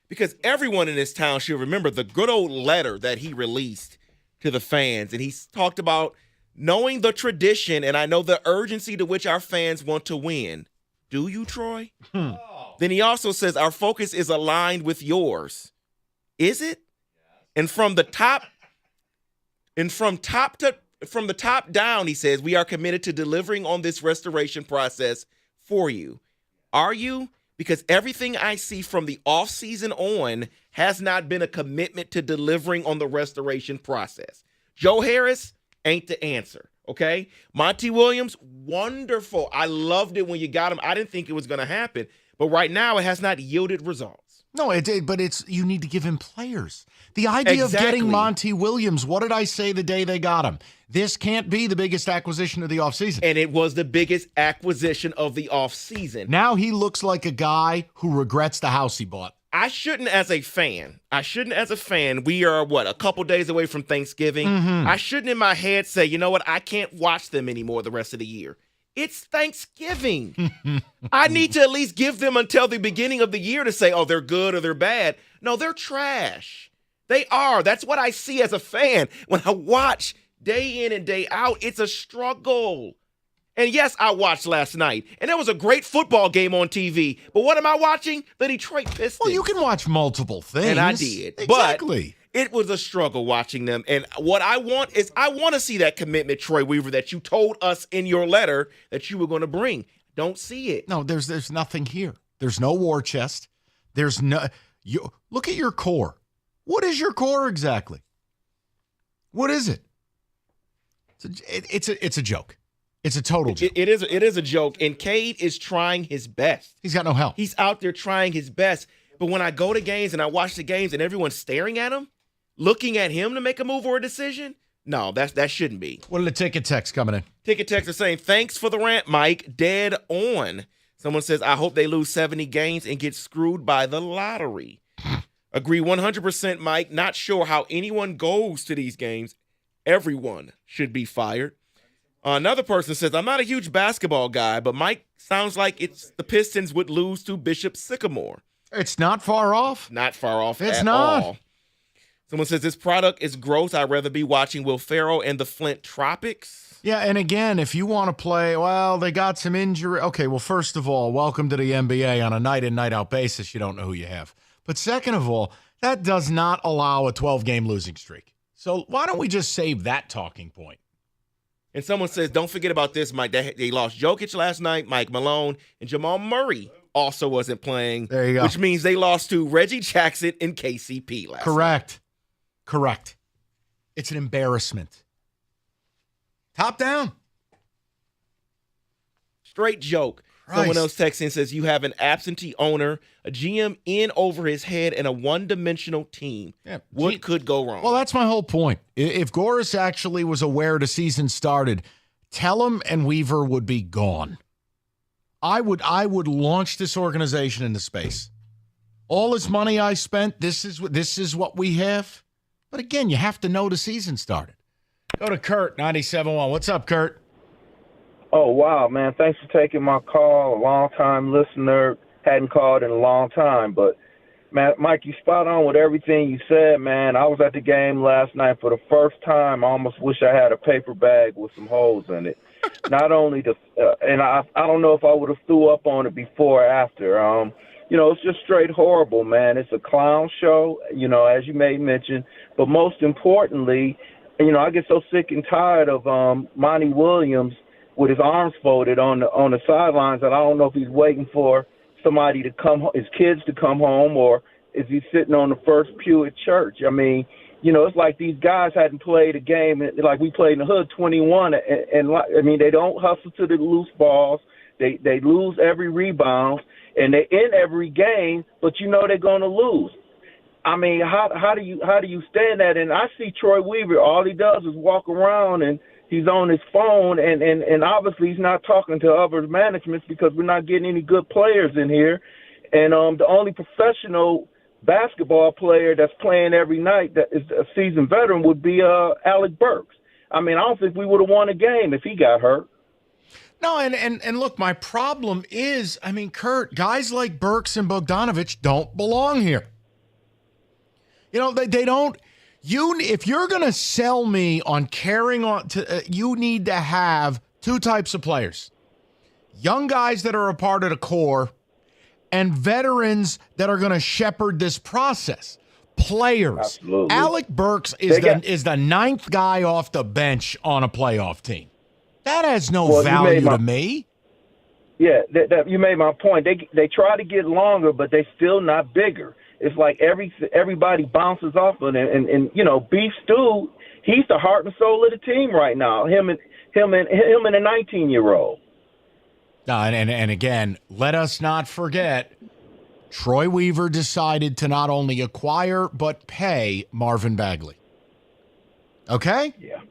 because everyone in this town should remember the good old letter that he released to the fans. And he's talked about knowing the tradition, and I know the urgency to which our fans want to win. Do you, Troy? Then he also says our focus is aligned with yours. Is it? And from the top down, he says, we are committed to delivering on this restoration process for you. Are you? Because everything I see from the offseason on has not been a commitment to delivering on the restoration process. Joe Harris ain't the answer, okay? Monty Williams, wonderful. I loved it when you got him. I didn't think it was going to happen. But right now, it has not yielded results. No, it did, but you need to give him players. The idea of getting Monty Williams, what did I say the day they got him? This can't be the biggest acquisition of the offseason. And it was the biggest acquisition of the offseason. Now he looks like a guy who regrets the house he bought. I shouldn't as a fan. We are, a couple days away from Thanksgiving. Mm-hmm. I shouldn't in my head say, you know what, I can't watch them anymore the rest of the year. It's Thanksgiving. I need to at least give them until the beginning of the year to say, oh, they're good or they're bad. No, they're trash. They are. That's what I see as a fan. When I watch day in and day out, it's a struggle. And yes, I watched last night, and there was a great football game on TV. But what am I watching? The Detroit Pistons. Well, you can watch multiple things. And I did. Exactly. But it was a struggle watching them. And what I want is I want to see that commitment, Troy Weaver, that you told us in your letter that you were going to bring. Don't see it. No, there's nothing here. There's no war chest. There's no. Look at your core. What is your core exactly? What is it? It's a joke. It's a total joke. It is a joke. And Cade is trying his best. He's got no help. He's out there trying his best. But when I go to games and I watch the games and everyone's staring at him, looking at him to make a move or a decision, no, that shouldn't be. What are the ticket texts coming in? Ticket texts are saying, thanks for the rant, Mike. Dead on. Someone says, I hope they lose 70 games and get screwed by the lottery. Agree 100%, Mike. Not sure how anyone goes to these games. Everyone should be fired. Another person says, I'm not a huge basketball guy, but Mike sounds like the Pistons would lose to Bishop Sycamore. It's not far off. Not far off It's at not. all. Someone says, this product is gross. I'd rather be watching Will Ferrell and the Flint Tropics. Yeah, and again, if you want to play, well, they got some injury. Okay, well, first of all, welcome to the NBA on a night-in, night-out basis. You don't know who you have. But second of all, that does not allow a 12-game losing streak. So why don't we just save that talking point? And someone says, don't forget about this, Mike. They lost Jokic last night, Mike Malone, and Jamal Murray also wasn't playing. There you go. Which means they lost to Reggie Jackson and KCP last night. Correct. It's an embarrassment. Top down. Straight joke. Christ. Someone else texts in says, you have an absentee owner, a GM in over his head, and a one-dimensional team. Yeah, what could go wrong? Well, that's my whole point. If Goris actually was aware the season started, tell him and Weaver would be gone. I would launch this organization into space. All this money I spent, this is what we have. But again, you have to know the season started. Go to Kurt, 97.1. What's up, Kurt? Oh, wow, man. Thanks for taking my call. A long-time listener. Hadn't called in a long time. But, man, Mike, you spot on with everything you said, man. I was at the game last night for the first time. I almost wish I had a paper bag with some holes in it. Not only and I don't know if I would have threw up on it before or after. It's just straight horrible, man. It's a clown show, as you may mention. But most importantly, I get so sick and tired of Monty Williams with his arms folded on the sidelines, and I don't know if he's waiting for somebody to his kids to come home, or is he sitting on the first pew at church? I mean, it's like these guys hadn't played a game like we played in the hood, 21, and I mean, they don't hustle to the loose balls. They lose every rebound, and they're in every game, but they're going to lose. I mean, how do you stand that? And I see Troy Weaver, all he does is walk around and he's on his phone, and obviously he's not talking to other managements because we're not getting any good players in here. And the only professional basketball player that's playing every night that is a seasoned veteran would be Alec Burks. I mean, I don't think we would have won a game if he got hurt. No, and look, my problem is, I mean, Kurt, guys like Burks and Bogdanovich don't belong here. You know, they don't. If you're going to sell me on carrying on, you need to have two types of players. Young guys that are a part of the core and veterans that are going to shepherd this process. Players. Absolutely. Alec Burks is the ninth guy off the bench on a playoff team. That has no value to me. Yeah, you made my point. They try to get longer, but they still not bigger. It's like everybody bounces off of it, and you know, Beef Stew, he's the heart and soul of the team right now. Him and a 19-year-old. And again, let us not forget, Troy Weaver decided to not only acquire but pay Marvin Bagley. Okay? Yeah.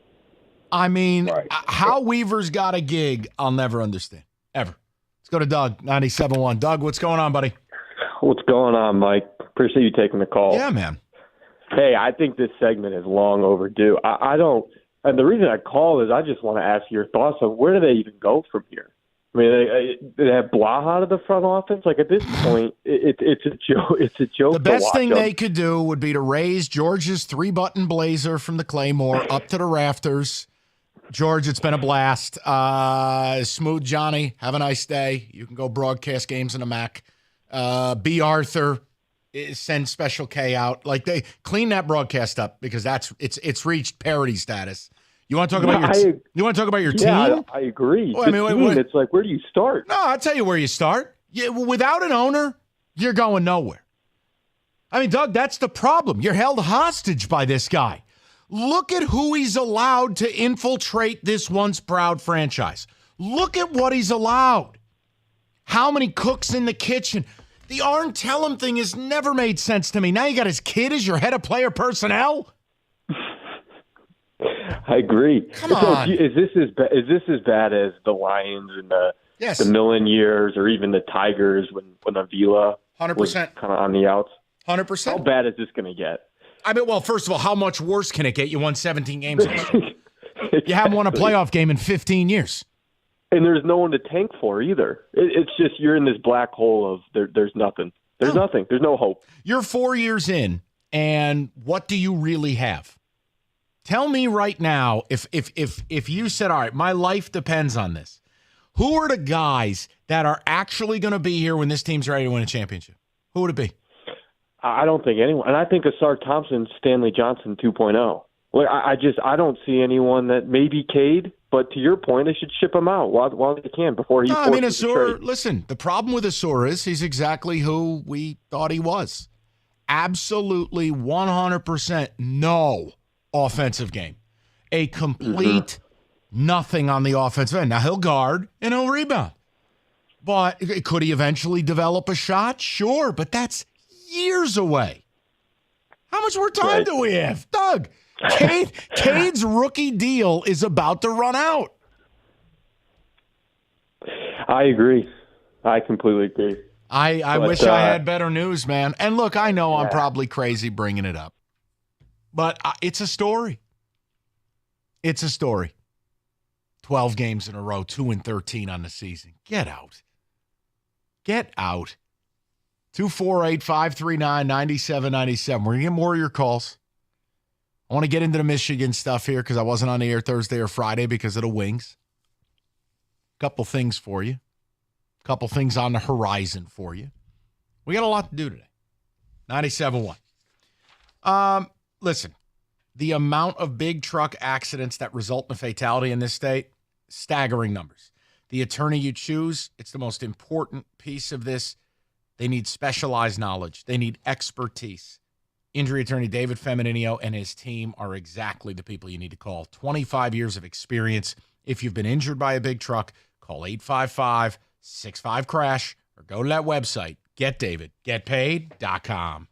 I mean, how Weaver's got a gig, I'll never understand. Ever. Let's go to Doug, 97.1. Doug, what's going on, buddy? What's going on, Mike? Appreciate you taking the call. Yeah, man. Hey, I think this segment is long overdue. I don't, and the reason I call is I just want to ask your thoughts on where do they even go from here? I mean, they have Blaha to the front office. Like at this point, it's a joke. It's a joke. The best thing they could do would be to raise George's 3-button blazer from the Claymore up to the rafters. George, it's been a blast. Smooth Johnny, have a nice day. You can go broadcast games in a Mac. B. Arthur, send Special K out. Like they clean that broadcast up because it's reached parody status. You want to talk about your team? Yeah, I agree. Well, it's like, where do you start? No, I'll tell you where you start. Without an owner, you're going nowhere. I mean, Doug, that's the problem. You're held hostage by this guy. Look at who he's allowed to infiltrate this once proud franchise. Look at what he's allowed. How many cooks in the kitchen? The Arn Tellem thing has never made sense to me. Now you got his kid as your head of player personnel? I agree. Come on. Is this as bad as the Lions in the Millen years, or even the Tigers when Avila 100% was kind of on the outs? 100%. How bad is this going to get? I mean, well, first of all, how much worse can it get? You won 17 games last year. You haven't won a playoff game in 15 years. And there's no one to tank for either. It's just you're in this black hole of there's nothing. There's nothing. There's no hope. You're 4 years in, and what do you really have? Tell me right now, if you said, all right, my life depends on this, who are the guys that are actually going to be here when this team's ready to win a championship? Who would it be? I don't think anyone. And I think Asar Thompson, Stanley Johnson 2.0. Like, I don't see anyone that maybe Cade, but to your point, they should ship him out while they can before he. No, I mean, Asar. Listen, the problem with Asar is he's exactly who we thought he was. Absolutely, 100% no offensive game. A complete nothing on the offensive end. Now he'll guard and he'll rebound, but could he eventually develop a shot? Sure, but that's years away. How much more time do we have, Doug? Cade's rookie deal is about to run out. I agree. I completely agree. I wish I had better news, man. And look, I know I'm probably crazy bringing it up, but it's a story. It's a story. 12 games in a row, 2-13 on the season. Get out. Get out. 248-539-9797. We're going to get more of your calls. I want to get into the Michigan stuff here because I wasn't on the air Thursday or Friday because of the Wings. Couple things for you. Couple things on the horizon for you. We got a lot to do today. 97.1. Listen, the amount of big truck accidents that result in a fatality in this state, staggering numbers. The attorney you choose, it's the most important piece of this. They need specialized knowledge. They need expertise. Injury attorney David Femininio and his team are exactly the people you need to call. 25 years of experience. If you've been injured by a big truck, call 855-65-CRASH or go to that website, getdavidgetpaid.com.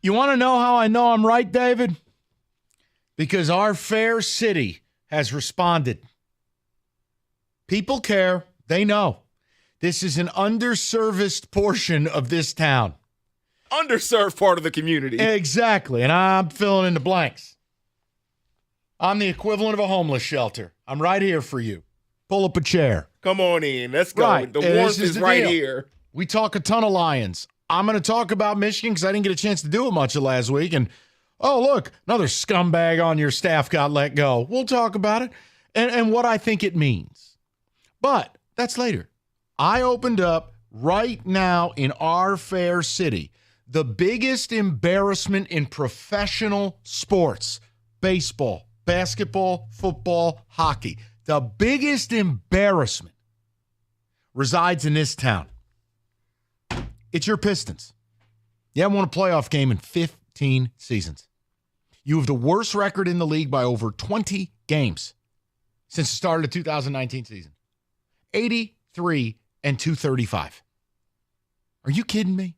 You want to know how I know I'm right, David? Because our fair city has responded. People care. They know. This is an underserviced portion of this town. Underserved part of the community. Exactly. And I'm filling in the blanks. I'm the equivalent of a homeless shelter. I'm right here for you. Pull up a chair. Come on in. Let's go. Right. The And warmth this is the right deal. here. We talk a ton of Lions. I'm going to talk about Michigan because I didn't get a chance to do it much of last week. And, oh, look, another scumbag on your staff got let go. We'll talk about it and what I think it means. But that's later. I opened up right now in our fair city the biggest embarrassment in professional sports: baseball, basketball, football, hockey. The biggest embarrassment resides in this town. It's your Pistons. You haven't won a playoff game in 15 seasons. You have the worst record in the league by over 20 games since the start of the 2019 season. 83-235. Are you kidding me?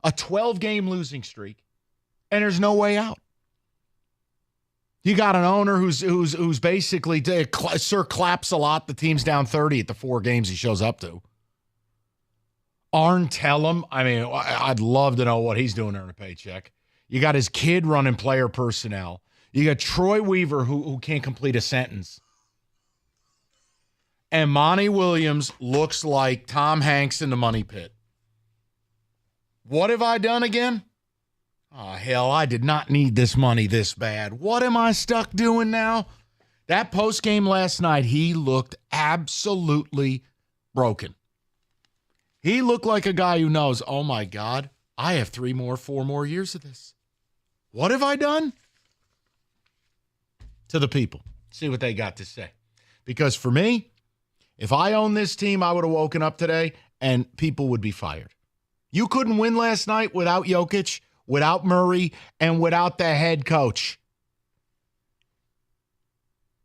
A 12-game losing streak, and there's no way out. You got an owner who's basically Sir claps a lot. The team's down 30 at the 4 games he shows up to. Arn Tellem, I mean, I'd love to know what he's doing to earn a paycheck. You got his kid running player personnel. You got Troy Weaver who can't complete a sentence. And Monty Williams looks like Tom Hanks in the Money Pit. What have I done again? Oh, hell, I did not need this money this bad. What am I stuck doing now? That postgame last night, he looked absolutely broken. He looked like a guy who knows, oh my God, I have 4 more years of this. What have I done? To the people. See what they got to say. Because for me, if I owned this team, I would have woken up today and people would be fired. You couldn't win last night without Jokic, without Murray, and without the head coach.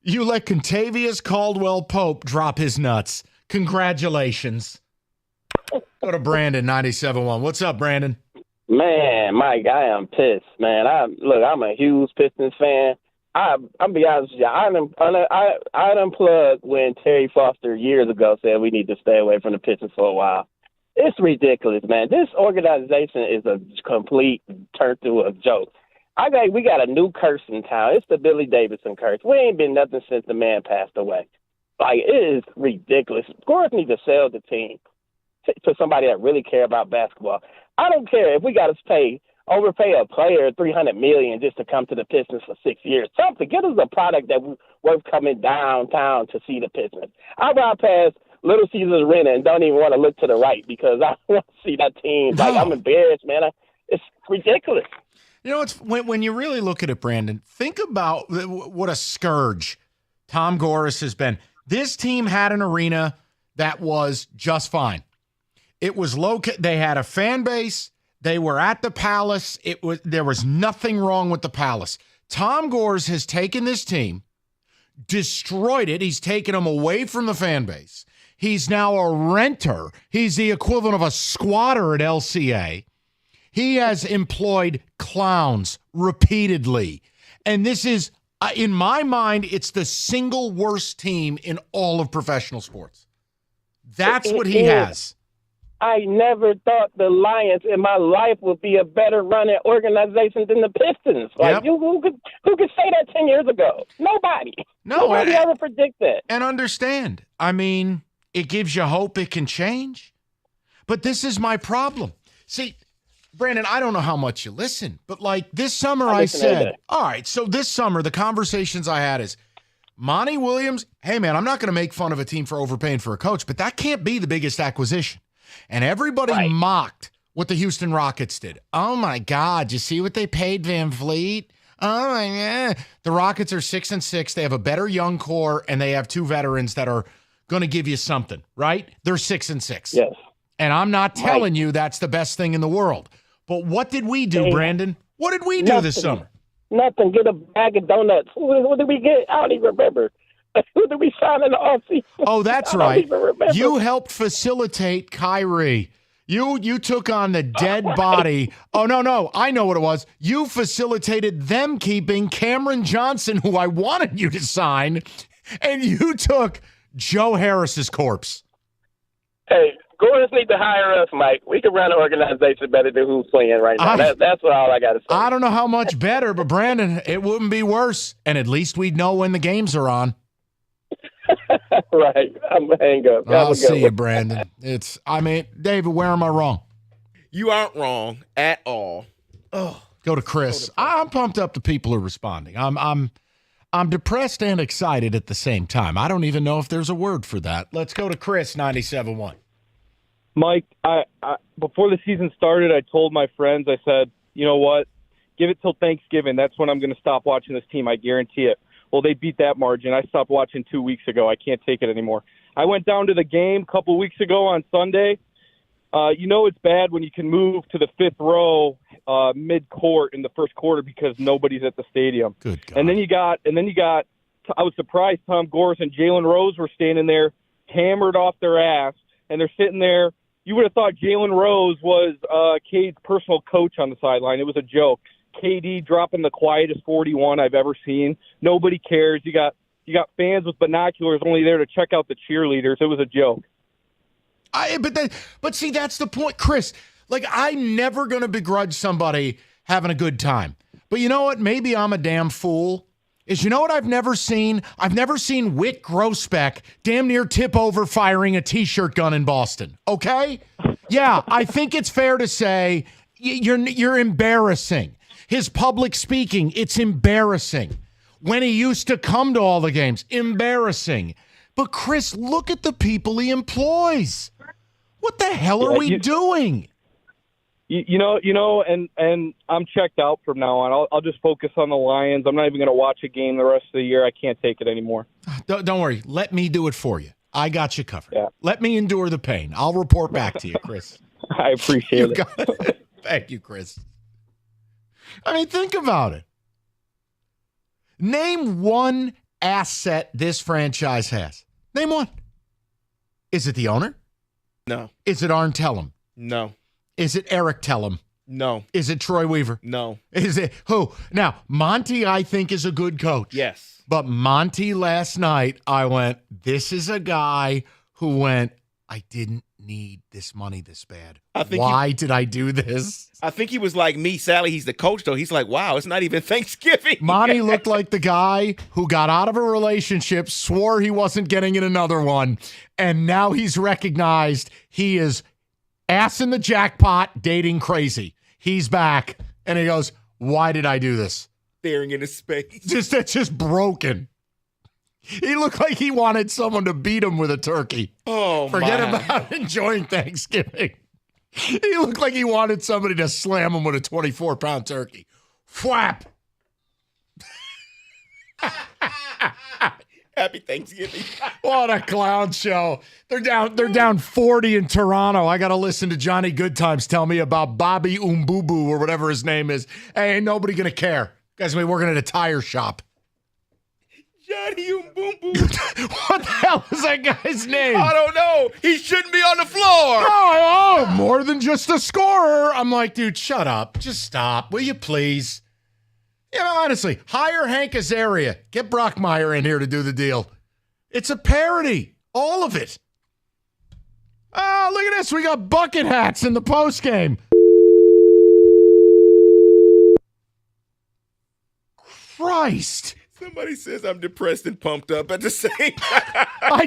You let Contavious Caldwell-Pope drop his nuts. Congratulations. Go to Brandon, 97.1. What's up, Brandon? Man, Mike, I am pissed, man. I'm a huge Pistons fan. I'm be honest with you. I unplugged when Terry Foster years ago said we need to stay away from the Pistons for a while. It's ridiculous, man. This organization is a complete turn to a joke. We got a new curse in town. It's the Billy Davidson curse. We ain't been nothing since the man passed away. Like, it is ridiculous. Of course, need to sell the team to somebody that really care about basketball. I don't care if we got to overpay a player $300 million just to come to the Pistons for 6 years. Something. Get us a product that worth coming downtown to see the Pistons. I ride past Little Caesars Arena and don't even want to look to the right because I want to see that team. Like, I'm embarrassed, man. It's ridiculous. You know, it's when you really look at it, Brandon, think about what a scourge Tom Gores has been. This team had an arena that was just fine. It was they had a fan base. They were at the Palace. There was nothing wrong with the Palace. Tom Gores has taken this team, destroyed it. He's taken them away from the fan base. He's now a renter. He's the equivalent of a squatter at LCA. He has employed clowns repeatedly. And this is, in my mind, it's the single worst team in all of professional sports. That's what he has. I never thought the Lions in my life would be a better running organization than the Pistons. Like, who could say that 10 years ago? Nobody. Nobody ever predict that. And understand, I mean, it gives you hope it can change. But this is my problem. See, Brandon, I don't know how much you listen, but like this summer I said, all right, so this summer the conversations I had is, Monty Williams, hey man, I'm not going to make fun of a team for overpaying for a coach, but that can't be the biggest acquisition. And everybody mocked what the Houston Rockets did. Oh my God, you see what they paid Van Vliet? Oh my God. The Rockets are 6-6. They have a better young core, and they have 2 veterans that are going to give you something, right? They're 6-6. Yes. And I'm not telling you that's the best thing in the world. But what did we do, Brandon? What did we do this summer? Nothing. Get a bag of donuts. Who did we get? I don't even remember. Who did we sign in the offseason? Oh, that's right. You helped facilitate Kyrie. You took on the dead body. Oh, no. I know what it was. You facilitated them keeping Cameron Johnson, who I wanted you to sign, and you took Joe Harris's corpse. Hey, Gordons need to hire us, Mike. We can run an organization better than who's playing right now. That's all I got to say. I don't know how much better, but Brandon, it wouldn't be worse. And at least we'd know when the games are on. Right. I'm going to hang up. I'll see you, Brandon. David, where am I wrong? You aren't wrong at all. Oh, go to Chris. I'm pumped up. The people are responding. I'm depressed and excited at the same time. I don't even know if there's a word for that. Let's go to Chris, 97.1. Mike, I before the season started, I told my friends, I said, you know what? Give it till Thanksgiving. That's when I'm going to stop watching this team. I guarantee it. Well, they beat that margin. I stopped watching 2 weeks ago. I can't take it anymore. I went down to the game a couple weeks ago on Sunday. It's bad when you can move to the fifth row mid-court in the first quarter because nobody's at the stadium. Good God. And then you got. I was surprised Tom Gores and Jalen Rose were standing there, hammered off their ass, and they're sitting there. You would have thought Jalen Rose was Cade's personal coach on the sideline. It was a joke. KD dropping the quietest 41 I've ever seen. Nobody cares. You got fans with binoculars only there to check out the cheerleaders. It was a joke. But see, that's the point, Chris. Like, I'm never going to begrudge somebody having a good time. But you know what? Maybe I'm a damn fool. You know what I've never seen? I've never seen Whit Grousbeck damn near tip over firing a T-shirt gun in Boston. Okay? Yeah, I think it's fair to say you're embarrassing. His public speaking, it's embarrassing. When he used to come to all the games, embarrassing. But Chris, look at the people he employs. What the hell are we doing? And I'm checked out from now on. I'll just focus on the Lions. I'm not even going to watch a game the rest of the year. I can't take it anymore. Don't worry. Let me do it for you. I got you covered. Yeah. Let me endure the pain. I'll report back to you, Chris. I appreciate it. Thank you, Chris. Think about it. Name one asset this franchise has. Name one. Is it the owner? No. Is it Arn Tellem? No. Is it Eric Tellem? No. Is it Troy Weaver? No. Is it who? Now, Monty, I think, is a good coach. Yes. But Monty last night, I went, this is a guy who went, I didn't need this money this bad. Why did I do this? I think he was like me, Sally. He's the coach, though. He's like, wow, it's not even Thanksgiving. Monty looked like the guy who got out of a relationship, swore he wasn't getting in another one, and now he's recognized he is ass in the jackpot, dating crazy. He's back, and he goes, why did I do this? Staring into space. That's just broken. He looked like he wanted someone to beat him with a turkey. Oh, Forget about enjoying Thanksgiving. He looked like he wanted somebody to slam him with a 24-pound turkey. Fwap! Happy Thanksgiving. What a clown show. They're down 40 in Toronto. I got to listen to Johnny Goodtimes tell me about Bobby Umbubu or whatever his name is. Hey, ain't nobody going to care. Guys, we're working at a tire shop. Johnny Umbubu. What the hell is that guy's name? I don't know. He shouldn't be on the floor. Oh, more than just a scorer. I'm like, dude, shut up. Just stop. Will you please? Honestly, hire Hank Azaria. Get Brockmeyer in here to do the deal. It's a parody. All of it. Oh, look at this. We got bucket hats in the postgame. Christ. Somebody says I'm depressed and pumped up at the same time. I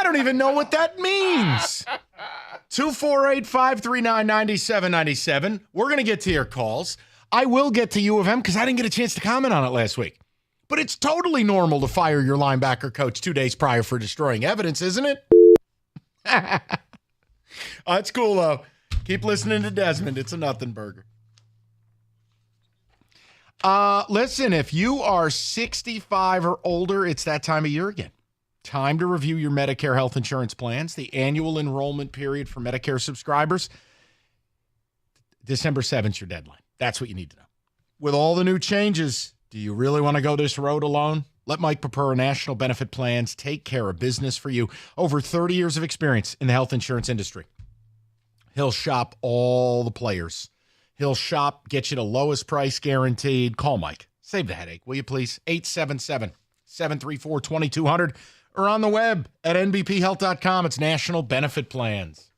don't even know what that means. 248-539-9797. We're going to get to your calls. I will get to U of M because I didn't get a chance to comment on it last week. But it's totally normal to fire your linebacker coach 2 days prior for destroying evidence, isn't it? That's cool, though. Keep listening to Desmond. It's a nothing burger. Listen, if you are 65 or older, it's that time of year again. Time to review your Medicare health insurance plans. The annual enrollment period for Medicare subscribers, December 7th is your deadline. That's what you need to know. With all the new changes, do you really want to go this road alone? Let Mike Purpura National Benefit Plans take care of business for you. Over 30 years of experience in the health insurance industry. He'll shop all the players. He'll shop, get you the lowest price guaranteed. Call Mike. Save the headache, will you please? 877-734-2200 or on the web at nbphealth.com. It's National Benefit Plans.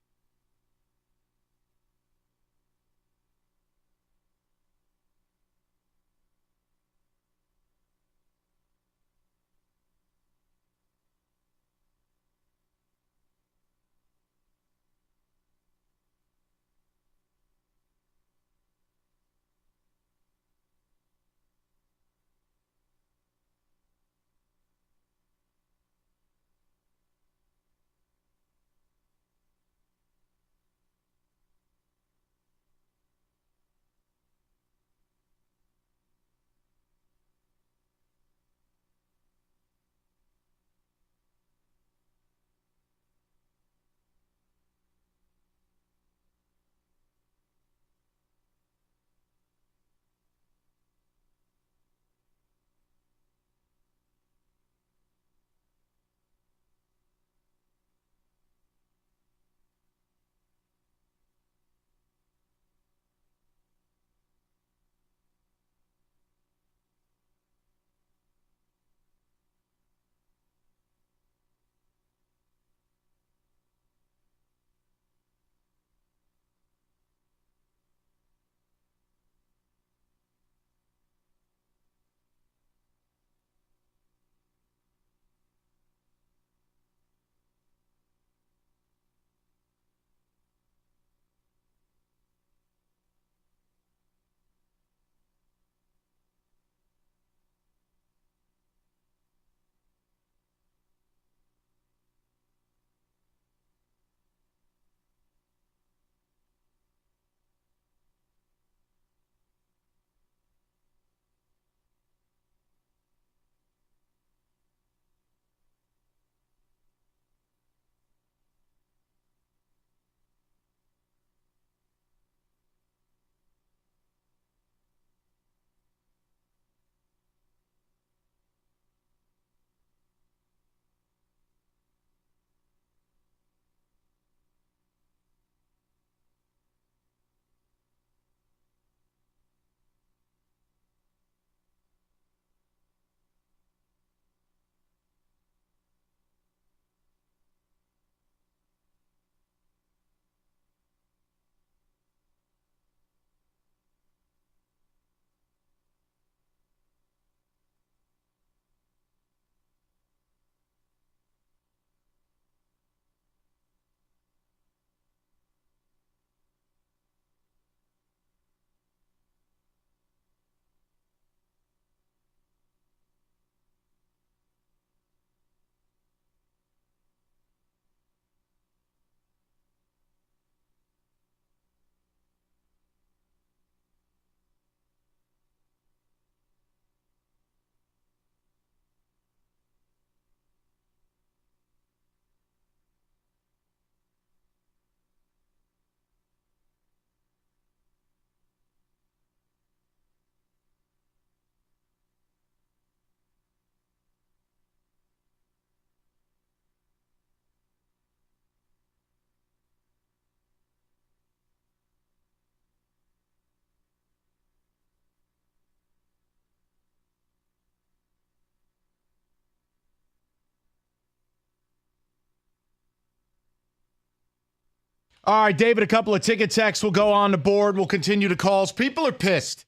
All right, David, a couple of ticket texts will go on the board. We'll continue to calls. People are pissed.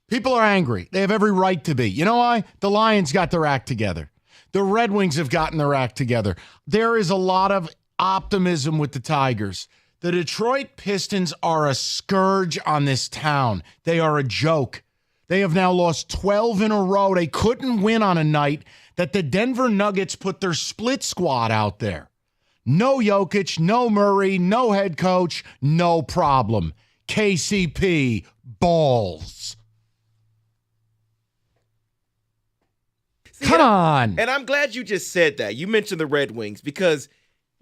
People are angry. They have every right to be. You know why? The Lions got their act together. The Red Wings have gotten their act together. There is a lot of optimism with the Tigers. The Detroit Pistons are a scourge on this town. They are a joke. They have now lost 12 in a row. They couldn't win on a night that the Denver Nuggets put their split squad out there. No Jokic, no Murray, no head coach, no problem. KCP, balls. Come on. And I'm glad you just said that. You mentioned the Red Wings because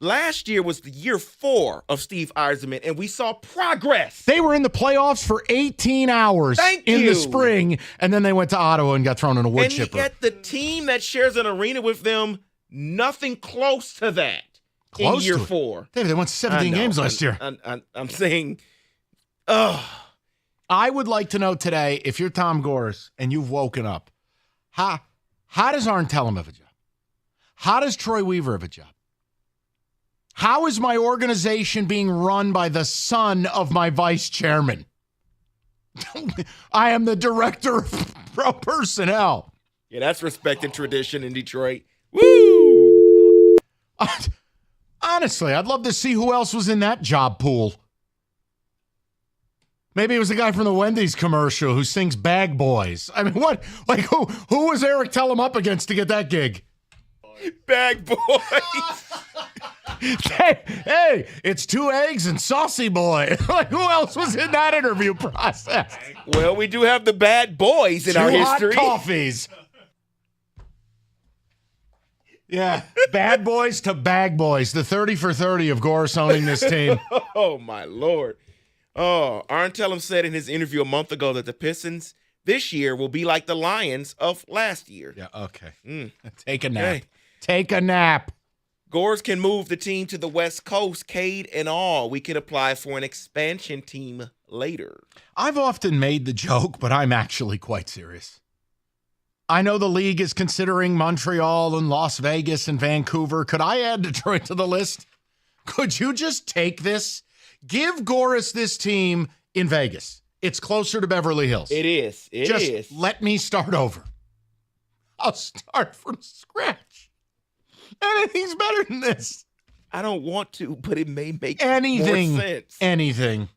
last year was the year 4 of Steve Yzerman, and we saw progress. They were in the playoffs for 18 hours in the spring, and then they went to Ottawa and got thrown in a wood chipper. And yet the team that shares an arena with them, nothing close to that. Close in year to it. 4. David, they won 17 games last year. I'm saying, I would like to know today, if you're Tom Gores and you've woken up, how does Arn Tellem have a job? How does Troy Weaver have a job? How is my organization being run by the son of my vice chairman? I am the director of pro personnel. Yeah, that's respect and tradition in Detroit. Woo! Honestly, I'd love to see who else was in that job pool. Maybe it was the guy from the Wendy's commercial who sings Bag Boys. I mean, what? Like, who was Eric Tellem up against to get that gig? Bag Boys. Hey, it's 2 eggs and Saucy Boy. Like, who else was in that interview process? Well, we do have the Bad Boys in our history. 2 hot coffees. Yeah, Bad Boys to Bag Boys. The 30 for 30 of Gores owning this team. Oh, my Lord. Oh, Arn Tellem said in his interview a month ago that the Pistons this year will be like the Lions of last year. Yeah, okay. Take a nap. Okay. Take a nap. Gores can move the team to the West Coast, Cade and all. We can apply for an expansion team later. I've often made the joke, but I'm actually quite serious. I know the league is considering Montreal and Las Vegas and Vancouver. Could I add Detroit to the list? Could you just take this? Give Gores this team in Vegas. It's closer to Beverly Hills. It is. It is. Just let me start over. I'll start from scratch. Anything's better than this. I don't want to, but it may make Anything. more sense. Anything.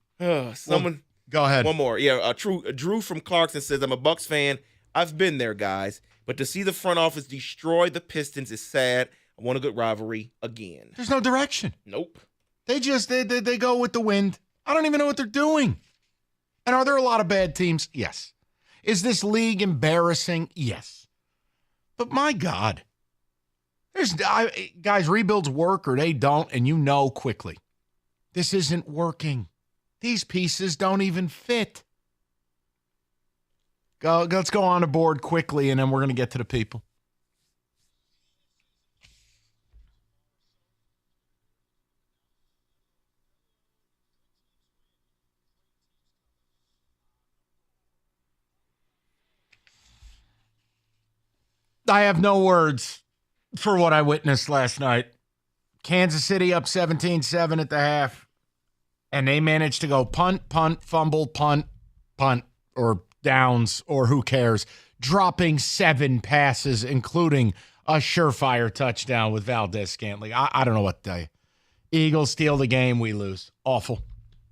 Someone. Go ahead. One more. Yeah, Drew from Clarkson says, I'm a Bucks fan. I've been there, guys. But to see the front office destroy the Pistons is sad. I want a good rivalry again. There's no direction. Nope. They go with the wind. I don't even know what they're doing. And are there a lot of bad teams? Yes. Is this league embarrassing? Yes. But my God, guys, rebuilds work or they don't, and you know quickly. This isn't working. These pieces don't even fit. Let's go on the board quickly, and then we're going to get to the people. I have no words for what I witnessed last night. Kansas City up 17-7 at the half, and they managed to go punt, fumble, punt, or downs, or who cares, dropping 7 passes, including a surefire touchdown with Valdez-Scantling. I don't know what to tell you. Eagles steal the game, we lose. Awful.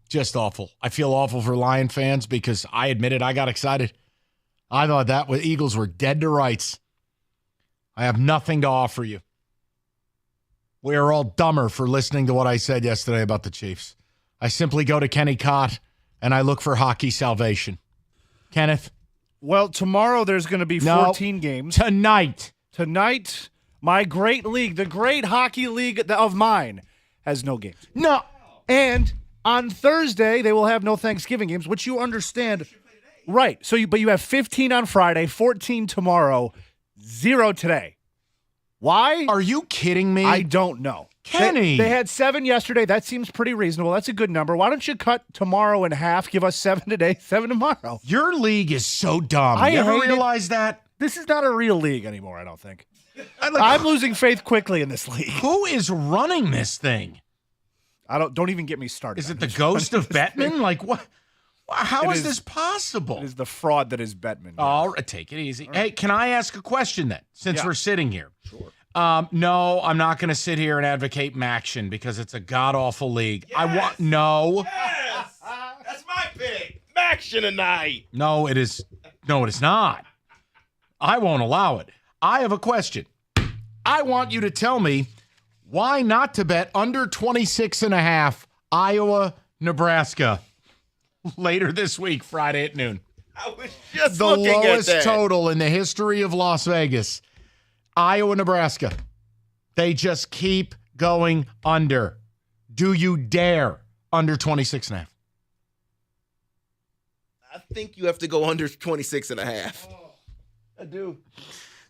Just awful. I feel awful for Lion fans because I admit it, I got excited. I thought Eagles were dead to rights. I have nothing to offer you. We are all dumber for listening to what I said yesterday about the Chiefs. I simply go to Kenny Cott and I look for hockey salvation. Kenneth? Well, tomorrow there's going to be 14 games. Tonight, my great league, the great hockey league of mine, has no games. No. And on Thursday, they will have no Thanksgiving games, which you understand. Right. But you have 15 on Friday, 14 tomorrow, 0 today. Why? Are you kidding me? I don't know. Kenny. They had 7 yesterday. That seems pretty reasonable. That's a good number. Why don't you cut tomorrow in half? Give us 7 today, 7 tomorrow. Your league is so dumb. I you ever hate it. realize that? This is not a real league anymore, I don't think. I'm losing faith quickly in this league. Who is running this thing? Don't even get me started. Is it the ghost of Bettman? Like what? How is this possible? It is the fraud that is Bettman. All right, take it easy. Hey, can I ask a question then, since we're sitting here? Sure. No, I'm not going to sit here and advocate Maction because it's a god-awful league. Yes! Yes! That's my pick. Maction tonight. No, it is not. I won't allow it. I have a question. I want you to tell me why not to bet under 26.5 Iowa, Nebraska later this week, Friday at noon. I was just the looking at lowest that. total in the history of Las Vegas. Iowa, Nebraska. They just keep going under. Do you dare under 26.5? I think you have to go under 26.5. I do.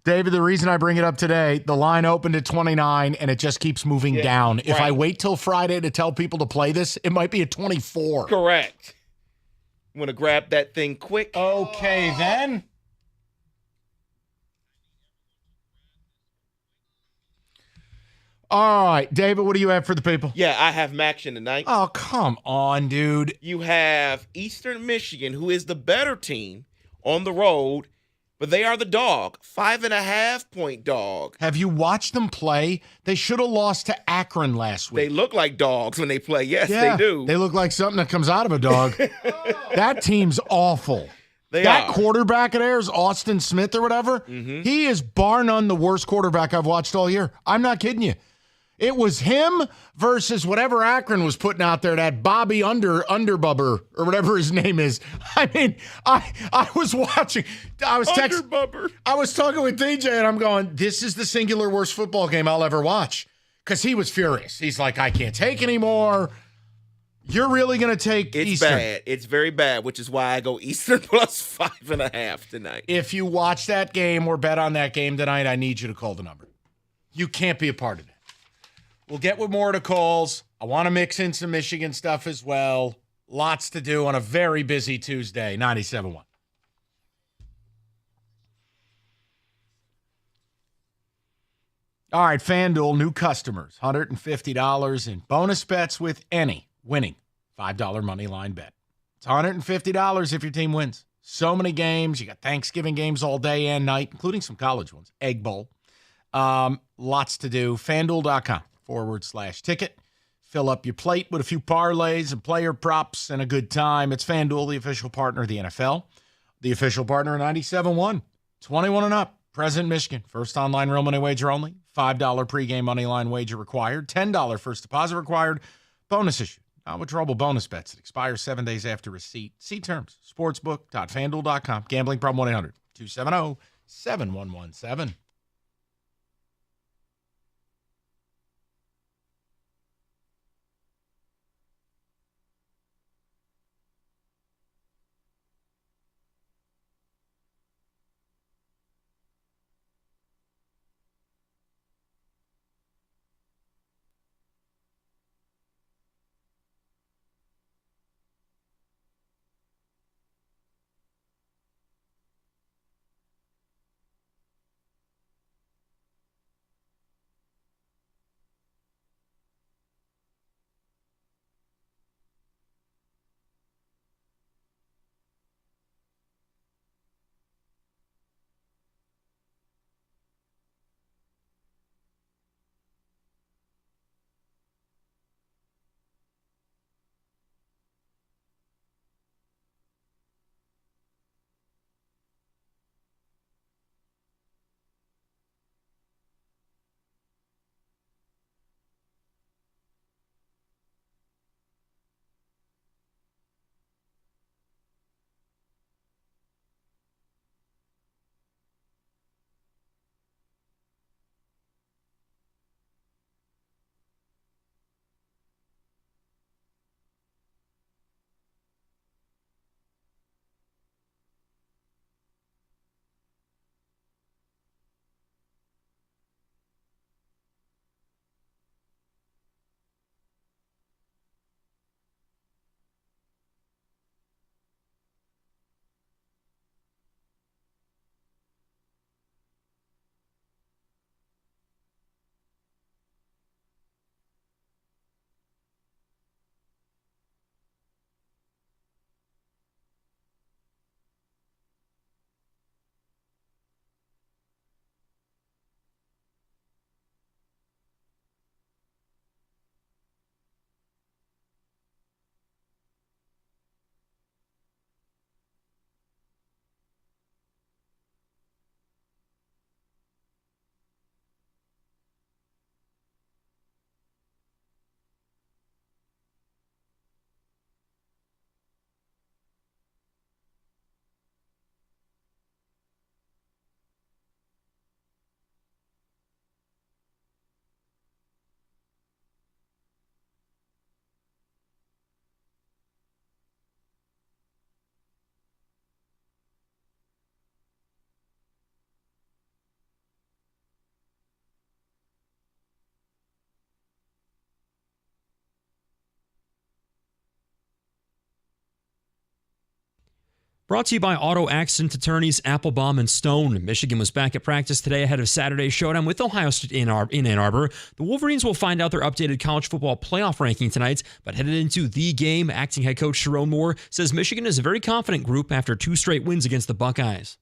David, the reason I bring it up today, the line opened at 29 and it just keeps moving down. If I wait till Friday to tell people to play this, it might be at 24. Correct. You want to grab that thing quick? Okay, then. All right, David, what do you have for the people? Yeah, I have Maction tonight. Oh, come on, dude. You have Eastern Michigan, who is the better team on the road, but they are the dog. 5.5-point dog. Have you watched them play? They should have lost to Akron last week. They look like dogs when they play. Yes, they do. They look like something that comes out of a dog. That team's awful. That quarterback of theirs, Austin Smith or whatever, he is bar none the worst quarterback I've watched all year. I'm not kidding you. It was him versus whatever Akron was putting out there, that Bobby Underbubber or whatever his name is. I mean, I was watching. I was texting. I was talking with DJ and I'm going, this is the singular worst football game I'll ever watch. Because he was furious. He's like, I can't take anymore. You're really going to take It's Eastern. bad. It's very bad, which is why I go Eastern plus 5.5 tonight. If you watch that game or bet on that game tonight, I need you to call the number. You can't be a part of it. We'll get with more to calls. I want to mix in some Michigan stuff as well. Lots to do on a very busy Tuesday. 97.1. All right, FanDuel, new customers, $150 in bonus bets with any winning $5 money line bet. It's $150 if your team wins. So many games. You got Thanksgiving games all day and night, including some college ones. Egg Bowl. Lots to do. FanDuel.com/ticket. Fill up your plate with a few parlays and player props and a good time. It's FanDuel, the official partner of the NFL, the official partner of 97.1. 21 and up. Present Michigan. First online real money wager only. $5 pregame money line wager required. $10 first deposit required. Bonus issue. Non-withdrawable bonus bets that expire 7 days after receipt. See terms. Sportsbook.fanduel.com. Gambling problem 1-800-270-7117. Brought to you by Auto Accident Attorneys Applebaum and Stone. Michigan was back at practice today ahead of Saturday's showdown with Ohio State in Ann Arbor. The Wolverines will find out their updated college football playoff ranking tonight, but headed into the game, acting head coach Sharon Moore says Michigan is a very confident group after 2 straight wins against the Buckeyes.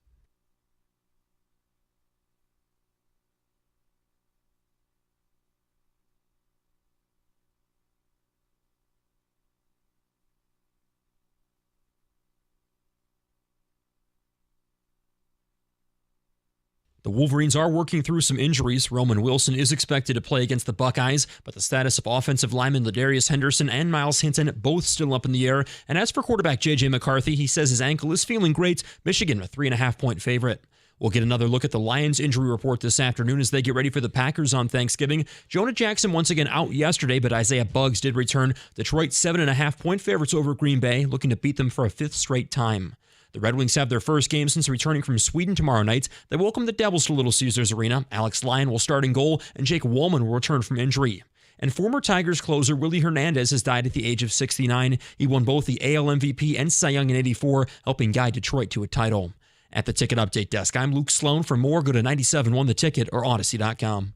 The Wolverines are working through some injuries. Roman Wilson is expected to play against the Buckeyes, but the status of offensive lineman Ladarius Henderson and Miles Hinton both still up in the air. And as for quarterback J.J. McCarthy, he says his ankle is feeling great. Michigan, a 3.5-point favorite. We'll get another look at the Lions injury report this afternoon as they get ready for the Packers on Thanksgiving. Jonah Jackson once again out yesterday, but Isaiah Buggs did return. Detroit 7.5-point favorites over Green Bay, looking to beat them for a 5th straight time. The Red Wings have their first game since returning from Sweden tomorrow night. They welcome the Devils to Little Caesars Arena. Alex Lyon will start in goal, and Jake Wallman will return from injury. And former Tigers closer Willie Hernandez has died at the age of 69. He won both the AL MVP and Cy Young in '84, helping guide Detroit to a title. At the Ticket Update Desk, I'm Luke Sloan. For more, go to 97.1 The Ticket or Odyssey.com.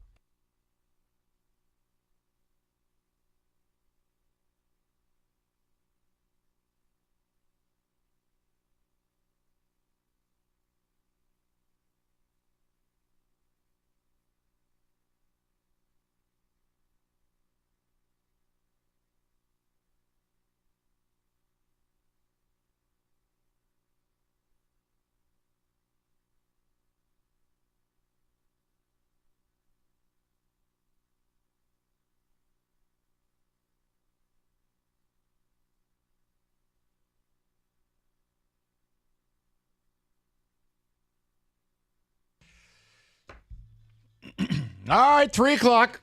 All right, 3 o'clock.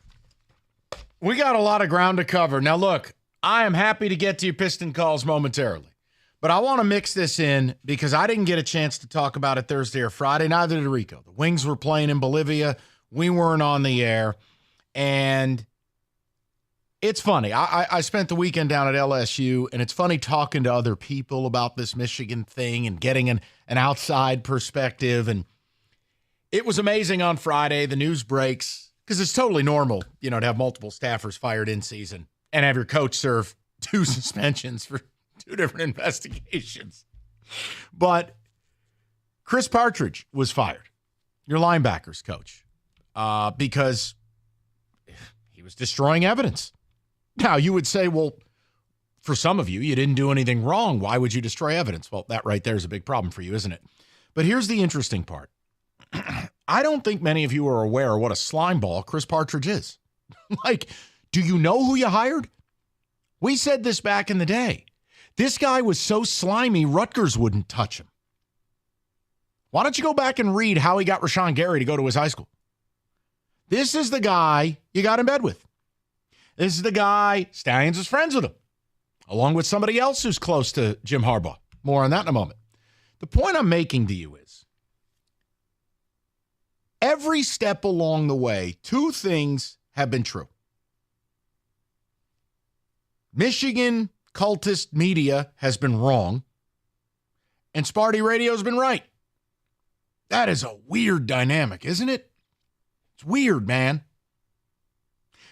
We got a lot of ground to cover. Now, look, I am happy to get to your Piston calls momentarily, but I want to mix this in because I didn't get a chance to talk about it Thursday or Friday. Neither did Rico. The Wings were playing in Bolivia. We weren't on the air, and it's funny. I spent the weekend down at LSU, and it's funny talking to other people about this Michigan thing and getting an outside perspective, and it was amazing on Friday. The news breaks because it's totally normal, to have multiple staffers fired in season and have your coach serve 2 suspensions for 2 different investigations. But Chris Partridge was fired, your linebackers coach, because he was destroying evidence. Now, you would say, well, for some of you, you didn't do anything wrong. Why would you destroy evidence? Well, that right there is a big problem for you, isn't it? But here's the interesting part. I don't think many of you are aware what a slime ball Chris Partridge is. Do you know who you hired? We said this back in the day. This guy was so slimy, Rutgers wouldn't touch him. Why don't you go back and read how he got Rashawn Gary to go to his high school? This is the guy you got in bed with. This is the guy, Stalions is friends with him, along with somebody else who's close to Jim Harbaugh. More on that in a moment. The point I'm making to you is, every step along the way, 2 things have been true. Michigan cultist media has been wrong, and Sparty Radio has been right. That is a weird dynamic, isn't it? It's weird, man.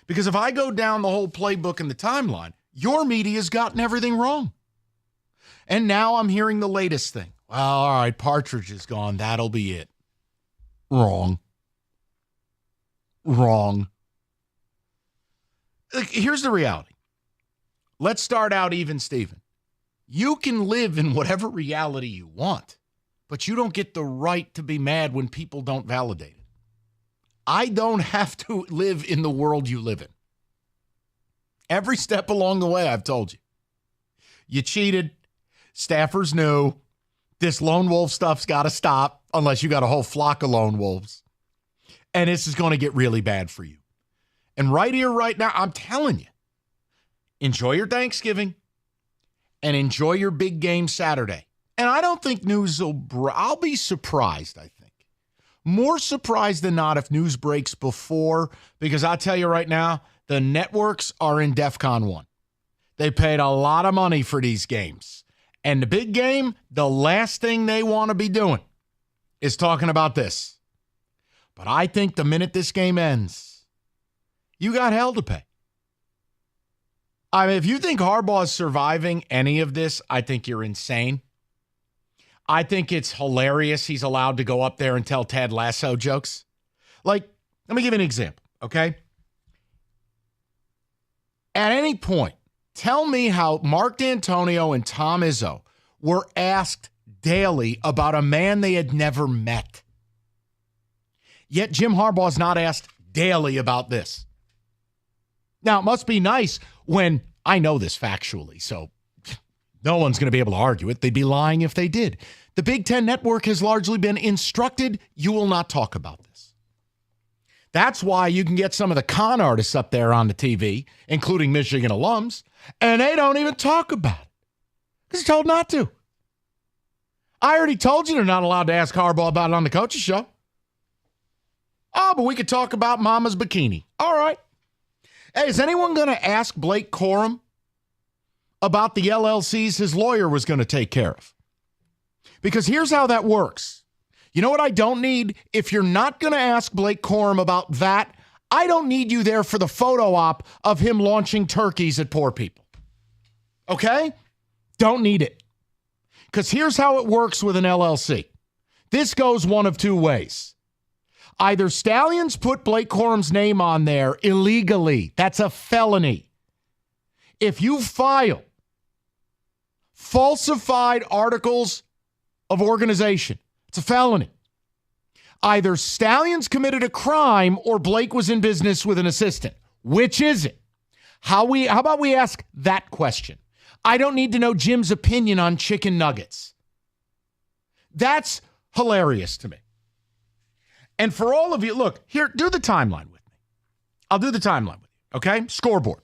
Because if I go down the whole playbook and the timeline, your media's gotten everything wrong. And now I'm hearing the latest thing. Well, all right, Partridge is gone. That'll be it. Wrong. Here's the reality. Let's start out even, Steven. You can live in whatever reality you want, but you don't get the right to be mad when people don't validate it. I don't have to live in the world you live in. Every step along the way, I've told you. You cheated. Staffers knew. This lone wolf stuff's got to stop unless you got a whole flock of lone wolves. And this is going to get really bad for you. And right here, right now, I'm telling you, enjoy your Thanksgiving and enjoy your big game Saturday. And I don't think news will I'll be surprised, I think. More surprised than not if news breaks before, because I'll tell you right now, the networks are in DEFCON 1. They paid a lot of money for these games. And the big game, the last thing they want to be doing is talking about this. But I think the minute this game ends, you got hell to pay. I mean, if you think Harbaugh is surviving any of this, I think you're insane. I think it's hilarious he's allowed to go up there and tell Ted Lasso jokes. Like, let me give you an example, okay? At any point, tell me how Mark D'Antonio and Tom Izzo were asked daily about a man they had never met. Yet Jim Harbaugh's not asked daily about this. Now, it must be nice when I know this factually, so no one's going to be able to argue it. They'd be lying if they did. The Big Ten Network has largely been instructed, you will not talk about this. That's why you can get some of the con artists up there on the TV, including Michigan alums, and they don't even talk about it because they're told not to. I already told you they're not allowed to ask Harbaugh about it on the coach's show. Oh, but we could talk about Mama's bikini. All right. Hey, is anyone going to ask Blake Corum about the LLCs his lawyer was going to take care of? Because here's how that works. You know what I don't need? If you're not going to ask Blake Corum about that, I don't need you there for the photo op of him launching turkeys at poor people. Okay? Don't need it. Because here's how it works with an LLC. This goes one of two ways. Either Stallions put Blake Corum's name on there illegally. That's a felony. If you file falsified articles of organization, it's a felony. Either Stallions committed a crime or Blake was in business with an assistant. Which is it? How about we ask that question? I don't need to know Jim's opinion on chicken nuggets. That's hilarious to me. And for all of you, look, here, do the timeline with me. I'll do the timeline with you, okay? Scoreboard.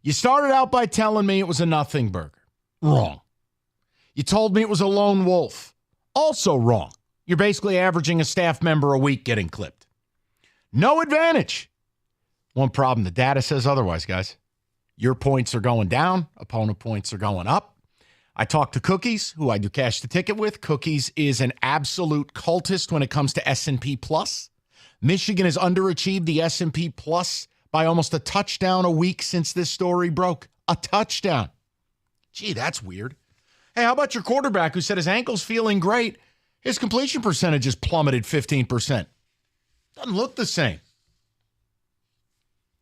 You started out by telling me it was a nothing burger. Wrong. You told me it was a lone wolf. Also wrong. You're basically averaging a staff member a week getting clipped. No advantage. One problem, the data says otherwise, guys. Your points are going down. Opponent points are going up. I talked to Cookies, who I do cash the ticket with. Cookies is an absolute cultist when it comes to S&P Plus. Michigan has underachieved the S&P Plus by almost a touchdown a week since this story broke. A touchdown. Gee, that's weird. Hey, how about your quarterback who said his ankle's feeling great? His completion percentage has plummeted 15%. Doesn't look the same.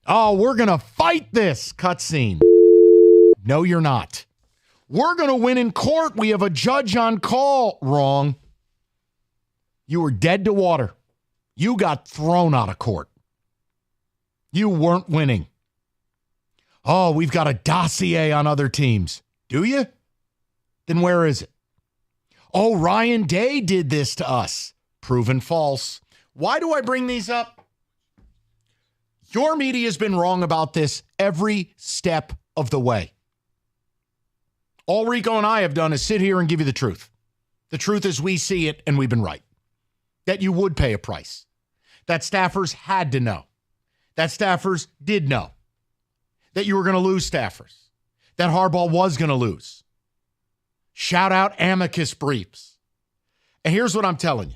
Oh, we're going to fight this cutscene. No, you're not. We're going to win in court. We have a judge on call. Wrong. You were dead to water. You got thrown out of court. You weren't winning. Oh, we've got a dossier on other teams. Do you? Then where is it? Oh, Ryan Day did this to us. Proven false. Why do I bring these up? Your media has been wrong about this every step of the way. All Rico and I have done is sit here and give you the truth. The truth is we see it and we've been right. That you would pay a price. That staffers had to know. That staffers did know. That you were going to lose staffers. That Harbaugh was going to lose. Shout out amicus briefs. And here's what I'm telling you.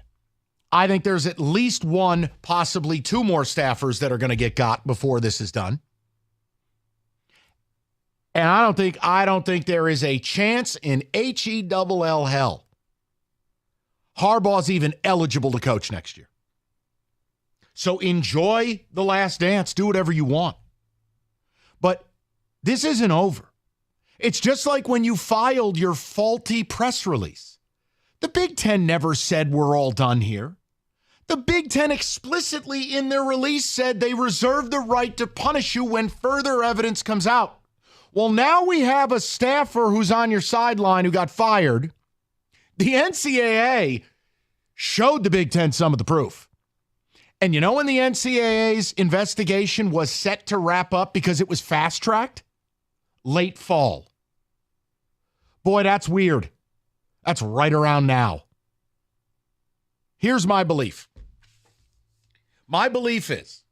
I think there's at least one, possibly two more staffers that are going to get got before this is done. And I don't think there is a chance in HELL hell Harbaugh's even eligible to coach next year. So enjoy the last dance. Do whatever you want. But this isn't over. It's just like when you filed your faulty press release. The Big Ten never said we're all done here. The Big Ten explicitly in their release said they reserve the right to punish you when further evidence comes out. Well, now we have a staffer who's on your sideline who got fired. The NCAA showed the Big Ten some of the proof. And you know when the NCAA's investigation was set to wrap up because it was fast-tracked? Late fall. Boy, that's weird. That's right around now. Here's my belief. My belief is,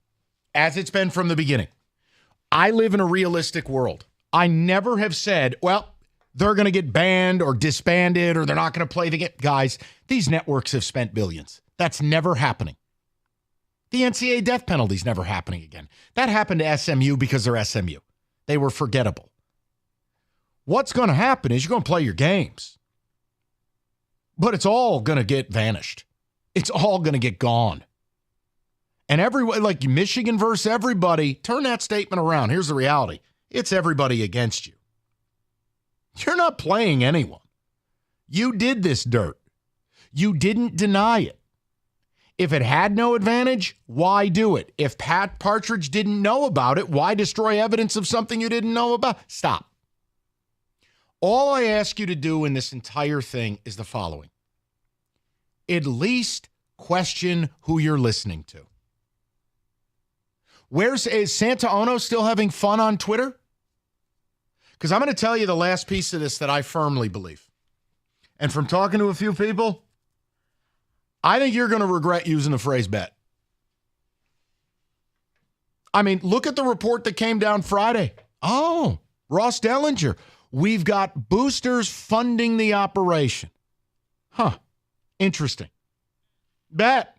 as it's been from the beginning, I live in a realistic world. I never have said, well, they're going to get banned or disbanded or they're not going to play the game. Guys, these networks have spent billions. That's never happening. The NCAA death penalty is never happening again. That happened to SMU because they're SMU. They were forgettable. What's going to happen is you're going to play your games. But it's all going to get vanished. It's all going to get gone. And everyone, like Michigan versus everybody, turn that statement around. Here's the reality. It's everybody against you. You're not playing anyone. You did this dirt. You didn't deny it. If it had no advantage, why do it? If Pat Partridge didn't know about it, why destroy evidence of something you didn't know about? Stop. All I ask you to do in this entire thing is the following. At least question who you're listening to. Is Santaono still having fun on Twitter? Because I'm going to tell you the last piece of this that I firmly believe. And from talking to a few people, I think you're going to regret using the phrase bet. I mean, look at the report that came down Friday. Oh, Ross Dellinger. We've got boosters funding the operation. Huh. Interesting. Bet.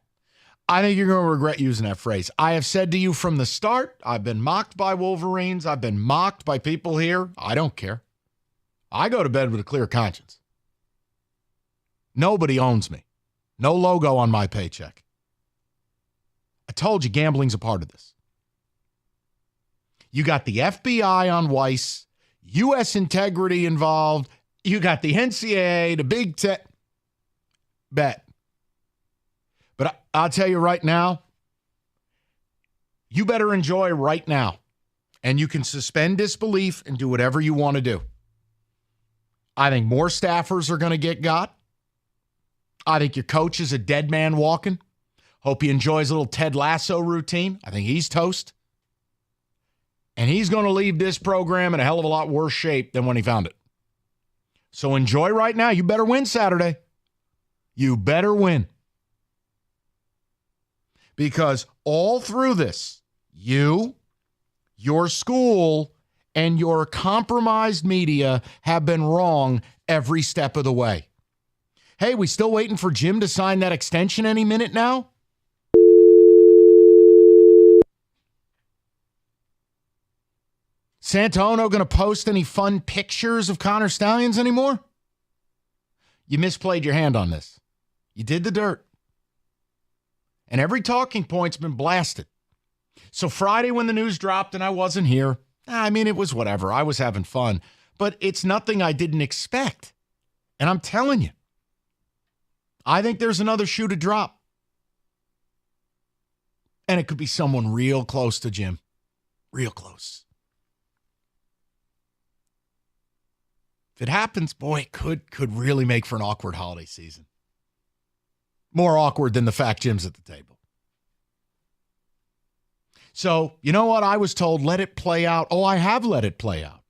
I think you're going to regret using that phrase. I have said to you from the start, I've been mocked by Wolverines. I've been mocked by people here. I don't care. I go to bed with a clear conscience. Nobody owns me. No logo on my paycheck. I told you gambling's a part of this. You got the FBI on Weiss, U.S. integrity involved. You got the NCAA, the Big Ten. Bet. But I'll tell you right now, you better enjoy right now. And you can suspend disbelief and do whatever you want to do. I think more staffers are going to get got. I think your coach is a dead man walking. Hope he enjoys a little Ted Lasso routine. I think he's toast. And he's going to leave this program in a hell of a lot worse shape than when he found it. So enjoy right now. You better win Saturday. You better win. Because all through this, you, your school, and your compromised media have been wrong every step of the way. Hey, we still waiting for Jim to sign that extension any minute now? Santaono going to post any fun pictures of Connor Stalions anymore? You misplayed your hand on this. You did the dirt. And every talking point's been blasted. So Friday when the news dropped and I wasn't here, I mean, it was whatever. I was having fun. But it's nothing I didn't expect. And I'm telling you, I think there's another shoe to drop. And it could be someone real close to Jim. Real close. If it happens, boy, it could really make for an awkward holiday season. More awkward than the fact Jim's at the table. So, you know what? I was told, let it play out. Oh, I have let it play out.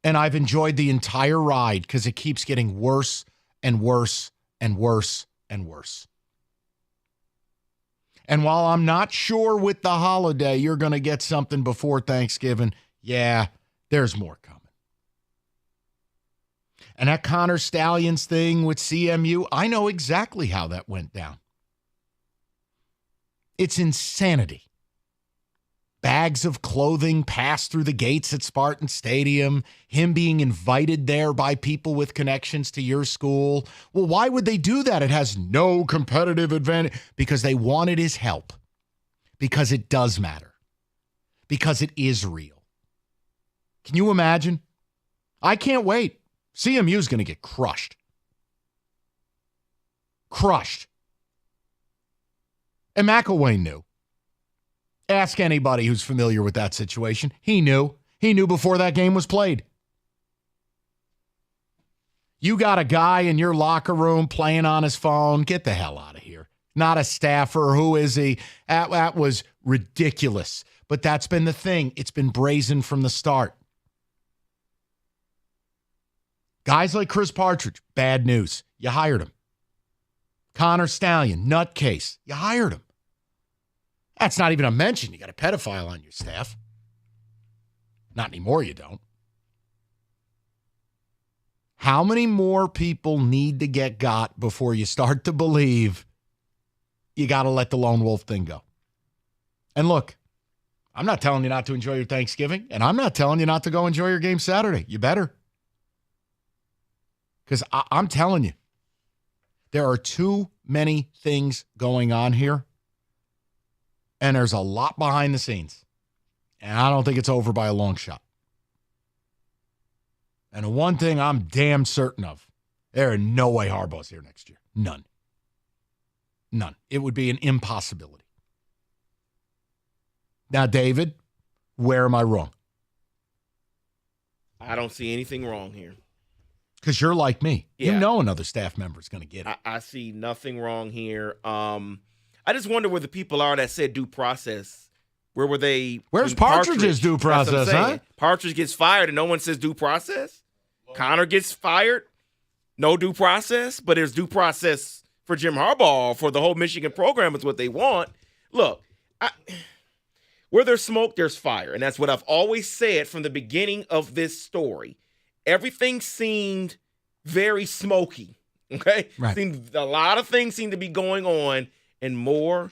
And I've enjoyed the entire ride because it keeps getting worse and worse and worse and worse. And while I'm not sure with the holiday you're going to get something before Thanksgiving, yeah, there's more coming. And that Connor Stalions thing with CMU, I know exactly how that went down. It's insanity. Bags of clothing passed through the gates at Spartan Stadium, him being invited there by people with connections to your school. Well, why would they do that? It has no competitive advantage. Because they wanted his help. Because it does matter. Because it is real. Can you imagine? I can't wait. CMU's going to get crushed. Crushed. And McElwain knew. Ask anybody who's familiar with that situation. He knew. He knew before that game was played. You got a guy in your locker room playing on his phone. Get the hell out of here. Not a staffer. Who is he? That was ridiculous. But that's been the thing. It's been brazen from the start. Guys like Chris Partridge, bad news. You hired him. Connor Stalion, nutcase. You hired him. That's not even a mention. You got a pedophile on your staff. Not anymore, you don't. How many more people need to get got before you start to believe you got to let the lone wolf thing go? And look, I'm not telling you not to enjoy your Thanksgiving, and I'm not telling you not to go enjoy your game Saturday. You better. Because I'm telling you, there are too many things going on here, and there's a lot behind the scenes. And I don't think it's over by a long shot. And the one thing I'm damn certain of, there are no way Harbaugh's here next year. None. It would be an impossibility. Now, David, where am I wrong? I don't see anything wrong here. Because you're like me. Yeah. You know another staff member is going to get it. I see nothing wrong here. I just wonder where the people are that said due process. Where were they? Where's when Partridge's due That's what I'm process, saying. huh? Partridge gets fired and no one says due process? Connor gets fired, no due process, but there's due process for Jim Harbaugh, for the whole Michigan program is what they want. Look, where there's smoke, there's fire. And that's what I've always said from the beginning of this story. Everything seemed very smoky, okay? Right. A lot of things seem to be going on, and more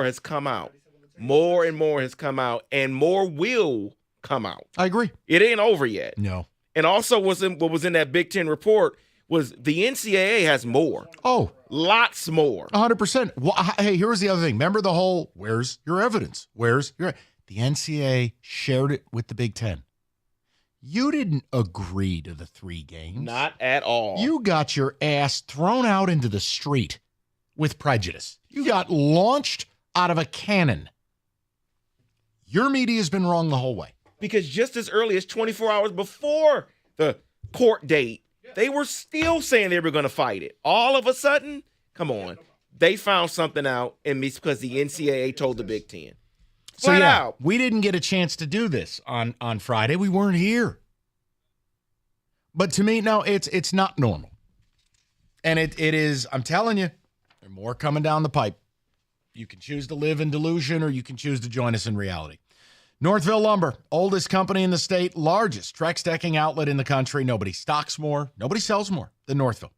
has come out. More and more has come out, and more will come out. I agree. It ain't over yet. No. And also what was in that Big Ten report was the NCAA has more. Oh. Lots more. 100%. Well, hey, here's the other thing. Remember the whole, where's your evidence? The NCAA shared it with the Big Ten. You didn't agree to the 3 games. Not at all. You got your ass thrown out into the street with prejudice. You got launched out of a cannon. Your media's been wrong the whole way. Because just as early as 24 hours before the court date, they were still saying they were going to fight it. All of a sudden, come on, they found something out, and it's because the NCAA told the Big Ten. So Flat yeah, out. we didn't get a chance to do this on Friday. We weren't here. But to me, no, it's not normal. And it is, I'm telling you, there's more coming down the pipe. You can choose to live in delusion, or you can choose to join us in reality. Northville Lumber, oldest company in the state, largest Trex decking outlet in the country. Nobody stocks more, nobody sells more than Northville.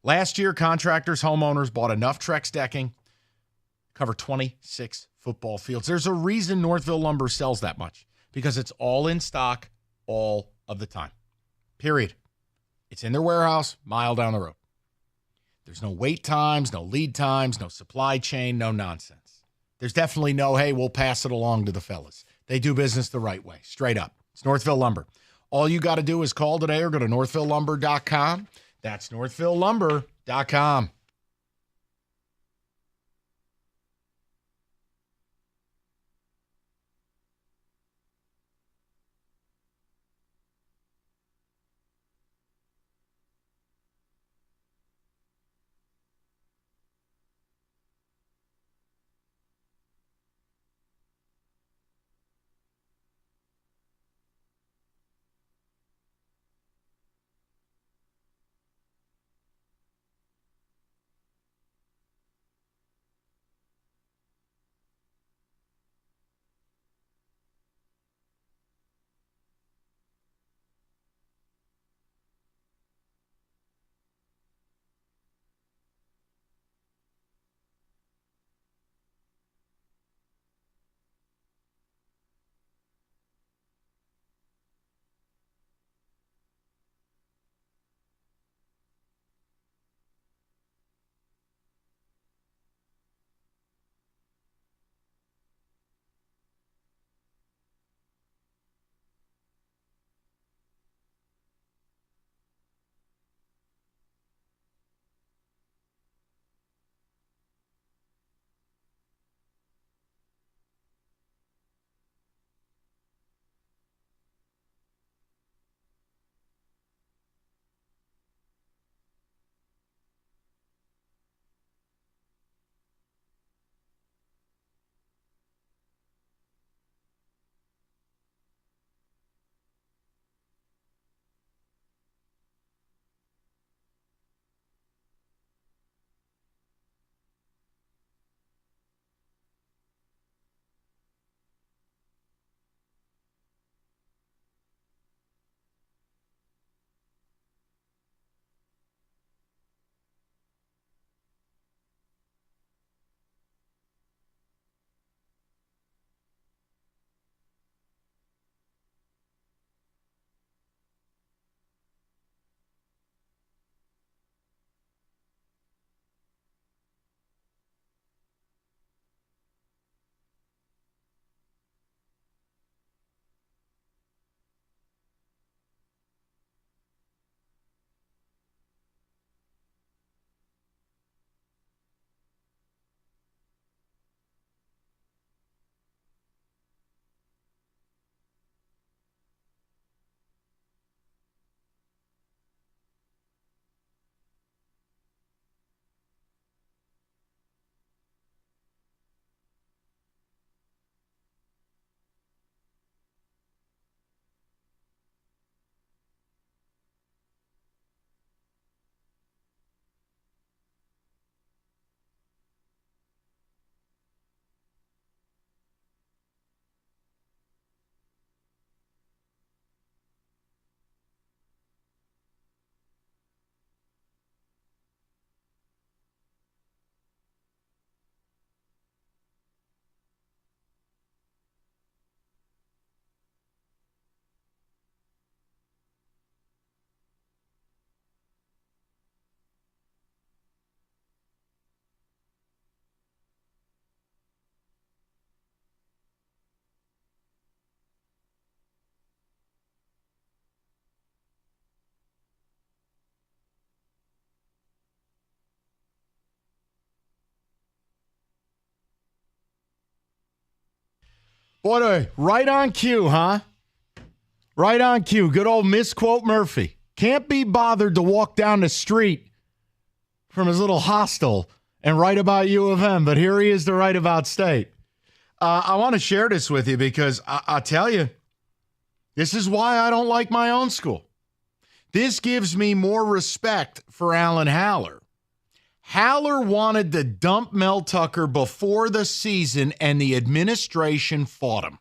Last year, contractors, homeowners bought enough Trex decking, cover 26 football fields. There's a reason Northville Lumber sells that much, because it's all in stock all of the time. Period. It's in their warehouse, mile down the road. There's no wait times, no lead times, no supply chain, no nonsense. There's definitely no, hey, we'll pass it along to the fellas. They do business the right way, straight up. It's Northville Lumber. All you got to do is call today or go to northvillelumber.com. That's northvillelumber.com. Boy, right on cue, huh? Right on cue. Good old misquote Murphy. Can't be bothered to walk down the street from his little hostel and write about U of M, but here he is to write about State. I want to share this with you because I'll tell you, this is why I don't like my own school. This gives me more respect for Alan Haller. Haller wanted to dump Mel Tucker before the season, and the administration fought him.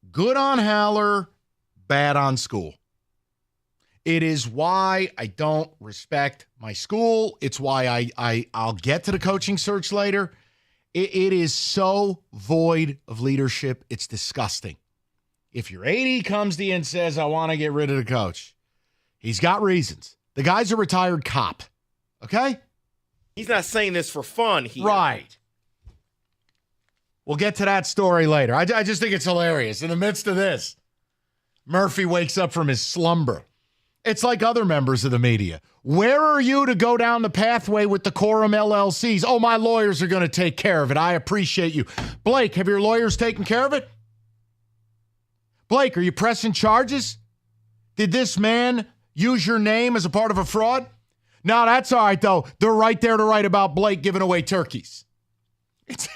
Good on Haller, bad on school. It is why I don't respect my school. It's why I'll get to the coaching search later. It is so void of leadership. It's disgusting. If your AD comes to you and says, I want to get rid of the coach, he's got reasons. The guy's a retired cop, okay? He's not saying this for fun here. Right. We'll get to that story later. I just think it's hilarious. In the midst of this, Murphy wakes up from his slumber. It's like other members of the media. Where are you to go down the pathway with the Quorum LLCs? Oh, my lawyers are going to take care of it. I appreciate you. Blake, have your lawyers taken care of it? Blake, are you pressing charges? Did this man use your name as a part of a fraud? No, that's all right, though. They're right there to write about Blake giving away turkeys.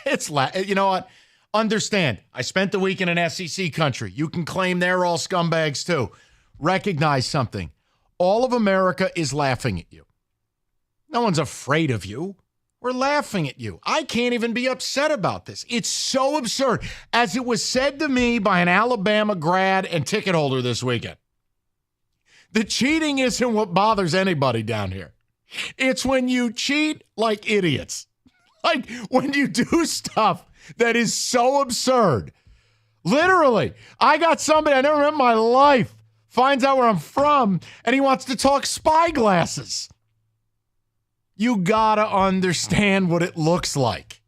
You know what? Understand, I spent the week in an SEC country. You can claim they're all scumbags, too. Recognize something. All of America is laughing at you. No one's afraid of you. We're laughing at you. I can't even be upset about this. It's so absurd. As it was said to me by an Alabama grad and ticket holder this weekend, the cheating isn't what bothers anybody down here. It's when you cheat like idiots. Like when you do stuff that is so absurd. Literally, I got somebody I never met in my life finds out where I'm from, and he wants to talk spyglasses. You gotta understand what it looks like.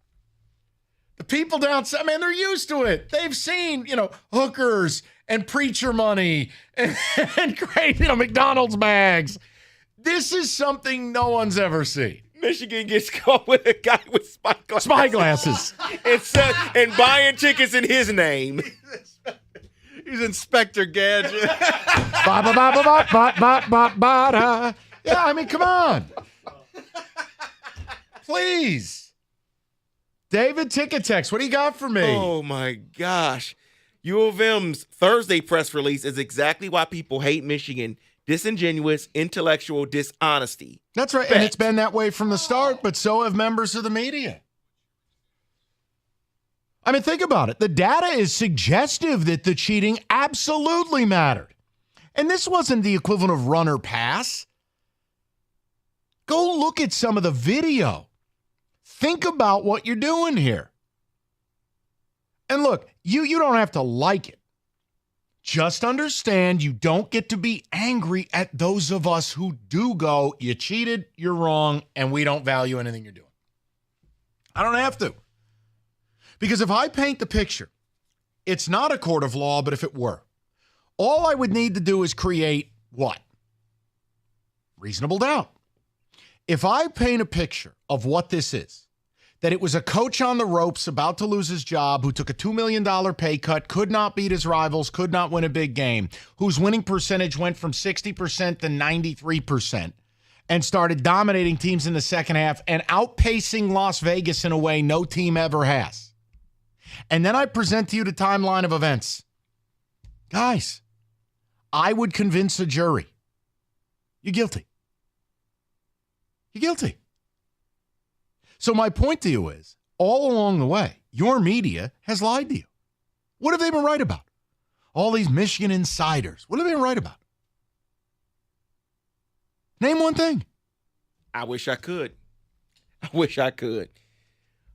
The people down south, man, they're used to it. They've seen, hookers and preacher money and great, McDonald's bags. This is something no one's ever seen. Michigan gets caught with a guy with spyglasses. and buying tickets in his name. He's Inspector Gadget. Yeah, I mean, come on. Please. David Ticketex, what do you got for me? Oh, my gosh. U of M's Thursday press release is exactly why people hate Michigan. Disingenuous, intellectual dishonesty. That's right. And it's been that way from the start, but so have members of the media. I mean, think about it. The data is suggestive that the cheating absolutely mattered. And this wasn't the equivalent of run or pass. Go look at some of the video. Think about what you're doing here. And look, you don't have to like it. Just understand you don't get to be angry at those of us who do go, you cheated, you're wrong, and we don't value anything you're doing. I don't have to. Because if I paint the picture, it's not a court of law, but if it were, all I would need to do is create what? Reasonable doubt. If I paint a picture of what this is, that it was a coach on the ropes about to lose his job who took a $2 million pay cut, could not beat his rivals, could not win a big game, whose winning percentage went from 60% to 93%, and started dominating teams in the second half and outpacing Las Vegas in a way no team ever has. And then I present to you the timeline of events. Guys, I would convince a jury. You're guilty. You're guilty. So my point to you is, all along the way, your media has lied to you. What have they been right about? All these Michigan insiders. What have they been right about? Name one thing. I wish I could.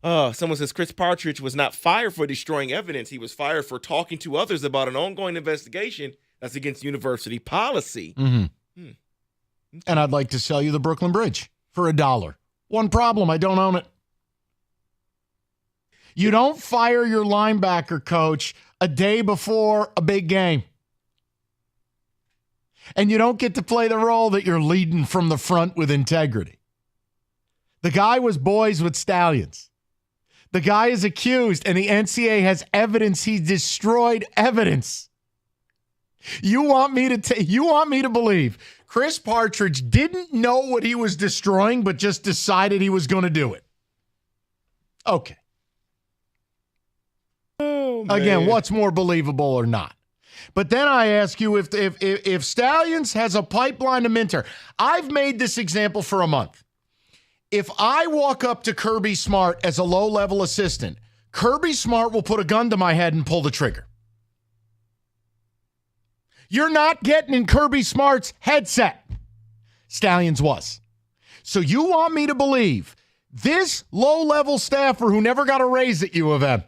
Someone says Chris Partridge was not fired for destroying evidence. He was fired for talking to others about an ongoing investigation that's against university policy. Mm-hmm. And I'd like to sell you the Brooklyn Bridge for $1. One problem, I don't own it. You don't fire your linebacker coach a day before a big game. And you don't get to play the role that you're leading from the front with integrity. The guy was boys with Stallions. The guy is accused, and the NCAA has evidence. He destroyed evidence. You want me to believe Chris Partridge didn't know what he was destroying, but just decided he was going to do it? Okay. Again, what's more believable or not? But then I ask you, if Stallions has a pipeline to Minter, I've made this example for a month. If I walk up to Kirby Smart as a low-level assistant, Kirby Smart will put a gun to my head and pull the trigger. You're not getting in Kirby Smart's headset. Stallions was. So you want me to believe this low-level staffer who never got a raise at U of M,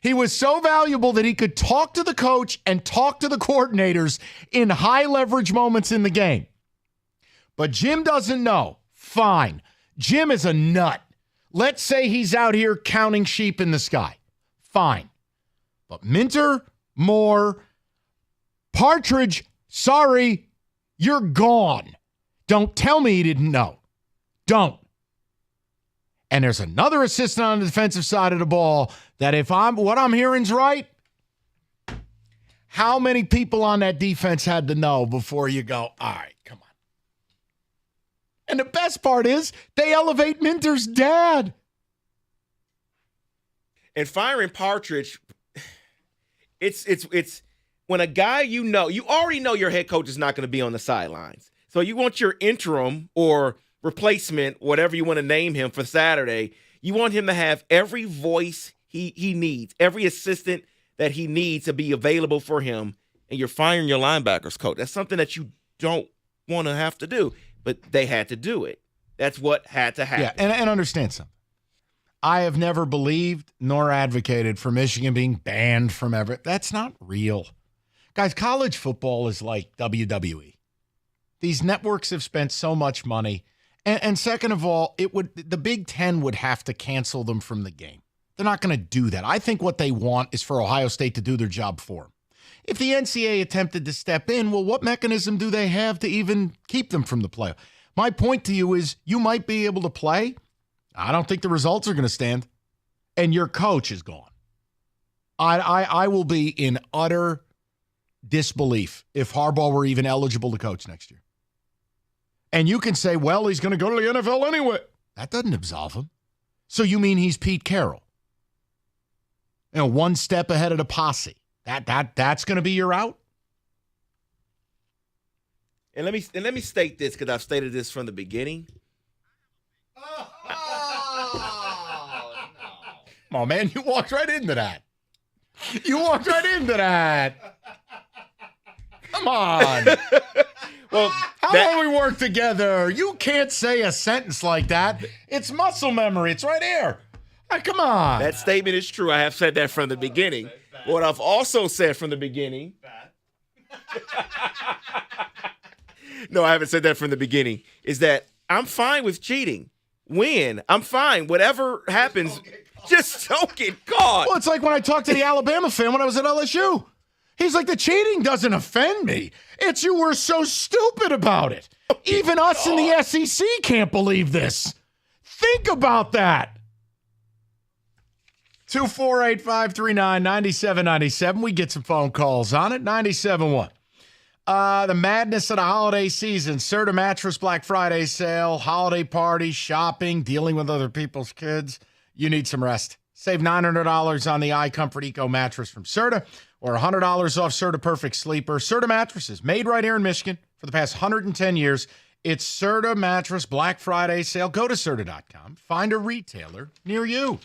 he was so valuable that he could talk to the coach and talk to the coordinators in high-leverage moments in the game. But Jim doesn't know. Fine. Jim is a nut. Let's say he's out here counting sheep in the sky. Fine. But Minter, Moore, Partridge, sorry, you're gone. Don't tell me he didn't know. Don't. And there's another assistant on the defensive side of the ball that if what I'm hearing's right, how many people on that defense had to know before you go, all right, come on. And the best part is they elevate Minter's dad. And firing Partridge, it's when a guy you already know your head coach is not going to be on the sidelines. So you want your interim or replacement, whatever you want to name him for Saturday, you want him to have every voice he needs, every assistant that he needs to be available for him, and you're firing your linebackers coach. That's something that you don't want to have to do, but they had to do it. That's what had to happen. Yeah, and understand something. I have never believed nor advocated for Michigan being banned from ever. That's not real. Guys, college football is like WWE. These networks have spent so much money. And second of all, the Big Ten would have to cancel them from the game. They're not going to do that. I think what they want is for Ohio State to do their job for them. If the NCAA attempted to step in, well, what mechanism do they have to even keep them from the playoff? My point to you is you might be able to play. I don't think the results are going to stand. And your coach is gone. I will be in utter disbelief if Harbaugh were even eligible to coach next year. And you can say, well, he's going to go to the NFL anyway. That doesn't absolve him. So you mean he's Pete Carroll? One step ahead of the posse. That's going to be your out? And let me state this, because I've stated this from the beginning. Come on, man. You walked right into that. Come on. Well, how long we work together? You can't say a sentence like that. It's muscle memory. It's right here. Come on. That statement is true. I have said that from the beginning. What I've also said from the beginning. No, I haven't said that from the beginning. Is that I'm fine with cheating. Win. I'm fine. Whatever happens, just don't get caught. Well, it's like when I talked to the Alabama fan when I was at LSU. He's like, the cheating doesn't offend me. It's you were so stupid about it. Even us in the SEC can't believe this. Think about that. 248-539-9797. We get some phone calls on it. 97.1. The madness of the holiday season. Serta Mattress Black Friday sale, holiday party, shopping, dealing with other people's kids. You need some rest. Save $900 on the iComfort Eco mattress from Serta, or $100 off Serta Perfect Sleeper. Serta mattresses, made right here in Michigan for the past 110 years. It's Serta Mattress Black Friday sale. Go to Serta.com. Find a retailer near you.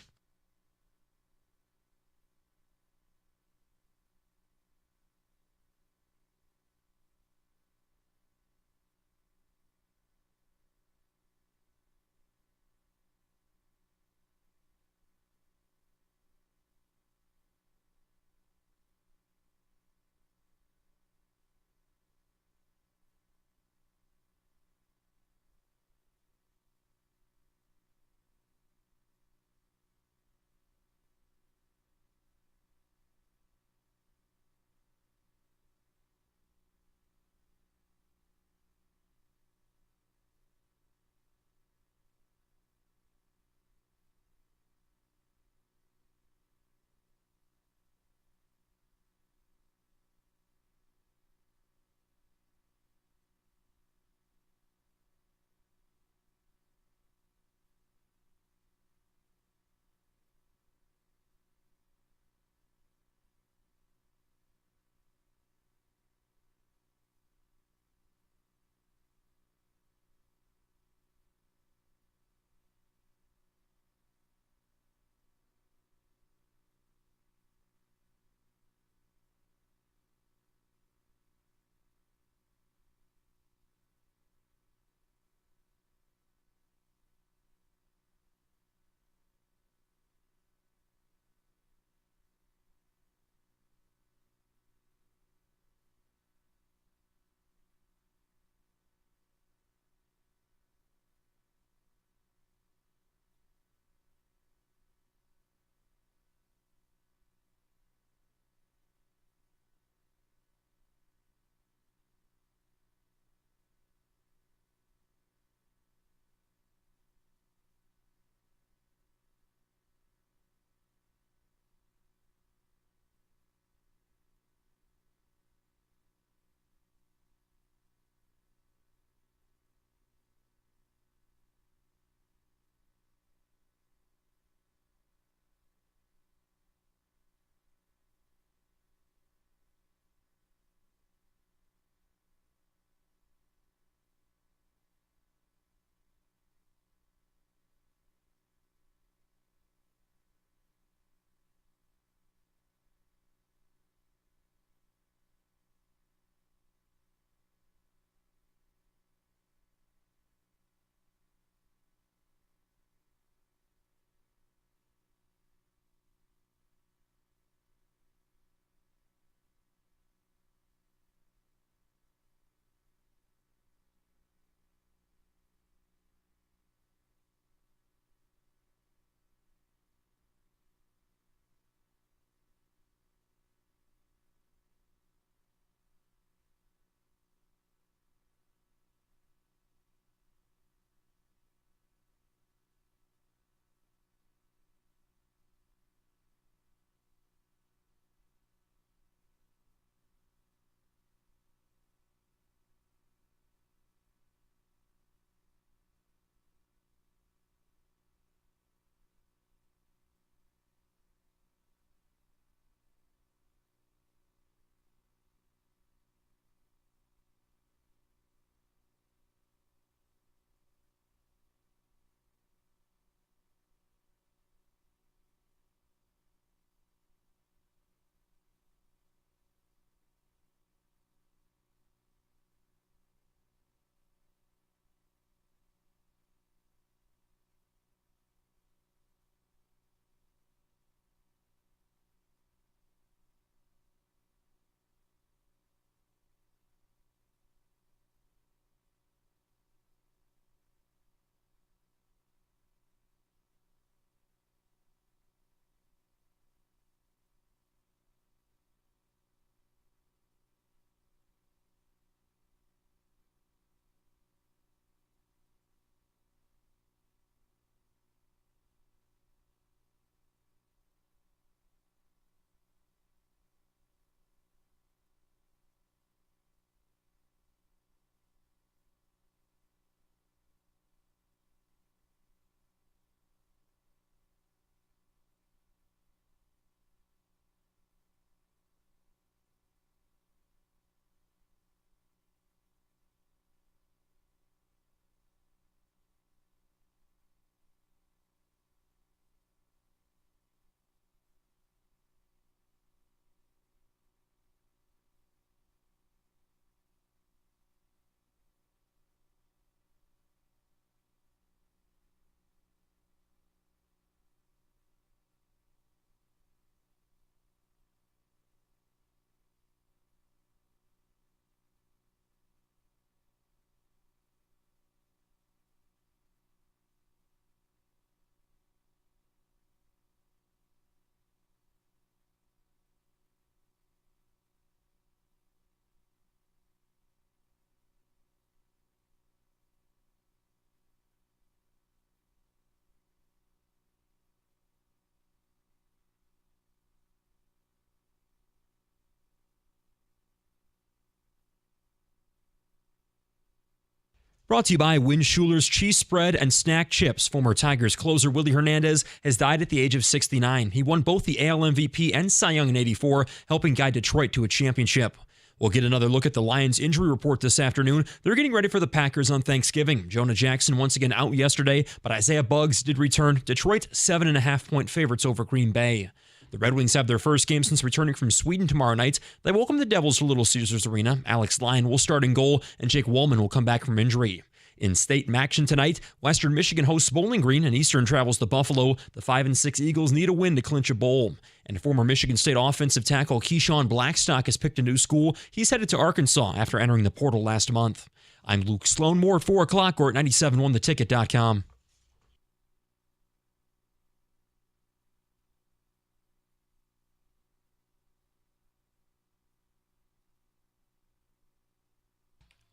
Brought to you by Win Schuler's Cheese Spread and Snack Chips. Former Tigers closer Willie Hernandez has died at the age of 69. He won both the AL MVP and Cy Young in '84, helping guide Detroit to a championship. We'll get another look at the Lions injury report this afternoon. They're getting ready for the Packers on Thanksgiving. Jonah Jackson once again out yesterday, but Isaiah Buggs did return. Detroit 7.5-point favorites over Green Bay. The Red Wings have their first game since returning from Sweden tomorrow night. They welcome the Devils to Little Caesars Arena. Alex Lyon will start in goal, and Jake Wallman will come back from injury. In state action tonight, Western Michigan hosts Bowling Green, and Eastern travels to Buffalo. The 5-6 Eagles need a win to clinch a bowl. And former Michigan State offensive tackle Keyshawn Blackstock has picked a new school. He's headed to Arkansas after entering the portal last month. I'm Luke Sloan. More at 4 o'clock or at 97onetheticket.com.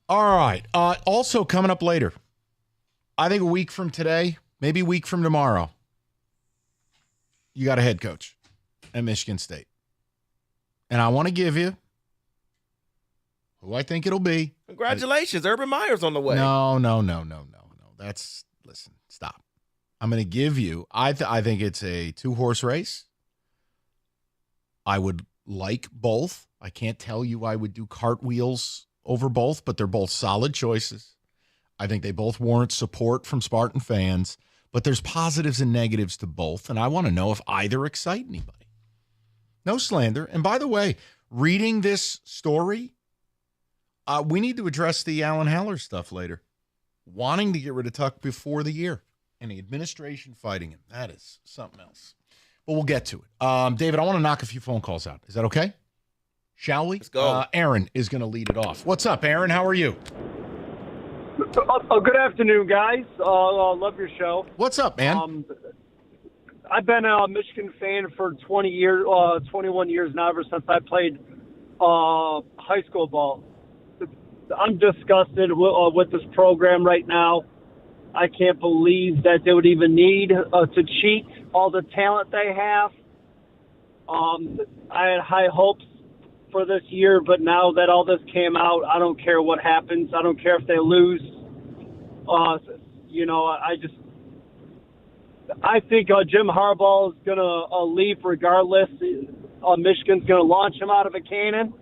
All right. Also coming up later, I think a week from today, maybe a week from tomorrow, you got a head coach at Michigan State. And I want to give you who I think it'll be. Congratulations. Urban Meyer's on the way. No. Listen, stop. I'm going to give you, I think it's a 2-horse race. I would like both. I can't tell you I would do cartwheels over both, but they're both solid choices. I think they both warrant support from Spartan fans, but there's positives and negatives to both, and I want to know if either excite anybody. No slander. And by the way, reading this story, we need to address the Alan Haller stuff later. Wanting to get rid of Tuck before the year, and the administration fighting him. That is something else. But we'll get to it. David, I want to knock a few phone calls out. Is that okay? Shall we? Let's go. Aaron is going to lead it off. What's up, Aaron? How are you? Good afternoon, guys. Love your show. What's up, man? I've been a Michigan fan for 21 years now, ever since I played high school ball. I'm disgusted with this program right now. I can't believe that they would even need to cheat all the talent they have. I had high hopes for this year, but now that all this came out, I don't care what happens. I don't care if they lose. I think Jim Harbaugh is going to leave regardless. Michigan's going to launch him out of a cannon.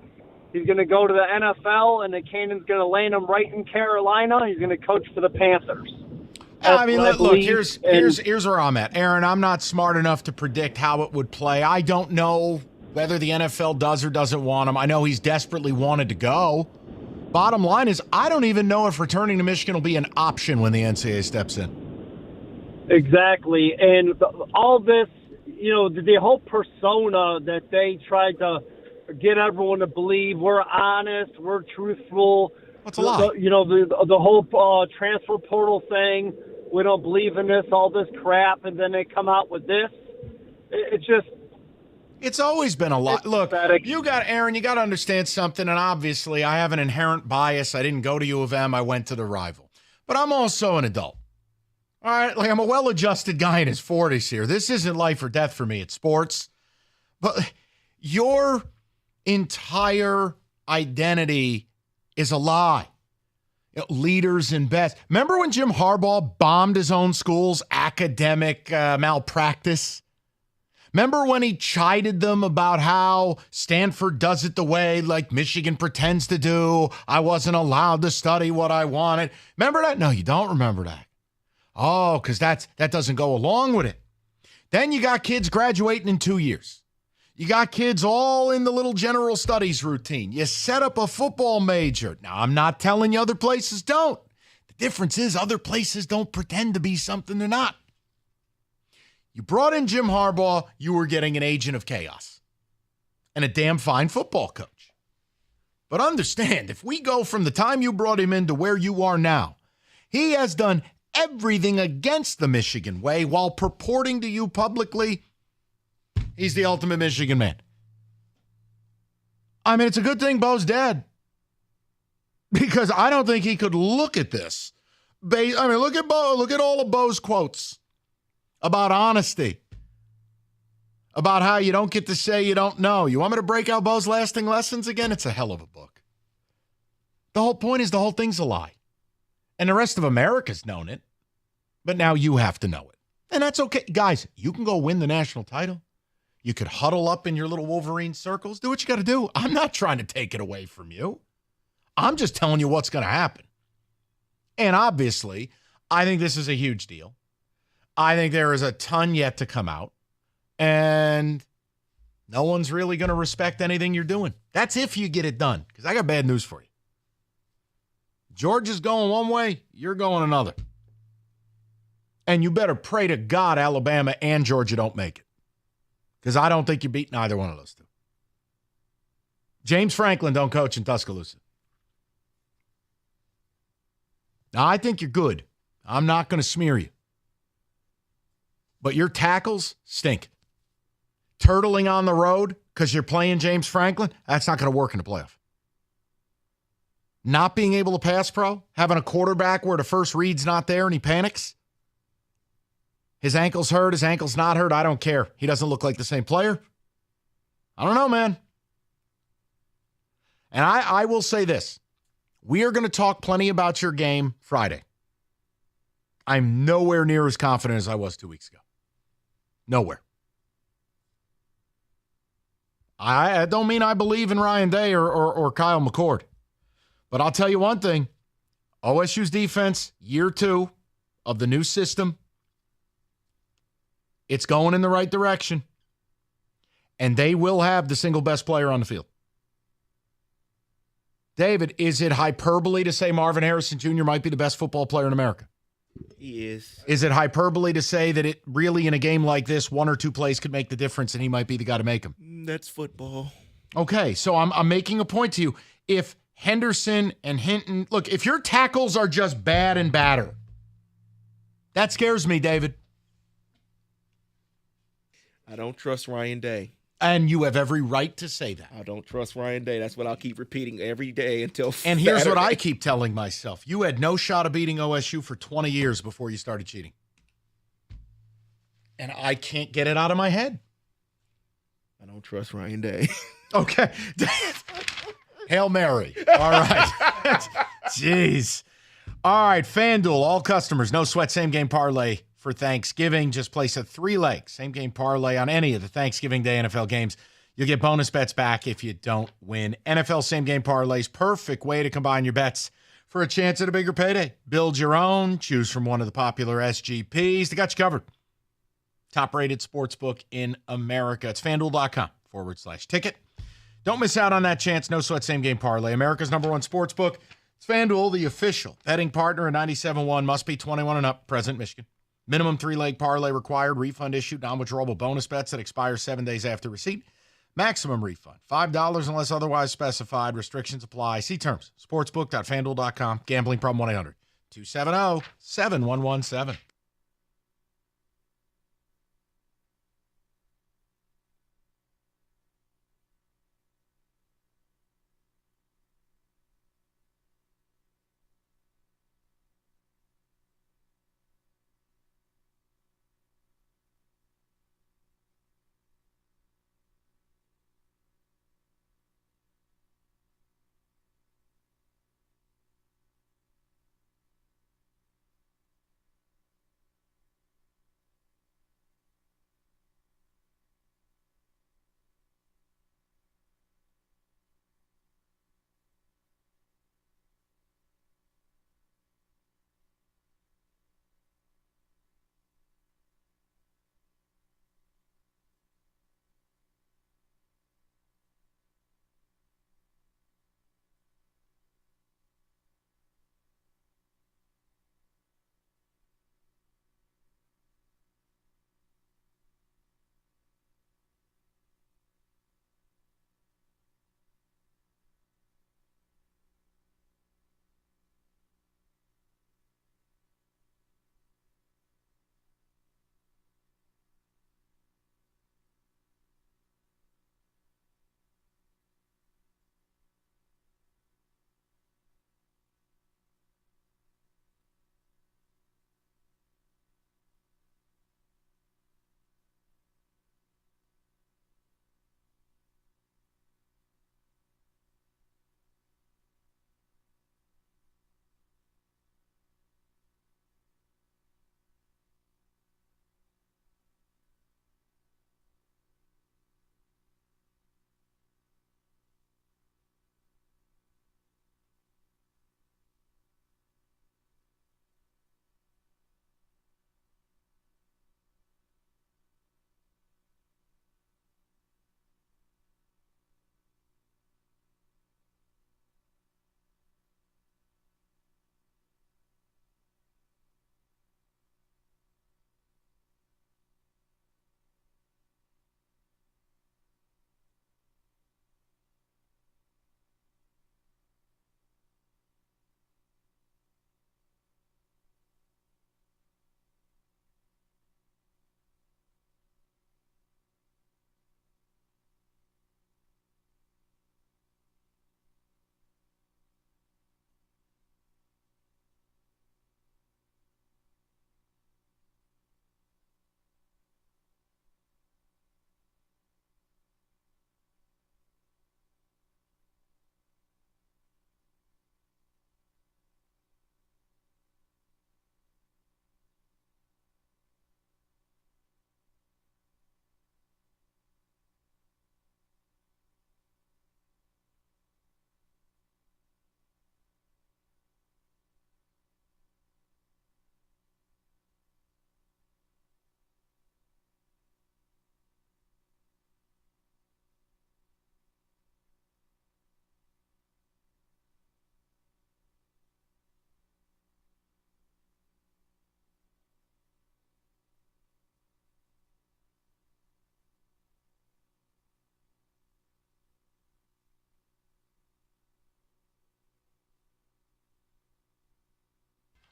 He's going to go to the NFL, and the cannon's going to land him right in Carolina. He's going to coach for the Panthers. I mean, look, here's where I'm at. Aaron, I'm not smart enough to predict how it would play. I don't know whether the NFL does or doesn't want him. I know he's desperately wanted to go. Bottom line is, I don't even know if returning to Michigan will be an option when the NCAA steps in. Exactly. And all this, the whole persona that they tried to get everyone to believe we're honest, we're truthful. What's a lie? The whole transfer portal thing, we don't believe in this, all this crap, and then they come out with this. It's just... It's always been a lot. Look, you got to understand something, and obviously I have an inherent bias. I didn't go to U of M. I went to the rival. But I'm also an adult. All right, I'm a well-adjusted guy in his 40s here. This isn't life or death for me. It's sports. But your entire identity is a lie. Leaders and best. Remember when Jim Harbaugh bombed his own school's academic malpractice? Remember when he chided them about how Stanford does it the way like Michigan pretends to do? I wasn't allowed to study what I wanted. Remember that? No, you don't remember that. Oh, because that doesn't go along with it. Then you got kids graduating in 2 years. You got kids all in the little general studies routine. You set up a football major. Now, I'm not telling you other places don't. The difference is other places don't pretend to be something they're not. You brought in Jim Harbaugh, you were getting an agent of chaos and a damn fine football coach. But understand, if we go from the time you brought him in to where you are now, he has done everything against the Michigan way while purporting to you publicly he's the ultimate Michigan man. I mean, it's a good thing Bo's dead, because I don't think he could look at this. Look at Bo. Look at all of Bo's quotes about honesty, about how you don't get to say you don't know. You want me to break out Bo's lasting lessons again? It's a hell of a book. The whole point is the whole thing's a lie. And the rest of America's known it. But now you have to know it. And that's okay. Guys, you can go win the national title. You could huddle up in your little Wolverine circles. Do what you got to do. I'm not trying to take it away from you. I'm just telling you what's going to happen. And obviously, I think this is a huge deal. I think there is a ton yet to come out. And no one's really going to respect anything you're doing. That's if you get it done. Because I got bad news for you. Georgia's going one way, you're going another. And you better pray to God Alabama and Georgia don't make it. Because I don't think you're beating either one of those two. James Franklin don't coach in Tuscaloosa. Now, I think you're good. I'm not going to smear you. But your tackles stink. Turtling on the road because you're playing James Franklin, that's not going to work in the playoff. Not being able to pass pro, having a quarterback where the first read's not there and he panics. His ankle's hurt, his ankle's not hurt, I don't care. He doesn't look like the same player. I don't know, man. And I will say this. We are going to talk plenty about your game Friday. I'm nowhere near as confident as I was 2 weeks ago. Nowhere. I don't mean I believe in Ryan Day or Kyle McCord. But I'll tell you one thing. OSU's defense, year 2 of the new system, it's going in the right direction. And they will have the single best player on the field. David, is it hyperbole to say Marvin Harrison Jr. might be the best football player in America? He is. Is it hyperbole to say that it really, in a game like this, 1 or 2 plays could make the difference and he might be the guy to make them? That's football. Okay, so I'm making a point to you. If Henderson and Hinton, look, if your tackles are just bad and badder, that scares me, David. I don't trust Ryan Day. And you have every right to say that. I don't trust Ryan Day. That's what I'll keep repeating every day until And here's Saturday. what I keep telling myself. You had no shot of beating OSU for 20 years before you started cheating. And I can't get it out of my head. I don't trust Ryan Day. Okay. Hail Mary. All right. Jeez. All right, FanDuel, all customers, no sweat, same game parlay for Thanksgiving. Just place a 3-leg same game parlay on any of the Thanksgiving Day NFL games. You'll get bonus bets back if you don't win. NFL same game parlays, perfect way to combine your bets for a chance at a bigger payday. Build your own, choose from one of the popular SGPs. They got you covered. Top-rated sportsbook in America. It's FanDuel.com/ticket. Don't miss out on that chance. No sweat, same game parlay. America's #1 sportsbook. It's FanDuel, the official betting partner of 97.1. Must be 21 and up. Present Michigan. Minimum 3-leg parlay required. Refund issued. Non-withdrawable bonus bets that expire 7 days after receipt. Maximum refund $5 unless otherwise specified. Restrictions apply. See terms. Sportsbook.fanduel.com. Gambling problem 1-800-270-7117.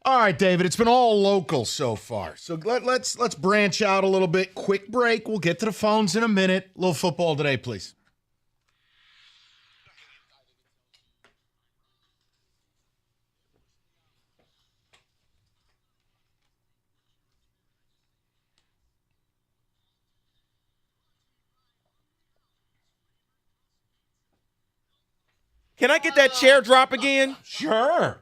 All right, David, it's been all local so far. So let's branch out a little bit. Quick break. We'll get to the phones in a minute. A little football today, please. Can I get that chair drop again? Sure.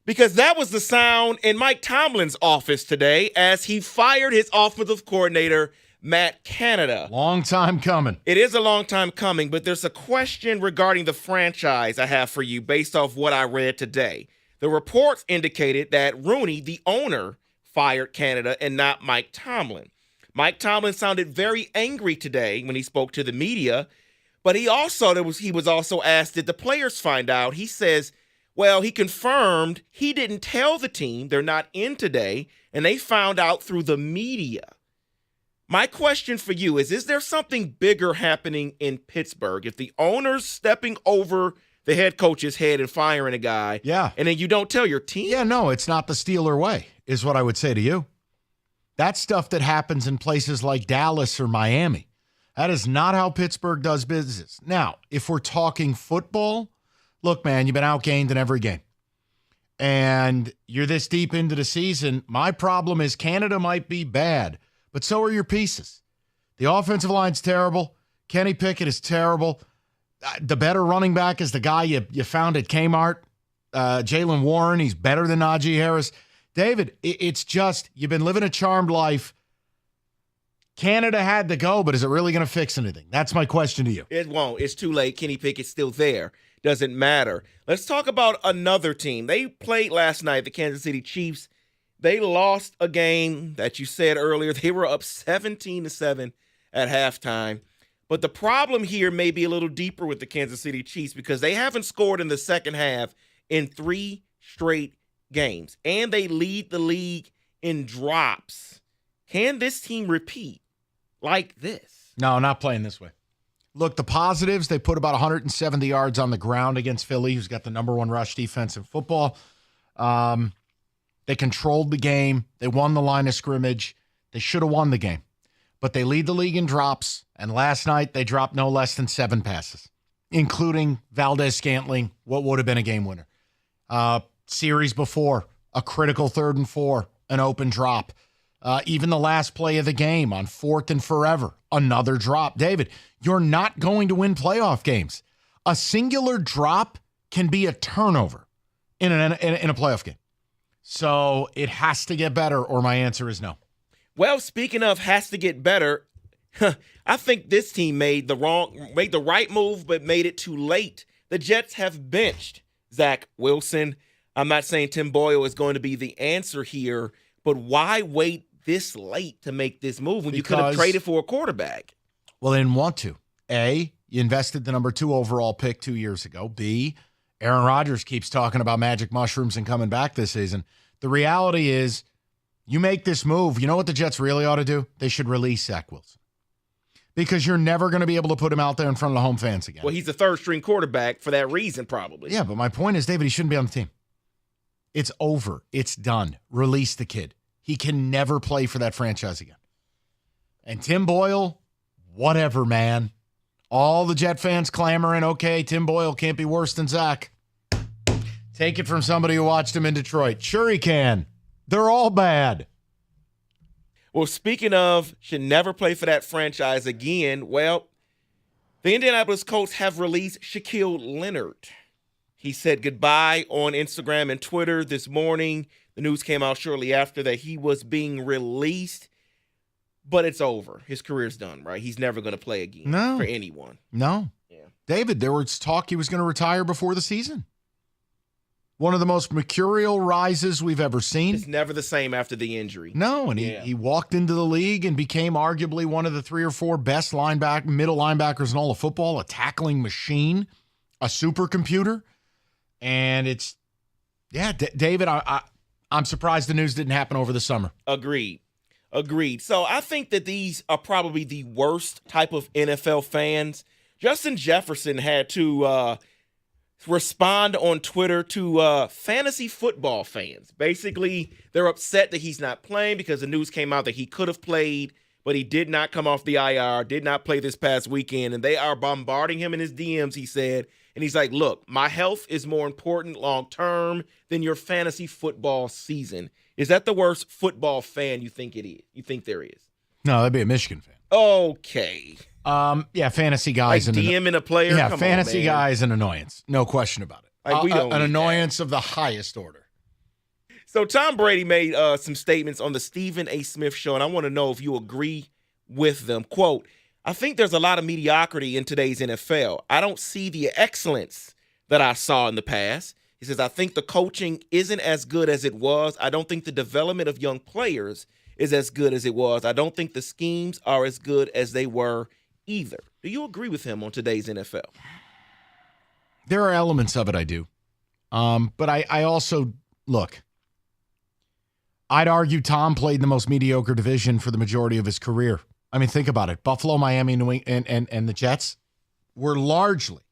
Because that was the sound in Mike Tomlin's office today as he fired his offensive coordinator, Matt Canada. Long time coming. It is a long time coming, but there's a question regarding the franchise I have for you based off what I read today. The reports indicated that Rooney, the owner, fired Canada and not Mike Tomlin. Mike Tomlin sounded very angry today when he spoke to the media, but he was also asked, did the players find out? He says, well, he confirmed he didn't tell the team they're not in today, and they found out through the media. My question for you is there something bigger happening in Pittsburgh? If the owner's stepping over the head coach's head and firing a guy, and then you don't tell your team? Yeah, no, it's not the Steeler way, is what I would say to you. That's stuff that happens in places like Dallas or Miami. That is not how Pittsburgh does business. Now, if we're talking football, look, man, you've been outgained in every game. And you're this deep into the season. My problem is Canada might be bad, but so are your pieces. The offensive line's terrible. Kenny Pickett is terrible. The better running back is the guy you found at Kmart, Jaylen Warren. He's better than Najee Harris. David, it's just you've been living a charmed life. Canada had to go, but is it really going to fix anything? That's my question to you. It won't. It's too late. Kenny Pickett's still there. Doesn't matter. Let's talk about another team. They played last night, the Kansas City Chiefs. They lost a game that you said earlier. They were up 17-7 at halftime. But the problem here may be a little deeper with the Kansas City Chiefs because they haven't scored in the second half in 3 straight games. And they lead the league in drops. Can this team repeat like this? No, not playing this way. Look, the positives, they put about 170 yards on the ground against Philly, who's got the number 1 rush defense in football. They controlled the game. They won the line of scrimmage. They should have won the game. But they lead the league in drops, and last night they dropped no less than 7 passes, including Valdez-Scantling, what would have been a game winner. Series before, a critical 3rd and 4, an open drop. Even the last play of the game on 4th and forever, another drop. David, you're not going to win playoff games. A singular drop can be a turnover in a playoff game. So it has to get better, or my answer is no. Well, speaking of has to get better, I think this team made the right move, but made it too late. The Jets have benched Zach Wilson. I'm not saying Tim Boyle is going to be the answer here, but why wait this late to make this move when you could have traded for a quarterback? Well, they didn't want to. A, you invested the number 2 overall pick 2 years ago. B, Aaron Rodgers keeps talking about magic mushrooms and coming back this season. The reality is you make this move. You know what the Jets really ought to do? They should release Zach Wilson because you're never going to be able to put him out there in front of the home fans again. Well, he's a 3rd-string quarterback for that reason probably. Yeah, but my point is, David, he shouldn't be on the team. It's over. It's done. Release the kid. He can never play for that franchise again. And Tim Boyle, whatever, man. All the Jet fans clamoring, okay, Tim Boyle can't be worse than Zach. Take it from somebody who watched him in Detroit. Sure he can. They're all bad. Well, speaking of should never play for that franchise again, well, the Indianapolis Colts have released Shaquille Leonard. He said goodbye on Instagram and Twitter this morning. The news came out shortly after that he was being released, but it's over. His career's done, right? He's never going to play again for anyone. No. Yeah. David, there was talk he was going to retire before the season. One of the most mercurial rises we've ever seen. It's never the same after the injury. No, and he walked into the league and became arguably one of the 3 or 4 best middle linebackers in all of football, a tackling machine, a supercomputer. And it's, David, I'm surprised the news didn't happen over the summer. Agreed. So I think that these are probably the worst type of NFL fans. Justin Jefferson had to respond on Twitter to fantasy football fans. Basically, they're upset that he's not playing because the news came out that he could have played, but he did not come off the IR, did not play this past weekend, and they are bombarding him in his DMs, he said. And he's like, look, my health is more important long-term than your fantasy football season. Is that the worst football fan you think it is? You think there is? No, that'd be a Michigan fan. Okay. Yeah, fantasy guys. Like DMing a player? Yeah, Come fantasy on, man. guy is an annoyance. No question about it. Like, we don't an need annoyance of the highest order. So Tom Brady made some statements on the Stephen A. Smith show, and I want to know if you agree with them. Quote, I think there's a lot of mediocrity in today's NFL. I don't see the excellence that I saw in the past. He says, I think the coaching isn't as good as it was. I don't think the development of young players is as good as it was. I don't think the schemes are as good as they were either. Do you agree with him on today's NFL? There are elements of it I do. But I also, look, I'd argue Tom played in the most mediocre division for the majority of his career. I mean, think about it. Buffalo, Miami, New England, and the Jets were largely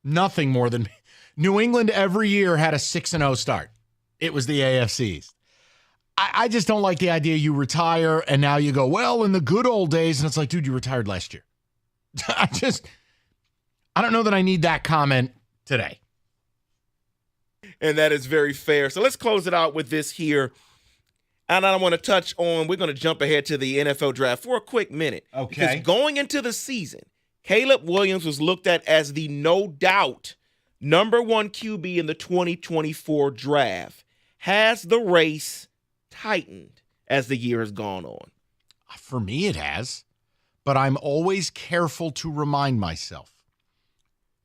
nothing more than New England every year had a 6-0 start. It was the AFCs. I just don't like the idea you retire and now you go, well, in the good old days. And it's like, dude, you retired last year. I don't know that I need that comment today. And that is very fair. So let's close it out with this here. And I want to touch on, we're going to jump ahead to the NFL draft for a quick minute. Okay. Because going into the season, Caleb Williams was looked at as the no doubt number one QB in the 2024 draft. Has the race tightened as the year has gone on? For me, it has. But I'm always careful to remind myself.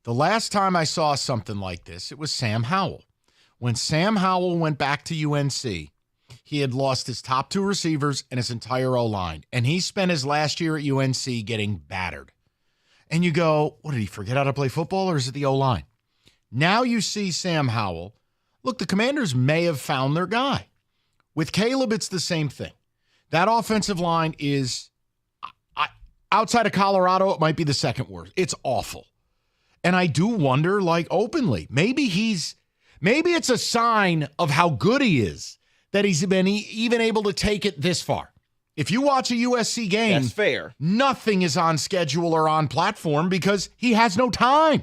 The last time I saw something like this, it was Sam Howell. When Sam Howell went back to UNC, he had lost his top two receivers and his entire O-line. And he spent his last year at UNC getting battered. And you go, what, did he forget how to play football or is it the O-line? Now you see Sam Howell. Look, the Commanders may have found their guy. With Caleb, it's the same thing. That offensive line is, outside of Colorado, it might be the second worst. It's awful. And I do wonder, like, openly, maybe it's a sign of how good he is that he's been even able to take it this far. If you watch a USC game, that's fair. Nothing is on schedule or on platform because he has no time.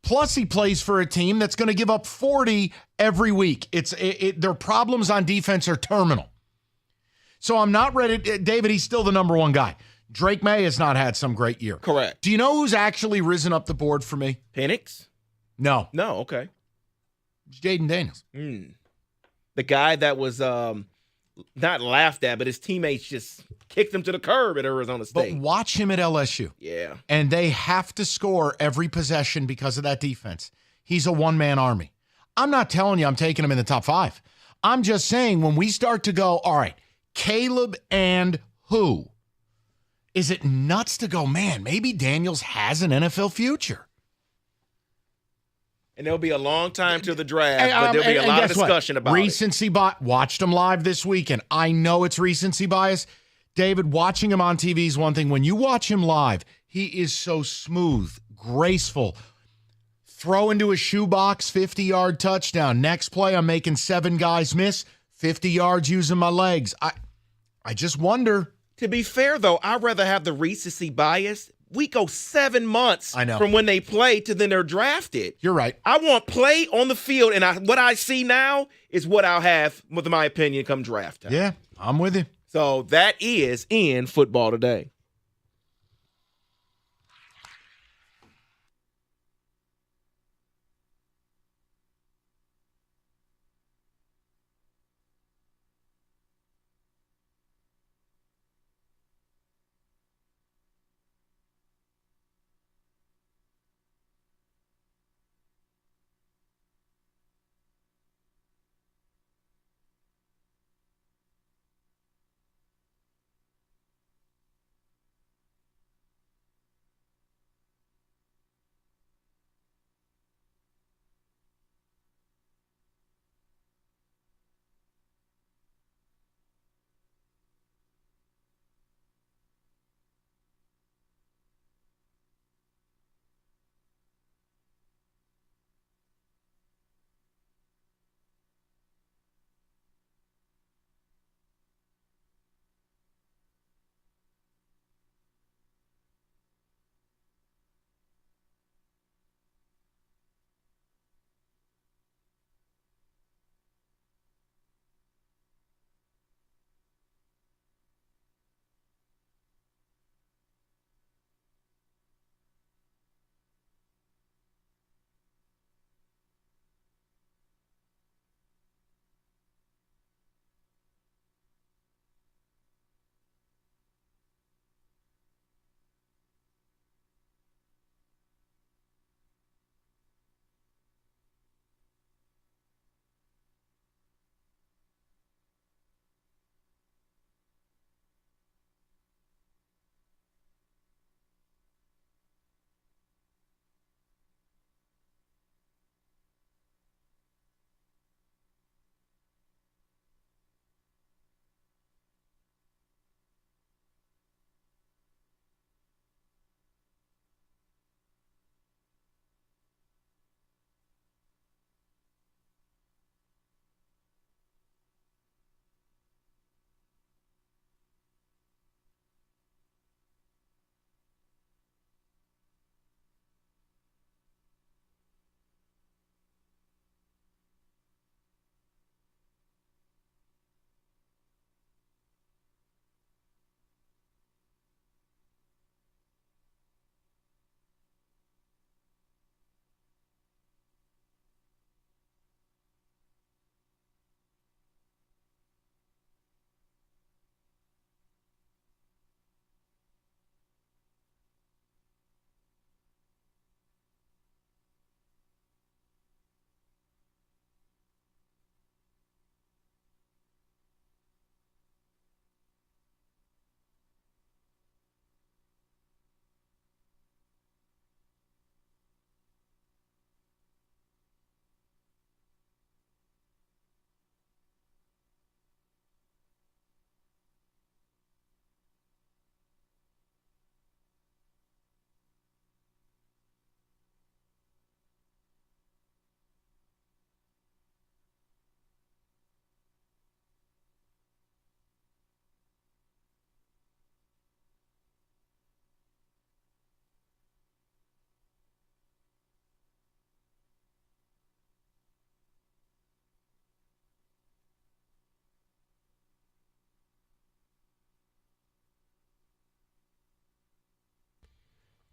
Plus, he plays for a team that's going to give up 40 every week. Their problems on defense are terminal. So I'm not ready. David, he's still the number one guy. Drake May has not had some great year. Correct. Do you know who's actually risen up the board for me? Penix? No. No, okay. It's Jaden Daniels. The guy that was not laughed at, but his teammates just kicked him to the curb at Arizona State. But watch him at LSU. Yeah. And they have to score every possession because of that defense. He's a one-man army. I'm not telling you I'm taking him in the top 5. I'm just saying when we start to go, all right, Caleb and who? Is it nuts to go, man, maybe Daniels has an NFL future? And there'll be a long time till the draft, but there'll be a lot of discussion about recency bias. Watched him live this weekend. I know it's recency bias. David, watching him on TV is one thing. When you watch him live, he is so smooth, graceful. Throw into a shoebox, 50-yard touchdown. Next play, I'm making 7 guys miss, 50 yards using my legs. I just wonder. To be fair, though, I'd rather have the recency bias. We go 7 months from when they play to then they're drafted. You're right. I want play on the field, and what I see now is what I'll have, with my opinion, come draft time. Yeah, I'm with you. So that is in Football Today.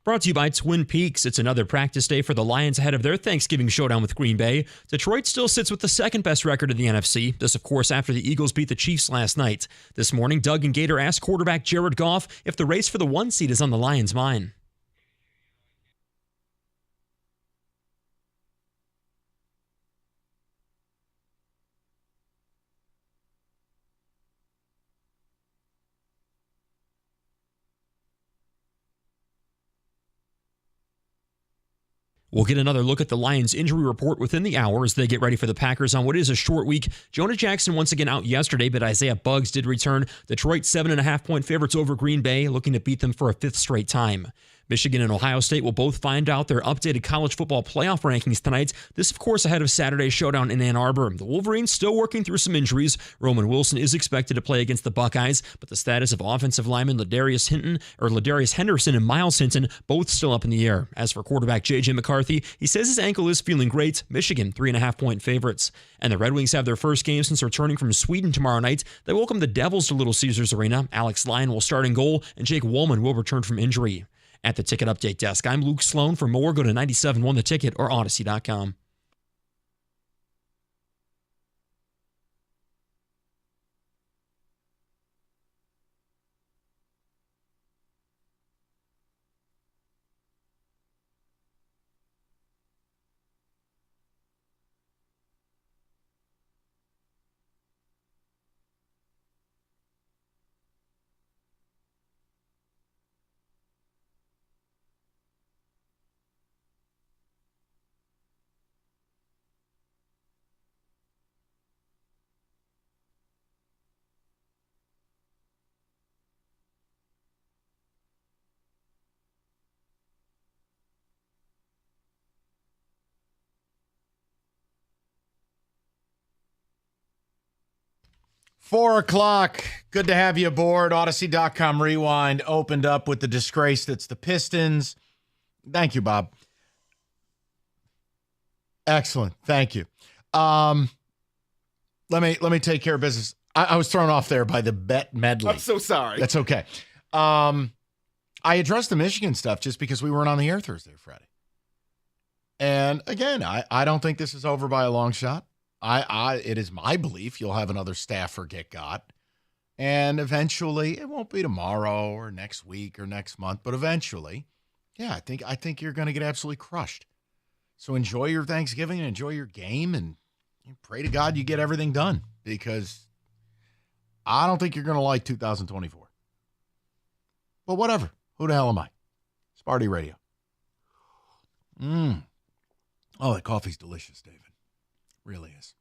Brought to you by Twin Peaks. It's another practice day for the Lions ahead of their Thanksgiving showdown with Green Bay. Detroit still sits with the second best record in the NFC. This, of course, after the Eagles beat the Chiefs last night. This morning, Doug and Gator asked quarterback Jared Goff if the race for the 1 seed is on the Lions' mind. We'll get another look at the Lions injury report within the hour as they get ready for the Packers on what is a short week. Jonah Jackson once again out yesterday, but Isaiah Buggs did return. Detroit 7.5-point favorites over Green Bay, looking to beat them for a 5th straight time. Michigan and Ohio State will both find out their updated college football playoff rankings tonight. This, of course, ahead of Saturday's showdown in Ann Arbor. The Wolverines still working through some injuries. Roman Wilson is expected to play against the Buckeyes, but the status of offensive lineman Ladarius Henderson and Miles Hinton both still up in the air. As for quarterback J.J. McCarthy, he says his ankle is feeling great. Michigan 3.5-point favorites. And the Red Wings have their first game since returning from Sweden tomorrow night. They welcome the Devils to Little Caesars Arena. Alex Lyon will start in goal, and Jake Woolman will return from injury. At the Ticket Update desk, I'm Luke Sloan. For more, go to 97.1 The Ticket or Odyssey.com. Four o'clock. Good to have you aboard. Odyssey.com Rewind opened up with the disgrace that's the Pistons. Thank you, Bob. Excellent. Thank you. Let me take care of business. I was thrown off there by the bet medley. I'm so sorry. That's okay. I addressed the Michigan stuff just because we weren't on the air Thursday or Friday. And again, I don't think this is over by a long shot. It is my belief you'll have another staffer get got. And eventually, it won't be tomorrow or next week or next month, but eventually, yeah, I think you're going to get absolutely crushed. So enjoy your Thanksgiving and enjoy your game and pray to God you get everything done, because I don't think you're going to like 2024. But whatever. Who the hell am I? Sparty Radio. Oh, that coffee's delicious, David. Really is.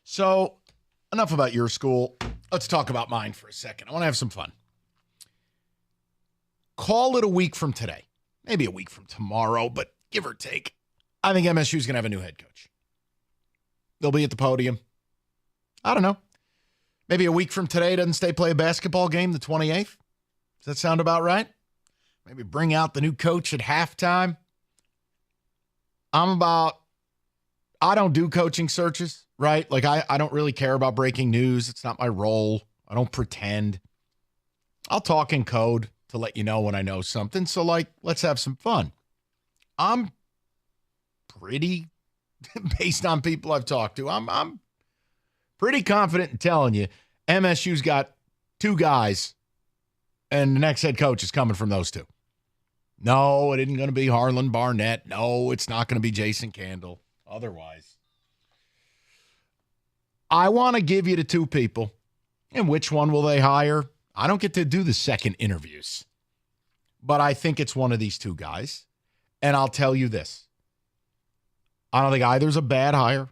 So enough about your school. Let's talk about mine for a second. I want to have some fun. Call it a week from today. Maybe a week from tomorrow, but give or take. I think MSU is going to have a new head coach. They'll be at the podium. I don't know. Maybe a week from today, doesn't State play a basketball game the 28th? Does that sound about right? Maybe bring out the new coach at halftime. I don't do coaching searches, right? Like, I don't really care about breaking news. It's not my role. I don't pretend. I'll talk in code to let you know when I know something. So, like, let's have some fun. I'm pretty, based on people I've talked to, I'm pretty confident in telling you MSU's got two guys, and the next head coach is coming from those two. No, it isn't going to be Harlan Barnett. No, it's not going to be Jason Candle. Otherwise, I want to give you the two people. And which one will they hire? I don't get to do the second interviews. But I think it's one of these two guys. And I'll tell you this. I don't think either's a bad hire.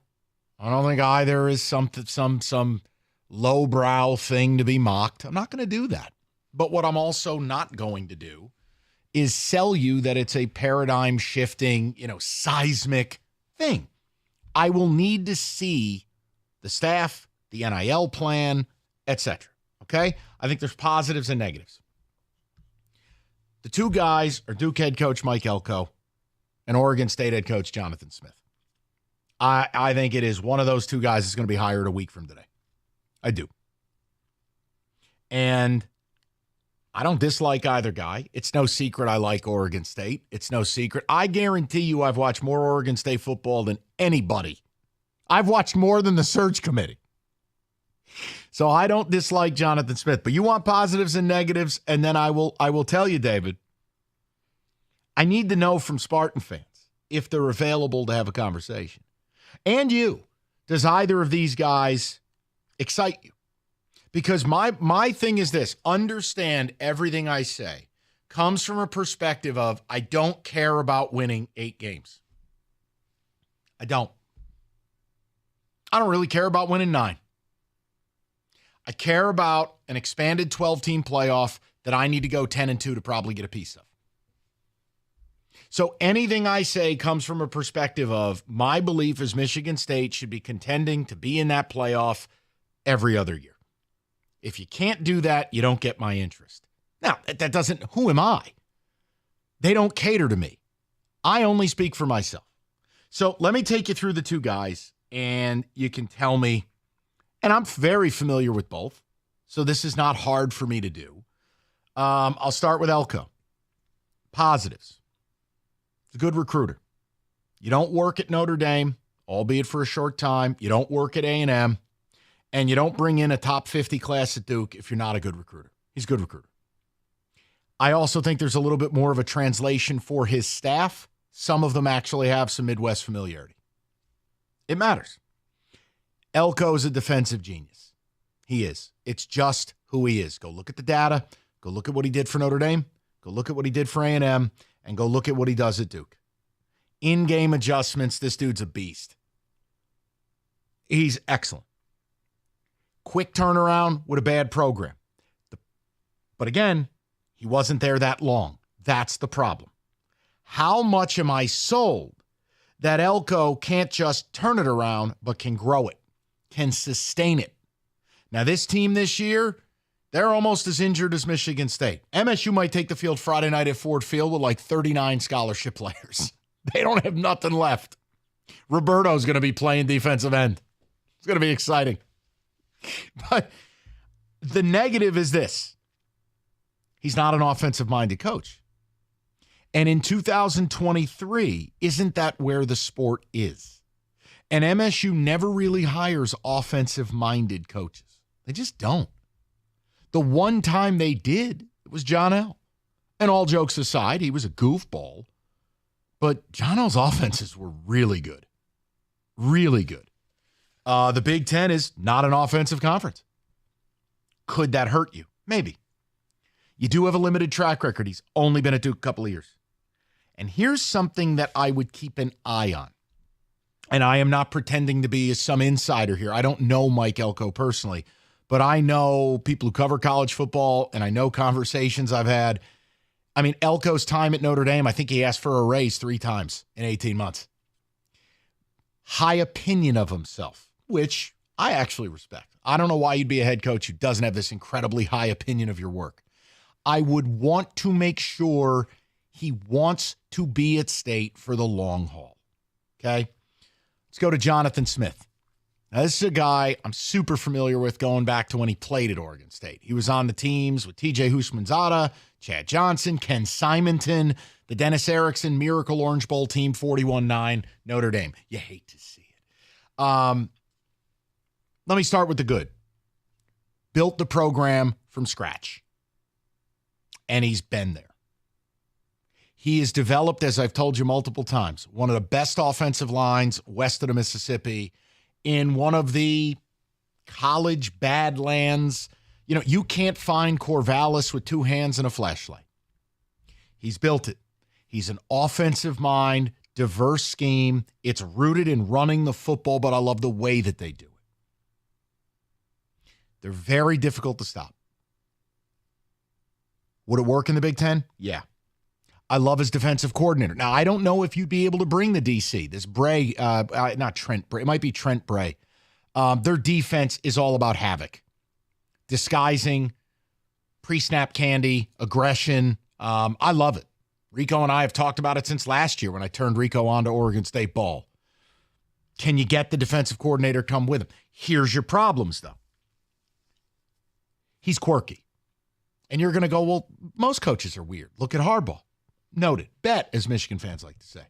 I don't think either is some lowbrow thing to be mocked. I'm not going to do that. But what I'm also not going to do is sell you that it's a paradigm shifting, seismic thing. I will need to see the staff, the NIL plan, etc. Okay? I think there's positives and negatives. The two guys are Duke head coach Mike Elko and Oregon State head coach Jonathan Smith. I think it is one of those two guys that's going to be hired a week from today. I do. And I don't dislike either guy. It's no secret I like Oregon State. It's no secret. I guarantee you I've watched more Oregon State football than anybody. I've watched more than the search committee. So I don't dislike Jonathan Smith. But you want positives and negatives, and then I will tell you, David, I need to know from Spartan fans if they're available to have a conversation. And you, does either of these guys excite you? Because my thing is this, understand everything I say comes from a perspective of I don't care about winning 8 games. I don't really care about winning 9. I care about an expanded 12-team playoff that I need to go 10-2 to probably get a piece of. So anything I say comes from a perspective of my belief is Michigan State should be contending to be in that playoff every other year. If you can't do that, you don't get my interest. Now, that doesn't, who am I? They don't cater to me. I only speak for myself. So let me take you through the 2 guys, and you can tell me, and I'm very familiar with both, so this is not hard for me to do. I'll start with Elko. Positives. He's a good recruiter. You don't work at Notre Dame, albeit for a short time. You don't work at A&M. And you don't bring in a top 50 class at Duke if you're not a good recruiter. He's a good recruiter. I also think there's a little bit more of a translation for his staff. Some of them actually have some Midwest familiarity. It matters. Elko is a defensive genius. He is. It's just who he is. Go look at the data. Go look at what he did for Notre Dame. Go look at what he did for A&M. And go look at what he does at Duke. In-game adjustments, this dude's a beast. He's excellent. Quick turnaround with a bad program. But again, he wasn't there that long. That's the problem. How much am I sold that Elko can't just turn it around, but can grow it, can sustain it? Now, this team this year, they're almost as injured as Michigan State. MSU might take the field Friday night at Ford Field with like 39 scholarship players. They don't have nothing left. Roberto's going to be playing defensive end. It's going to be exciting. But the negative is this. He's not an offensive-minded coach. And in 2023, isn't that where the sport is? And MSU never really hires offensive-minded coaches. They just don't. The one time they did, it was John L. And all jokes aside, he was a goofball. But John L's offenses were really good. Really good. The Big Ten is not an offensive conference. Could that hurt you? Maybe. You do have a limited track record. He's only been at Duke a couple of years. And here's something that I would keep an eye on. And I am not pretending to be some insider here. I don't know Mike Elko personally, but I know people who cover college football, and I know conversations I've had. I mean, Elko's time at Notre Dame, I think he asked for a raise 3 times in 18 months. High opinion of himself, which I actually respect. I don't know why you'd be a head coach who doesn't have this incredibly high opinion of your work. I would want to make sure he wants to be at State for the long haul. Okay? Let's go to Jonathan Smith. Now, this is a guy I'm super familiar with going back to when he played at Oregon State. He was on the teams with TJ Houshmandzadeh, Chad Johnson, Ken Simonton, the Dennis Erickson Miracle Orange Bowl team, 41-9, Notre Dame. You hate to see it. Let me start with the good. Built the program from scratch. And he's been there. He has developed, as I've told you multiple times, one of the best offensive lines west of the Mississippi in one of the college badlands. You know, you can't find Corvallis with 2 hands and a flashlight. He's built it. He's an offensive mind, diverse scheme. It's rooted in running the football, but I love the way that they do it. They're very difficult to stop. Would it work in the Big Ten? Yeah. I love his defensive coordinator. Now, I don't know if you'd be able to bring the DC, this Bray, not Trent Bray. It might be Trent Bray. Their defense is all about havoc. Disguising, pre-snap candy, aggression. I love it. Rico and I have talked about it since last year when I turned Rico on to Oregon State ball. Can you get the defensive coordinator to come with him? Here's your problems, though. He's quirky. And you're going to go, well, most coaches are weird. Look at Harbaugh. Noted. Bet, as Michigan fans like to say.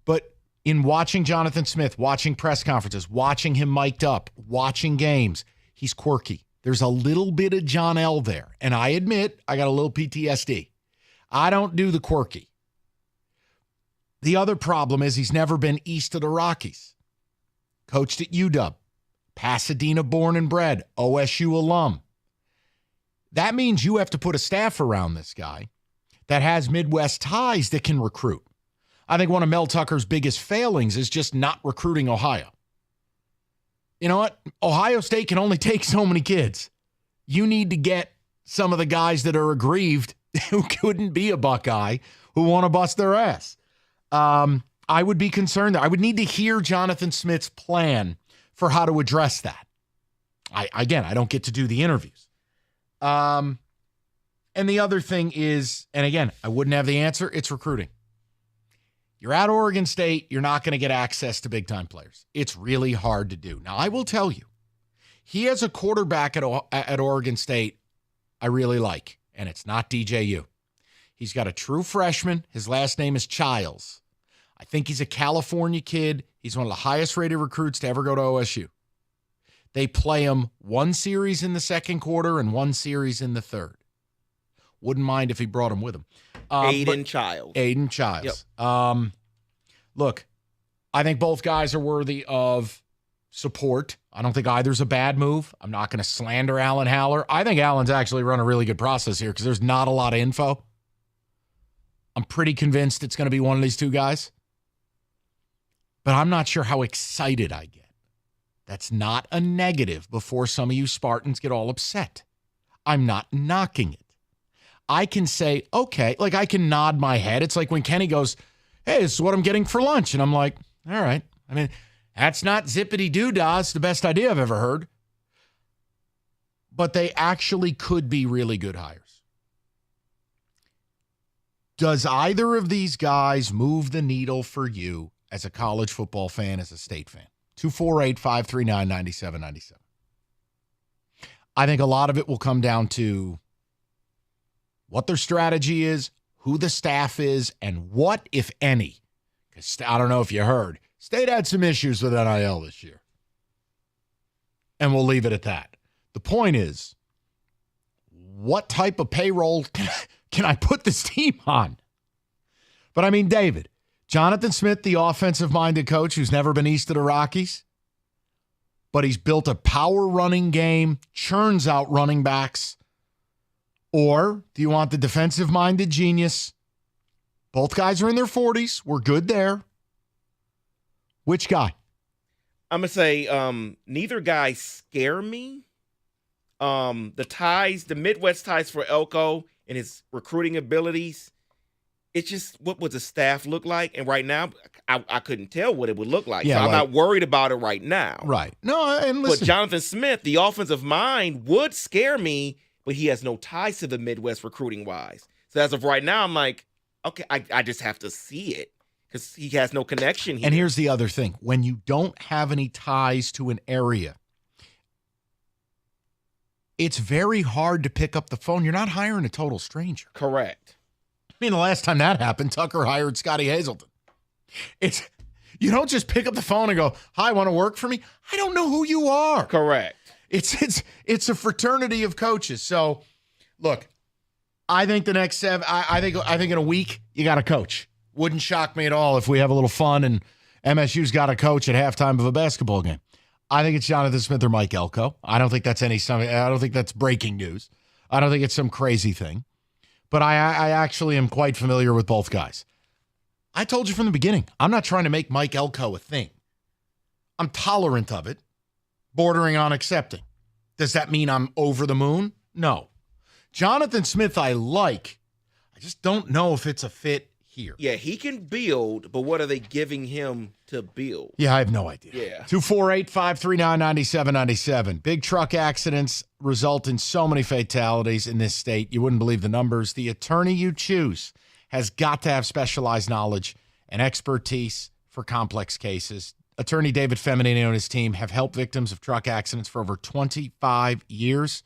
But in watching Jonathan Smith, watching press conferences, watching him mic'd up, watching games, he's quirky. There's a little bit of John L. there. And I admit, I got a little PTSD. I don't do the quirky. The other problem is he's never been east of the Rockies. Coached at UW. Pasadena born and bred. OSU alum. That means you have to put a staff around this guy that has Midwest ties that can recruit. I think one of Mel Tucker's biggest failings is just not recruiting Ohio. You know what? Ohio State can only take so many kids. You need to get some of the guys that are aggrieved who couldn't be a Buckeye who want to bust their ass. I would be concerned. I would need to hear Jonathan Smith's plan for how to address that. I don't get to do the interviews. And the other thing is, and again, I wouldn't have the answer, it's recruiting. You're at Oregon State, you're not going to get access to big-time players. It's really hard to do. Now, I will tell you, he has a quarterback at Oregon State I really like, and it's not DJU. He's got a true freshman. His last name is Childs. I think he's a California kid. He's one of the highest-rated recruits to ever go to OSU. They play him one series in the second quarter and one series in the third. Wouldn't mind if he brought him with him. Aiden Childs. Aiden Childs. Yep. Look, I think both guys are worthy of support. I don't think either's a bad move. I'm not going to slander Alan Haller. I think Alan's actually run a really good process here because there's not a lot of info. I'm pretty convinced it's going to be one of these two guys. But I'm not sure how excited I get. That's not a negative before some of you Spartans get all upset. I'm not knocking it. I can say, okay, like I can nod my head. It's like when Kenny goes, hey, this is what I'm getting for lunch. And I'm like, all right. I mean, that's not zippity-doo-dah. It's the best idea I've ever heard. But they actually could be really good hires. Does either of these guys move the needle for you as a college football fan, as a State fan? 248-539-9797. I think a lot of it will come down to what their strategy is, who the staff is, and what, if any, because I don't know if you heard, State had some issues with NIL this year. And we'll leave it at that. The point is, what type of payroll can I put this team on? But I mean, David, Jonathan Smith, the offensive-minded coach who's never been east of the Rockies, but he's built a power running game, churns out running backs. Or do you want the defensive-minded genius? Both guys are in their 40s. We're good there. Which guy? I'm going to say neither guy scare me. The Midwest ties for Elko and his recruiting abilities, it's just what would the staff look like? And right now, I couldn't tell what it would look like. Yeah, so I'm not worried about it right now. Right. No, and listen. But Jonathan Smith, the offensive mind, would scare me, but he has no ties to the Midwest recruiting-wise. So as of right now, I'm like, okay, I just have to see it because he has no connection here. And here's the other thing. When you don't have any ties to an area, it's very hard to pick up the phone. You're not hiring a total stranger. Correct. I mean, the last time that happened, Tucker hired Scotty Hazelton. You don't just pick up the phone and go, hi, want to work for me? I don't know who you are. Correct. It's a fraternity of coaches. So, look, I think the next I think in a week you got a coach. Wouldn't shock me at all if we have a little fun and MSU's got a coach at halftime of a basketball game. I think it's Jonathan Smith or Mike Elko. I don't think that's I don't think that's breaking news. I don't think it's some crazy thing. But I actually am quite familiar with both guys. I told you from the beginning, I'm not trying to make Mike Elko a thing. I'm tolerant of it, bordering on accepting. Does that mean I'm over the moon? No. Jonathan Smith I like. I just don't know if it's a fit here. Yeah, he can build, but what are they giving him to build? Yeah, I have no idea. Yeah. 248-539-9797. Big truck accidents result in so many fatalities in this state. You wouldn't believe the numbers. The attorney you choose has got to have specialized knowledge and expertise for complex cases. Attorney David Feminini and his team have helped victims of truck accidents for over 25 years,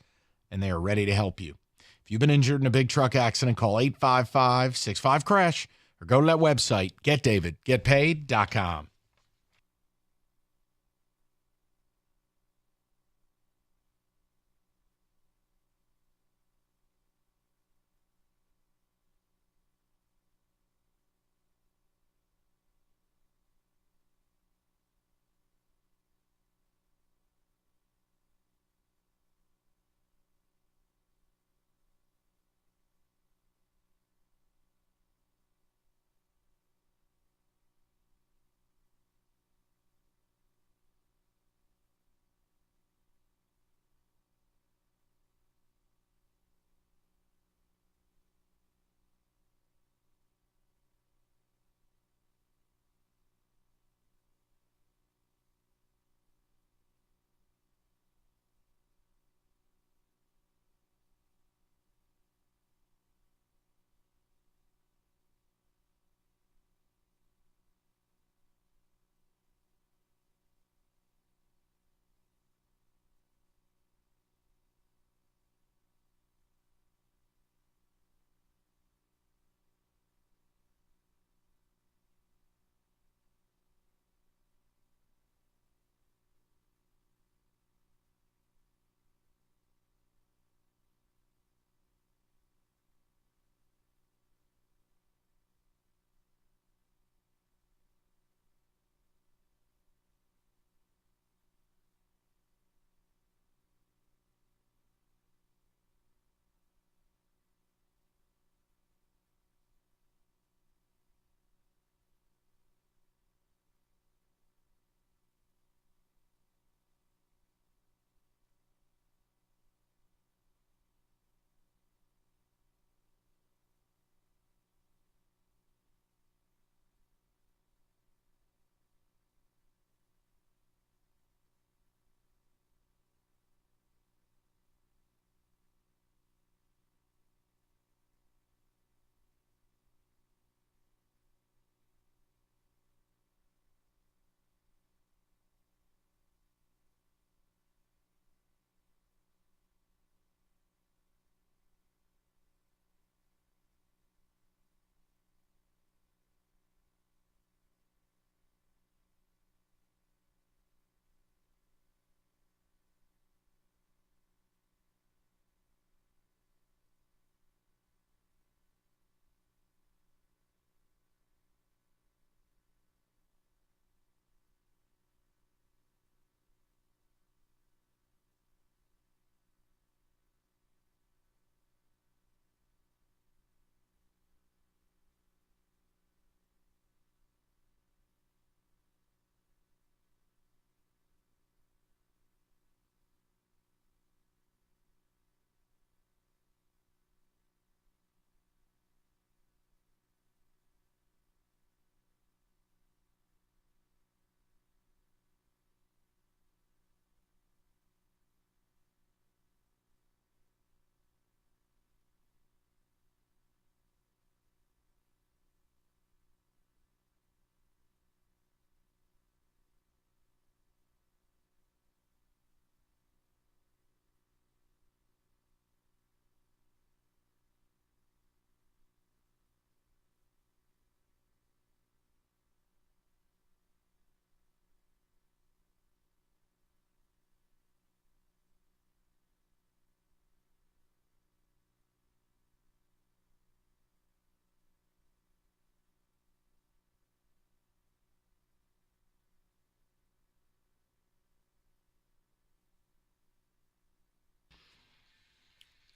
and they are ready to help you. If you've been injured in a big truck accident, call 855-65-CRASH or go to that website, getdavidgetpaid.com.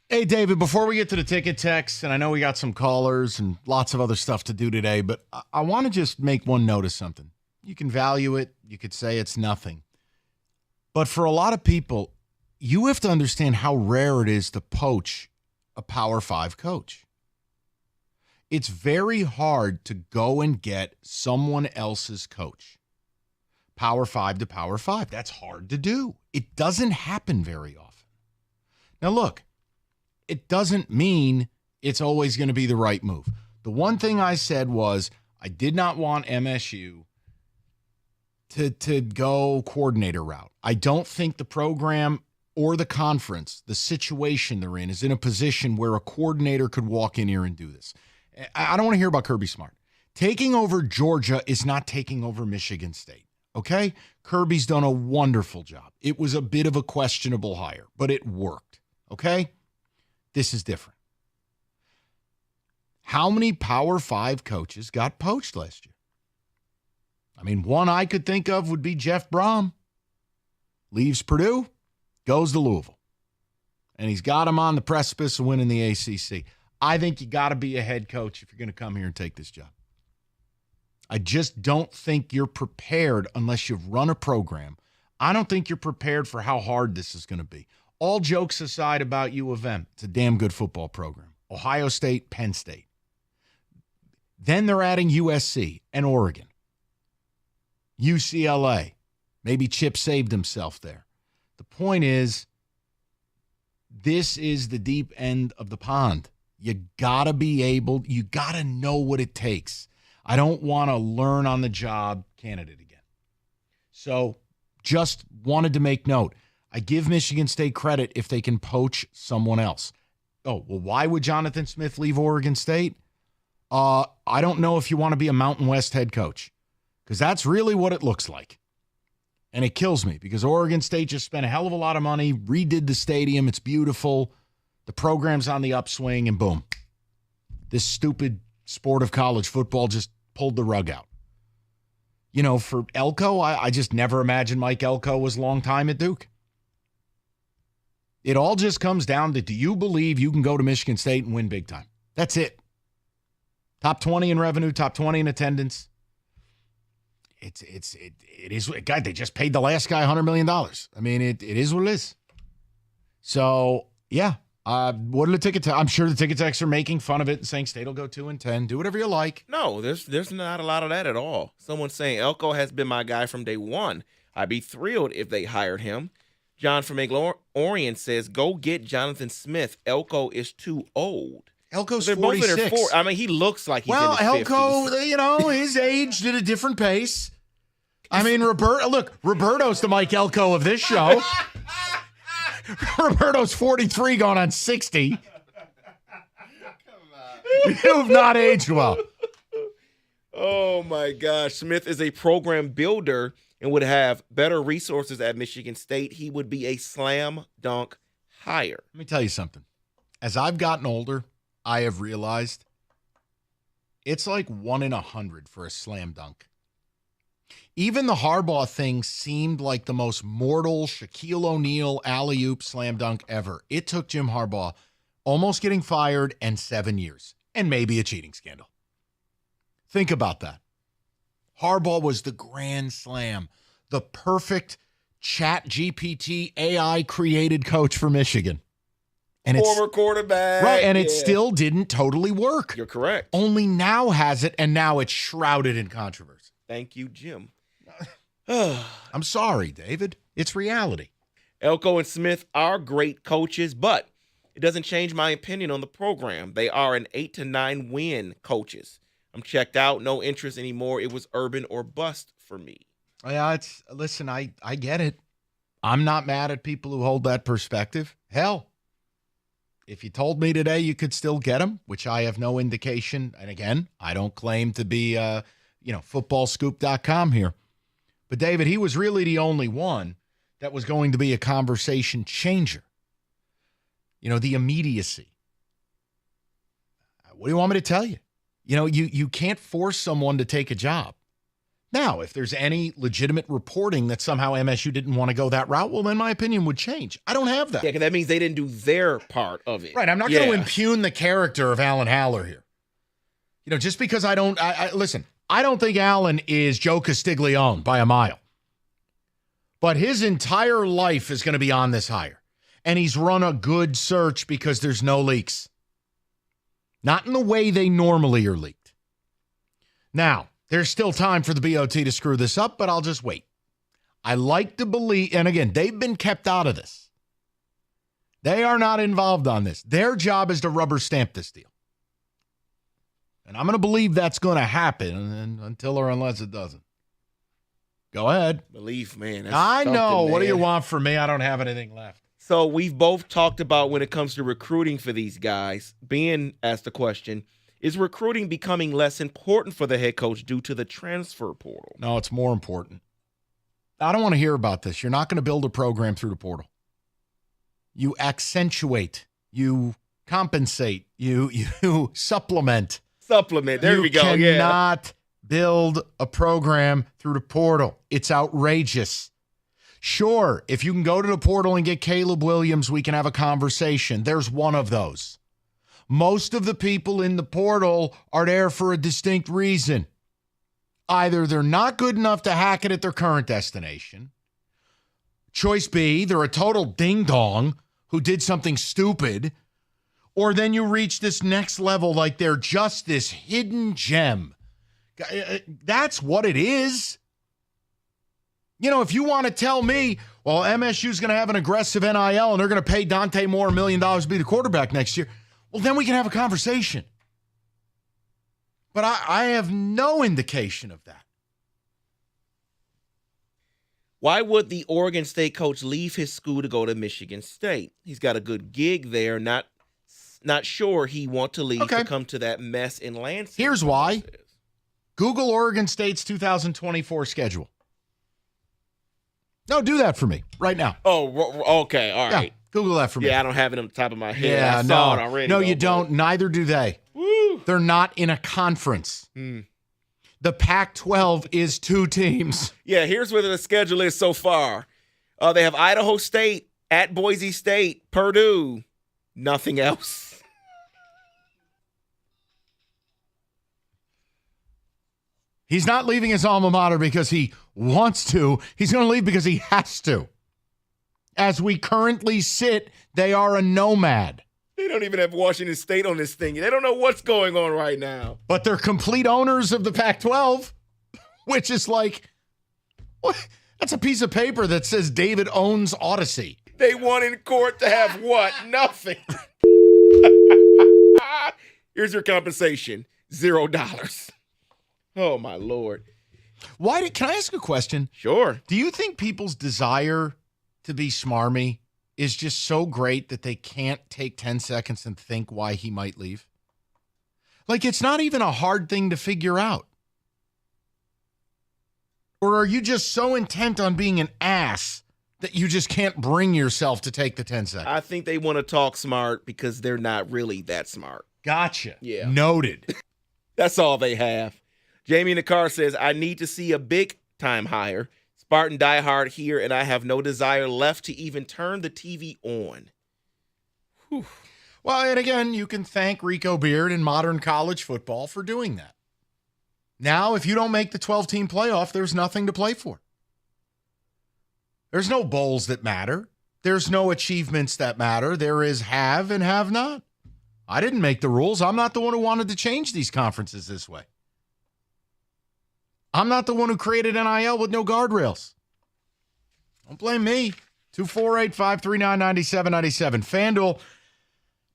Hey, David, before we get to the ticket text, and I know we got some callers and lots of other stuff to do today, but I want to just make one note of something. You can value it. You could say it's nothing. But for a lot of people, you have to understand how rare it is to poach a Power 5 coach. It's very hard to go and get someone else's coach. Power 5 to Power 5. That's hard to do. It doesn't happen very often. Now, look. It doesn't mean it's always going to be the right move. The one thing I said was I did not want MSU to go coordinator route. I don't think the program or the conference, the situation they're in, is in a position where a coordinator could walk in here and do this. I don't want to hear about Kirby Smart. Taking over Georgia is not taking over Michigan State, okay? Kirby's done a wonderful job. It was a bit of a questionable hire, but it worked, okay? This is different. How many Power 5 coaches got poached last year? I mean, one I could think of would be Jeff Brom. Leaves Purdue, goes to Louisville. And he's got him on the precipice of winning the ACC. I think you got to be a head coach if you're going to come here and take this job. I just don't think you're prepared unless you've run a program. I don't think you're prepared for how hard this is going to be. All jokes aside about U of M, it's a damn good football program. Ohio State, Penn State. Then they're adding USC and Oregon. UCLA. Maybe Chip saved himself there. The point is, this is the deep end of the pond. You got to be able, you got to know what it takes. I don't want to learn on the job candidate again. So just wanted to make note. I give Michigan State credit if they can poach someone else. Oh, well, why would Jonathan Smith leave Oregon State? I don't know if you want to be a Mountain West head coach, because that's really what it looks like. And it kills me because Oregon State just spent a hell of a lot of money, redid the stadium. It's beautiful. The program's on the upswing, and boom. This stupid sport of college football just pulled the rug out. You know, for Elko, I just never imagined Mike Elko was a long time at Duke. It all just comes down to, do you believe you can go to Michigan State and win big time? That's it. Top 20 in revenue, top 20 in attendance. It is. God, they just paid the last guy $100 million. I mean, it is what it is. So, yeah. What are the ticket? I'm sure the ticket techs are making fun of it and saying State will go 2-10. Do whatever you like. No, there's not a lot of that at all. Someone saying Elko has been my guy from day one. I'd be thrilled if they hired him. John from Orion says, go get Jonathan Smith. Elko is too old. Elko's They're both in their 46. I mean, he looks like he's in his Elko, 50s. you know, his age did a different pace. I mean, Roberto's the Mike Elko of this show. Roberto's 43 going on 60. You've not aged well. Oh, my gosh. Smith is a program builder and would have better resources at Michigan State. He would be a slam dunk hire. Let me tell you something. As I've gotten older, I have realized it's like 1 in 100 for a slam dunk. Even the Harbaugh thing seemed like the most mortal Shaquille O'Neal alley-oop slam dunk ever. It took Jim Harbaugh almost getting fired and 7 years, and maybe a cheating scandal. Think about that. Harbaugh was the grand slam, the perfect Chat GPT AI created coach for Michigan. And Former quarterback. Right, and it still didn't totally work. You're correct. Only now has it, and now it's shrouded in controversy. Thank you, Jim. I'm sorry, David. It's reality. Elko and Smith are great coaches, but it doesn't change my opinion on the program. They are an 8 to 9 win coaches. I'm checked out. No interest anymore. It was Urban or bust for me. Yeah, listen, I get it. I'm not mad at people who hold that perspective. Hell, if you told me today you could still get him, which I have no indication, and again, I don't claim to be, footballscoop.com here. But David, he was really the only one that was going to be a conversation changer. You know, the immediacy. What do you want me to tell you? You know, you can't force someone to take a job. Now, if there's any legitimate reporting that somehow MSU didn't want to go that route, well, then my opinion would change. I don't have that. Yeah, because that means they didn't do their part of it. Right, I'm not going to impugn the character of Alan Haller here. You know, just because listen, I don't think Alan is Joe Castiglione by a mile. But his entire life is going to be on this hire. And he's run a good search because there's no leaks. Not in the way they normally are leaked. Now, there's still time for the BOT to screw this up, but I'll just wait. I like to believe, and again, they've been kept out of this. They are not involved on this. Their job is to rubber stamp this deal. And I'm going to believe that's going to happen until or unless it doesn't. Go ahead. Belief, man. I know. What do you want from me? I don't have anything left. So we've both talked about when it comes to recruiting for these guys. Ben asked the question, is recruiting becoming less important for the head coach due to the transfer portal? No, it's more important. I don't want to hear about this. You're not going to build a program through the portal. You accentuate, you compensate, you supplement. Supplement. There we go. You Yeah. cannot build a program through the portal. It's outrageous. Sure, if you can go to the portal and get Caleb Williams, we can have a conversation. There's one of those. Most of the people in the portal are there for a distinct reason. Either they're not good enough to hack it at their current destination. Choice B, they're a total ding-dong who did something stupid. Or then you reach this next level like they're just this hidden gem. That's what it is. You know, if you want to tell me, well, MSU's going to have an aggressive NIL and they're going to pay Dante Moore $1 million to be the quarterback next year, well, then we can have a conversation. But I have no indication of that. Why would the Oregon State coach leave his school to go to Michigan State? He's got a good gig there. Not sure he want to leave to come to that mess in Lansing. Here's why. Google Oregon State's 2024 schedule. No, do that for me right now. Oh, okay. All right. Google that for me. Yeah, I don't have it on the top of my head. Yeah, I saw it already. No, you don't. Neither do they. Woo. They're not in a conference. The Pac-12 is 2 teams. Yeah, here's where the schedule is so far. They have Idaho State, at Boise State, Purdue, nothing else. He's not leaving his alma mater because he wants to. He's going to leave because he has to. As we currently sit, they are a nomad. They don't even have Washington State on this thing. They don't know what's going on right now. But they're complete owners of the Pac-12, which is like, what? That's a piece of paper that says David owns Odyssey. They won in court to have what? Nothing. Here's your compensation, $0. Oh, my Lord. Can I ask a question? Sure. Do you think people's desire to be smarmy is just so great that they can't take 10 seconds and think why he might leave? Like, it's not even a hard thing to figure out. Or are you just so intent on being an ass that you just can't bring yourself to take the 10 seconds? I think they want to talk smart because they're not really that smart. Gotcha. Yeah. Noted. That's all they have. Jamie in the car says, I need to see a big-time hire. Spartan diehard here, and I have no desire left to even turn the TV on. Whew. Well, and again, you can thank Rico Beard and modern college football for doing that. Now, if you don't make the 12-team playoff, there's nothing to play for. There's no bowls that matter. There's no achievements that matter. There is have and have not. I didn't make the rules. I'm not the one who wanted to change these conferences this way. I'm not the one who created NIL with no guardrails. Don't blame me. 248-539-9797. FanDuel,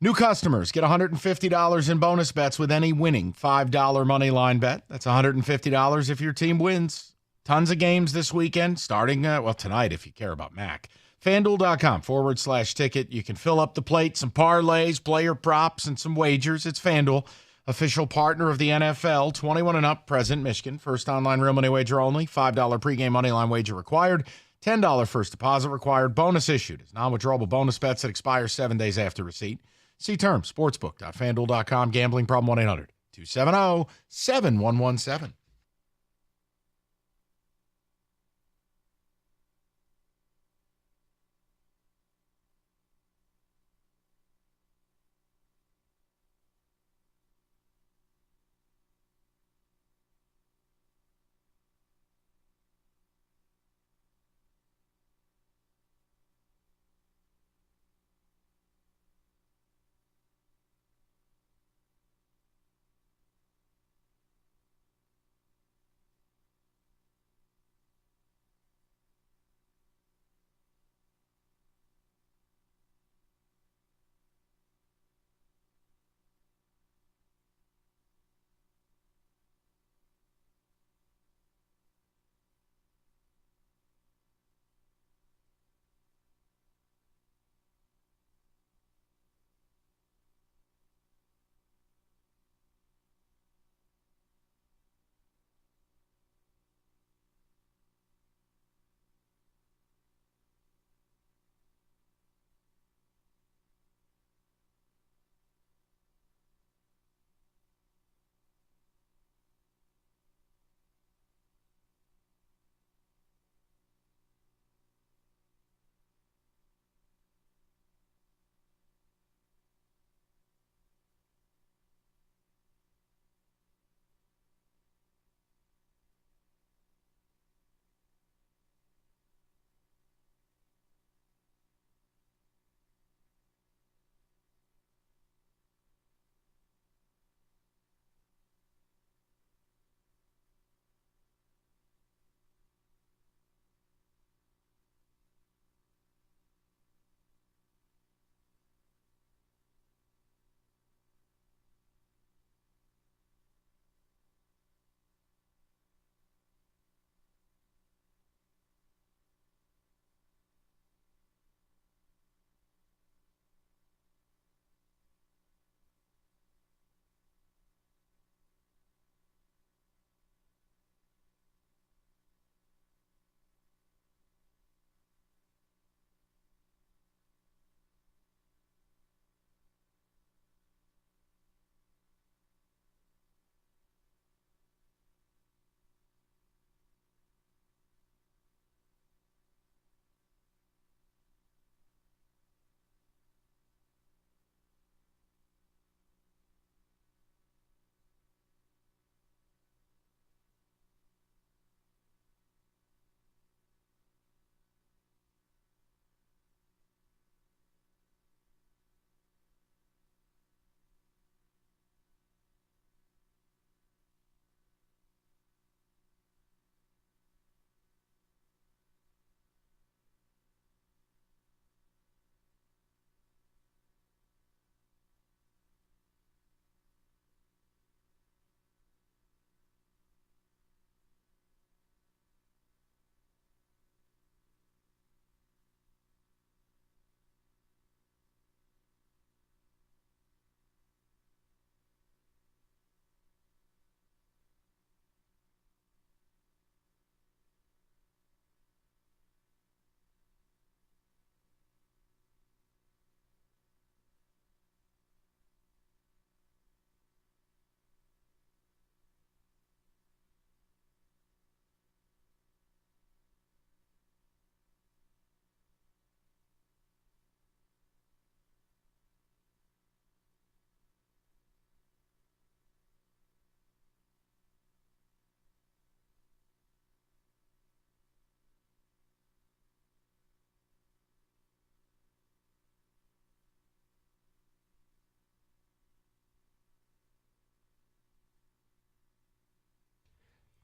new customers get $150 in bonus bets with any winning $5 money line bet. That's $150 if your team wins. Tons of games this weekend, starting, tonight if you care about Mac. FanDuel.com/ticket. You can fill up the plate, some parlays, player props, and some wagers. It's FanDuel, official partner of the NFL. 21 and up, present, Michigan. First online real money wager only. $5 pregame money line wager required. $10 first deposit required. Bonus issued as non-withdrawable bonus bets that expire 7 days after receipt. See terms, sportsbook.fanduel.com. Gambling problem 1-800-270-7117.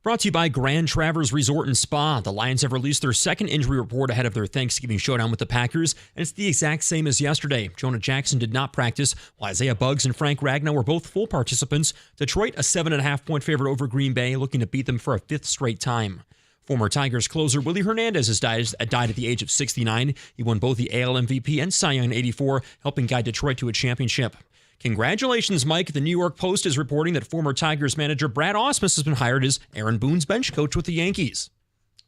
Brought to you by Grand Traverse Resort and Spa. The Lions have released their second injury report ahead of their Thanksgiving showdown with the Packers, and it's the exact same as yesterday. Jonah Jackson did not practice, while Isaiah Buggs and Frank Ragnow were both full participants. Detroit, a 7.5-point favorite over Green Bay, looking to beat them for a 5th straight time. Former Tigers closer Willie Hernandez has died at the age of 69. He won both the AL MVP and Cy Young in '84, helping guide Detroit to a championship. Congratulations, Mike. The New York Post is reporting that former Tigers manager Brad Ausmus has been hired as Aaron Boone's bench coach with the Yankees.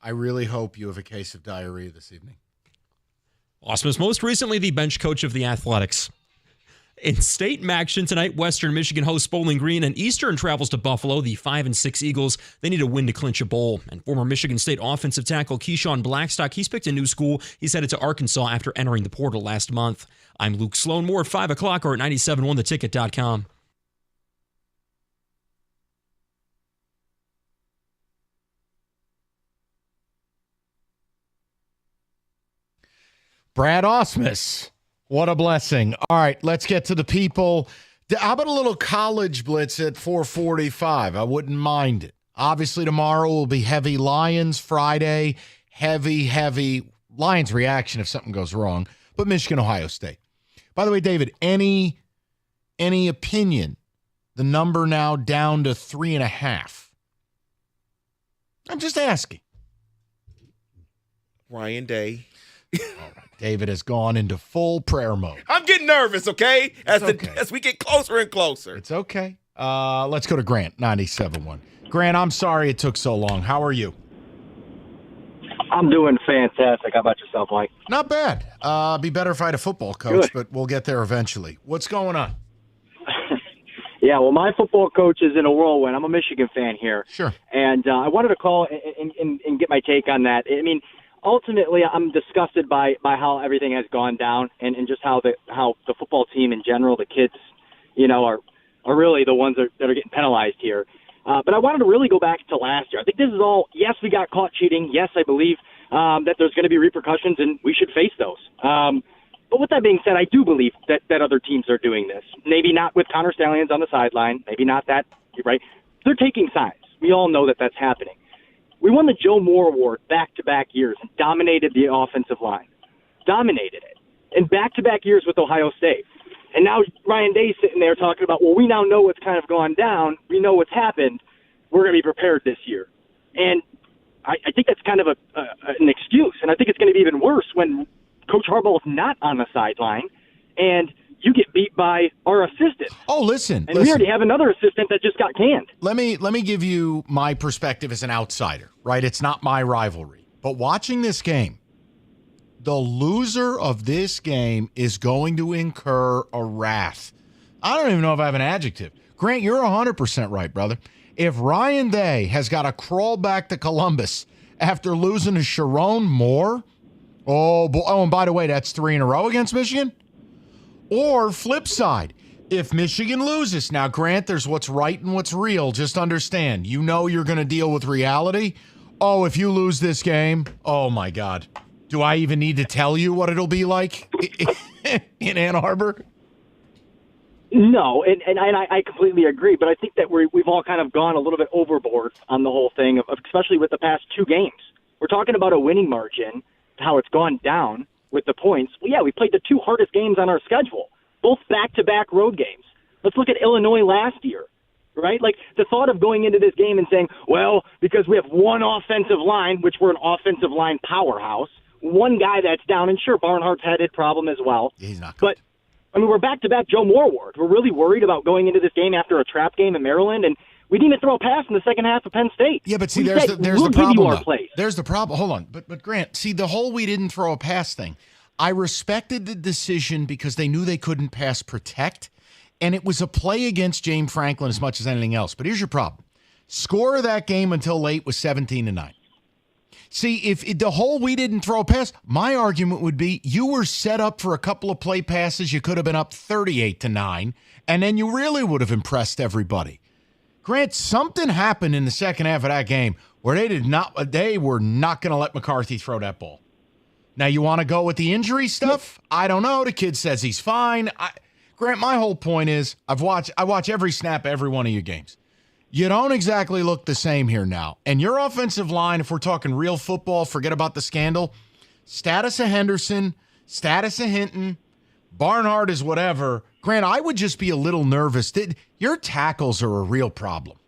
I really hope you have a case of diarrhea this evening. Ausmus, most recently the bench coach of the Athletics. In state action tonight, Western Michigan hosts Bowling Green, and Eastern travels to Buffalo. The 5-6 Eagles, they need a win to clinch a bowl. And former Michigan State offensive tackle Keyshawn Blackstock, he's picked a new school. He's headed to Arkansas after entering the portal last month. I'm Luke Sloan. More at 5 o'clock or at 97ontheticket.com. Brad Ausmus. What a blessing. All right, let's get to the people. How about a little college blitz at 4:45? I wouldn't mind it. Obviously, tomorrow will be heavy Lions. Friday, heavy Lions reaction if something goes wrong. But Michigan, Ohio State. By the way, David, any opinion? The number now down to 3.5. I'm just asking. Ryan Day. All right. David has gone into full prayer mode. I'm getting nervous, okay? As we get closer and closer. It's okay. Let's go to Grant, 97.1. Grant, I'm sorry it took so long. How are you? I'm doing fantastic. How about yourself, Mike? Not bad. Be better if I had a football coach, Good. but we'll get there eventually. What's going on? Yeah, well, my football coach is in a whirlwind. I'm a Michigan fan here. Sure. And I wanted to call and get my take on that. I mean, ultimately, I'm disgusted by how everything has gone down and just how the football team in general, the kids, are really the ones that are getting penalized here. But I wanted to really go back to last year. I think this is all, yes, we got caught cheating. Yes, I believe that there's going to be repercussions, and we should face those. But with that being said, I do believe that other teams are doing this. Maybe not with Connor Stallions on the sideline. Maybe not that, right? They're taking sides. We all know that that's happening. We won the Joe Moore Award back-to-back years and dominated the offensive line. Dominated it. And back-to-back years with Ohio State. And now Ryan Day's sitting there talking about, well, we now know what's kind of gone down. We know what's happened. We're going to be prepared this year. And I think that's kind of an excuse. And I think it's going to be even worse when Coach Harbaugh is not on the sideline and you get beat by our assistant. Oh, listen. And we already have another assistant that just got canned. Let me give you my perspective as an outsider, right? It's not my rivalry. But watching this game, the loser of this game is going to incur a wrath. I don't even know if I have an adjective. Grant, you're 100% right, brother. If Ryan Day has got to crawl back to Columbus after losing to Sharon Moore, and by the way, that's 3 in a row against Michigan. Or flip side, if Michigan loses, now Grant, there's what's right and what's real. Just understand, you know you're going to deal with reality. Oh, if you lose this game, oh my God. Do I even need to tell you what it'll be like in Ann Arbor? No, and I completely agree, but I think that we've all kind of gone a little bit overboard on the whole thing, especially with the past 2 games. We're talking about a winning margin, how it's gone down with the points. Well, yeah, we played the 2 hardest games on our schedule, both back-to-back road games. Let's look at Illinois last year, right? Like the thought of going into this game and saying, well, because we have one offensive line, which we're an offensive line powerhouse, one guy that's down, and sure, Barnhart's had a problem as well. He's not good. But I mean, we're back-to-back Joe Moore Award. We're really worried about going into this game after a trap game in Maryland, and we didn't even throw a pass in the second half of Penn State. Yeah, but see, we'll there's the problem. There's the problem. Hold on, but Grant, see the whole we didn't throw a pass thing. I respected the decision because they knew they couldn't pass protect, and it was a play against James Franklin as much as anything else. But here's your problem: score of that game until late was 17-9. See, if the whole we didn't throw a pass, my argument would be you were set up for a couple of play passes. You could have been up 38-9, and then you really would have impressed everybody. Grant, something happened in the second half of that game where they were not going to let McCarthy throw that ball. Now, you want to go with the injury stuff? I don't know. The kid says he's fine. Grant, my whole point is I watch every snap of every one of your games. You don't exactly look the same here now. And your offensive line, if we're talking real football, forget about the scandal. Status of Henderson, status of Hinton, Barnhart is whatever. Grant, I would just be a little nervous. Your tackles are a real problem.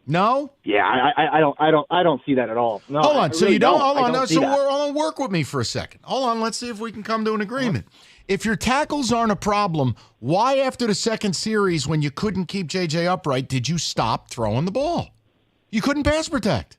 No? Yeah, I don't see that at all. No, hold on. I So really you don't? don't. Hold I don't on. see So that. work with me for a second. Hold on. Let's see if we can come to an agreement. If your tackles aren't a problem, why after the second series when you couldn't keep JJ upright did you stop throwing the ball? You couldn't pass protect.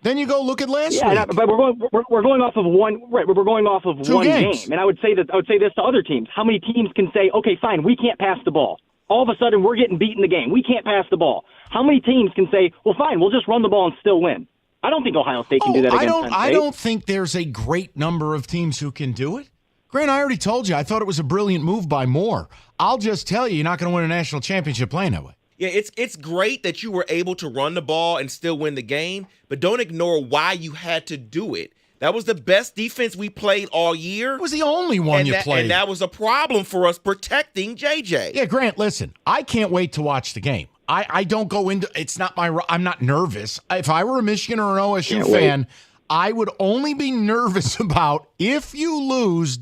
Then you go look at last week. Yeah, but we're going off of one. Right, we're going off of Two one games. game, and I would say this to other teams. How many teams can say, okay, fine, we can't pass the ball? All of a sudden, we're getting beat in the game. We can't pass the ball. How many teams can say, well, fine, we'll just run the ball and still win? I don't think Ohio State can do that against Penn State. I don't think there's a great number of teams who can do it. Grant, I already told you, I thought it was a brilliant move by Moore. I'll just tell you, you're not going to win a national championship playing that way. Yeah, it's great that you were able to run the ball and still win the game, but don't ignore why you had to do it. That was the best defense we played all year. It was the only one you played. And that was a problem for us protecting JJ. Yeah, Grant, listen, I can't wait to watch the game. I don't go into it's not I'm not nervous. If I were a Michigan or an OSU fan, I would only be nervous about if you lose ...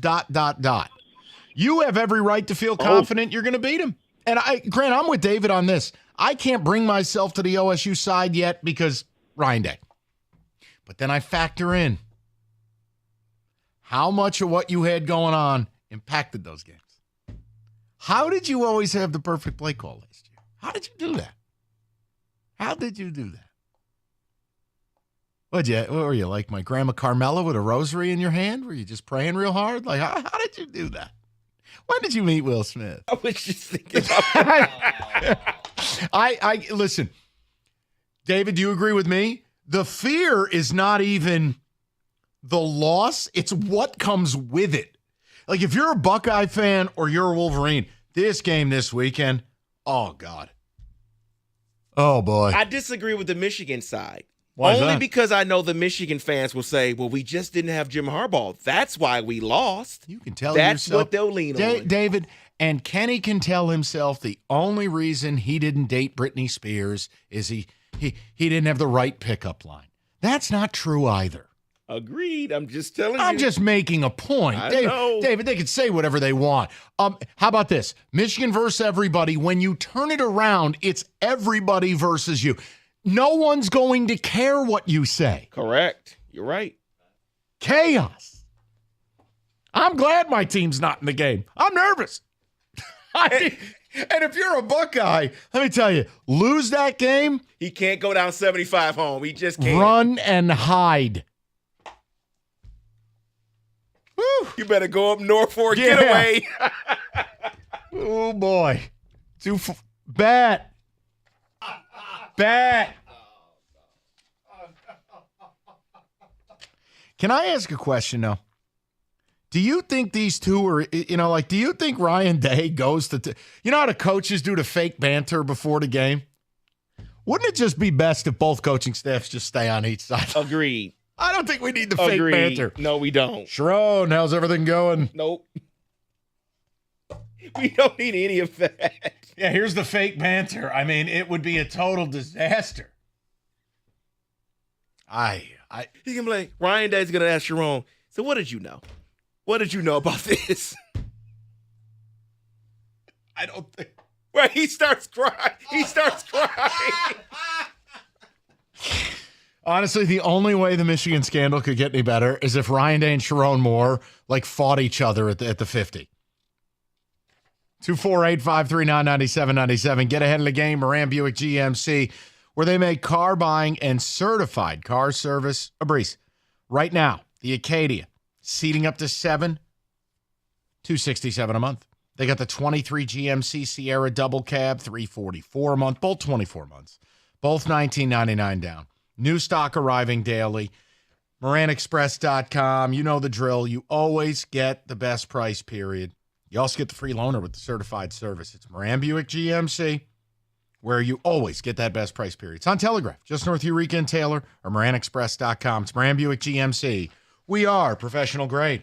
You have every right to feel confident you're going to beat him. And Grant, I'm with David on this. I can't bring myself to the OSU side yet because Ryan Day. But then I factor in how much of what you had going on impacted those games. How did you always have the perfect play call last year? How did you do that? How did you do that? What were you, like my grandma Carmela with a rosary in your hand? Were you just praying real hard? Like, how did you do that? When did you meet Will Smith? I was just thinking about I listen, David, do you agree with me? The fear is not even the loss, it's what comes with it. Like if you're a Buckeye fan or you're a Wolverine, this game this weekend, oh God. Oh boy. I disagree with the Michigan side. Why is Only that? because I know the Michigan fans will say, well, we just didn't have Jim Harbaugh. That's why we lost. You can tell That's yourself. what they'll lean on. David, and Kenny can tell himself the only reason he didn't date Britney Spears is he didn't have the right pickup line. That's not true either. Agreed. I'm just telling you. I'm just making a point. I know. David, they can say whatever they want. How about this? Michigan versus everybody. When you turn it around, it's everybody versus you. No one's going to care what you say. Correct. You're right. Chaos. I'm glad my team's not in the game. I'm nervous. And if you're a Buckeye, let me tell you, lose that game. He can't go down 75 home. He just can't. Run and hide. Woo. You better go up north for a getaway. Oh, boy. Bet. Can I ask a question, though? Do you think these two are, do you think Ryan Day goes to, you know how the coaches do the fake banter before the game? Wouldn't it just be best if both coaching staffs just stay on each side? Agreed. I don't think we need the fake banter. No, we don't. Sharon, how's everything going? Nope. We don't need any of that. Yeah, here's the fake banter. I mean, it would be a total disaster. He can be like, Ryan Day's going to ask Sharon, so what did you know? What did you know about this? I don't think. Right, he starts crying. Honestly, the only way the Michigan scandal could get any better is if Ryan Day and Sharon Moore fought each other at the 50. 248-539-9797. Get ahead of the game. Moran Buick GMC, where they make car buying and certified car service a breeze. Right now, the Acadia, seating up to 7, $267 a month. They got the 23 GMC Sierra double cab, $344 a month, both 24 months, both $19.99 down. New stock arriving daily. MoranExpress.com. You know the drill. You always get the best price, period. You also get the free loaner with the certified service. It's Moran Buick GMC, where you always get that best price, period. It's on Telegraph, just north of Eureka and Taylor, or MoranExpress.com. It's Moran Buick GMC. We are professional grade.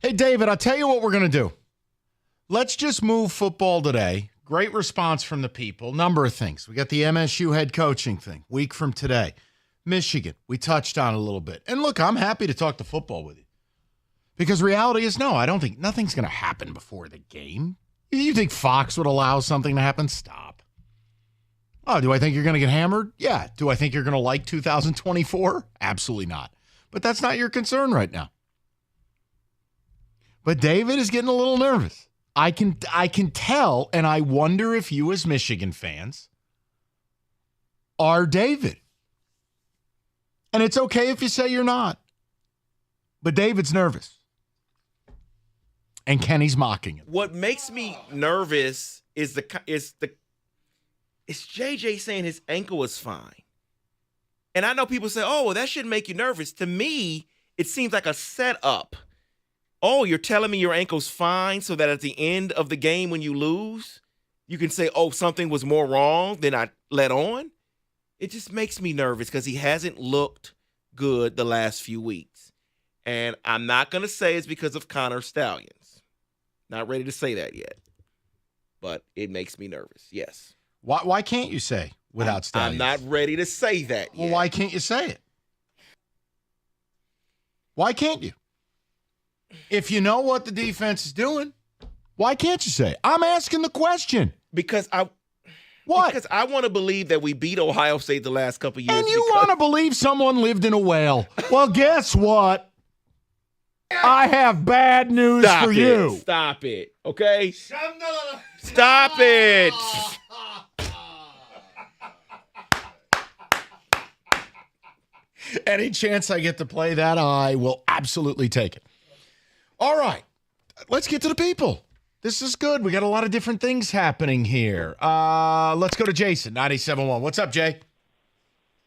Hey, David, I'll tell you what we're going to do. Let's just move football today. Great response from the people. Number of things. We got the MSU head coaching thing, week from today. Michigan, we touched on a little bit. And look, I'm happy to talk to football with you. Because reality is, no, I don't think nothing's going to happen before the game. You think Fox would allow something to happen? Stop. Oh, do I think you're going to get hammered? Yeah. Do I think you're going to like 2024? Absolutely not. But that's not your concern right now. But David is getting a little nervous. I can tell, and I wonder if you as Michigan fans are David. And it's okay if you say you're not. But David's nervous. And Kenny's mocking him. What makes me nervous is JJ saying his ankle is fine. And I know people say, oh, well, that shouldn't make you nervous. To me, it seems like a setup. Oh, you're telling me your ankle's fine so that at the end of the game when you lose, you can say, oh, something was more wrong than I let on? It just makes me nervous because he hasn't looked good the last few weeks. And I'm not going to say it's because of Connor Stallions. Not ready to say that yet. But it makes me nervous, yes. Why can't you say without Stallions? I'm not ready to say that yet. Well, why can't you say it? Why can't you? If you know what the defense is doing, why can't you say it? I'm asking the question. Because I want to believe that we beat Ohio State the last couple of years. And you want to believe someone lived in a whale. Well, guess what? I have bad news for you. Stop it. Okay? Stop it. Any chance I get to play that, I will absolutely take it. All right. Let's get to the people. This is good. We got a lot of different things happening here. Let's go to Jason, 97.1. What's up, Jay?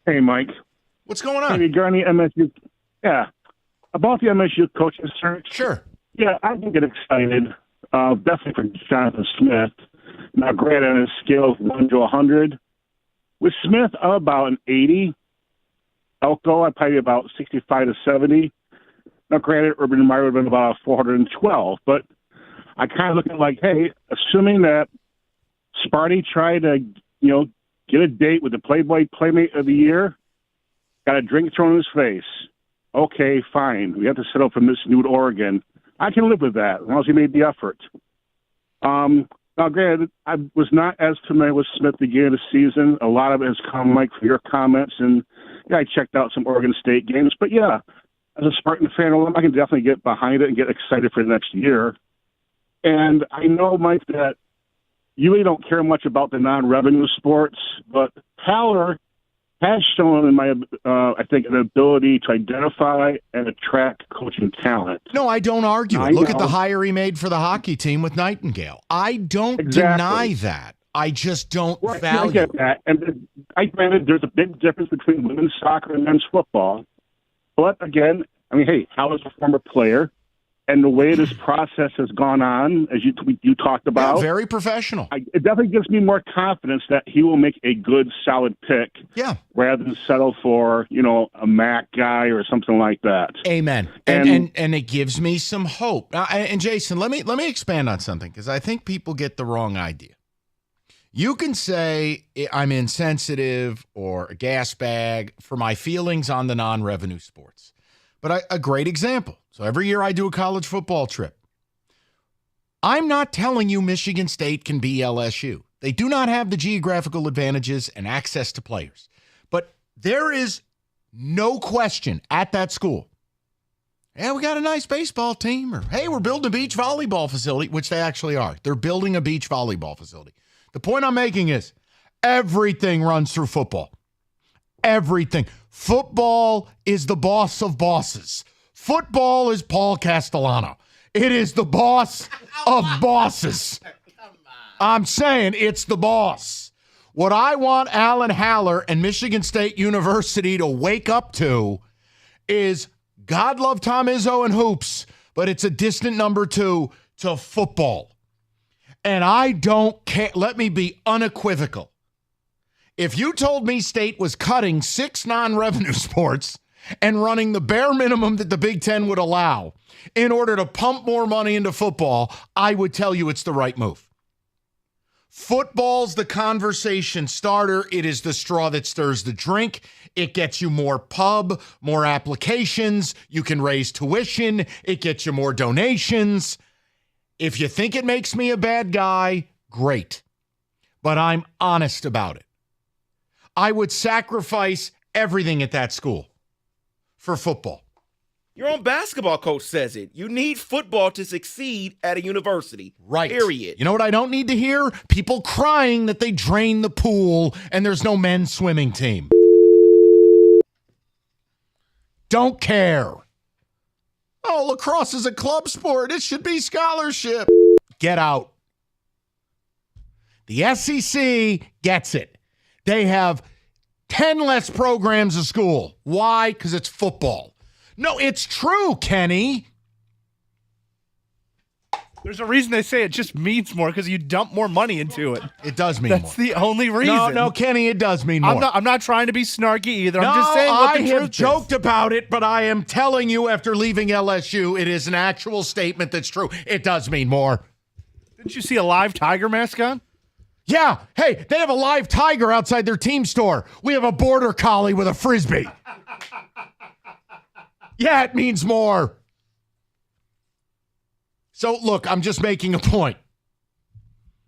Hey, Mike. What's going on? Hey, regarding MSU. Yeah. About the MSU coaching search. Sure. Yeah, I can get excited. Definitely for Jonathan Smith. Now, granted, on a scale of 1 to 100, with Smith, I'm about an 80. Elko, I'd probably about 65 to 70. Now, granted, Urban Meyer would have been about 412, but I kind of look at like, hey, assuming that Sparty tried to, get a date with the Playboy Playmate of the Year, got a drink thrown in his face. Okay, fine. We have to settle for Miss Nude, Oregon. I can live with that as long as he made the effort. Now, granted, I was not as familiar with Smith at the beginning of the season. A lot of it has come, Mike, from your comments, and I checked out some Oregon State games. But, yeah, as a Spartan fan, I can definitely get behind it and get excited for the next year. And I know, Mike, that you really don't care much about the non-revenue sports, but Haller has shown, in my, I think, an ability to identify and attract coaching talent. No, I don't argue it. Look at the hire he made for the hockey team with Nightingale. I don't deny that. I just don't value. I get that. And I granted there's a big difference between women's soccer and men's football. But again, I mean, hey, Haller's a former player. And the way this process has gone on, as you talked about, very professional. It definitely gives me more confidence that he will make a good, solid pick. Yeah, rather than settle for a Mac guy or something like that. Amen. And it gives me some hope. And Jason, let me expand on something because I think people get the wrong idea. You can say I'm insensitive or a gas bag for my feelings on the non-revenue sports. But a great example. So every year I do a college football trip. I'm not telling you Michigan State can be LSU. They do not have the geographical advantages and access to players. But there is no question at that school. Yeah, we got a nice baseball team. Or, hey, we're building a beach volleyball facility, which they actually are. They're building a beach volleyball facility. The point I'm making is everything runs through football. Everything. Football is the boss of bosses. Football is Paul Castellano. It is the boss of bosses. I'm saying it's the boss. What I want Alan Haller and Michigan State University to wake up to is God love Tom Izzo and hoops, but it's a distant number 2 to football. And I don't care. Let me be unequivocal. If you told me State was cutting 6 non-revenue sports and running the bare minimum that the Big Ten would allow in order to pump more money into football, I would tell you it's the right move. Football's the conversation starter. It is the straw that stirs the drink. It gets you more pub, more applications. You can raise tuition. It gets you more donations. If you think it makes me a bad guy, great. But I'm honest about it. I would sacrifice everything at that school for football. Your own basketball coach says it. You need football to succeed at a university. Right. Period. You know what I don't need to hear? People crying that they drained the pool and there's no men's swimming team. Don't care. Oh, lacrosse is a club sport. It should be scholarship. Get out. The SEC gets it. They have 10 less programs a school. Why? Because it's football. No, it's true, Kenny. There's a reason they say it just means more because you dump more money into it. It does mean more. That's the only reason. No, Kenny, it does mean more. I'm not trying to be snarky either. I'm just saying what the truth I have is. joked about it, but I am telling you after leaving LSU, it is an actual statement that's true. It does mean more. Didn't you see a live tiger mask on? Yeah. Hey, they have a live tiger outside their team store. We have a border collie with a Frisbee. Yeah, it means more. So, look, I'm just making a point.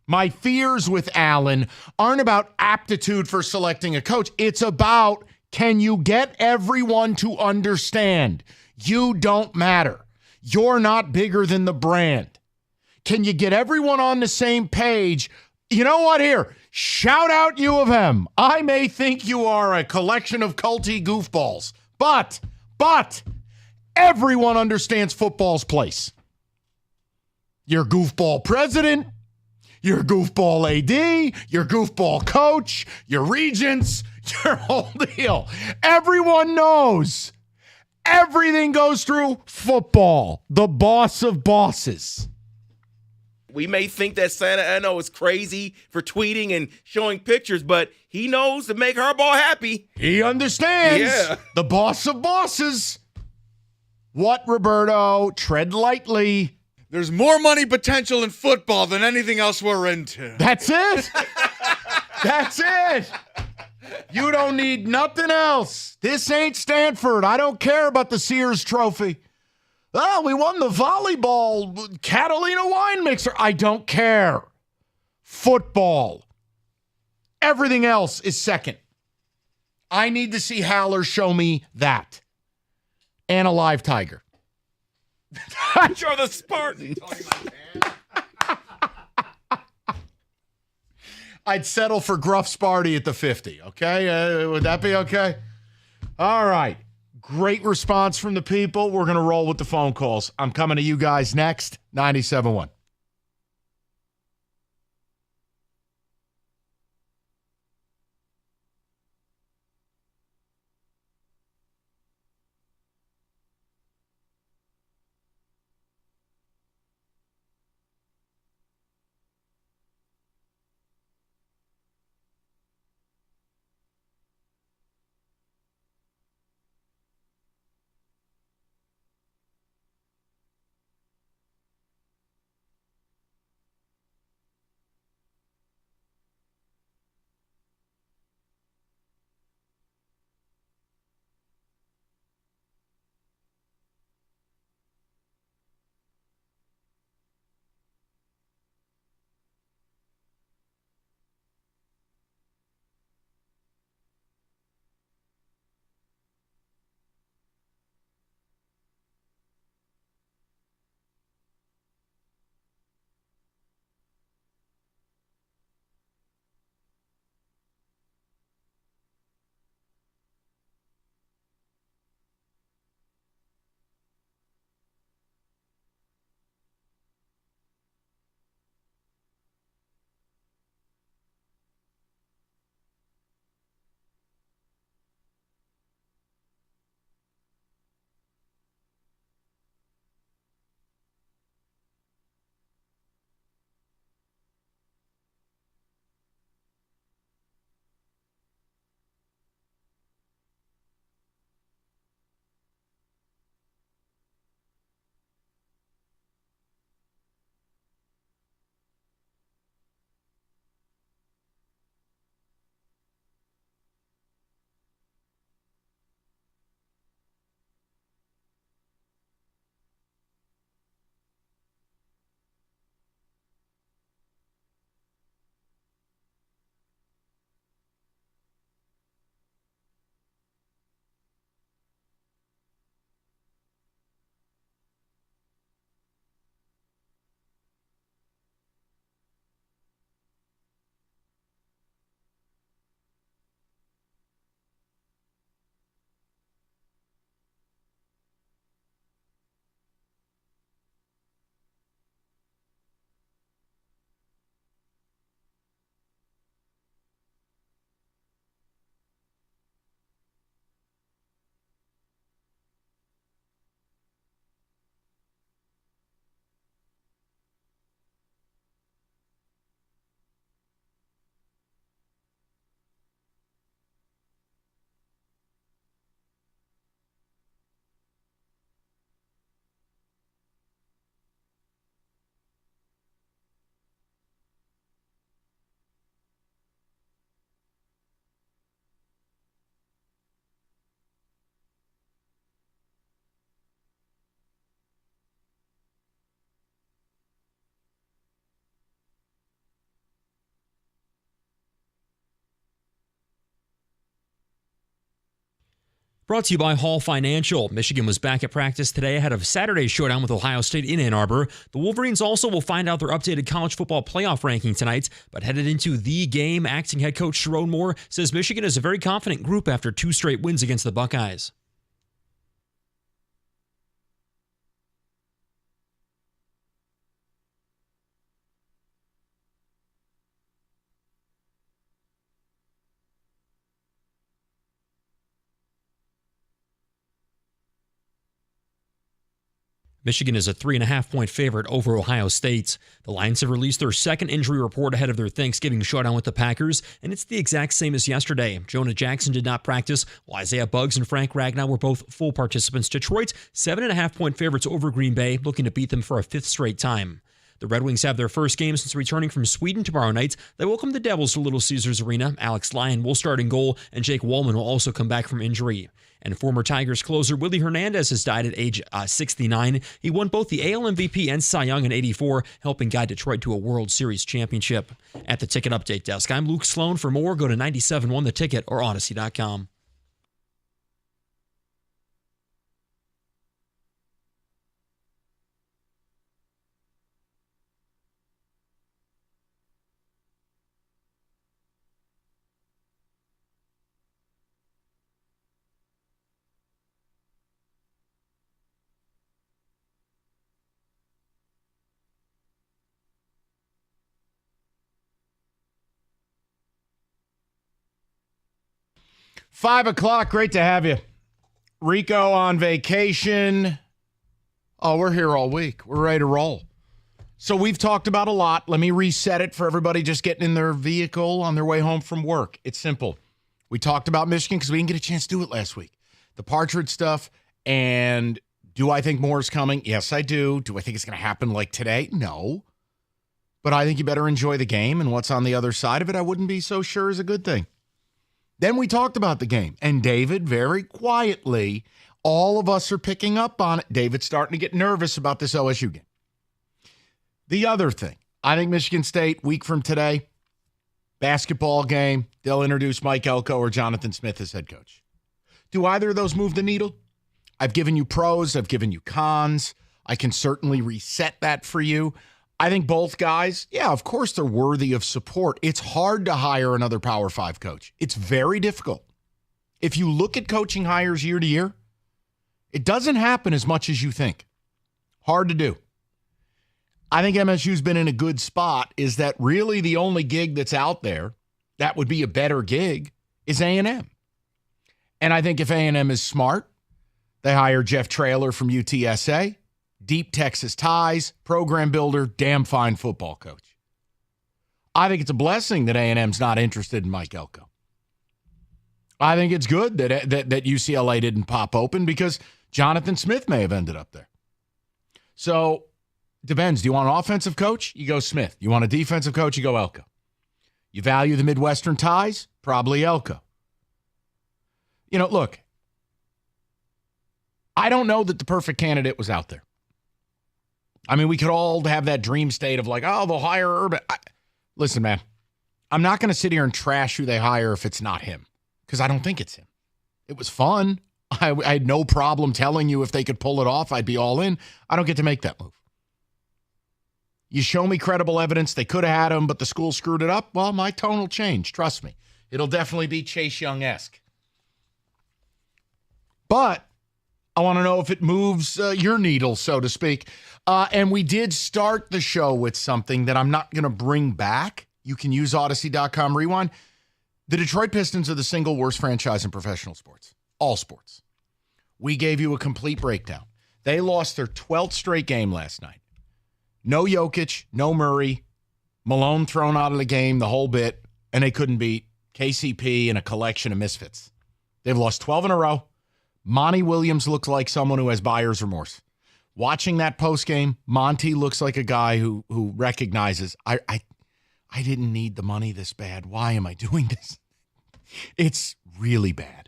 My fears with Allen aren't about aptitude for selecting a coach. It's about, can you get everyone to understand you don't matter? You're not bigger than the brand. Can you get everyone on the same page? You know what? Here, shout out U of M. I may think you are a collection of culty goofballs, but everyone understands football's place. Your goofball president, your goofball AD, your goofball coach, your regents, your whole deal. Everyone knows everything goes through football, the boss of bosses. We may think that Santa Ana is crazy for tweeting and showing pictures, but he knows to make Harbaugh happy. He understands. Yeah. The boss of bosses. What, Roberto? Tread lightly. There's more money potential in football than anything else we're into. That's it. That's it. You don't need nothing else. This ain't Stanford. I don't care about the Sears Trophy. Oh, we won the volleyball Catalina wine mixer. I don't care. Football. Everything else is second. I need to see Haller show me that. And a live tiger. Which are the Spartans? I'd settle for Gruff Sparty at the 50, okay? Would that be okay? All right. Great response from the people. We're going to roll with the phone calls. I'm coming to you guys next. 97.1. Brought to you by Hall Financial. Michigan was back at practice today ahead of Saturday's showdown with Ohio State in Ann Arbor. The Wolverines also will find out their updated college football playoff ranking tonight, but headed into the game, acting head coach Sherrone Moore says Michigan is a very confident group after 2 straight wins against the Buckeyes. Michigan is a 3.5-point favorite over Ohio State. The Lions have released their second injury report ahead of their Thanksgiving showdown with the Packers, and it's the exact same as yesterday. Jonah Jackson did not practice, while Isaiah Buggs and Frank Ragnow were both full participants. Detroit, 7.5-point favorites over Green Bay, looking to beat them for a 5th straight time. The Red Wings have their first game since returning from Sweden tomorrow night. They welcome the Devils to Little Caesars Arena. Alex Lyon will start in goal, and Jake Wallman will also come back from injury. And former Tigers closer Willie Hernandez has died at age 69. He won both the AL MVP and Cy Young in '84, helping guide Detroit to a World Series championship. At the Ticket Update Desk, I'm Luke Sloan. For more, go to 97.1 The Ticket or Odyssey.com. Five o'clock, great to have you. Rico on vacation. Oh, we're here all week. We're ready to roll. So we've talked about a lot. Let me reset it for everybody just getting in their vehicle on their way home from work. It's simple. We talked about Michigan because we didn't get a chance to do it last week. The Partridge stuff, and do I think more is coming? Yes, I do. Do I think it's going to happen like today? No. But I think you better enjoy the game, and what's on the other side of it, I wouldn't be so sure is a good thing. Then we talked about the game, and David, very quietly, all of us are picking up on it. David's starting to get nervous about this OSU game. The other thing, I think Michigan State, week from today, basketball game, they'll introduce Mike Elko or Jonathan Smith as head coach. Do either of those move the needle? I've given you pros, I've given you cons. I can certainly reset that for you. I think both guys, yeah, of course they're worthy of support. It's hard to hire another Power 5 coach. It's very difficult. If you look at coaching hires year to year, it doesn't happen as much as you think. Hard to do. I think MSU's been in a good spot is that really the only gig that's out there that would be a better gig is A&M. And I think if A&M is smart, they hire Jeff Traylor from UTSA. Deep Texas ties, program builder, damn fine football coach. I think it's a blessing that A&M's not interested in Mike Elko. I think it's good that UCLA didn't pop open because Jonathan Smith may have ended up there. So, depends. Do you want an offensive coach? You go Smith. You want a defensive coach? You go Elko. You value the Midwestern ties? Probably Elko. You know, look, I don't know that the perfect candidate was out there. I mean, we could all have that dream state of like, oh, they'll hire Urban. Listen, man, I'm not going to sit here and trash who they hire if it's not him, because I don't think it's him. It was fun. I had no problem telling you if they could pull it off, I'd be all in. I don't get to make that move. You show me credible evidence they could have had him, but the school screwed it up. Well, my tone will change. Trust me. It'll definitely be Chase Young-esque. But I want to know if it moves your needle, so to speak. And we did start the show with something that I'm not going to bring back. You can use Odyssey.com Rewind. The Detroit Pistons are the single worst franchise in professional sports. All sports. We gave you a complete breakdown. They lost their 12th straight game last night. No Jokic, no Murray, Malone thrown out of the game, the whole bit, and they couldn't beat KCP and a collection of misfits. They've lost 12 in a row. Monty Williams looks like someone who has buyer's remorse. Watching that postgame, Monty looks like a guy who recognizes, I didn't need the money this bad. Why am I doing this? It's really bad.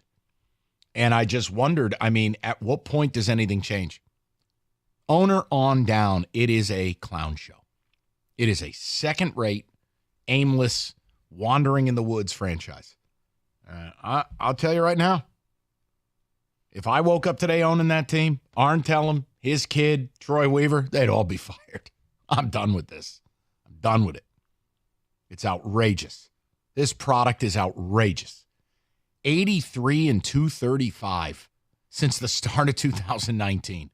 And I just wondered, I mean, at what point does anything change? Owner on down, it is a clown show. It is a second-rate, aimless, wandering in the woods franchise. I'll tell you right now, If I woke up today owning that team, Arn Tellem, his kid, Troy Weaver, they'd all be fired. I'm done with this. I'm done with it. It's outrageous. This product is outrageous. 83 and 235 since the start of 2019.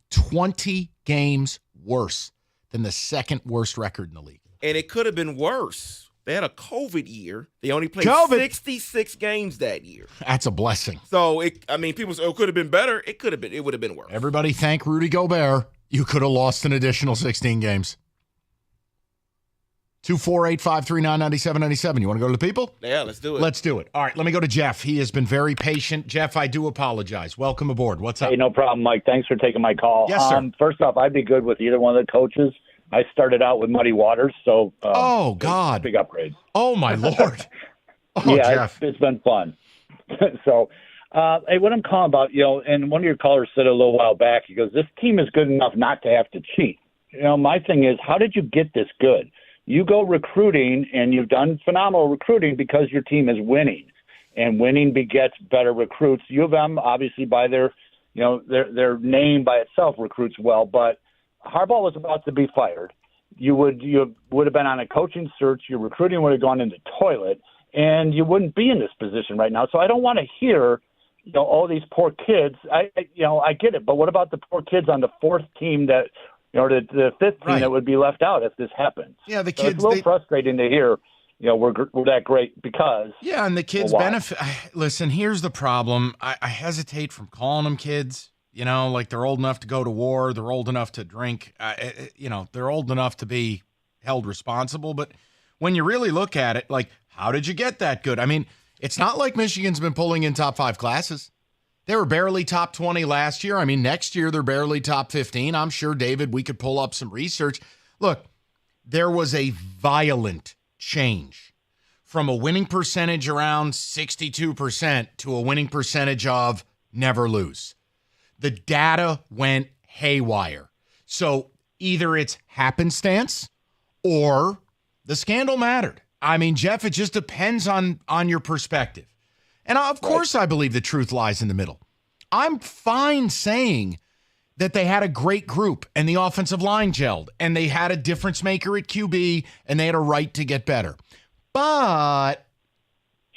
20 games worse than the second worst record in the league. And it could have been worse. They had a COVID year. They only played 66 games that year. That's a blessing. So, people say, it could have been better. It could have been. It would have been worse. Everybody thank Rudy Gobert. You could have lost an additional 16 games. 248-539-9797. You want to go to the people? Yeah, let's do it. Let's do it. All right, let me go to Jeff. He has been very patient. Jeff, I do apologize. Welcome aboard. What's up? Hey, no problem, Mike. Thanks for taking my call. Yes, sir. First off, I'd be good with either one of the coaches. I started out with Muddy Waters, so oh God, big upgrade. Oh my Lord. Oh, yeah, Jeff. it's been fun. So, hey, what I'm calling about, and one of your callers said a little while back, he goes, "This team is good enough not to have to cheat." My thing is, how did you get this good? You go recruiting, and you've done phenomenal recruiting because your team is winning, and winning begets better recruits. U of M, obviously, by their name by itself recruits well, but Harbaugh was about to be fired. You would have been on a coaching search. Your recruiting would have gone in the toilet, and you wouldn't be in this position right now. So I don't want to hear, all these poor kids. I get it, but what about the poor kids on the fourth team that, or the fifth team that would be left out if this happens? Yeah, the so kids. It's a little frustrating to hear. We're that great because. Yeah, and the kids benefit. Listen, here's the problem. I hesitate from calling them kids. Like they're old enough to go to war. They're old enough to drink. They're old enough to be held responsible. But when you really look at it, like, how did you get that good? I mean, it's not like Michigan's been pulling in top 5 classes. They were barely top 20 last year. I mean, next year they're barely top 15. I'm sure, David, we could pull up some research. Look, there was a violent change from a winning percentage around 62% to a winning percentage of never lose. The data went haywire. So either it's happenstance or the scandal mattered. I mean, Jeff, it just depends on your perspective. And of course, I believe the truth lies in the middle. I'm fine saying that they had a great group and the offensive line gelled and they had a difference maker at QB and they had a right to get better. But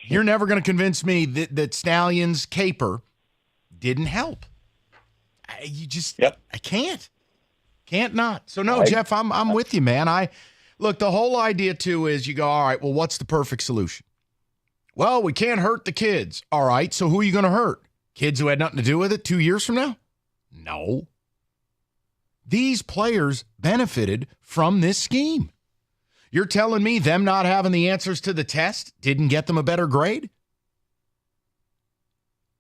you're never going to convince me that Stalions' caper didn't help. I can't not. So no, Jeff, I'm with you, man. Look, the whole idea too is you go, all right, well, what's the perfect solution? Well, we can't hurt the kids. All right, so who are you going to hurt? Kids who had nothing to do with it 2 years from now? No. These players benefited from this scheme. You're telling me them not having the answers to the test didn't get them a better grade?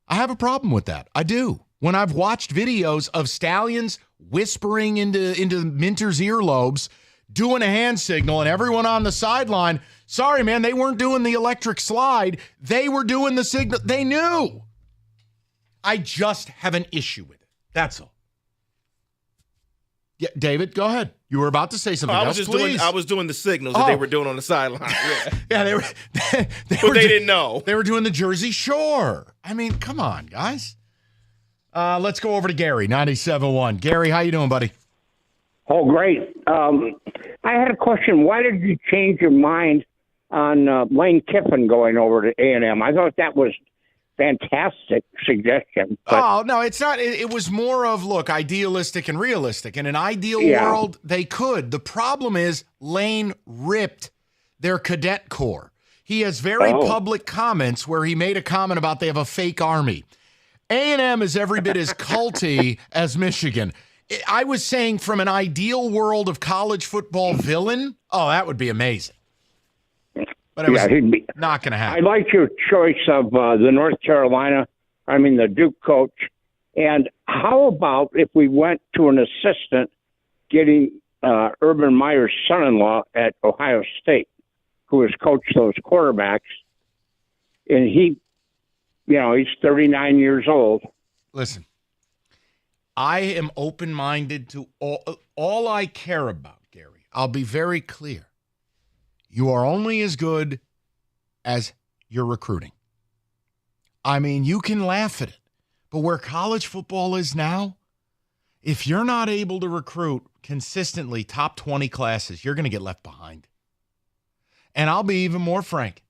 I have a problem with that. I do. When I've watched videos of Stalions whispering into Minter's earlobes, doing a hand signal, and everyone on the sideline, sorry, man, they weren't doing the electric slide. They were doing the signal. They knew. I just have an issue with it. That's all. Yeah, David, go ahead. You were about to say something else, please. I was doing the signals that they were doing on the sideline. Yeah, they were. But they didn't know. They were doing the Jersey Shore. I mean, come on, guys. Let's go over to Gary, 97.1. Gary, how you doing, buddy? Oh, great. I had a question. Why did you change your mind on Lane Kiffin going over to A&M? I thought that was fantastic suggestion. Oh, no, it's not. It was more of, look, idealistic and realistic. In an ideal world, they could. The problem is Lane ripped their cadet corps. He has very public comments where he made a comment about they have a fake army. A&M is every bit as culty as Michigan. I was saying from an ideal world of college football villain, that would be amazing. But it was not going to happen. I like your choice of the Duke coach. And how about if we went to an assistant getting Urban Meyer's son-in-law at Ohio State, who has coached those quarterbacks, and he's 39 years old. Listen, I am open-minded to all I care about, Gary. I'll be very clear. You are only as good as your recruiting. I mean, you can laugh at it, But where college football is now, if you're not able to recruit consistently top 20 classes, you're going to get left behind. And I'll be even more frank.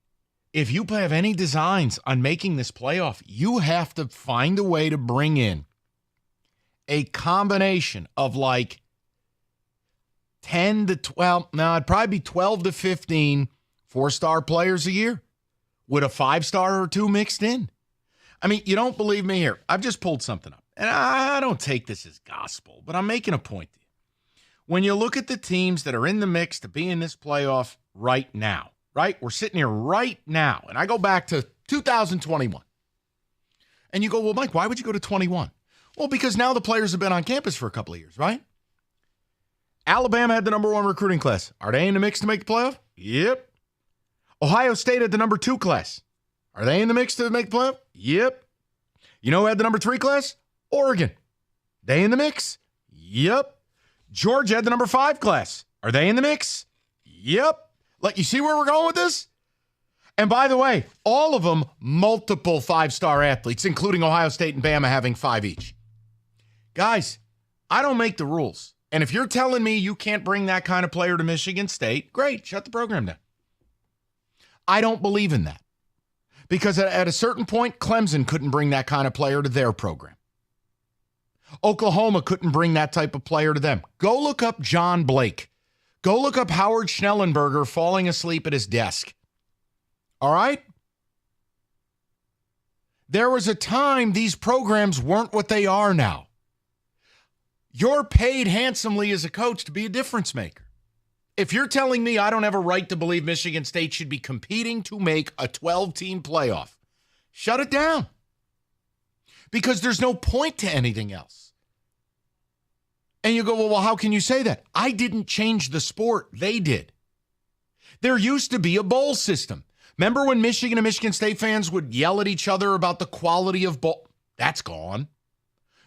If you have any designs on making this playoff, you have to find a way to bring in a combination of like 10 to 12, no, it'd probably be 12 to 15 four-star players a year with a five-star or two mixed in. I mean, you don't believe me here. I've just pulled something up. And I don't take this as gospel, but I'm making a point to you. When you look at the teams that are in the mix to be in this playoff right now, right? We're sitting here right now. And I go back to 2021. And you go, well, Mike, why would you go to 21? Well, because now the players have been on campus for a couple of years, right? Alabama had the number 1 recruiting class. Are they in the mix to make the playoff? Yep. Ohio State had the number 2 class. Are they in the mix to make the playoff? Yep. You know who had the number 3 class? Oregon. They in the mix? Yep. Georgia had the number 5 class. Are they in the mix? Yep. Like, you see where we're going with this? And by the way, all of them multiple 5-star athletes, including Ohio State and Bama having 5 each. Guys, I don't make the rules. And if you're telling me you can't bring that kind of player to Michigan State, great, shut the program down. I don't believe in that. Because at a certain point, Clemson couldn't bring that kind of player to their program. Oklahoma couldn't bring that type of player to them. Go look up John Blake. Go look up Howard Schnellenberger falling asleep at his desk. All right? There was a time these programs weren't what they are now. You're paid handsomely as a coach to be a difference maker. If you're telling me I don't have a right to believe Michigan State should be competing to make a 12-team playoff, shut it down. Because there's no point to anything else. And you go, well, how can you say that? I didn't change the sport. They did. There used to be a bowl system. Remember when Michigan and Michigan State fans would yell at each other about the quality of bowl? That's gone.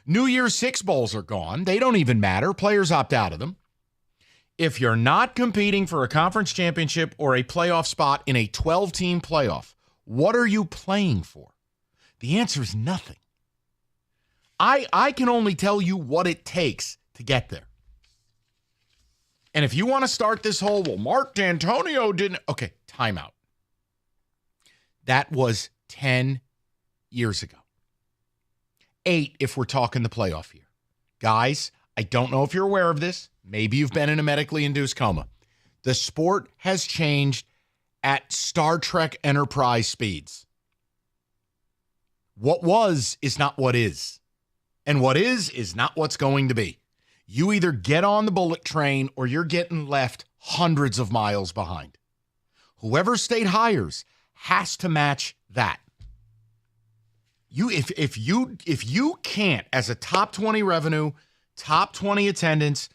New Year's Six bowls are gone. They don't even matter. Players opt out of them. If you're not competing for a conference championship or a playoff spot in a 12-team playoff, what are you playing for? The answer is nothing. I can only tell you what it takes to get there. And if you want to start this whole, well, Mark D'Antonio didn't. Okay, timeout. That was 10 years ago. 8 if we're talking the playoff year. Guys, I don't know if you're aware of this. Maybe you've been in a medically induced coma. The sport has changed at Star Trek Enterprise speeds. What was is not what is. And what is not what's going to be. You either get on the bullet train or you're getting left hundreds of miles behind. Whoever state hires has to match that. If you can't, as a top 20 revenue, top 20 attendance,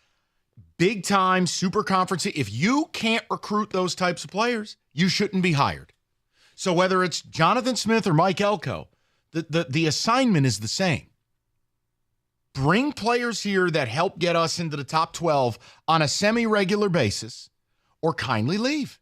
big time super conference, if you can't recruit those types of players, you shouldn't be hired. So whether it's Jonathan Smith or Mike Elko, the assignment is the same. Bring players here that help get us into the top 12 on a semi-regular basis, or kindly leave.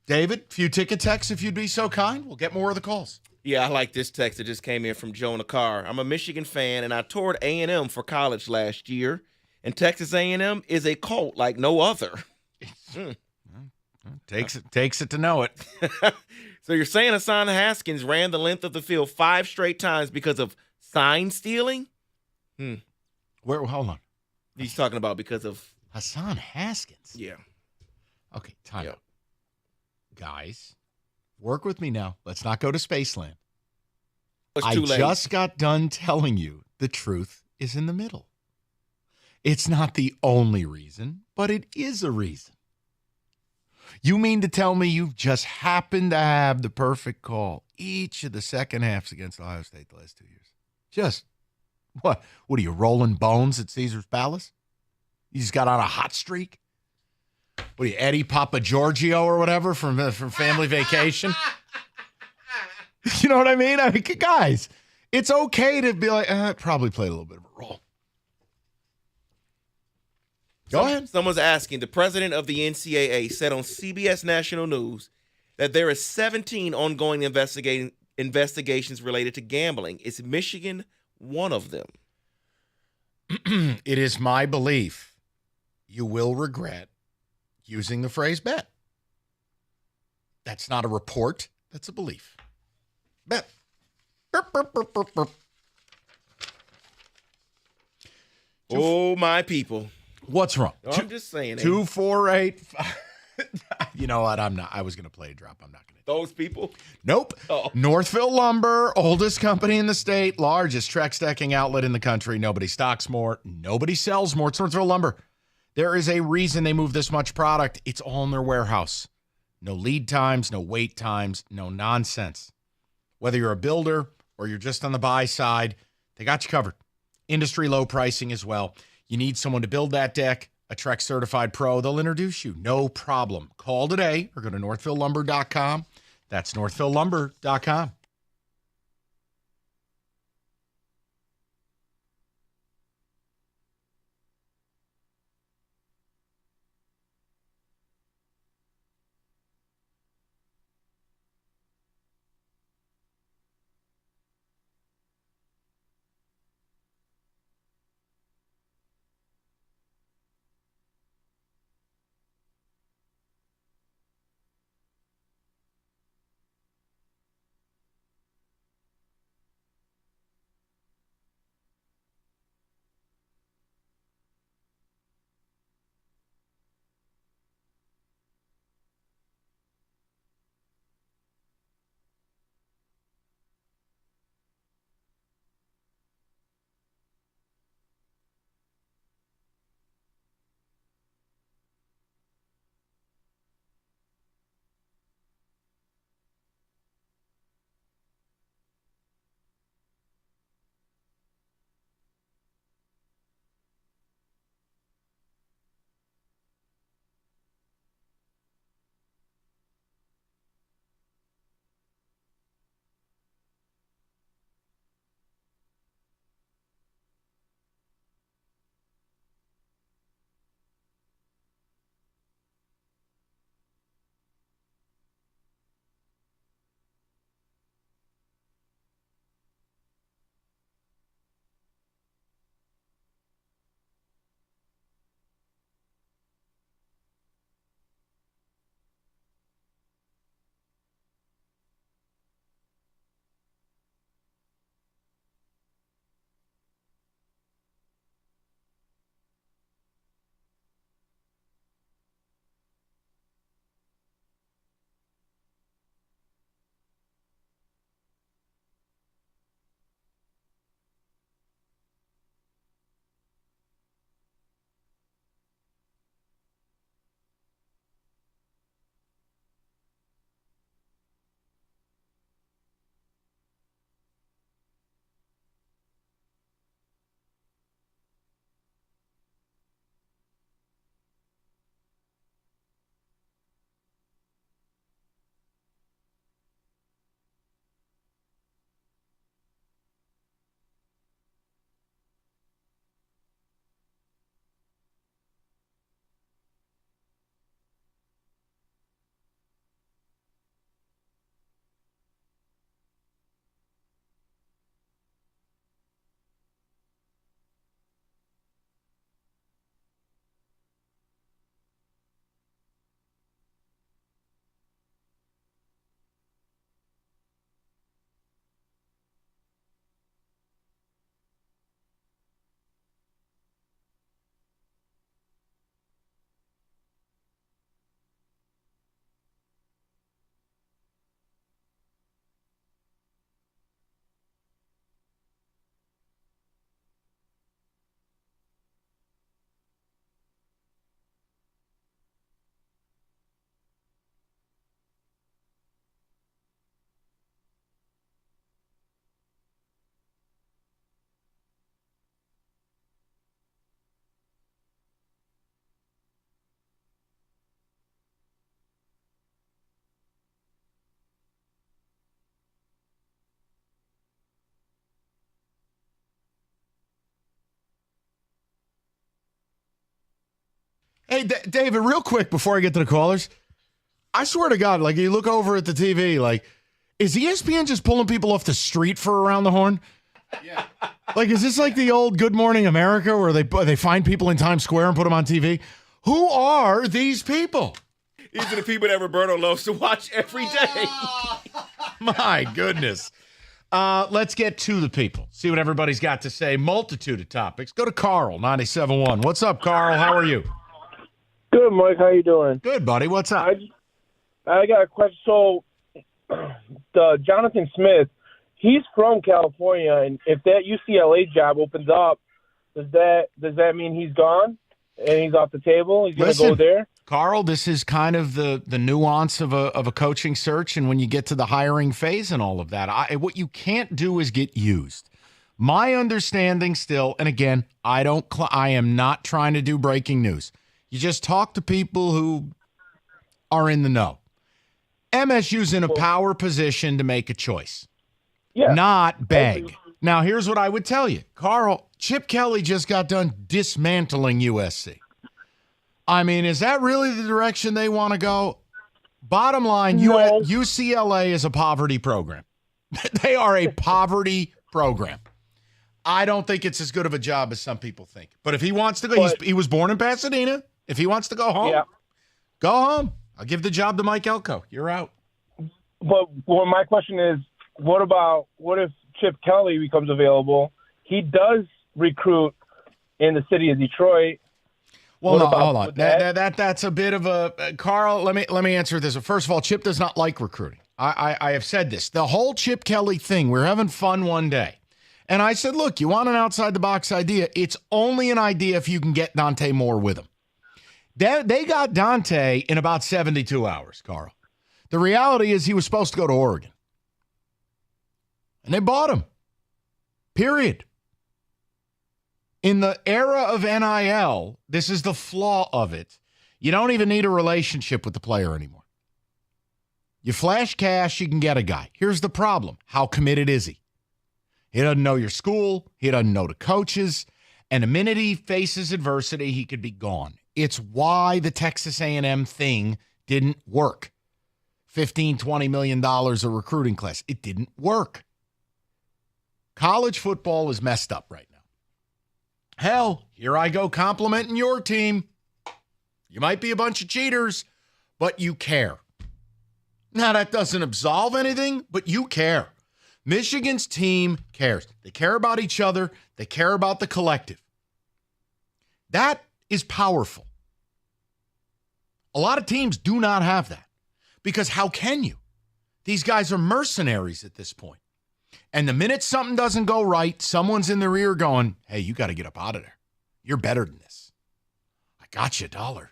David, a few ticket texts if you'd be so kind. We'll get more of the calls. Yeah, I like this text that just came in from Jonah Carr. I'm a Michigan fan, and I toured A&M for college last year, and Texas A&M is a cult like no other. Takes it to know it. So you're saying Hassan Haskins ran the length of the field 5 straight times because of sign stealing? Where? Hold on. He's talking about because of Hassan Haskins. Yeah. Okay, time out. Guys, work with me now. Let's not go to Spaceland. I just got done telling you the truth is in the middle. It's not the only reason, but it is a reason. You mean to tell me you've just happened to have the perfect call each of the second halves against Ohio State the last 2 years? Just, what are you, rolling bones at Caesar's Palace? You just got on a hot streak? What are you, Eddie Papa Giorgio or whatever from Family Vacation? You know what I mean? I mean, guys, it's okay to be like, probably played a little bit of a role. Go ahead. Someone's asking, the president of the NCAA said on CBS National News that there is 17 ongoing investigations related to gambling. Is Michigan one of them? It is my belief you will regret using the phrase bet. That's not a report. That's a belief. Bet. Burp, burp, burp, burp, burp. Oh, my people. What's wrong? No, I'm just saying. 248. You know what? I'm not. I was going to play a drop. I'm not going to. Those people? Nope. Oh. Northville Lumber, oldest company in the state, largest Trex decking outlet in the country. Nobody stocks more. Nobody sells more. It's Northville Lumber. There is a reason they move this much product. It's all in their warehouse. No lead times, no wait times, no nonsense. Whether you're a builder or you're just on the buy side, they got you covered. Industry low pricing as well. You need someone to build that deck, a Trex certified pro. They'll introduce you. No problem. Call today or go to northvillelumber.com. That's northvillelumber.com. Hey, David, real quick before I get to the callers, I swear to God, like you look over at the TV, like Is ESPN just pulling people off the street for Around the Horn? Yeah. Like, is this like the old Good Morning America where they find people in Times Square and put them on TV? Who are these people? These are the people that Roberto loves to watch every day. My goodness. Let's get to the people. See what everybody's got to say. Multitude of topics. Go to Carl, 97.1. What's up, Carl? How are you? Good, Mike. How you doing? Good, buddy. What's up? I got a question. So, the Jonathan Smith, he's from California, and if that UCLA job opens up, does that mean he's gone and he's off the table? He's going to go there? Carl, this is kind of the nuance of a coaching search, and when you get to the hiring phase and all of that, what you can't do is get used. My understanding still, and again, I am not trying to do breaking news. You just talk to people who are in the know. MSU's in a power position to make a choice, not beg. Now, here's what I would tell you. Carl, Chip Kelly just got done dismantling USC. I mean, is that really the direction they want to go? Bottom line, UCLA is a poverty program. They are a poverty program. I don't think it's as good of a job as some people think. But if he wants to go, he was born in Pasadena. If he wants to go home, go home. I'll give the job to Mike Elko. You're out. But my question is, what if Chip Kelly becomes available? He does recruit in the city of Detroit. Well, no, hold on. That's a bit of a Carl. Let me answer this. First of all, Chip does not like recruiting. I have said this. The whole Chip Kelly thing. We're having fun one day, and I said, look, you want an outside the box idea? It's only an idea if you can get Dante Moore with him. They got Dante in about 72 hours, Carl. The reality is he was supposed to go to Oregon, and they bought him. Period. In the era of NIL, this is the flaw of it. You don't even need a relationship with the player anymore. You flash cash, you can get a guy. Here's the problem. How committed is he? He doesn't know your school. He doesn't know the coaches. And the minute he faces adversity, he could be gone. It's why the Texas A&M thing didn't work. $15, $20 million a recruiting class. It didn't work. College football is messed up right now. Hell, here I go complimenting your team. You might be a bunch of cheaters, but you care. Now, that doesn't absolve anything, but you care. Michigan's team cares. They care about each other. They care about the collective. That is powerful. A lot of teams do not have that because how can you? These guys are mercenaries at this point. And the minute something doesn't go right, someone's in their ear going, hey, you got to get up out of there. You're better than this. I got you $1.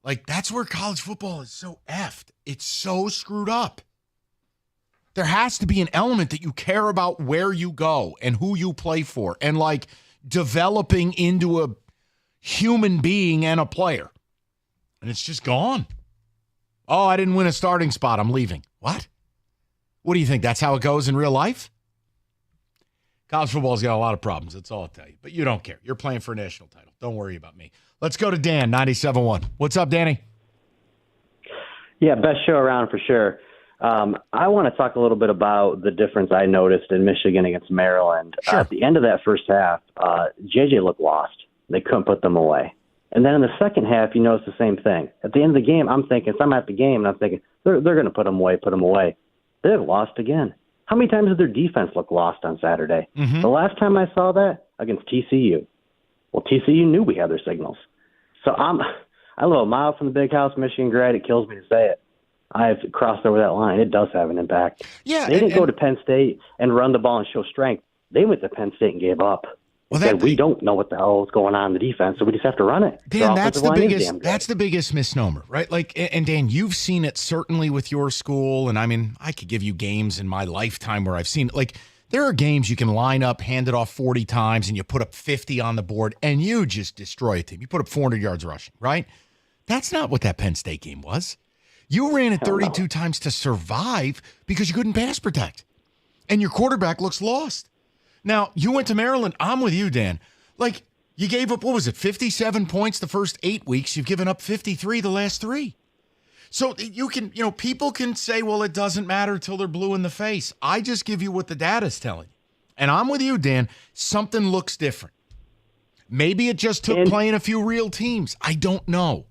Like, that's where college football is so effed. It's so screwed up. There has to be an element that you care about where you go and who you play for and, like, developing into a human being and a player. And it's just gone. Oh, I didn't win a starting spot. I'm leaving. What? What do you think? That's how it goes in real life? College football's got a lot of problems. That's all I'll tell you. But you don't care. You're playing for a national title. Don't worry about me. Let's go to Dan, 97.1. What's up, Danny? Yeah, best show around for sure. I want to talk a little bit about the difference I noticed in Michigan against Maryland. Sure. At the end of that first half, JJ looked lost. They couldn't put them away. And then in the second half, you notice the same thing. At the end of the game, I'm thinking, so I'm at the game, and I'm thinking, they're going to put them away. They've lost again. How many times did their defense look lost on Saturday? Mm-hmm. The last time I saw that, against TCU. Well, TCU knew we had their signals. So I live a mile from the big house, Michigan grad. It kills me to say it. I've crossed over that line. It does have an impact. Yeah, they didn't go to Penn State and run the ball and show strength. They went to Penn State and gave up. We don't know what the hell is going on in the defense, so we just have to run it. Dan, that's the biggest misnomer, right? Like, and Dan, you've seen it certainly with your school, and I mean, I could give you games in my lifetime where I've seen it. Like, there are games you can line up, hand it off 40 times, and you put up 50 on the board, and you just destroy a team. You put up 400 yards rushing, right? That's not what that Penn State game was. You ran it 32 times to survive because you couldn't pass protect, and your quarterback looks lost. Now, you went to Maryland. I'm with you, Dan. Like, you gave up, 57 points the first 8 weeks. You've given up 53 the last 3. So you can, people can say, well, it doesn't matter till they're blue in the face. I just give you what the data's telling you. And I'm with you, Dan. Something looks different. Maybe it just took playing a few real teams. I don't know.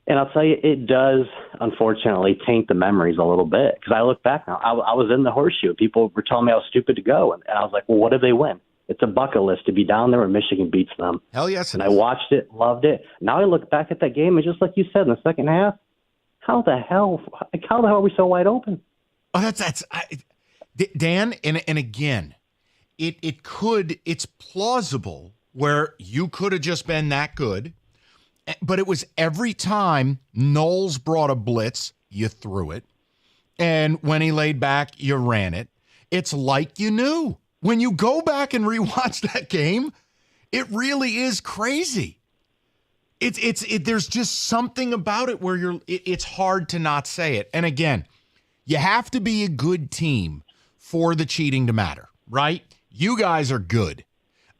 And I'll tell you, it does, unfortunately, taint the memories a little bit. Because I look back now, I was in the horseshoe. People were telling me I was stupid to go. And I was like, well, what did they win? It's a bucket list to be down there when Michigan beats them. Hell yes. And I watched it, loved it. Now I look back at that game, and just like you said, in the second half, how the hell are we so wide open? Oh, Dan, and again, it's plausible where you could have just been that good, but it was every time Knowles brought a blitz, you threw it. And when he laid back, you ran it. It's like you knew. When you go back and rewatch that game, it really is crazy. There's just something about it where it's hard to not say it. And again, you have to be a good team for the cheating to matter, right? You guys are good.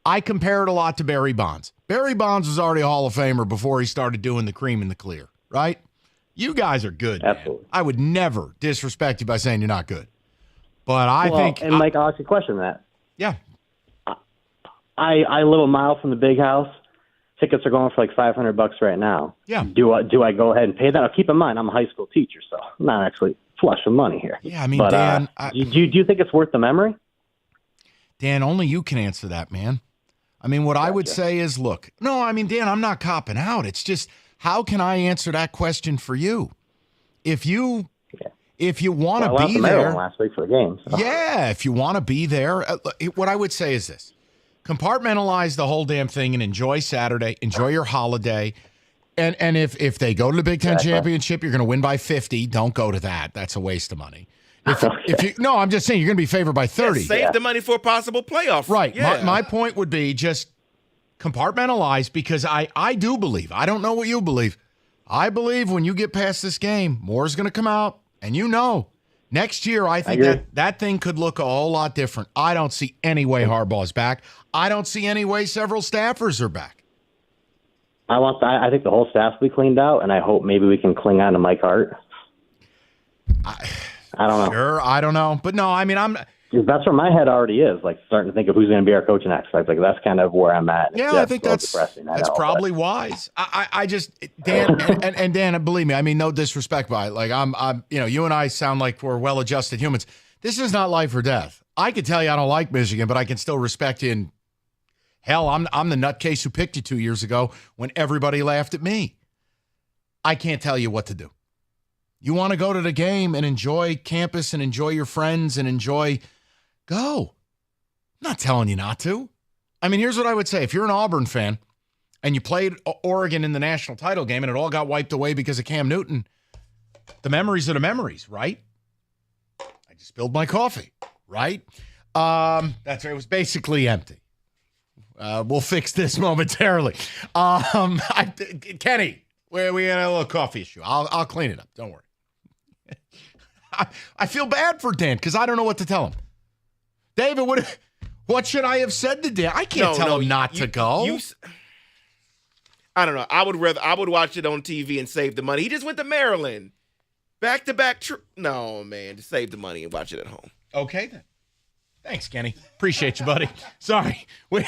I compare it a lot to Barry Bonds. Barry Bonds was already a Hall of Famer before he started doing the cream in the clear, right? You guys are good. Absolutely. Man. I would never disrespect you by saying you're not good. But I think... And Mike, I'll ask you a question on that. Yeah. I live a mile from the big house. Tickets are going for like $500 right now. Yeah. Do I go ahead and pay that? Now, keep in mind, I'm a high school teacher, so I'm not actually flush with money here. Yeah, I mean, but, Dan... do you think it's worth the memory? Dan, only you can answer that, man. I mean, what I would say is, look, no, I mean, Dan, I'm not copping out. It's just, how can I answer that question for you? If you want to be there last week for the game. So. Yeah, if you want to be there, what I would say is this: compartmentalize the whole damn thing and enjoy Saturday, enjoy your holiday. And if they go to the Big Ten championship, you're going to win by 50. Don't go to that. That's a waste of money. No, I'm just saying you're going to be favored by 30. Yeah, save the money for a possible playoff. Right. Yeah. My point would be just compartmentalize, because I do believe. I don't know what you believe. I believe when you get past this game, more is going to come out. And next year, I think that thing could look a whole lot different. I don't see any way Harbaugh's back. I don't see any way several staffers are back. I think the whole staff will be cleaned out, and I hope maybe we can cling on to Mike Hart. I don't know. Sure, I don't know. But no, I mean, that's where my head already is, like starting to think of who's going to be our coach next. Like that's kind of where I'm at. Yeah, I think that's probably wise. I just, Dan, and Dan, believe me, I mean, no disrespect by it. Like I'm, you and I sound like we're well-adjusted humans. This is not life or death. I could tell you I don't like Michigan, but I can still respect you. And hell, I'm the nutcase who picked you 2 years ago when everybody laughed at me. I can't tell you what to do. You want to go to the game and enjoy campus and enjoy your friends and go. I'm not telling you not to. I mean, here's what I would say. If you're an Auburn fan and you played Oregon in the national title game and it all got wiped away because of Cam Newton, the memories are the memories, right? I just spilled my coffee, right? That's right. It was basically empty. We'll fix this momentarily. Kenny, we had a little coffee issue. I'll clean it up. Don't worry. I feel bad for Dan because I don't know what to tell him. David, what should I have said to Dan? I can't tell him not to go. I don't know. I would watch it on TV and save the money. He just went to Maryland. Back-to-back trip. No, man. Just save the money and watch it at home. Okay, then. Thanks, Kenny. Appreciate you, buddy. Sorry. We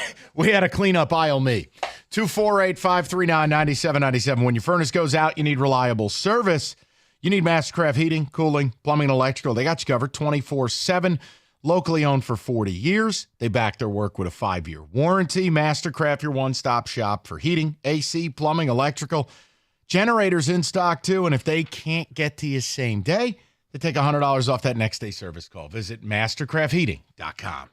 had to clean up aisle me. 248-539-9797. When your furnace goes out, you need reliable service. You need Mastercraft heating, cooling, plumbing, and electrical. They got you covered 24/7. Locally owned for 40 years. They back their work with a 5-year warranty. Mastercraft, your one-stop shop for heating, AC, plumbing, electrical. Generators in stock, too. And if they can't get to you same day, they take $100 off that next day service call. Visit mastercraftheating.com.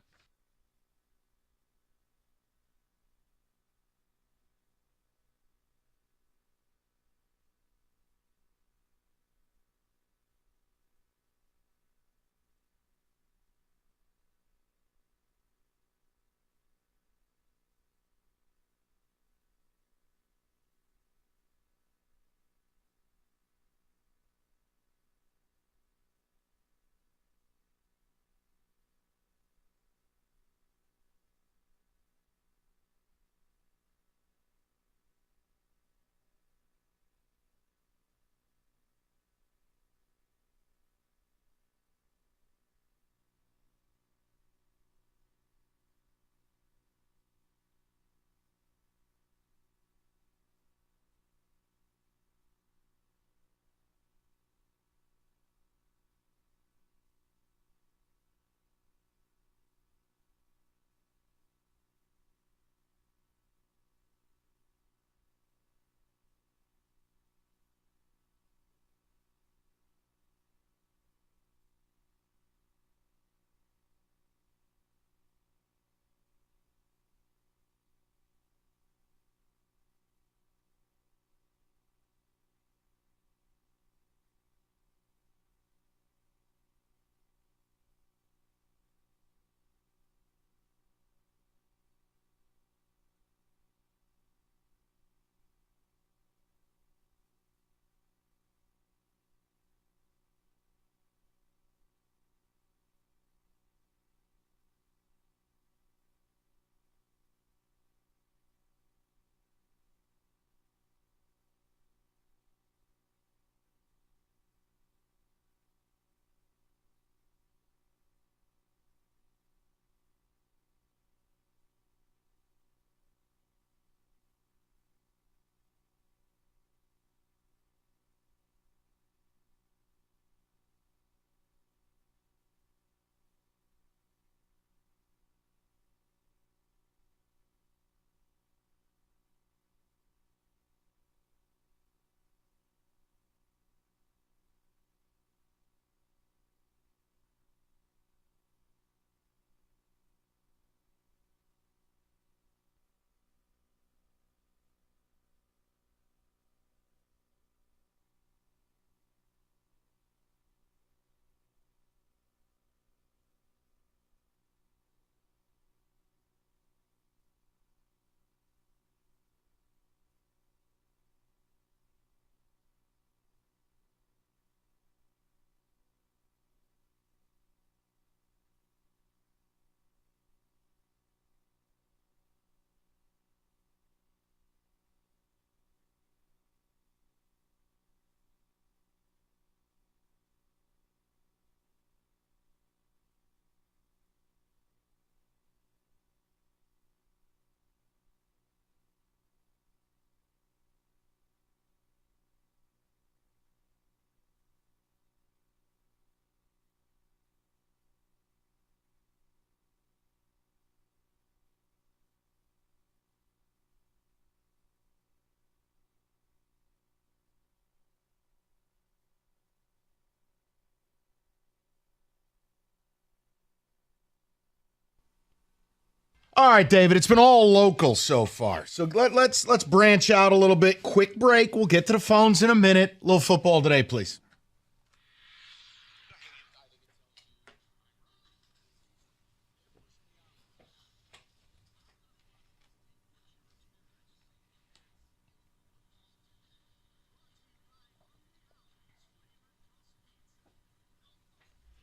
All right, David, it's been all local so far. So let's branch out a little bit. Quick break. We'll get to the phones in a minute. A little football today, please.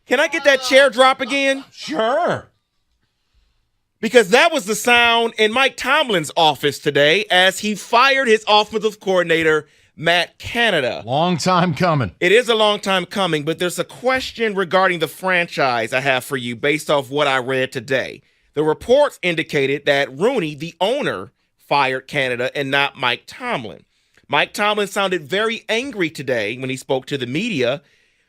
Can I get that chair drop again? Sure. Because that was the sound in Mike Tomlin's office today as he fired his offensive coordinator, Matt Canada. Long time coming. It is a long time coming, but there's a question regarding the franchise I have for you based off what I read today. The reports indicated that Rooney, the owner, fired Canada and not Mike Tomlin. Mike Tomlin sounded very angry today when he spoke to the media,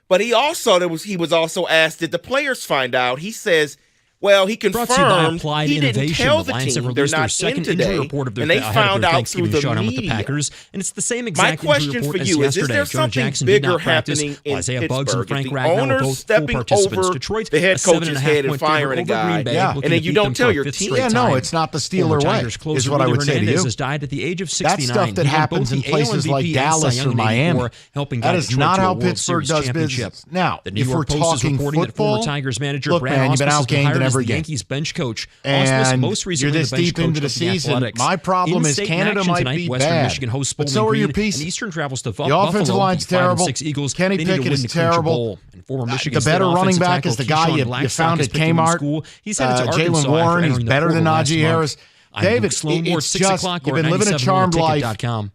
but he was also asked, did the players find out? He says, well, he Brought to you by confirmed Applied he didn't Innovation. tell The the Lions have team they're released their not in second injury today, report of their and they ahead of found their out through Thanksgiving the showdown with the media. Packers, and it's the same My exact injury question report for as you is yesterday. there Jonah something Jackson did bigger not practice. happening in Isaiah Buggs and Pittsburgh? Frank If the Ragnow were owner's both full stepping participants. over, Detroit, the head a coach is 7.5 head and point firing a favorite over guy, Green Bay, Yeah. looking and to then you beat don't them tell for a your fifth team. straight Yeah, no, time. it's not the Former Steeler way, Tigers closer is what I Willie would say to Hernandez you. has died at the age of 69. That's stuff that He won happens both in the places AL like MVP and Dallas Cy or Young in Miami. 84, helping That guide is Detroit not to a how World Pittsburgh Series does championship. business. Now, The New if we're York Post is talking reporting that football, former Tigers manager look, Brad man, you've been Ausmus has been outgained in hired as every the game. Yankees bench coach. Ausmus And most you're recently this the bench deep coach into the of season. Athletics. My problem is In-state Canada action might tonight, be Western bad. Michigan hosts But Bowling so are Green, your pieces. and Eastern travels to The offensive Buffalo. line's The 5-6 terrible. Eagles. Kenny They need to Pickett win is to clinch a terrible. bowl. And former Michigan The State better running offensive back tackle is the guy Keyshawn you Blackstock found is at picking him in Kmart. school. He's headed to Arkansas Jalen after Warren, he's entering the better than portal last Najee month. Harris. I'm David, Luke Sloan Ward, it's 6 just, o'clock you've or been living a charmed life. 97ticket.com.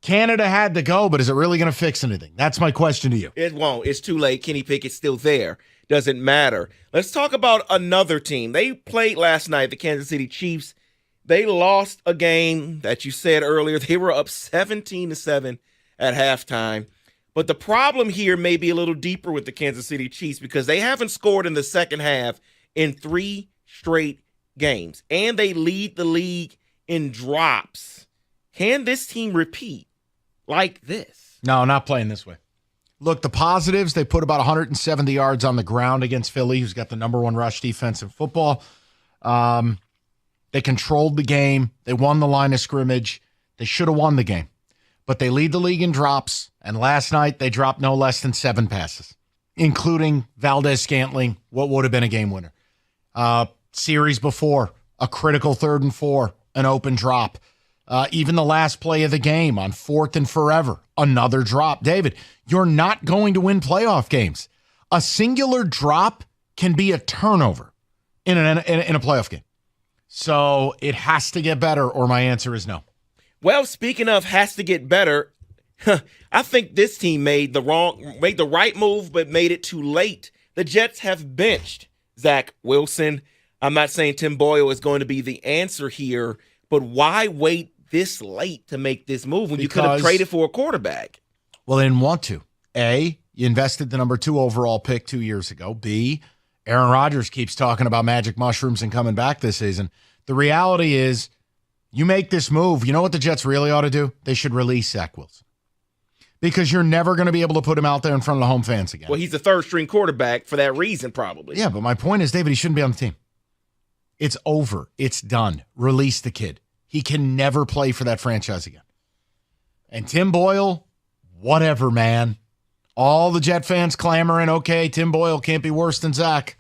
Canada had to go, but is it really going to fix anything? That's my question to you. It won't. It's too late. Kenny Pickett's still there. Doesn't matter. Let's talk about another team. They played last night, the Kansas City Chiefs. They lost a game that you said earlier. They were up 17-7 at halftime. But the problem here may be a little deeper with the Kansas City Chiefs because they haven't scored in the second half in 3 straight games. And they lead the league in drops. Can this team repeat like this? No, not playing this way. Look, the positives, they put about 170 yards on the ground against Philly, who's got the number 1 rush defense in football. They controlled the game. They won the line of scrimmage. They should have won the game. But they lead the league in drops, and last night they dropped no less than 7 passes, including Valdez-Scantling, what would have been a game winner. Series before, a critical 3rd and 4, an open drop. Even the last play of the game on 4th and forever, another drop. David, you're not going to win playoff games. A singular drop can be a turnover in a playoff game. So it has to get better, or my answer is no. Well, speaking of has to get better, I think this team made the right move, but made it too late. The Jets have benched Zach Wilson. I'm not saying Tim Boyle is going to be the answer here, but why wait this late to make this move when you could have traded for a quarterback? Well, they didn't want to. A, you invested the number 2 overall pick 2 years ago. B, Aaron Rodgers keeps talking about magic mushrooms and coming back this season. The reality is, you make this move, you know what the Jets really ought to do? They should release Zach Wilson. Because you're never going to be able to put him out there in front of the home fans again. Well, he's a 3rd-string quarterback for that reason, probably. Yeah, but my point is, David, he shouldn't be on the team. It's over. It's done. Release the kid. He can never play for that franchise again. And Tim Boyle, whatever, man. All the Jet fans clamoring, okay, Tim Boyle can't be worse than Zach.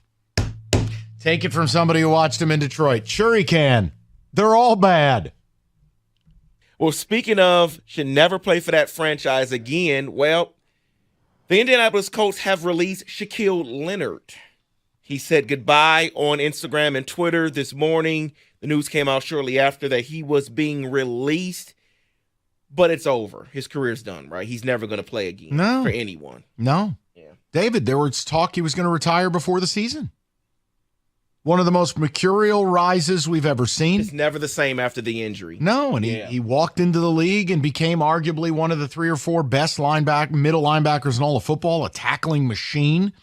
Take it from somebody who watched him in Detroit. Sure he can. They're all bad. Well, speaking of should never play for that franchise again, well, the Indianapolis Colts have released Shaquille Leonard. He said goodbye on Instagram and Twitter this morning. The news came out shortly after that he was being released, but it's over. His career's done, right? He's never going to play again for anyone. No. Yeah. David, there was talk he was going to retire before the season. One of the most mercurial rises we've ever seen. It's never the same after the injury. No, and he walked into the league and became arguably one of the 3 or 4 best middle linebackers in all of football, a tackling machine,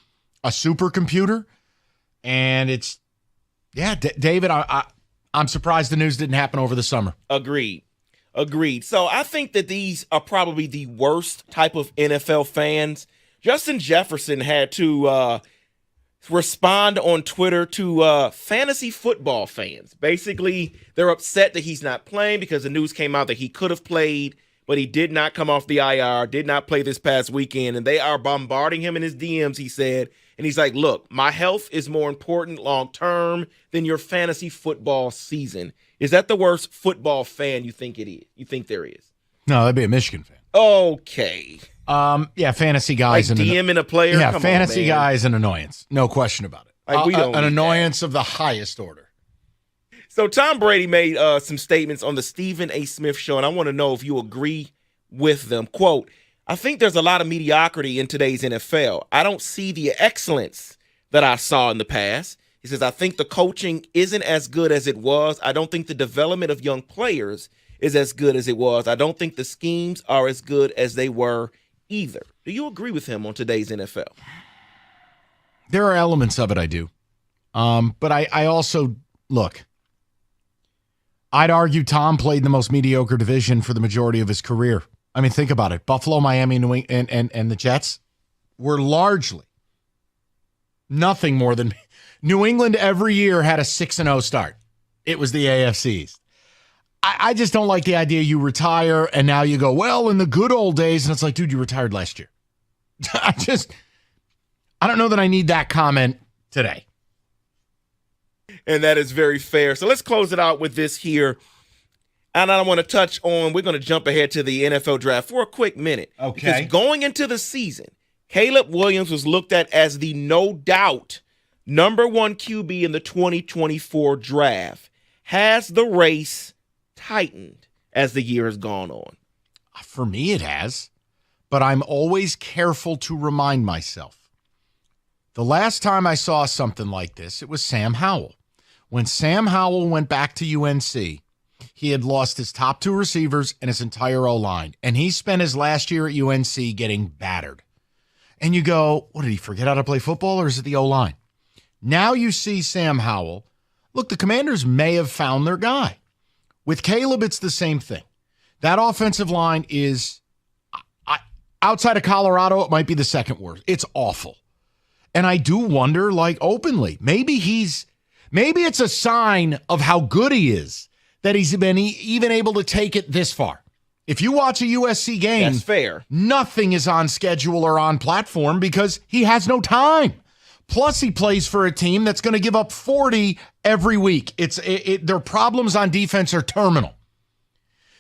a supercomputer. And it's, David, I'm surprised the news didn't happen over the summer. Agreed. So I think that these are probably the worst type of NFL fans. Justin Jefferson had to respond on Twitter to fantasy football fans. Basically, they're upset that he's not playing because the news came out that he could have played, but he did not come off the IR, did not play this past weekend, and they are bombarding him in his DMs, he said. And he's like, look, my health is more important long-term than your fantasy football season. Is that the worst football fan you think it is? You think there is? No, that'd be a Michigan fan. Okay. Yeah, fantasy guys. Like DMing a player? Yeah, Come fantasy on, man. guy is an annoyance. No question about it. Like, we don't an need annoyance of the highest order. So Tom Brady made some statements on the Stephen A. Smith show, and I want to know if you agree with them. Quote, I think there's a lot of mediocrity in today's NFL. I don't see the excellence that I saw in the past. He says, I think the coaching isn't as good as it was. I don't think the development of young players is as good as it was. I don't think the schemes are as good as they were either. Do you agree with him on today's NFL? There are elements of it I do. But I also, look, I'd argue Tom played in the most mediocre division for the majority of his career. I mean, think about it. Buffalo, Miami, New England, and the Jets were largely nothing more than New England every year had a 6-0 start. It was the AFCs. I just don't like the idea you retire and now you go, well, in the good old days, and it's like, dude, you retired last year. I don't know that I need that comment today. And that is very fair. So let's close it out with this here. And I want to touch on, we're going to jump ahead to the NFL draft for a quick minute. Okay. Because going into the season, Caleb Williams was looked at as the no doubt number one QB in the 2024 draft. Has the race tightened as the year has gone on? For me, it has. But I'm always careful to remind myself. The last time I saw something like this, it was Sam Howell. When Sam Howell went back to UNC, he had lost his top two receivers and his entire O-line. And he spent his last year at UNC getting battered. And you go, what, did he forget how to play football, or is it the O-line? Now you see Sam Howell. Look, the Commanders may have found their guy. With Caleb, it's the same thing. That offensive line is, outside of Colorado, it might be the second worst. It's awful. And I do wonder, like, openly, maybe it's a sign of how good he is that he's been even able to take it this far. If you watch a USC game, that's fair. Nothing is on schedule or on platform because he has no time. Plus, he plays for a team that's going to give up 40 every week. Their problems on defense are terminal.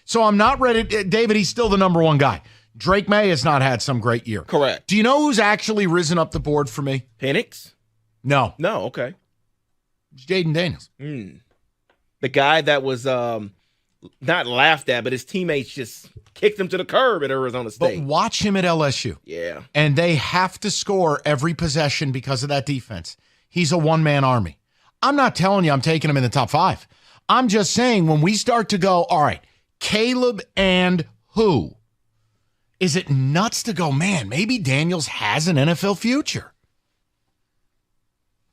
So I'm not ready. David, he's still the number one guy. Drake May has not had some great year. Correct. Do you know who's actually risen up the board for me? Penix? No. No, okay. It's Jaden Daniels. The guy that was not laughed at, but his teammates just kicked him to the curb at Arizona State. But watch him at LSU. Yeah. And they have to score every possession because of that defense. He's a one-man army. I'm not telling you I'm taking him in the top 5. I'm just saying when we start to go, all right, Caleb and who? Is it nuts to go, man, maybe Daniels has an NFL future?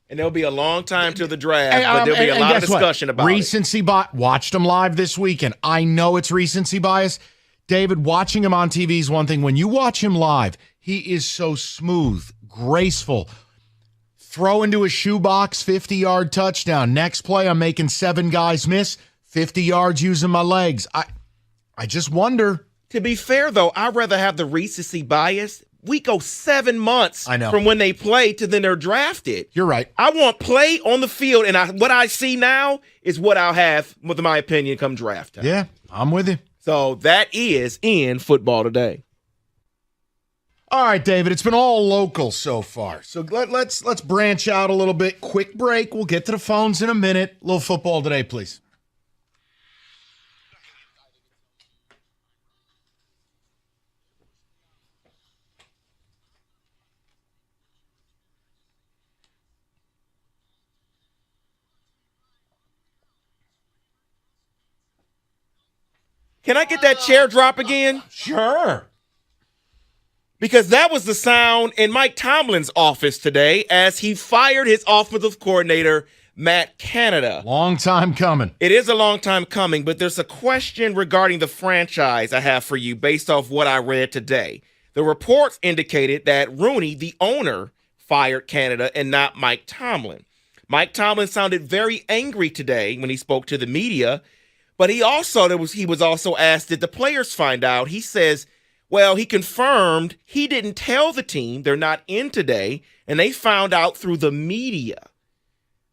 And there'll be a long time till the draft, but there'll be a lot of discussion about recency bias. Watched him live this weekend. I know it's recency bias. David, watching him on TV is one thing. When you watch him live, he is so smooth, graceful. Throw into a shoebox, 50-yard touchdown. Next play, I'm making 7 guys miss, 50 yards using my legs. I just wonder. To be fair, though, I'd rather have the recency bias. We go 7 months from when they play to then they're drafted. You're right. I want play on the field, and what I see now is what I'll have, with my opinion, come draft time. Yeah, I'm with you. So that is in Football Today. All right, David, it's been all local so far. So let's branch out a little bit. Quick break. We'll get to the phones in a minute. A little Football Today, please. Can I get that chair drop again? Sure. Because that was the sound in Mike Tomlin's office today as he fired his offensive coordinator, Matt Canada. Long time coming. It is a long time coming, but there's a question regarding the franchise I have for you based off what I read today. The reports indicated that Rooney, the owner, fired Canada and not Mike Tomlin. Mike Tomlin sounded very angry today when he spoke to the media, but he was also asked, did the players find out? He says, well, he confirmed he didn't tell the team they're not in today, and they found out through the media.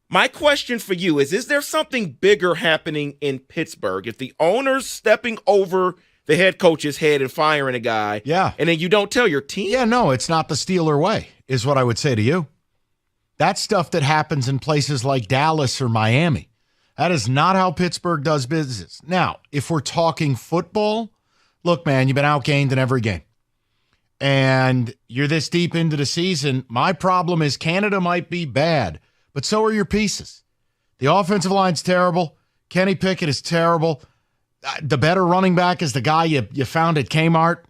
My question for you is there something bigger happening in Pittsburgh? If the owner's stepping over the head coach's head and firing a guy, and then you don't tell your team? Yeah, no, it's not the Steeler way, is what I would say to you. That's stuff that happens in places like Dallas or Miami. That is not how Pittsburgh does business. Now, if we're talking football, look, man, you've been outgained in every game. And you're this deep into the season. My problem is Canada might be bad, but so are your pieces. The offensive line's terrible. Kenny Pickett is terrible. The better running back is the guy you found at Kmart,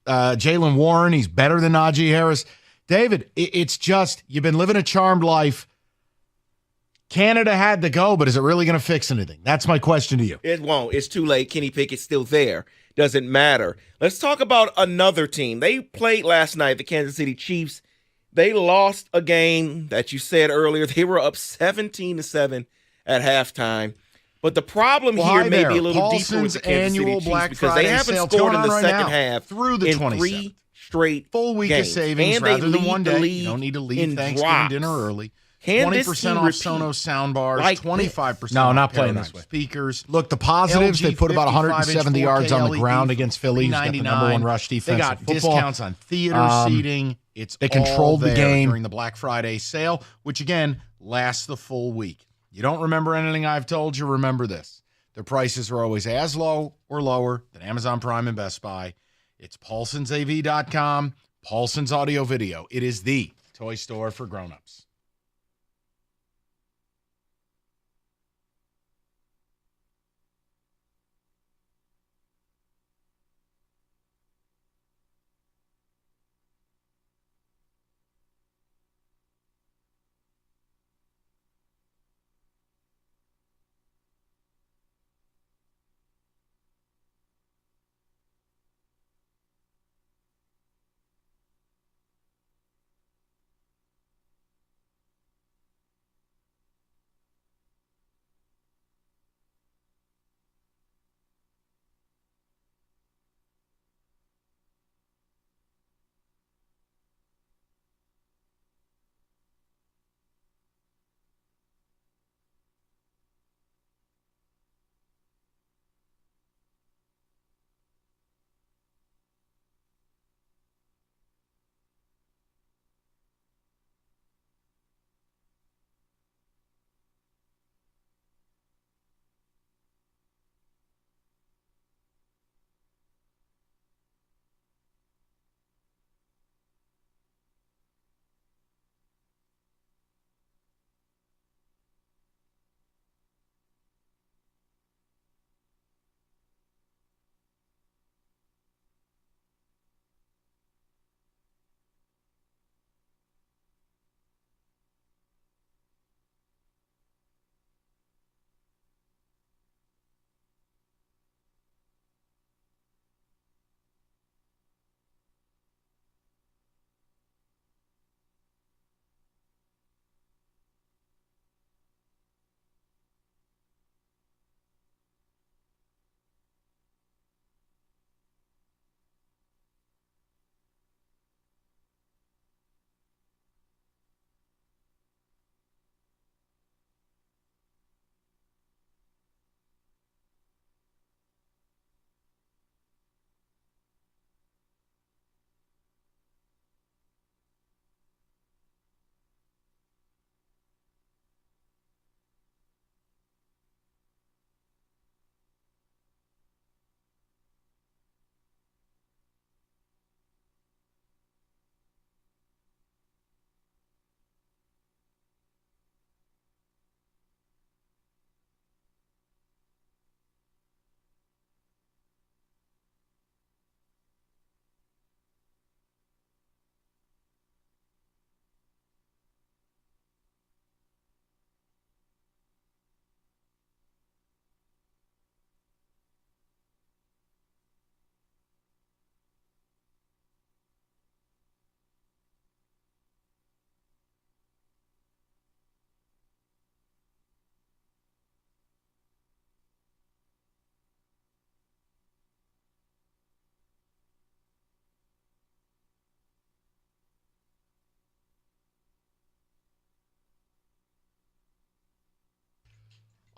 Jaylen Warren. He's better than Najee Harris. David, it's just you've been living a charmed life. Canada had to go, but is it really going to fix anything? That's my question to you. It won't. It's too late. Kenny Pickett's still there. Doesn't matter. Let's talk about another team. They played last night, the Kansas City Chiefs. They lost a game that you said earlier. They were up 17-7 at halftime. But the problem here may be a little deeper with the Kansas City Chiefs Black because Friday they haven't sale scored in the right second now, half through the in 27th. 3 straight full week games. of savings And rather they than one lead the day. league You don't need to leave in Thanksgiving drops. dinner early. Can 20% this team off repeat Sonos sound bars, like 25% No, off not playing Paradigm this way. speakers. Look, the positives, LG they put about 170 yards on the ground against Philly. Who's got the number one rush defense. They got in football. discounts on theater seating. It's they controlled all the there game during the Black Friday sale, which again lasts the full week. You don't remember anything I've told you, remember this. Their prices are always as low or lower than Amazon Prime and Best Buy. It's PaulsonsAV.com, Paulson's Audio Video. It is the toy store for grown-ups.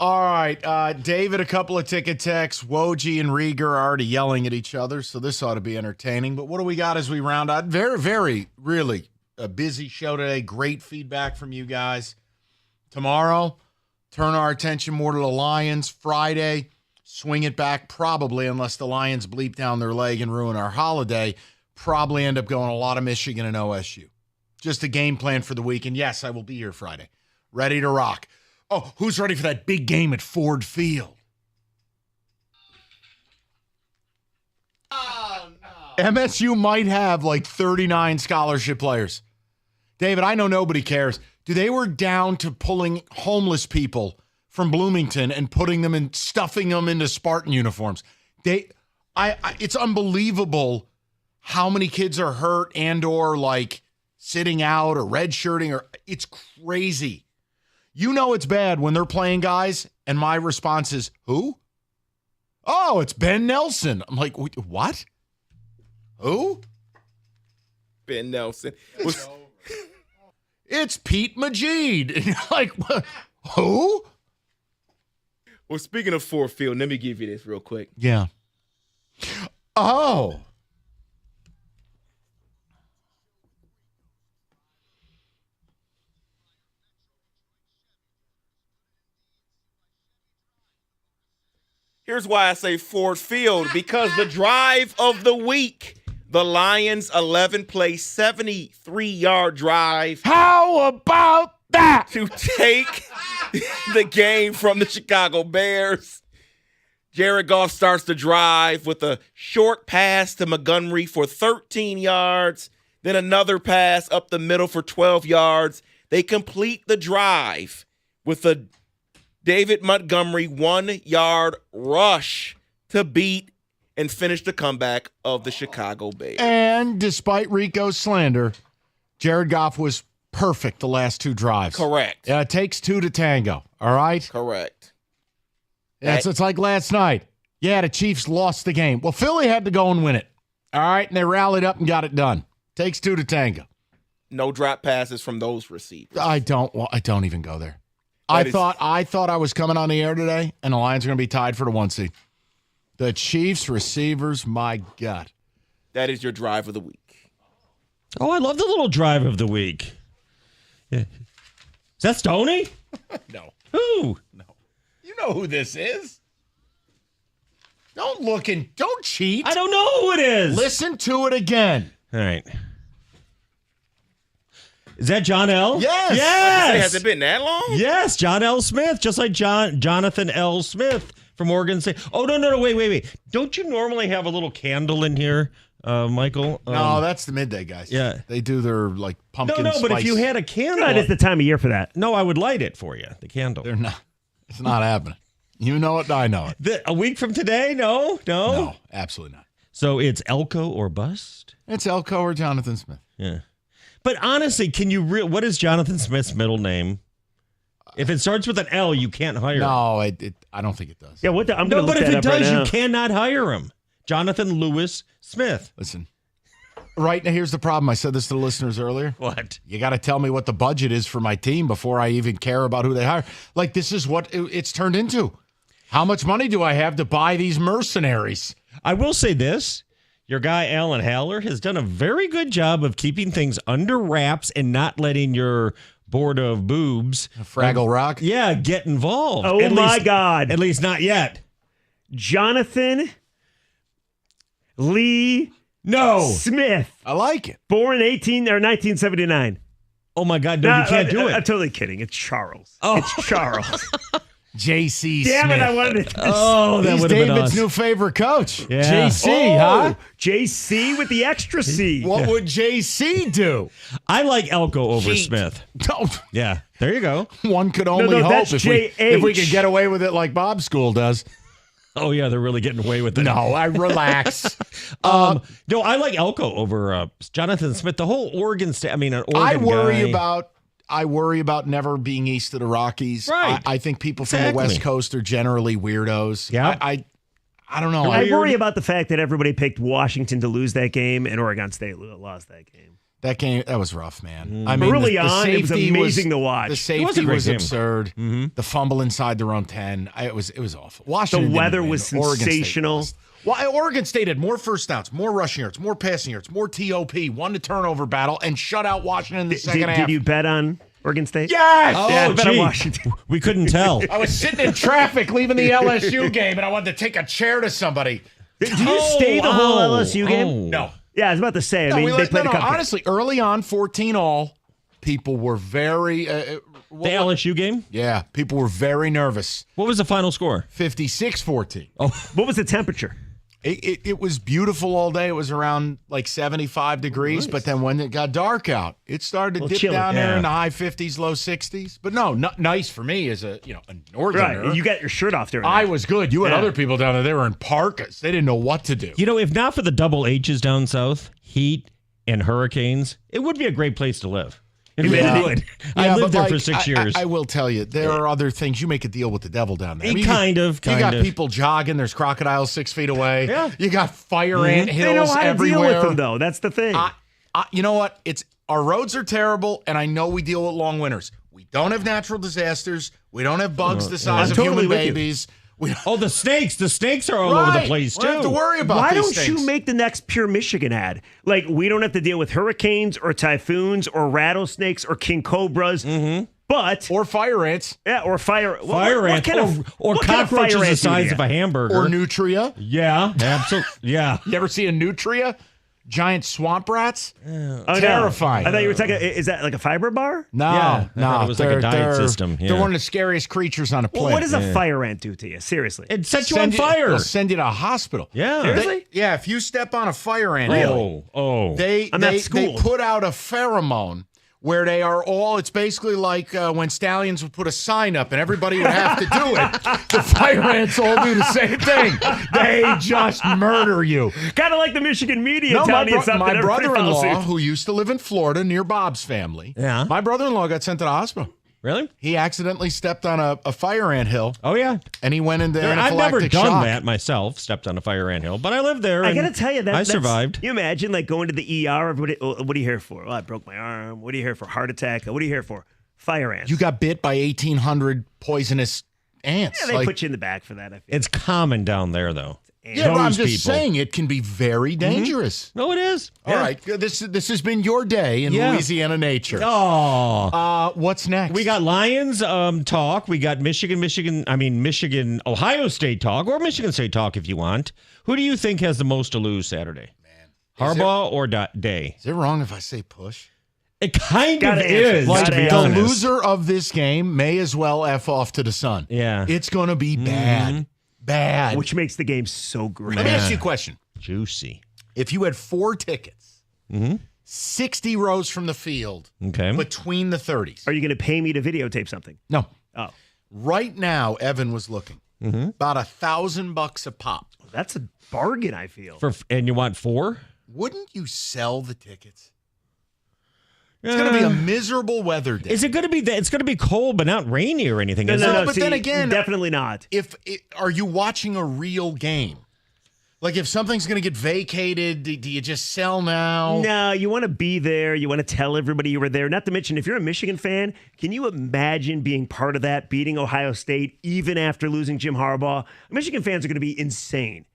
All right, David, a couple of ticket texts. Woj and Rieger are already yelling at each other, so this ought to be entertaining. But what do we got as we round out? Very, very, really a busy show today. Great feedback from you guys. Tomorrow, turn our attention more to the Lions. Friday, swing it back probably, unless the Lions bleep down their leg and ruin our holiday, probably end up going a lot of Michigan and OSU. Just a game plan for the week. And yes, I will be here Friday. Ready to rock. Oh, who's ready for that big game at Ford Field? Oh, no. MSU might have like 39 scholarship players. David, I know nobody cares. They were down to pulling homeless people from Bloomington and putting them in, stuffing them into Spartan uniforms. It's unbelievable how many kids are hurt and or like sitting out or redshirting, or it's crazy. You know it's bad when they're playing guys, and my response is, who? Oh, it's Ben Nelson. I'm like, what? Who? Ben Nelson. It's Pete Majid. And you're like, who? Well, speaking of Ford Field, let me give you this real quick. Yeah. Oh. Here's why I say Ford Field, because the drive of the week, the Lions 11-play 73-yard drive. How about that? To take the game from the Chicago Bears. Jared Goff starts the drive with a short pass to Montgomery for 13 yards, then another pass up the middle for 12 yards. They complete the drive with a David Montgomery 1-yard rush to beat and finish the comeback of the Chicago Bears. And despite Rico's slander, Jared Goff was perfect the last two drives. Correct. It takes two to tango, all right? Correct. It's like last night. Yeah, the Chiefs lost the game. Well, Philly had to go and win it, all right? And they rallied up and got it done. Takes two to tango. No drop passes from those receivers. I don't even go there. I thought I was coming on the air today, and the Lions are going to be tied for the 1 seed. The Chiefs receivers, my God. That is your drive of the week. Oh, I love the little drive of the week. Yeah. Is that Stoney? No. Who? No. You know who this is. Don't cheat. I don't know who it is. Listen to it again. All right. Is that John L? Yes. Yes. Has it been that long? Yes, John L. Smith, just like Jonathan L. Smith from Oregon State. Oh, no, wait. Don't you normally have a little candle in here, Michael? No, that's the midday guys. Yeah. They do their like pumpkin No, but spice. if you had a candle. It's the time of year for that. No, I would light it for you, the candle. They're not. It's not happening. You know it, I know it. A week from today? No. No, absolutely not. So it's Elko or bust? It's Elko or Jonathan Smith. Yeah. But honestly, what is Jonathan Smith's middle name? If it starts with an L, you can't hire him. No, I don't think it does. Yeah, I'm going to look but if that it up does, right now. you cannot hire him. Jonathan Lewis Smith. Listen, right now, here's the problem. I said this to the listeners earlier. What? You got to tell me what the budget is for my team before I even care about who they hire. Like, this is what it's turned into. How much money do I have to buy these mercenaries? I will say this. Your guy, Alan Haller, has done a very good job of keeping things under wraps and not letting your board of boobs, Fraggle Rock, get involved. Oh, my God. At least not yet. Jonathan Lee Smith. I like it. Born 1979. Oh, my God. No, you can't do it. I'm totally kidding. It's Charles. Oh. It's Charles. J.C. Damn Smith. it, I wanted to. Oh, that He's would have been David's us. new favorite coach. Yeah. J.C., huh? J.C. with the extra C. What would J.C. do? I like Elko over Cheat. Smith. Don't. Yeah, there you go. One could only No, hope that's if we could JH. get away with it like Bob's school does. Oh, yeah, they're really getting away with it. No, I relax. No, I like Elko over Jonathan Smith. The whole Oregon State. I mean, an Oregon I worry about never being east of the Rockies. Right. I think people from the Exactly. West Coast are generally weirdos. Yeah. I don't know. I worry about the fact that everybody picked Washington to lose that game and Oregon State lost that game. That game, that was rough, man. I mean, Early the on, it was safety amazing to watch. The It safety was a great was game. absurd. The fumble inside their own 10. It was awful. Washington. The didn't weather win. was Oregon State sensational. lost. Well, Oregon State had more first downs, more rushing yards, more passing yards, more TOP, won the turnover battle, and shut out Washington in the second half. Did you bet on Oregon State? Yes! Yeah, I Oh, bet on gee. Washington. We couldn't tell. I was sitting in traffic leaving the LSU game, and I wanted to take a chair to somebody. Did you stay the whole LSU game? No. Yeah, I was about to say. No, I mean, they played a couple. honestly, early on, 14-all, people were very... The LSU game? Yeah, people were very nervous. What was the final score? 56-14. Oh, what was the temperature? It was beautiful all day. It was around like 75 degrees, but then when it got dark out, it started to Well, dip chilly. down there Yeah. in the high 50s, low 60s. But no, nice for me as a northerner. Right, you got your shirt off there. I was good. You had Yeah. other people down there. They were in parkas. They didn't know what to do. You know, if not for the double H's down south, heat and hurricanes, it would be a great place to live. It really would. I Yeah, lived but there for like, 6 years. I will tell you, there are other things. You make a deal with the devil down there. Kind of. You got people jogging. There's crocodiles 6 feet away. Yeah. You got fire ant hills They know how to everywhere. deal with them, though. That's the thing. You know what? Our roads are terrible, and I know we deal with long winters. We don't have natural disasters. We don't have bugs the size of totally human with you. babies. The snakes. The snakes are all over the place, too. We don't have to worry about Why these don't things. you make the next Pure Michigan ad? Like, we don't have to deal with hurricanes or typhoons or rattlesnakes or king cobras, but or fire ants. Yeah, or fire ants, or what kind of cockroaches fire the ant do size you of a have? hamburger. Or nutria. Yeah, absolutely. Yeah. You ever see a nutria? Giant swamp rats? Oh, no. Terrifying. I thought you were talking. Is that like a fiber bar? No, Yeah, I no. thought it was like a diet system, They're yeah. one of the scariest creatures on a planet. Well, what does a fire ant do to you? Seriously, It sets you on fire. They'll send you to a hospital. Yeah. Seriously? Yeah, if you step on a fire ant, Oh. they I'm at they school. put out a pheromone where they are all. It's basically like when stallions would put a sign up and everybody would have to do it. The fire ants all do the same thing. They just murder you. Kind of like the Michigan media No, telling you something. my everybody follows brother-in-law, suit. who used to live in Florida near Bob's family, Yeah. my brother-in-law got sent to the hospital. Really? He accidentally stepped on a fire ant hill, Oh, yeah. and he went into I've never anaphylactic done shock. that myself, stepped on a fire anthill, but I lived there. I and gotta tell you that I that's- survived. You imagine like going to the ER. Everybody, oh, what are you here for? Well, I broke my arm. What are you here for? Heart attack. What are you here for? Fire ants. You got bit by 1,800 poisonous ants. yeah, they Like- put you in the back for that. I feel. It's common down there, though. yeah, but I'm Those just people. saying it can be very dangerous. No, it is. All right, this has been your day in Yeah. Louisiana nature. Oh. What's next? We got Lions talk. We got Michigan, Ohio State talk, or Michigan State talk if you want. Who do you think has the most to lose Saturday? Harbaugh or Day? Is it wrong if I say push? It kind Gotta of answer. is, Like to be the honest. loser of this game may as well F off to the sun. Yeah. It's going to be bad. Bad. Which makes the game so great. Let me ask you a question. Juicy. If you had 4 tickets, Mm-hmm. 60 rows from the field, Okay. between the 30s. Are you going to pay me to videotape something? No. Oh, Right now, Evan was looking. Mm-hmm. About $1,000 a pop. that's a bargain. I feel. And you want 4? Wouldn't you sell the tickets? It's going to be a miserable weather day. Is it going to be? It's going to be cold, but not rainy or anything. No, is no, it? no. but see, then again- definitely not. Are you watching a real game? Like if something's going to get vacated, do you just sell now? No, you want to be there. You want to tell everybody you were there. Not to mention, if you're a Michigan fan, can you imagine being part of that, beating Ohio State, even after losing Jim Harbaugh? Michigan fans are going to be insane.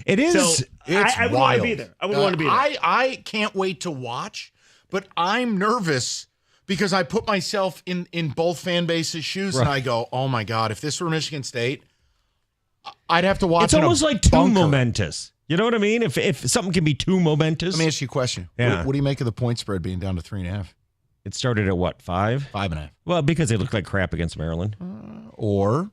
It is. So It's I would want wild. to be there. I would want to be there. I can't wait to watch, but I'm nervous because I put myself in both fan bases' shoes and I go, oh my God, if this were Michigan State, I'd have to watch It's in a almost like too bunker. momentous. You know what I mean? If something can be too momentous. Let me ask you a question. Yeah. What do you make of the point spread being down to 3.5? It started at what, 5? 5.5. Well, because they looked like crap against Maryland. Or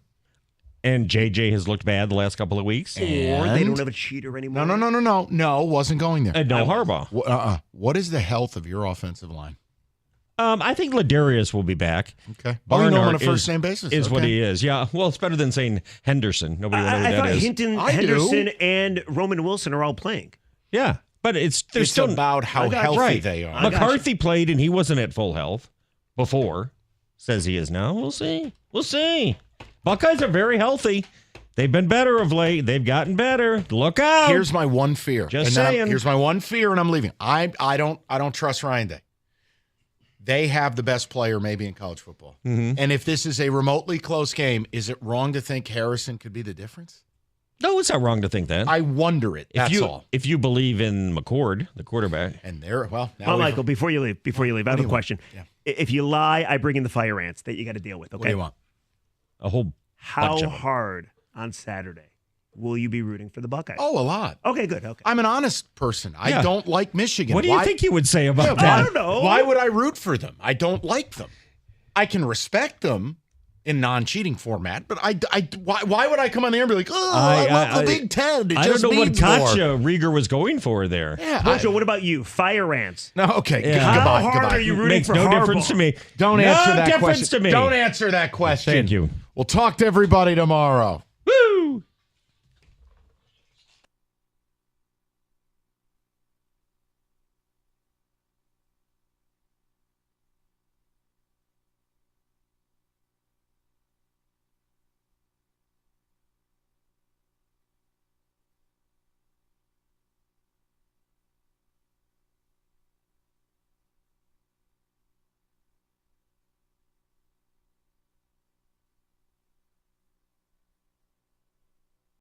And JJ has looked bad the last couple of weeks. Or they don't have a cheater anymore. No, wasn't going there. And no Harbaugh. What is the health of your offensive line? I think Ladarius will be back. Okay. Oh, you know him on a Barnhart first-name basis. Is what Okay. he is. Yeah. Well, it's better than saying Henderson. Nobody will know who I that thought is. Hinton, I do. Henderson, and Roman Wilson are all playing. Yeah. But they're It's still about how I got you. healthy right. they are. McCarthy played and he wasn't at full health before. Says he is now. We'll see. We'll see. Buckeyes are very healthy. They've been better of late. They've gotten better. Look out. Here's my one fear. Just and then saying. here's my one fear, and I'm leaving. I don't trust Ryan Day. they have the best player maybe in college football. Mhm. And if this is a remotely close game, is it wrong to think Harrison could be the difference? No, it's not wrong to think that. I wonder it. That's all. If you believe in McCord, the quarterback. And there, well, now Well, Michael, before you leave, I have a question. Yeah. If you lie, I bring in the fire ants that you got to deal with. Okay. What do you want? A whole bunch How of them. hard on Saturday will you be rooting for the Buckeyes? Oh, a lot. Okay, good. Okay. I'm an honest person. I Yeah. don't like Michigan. What do you think you would say about Yeah, that? I don't know. Why would I root for them? I don't like them. I can respect them in non-cheating format, but why would I come on there and be like, oh, I love the Big Ten. It I just don't know what means more. Katja Rieger was going for there. Yeah, Mojo, what about you? Fire ants. No, okay. Yeah. Goodbye. How hard goodbye. are you rooting Makes for no Harbaugh? difference to me. Don't No answer that difference question. to me. Don't answer that question. Thank you. We'll talk to everybody tomorrow.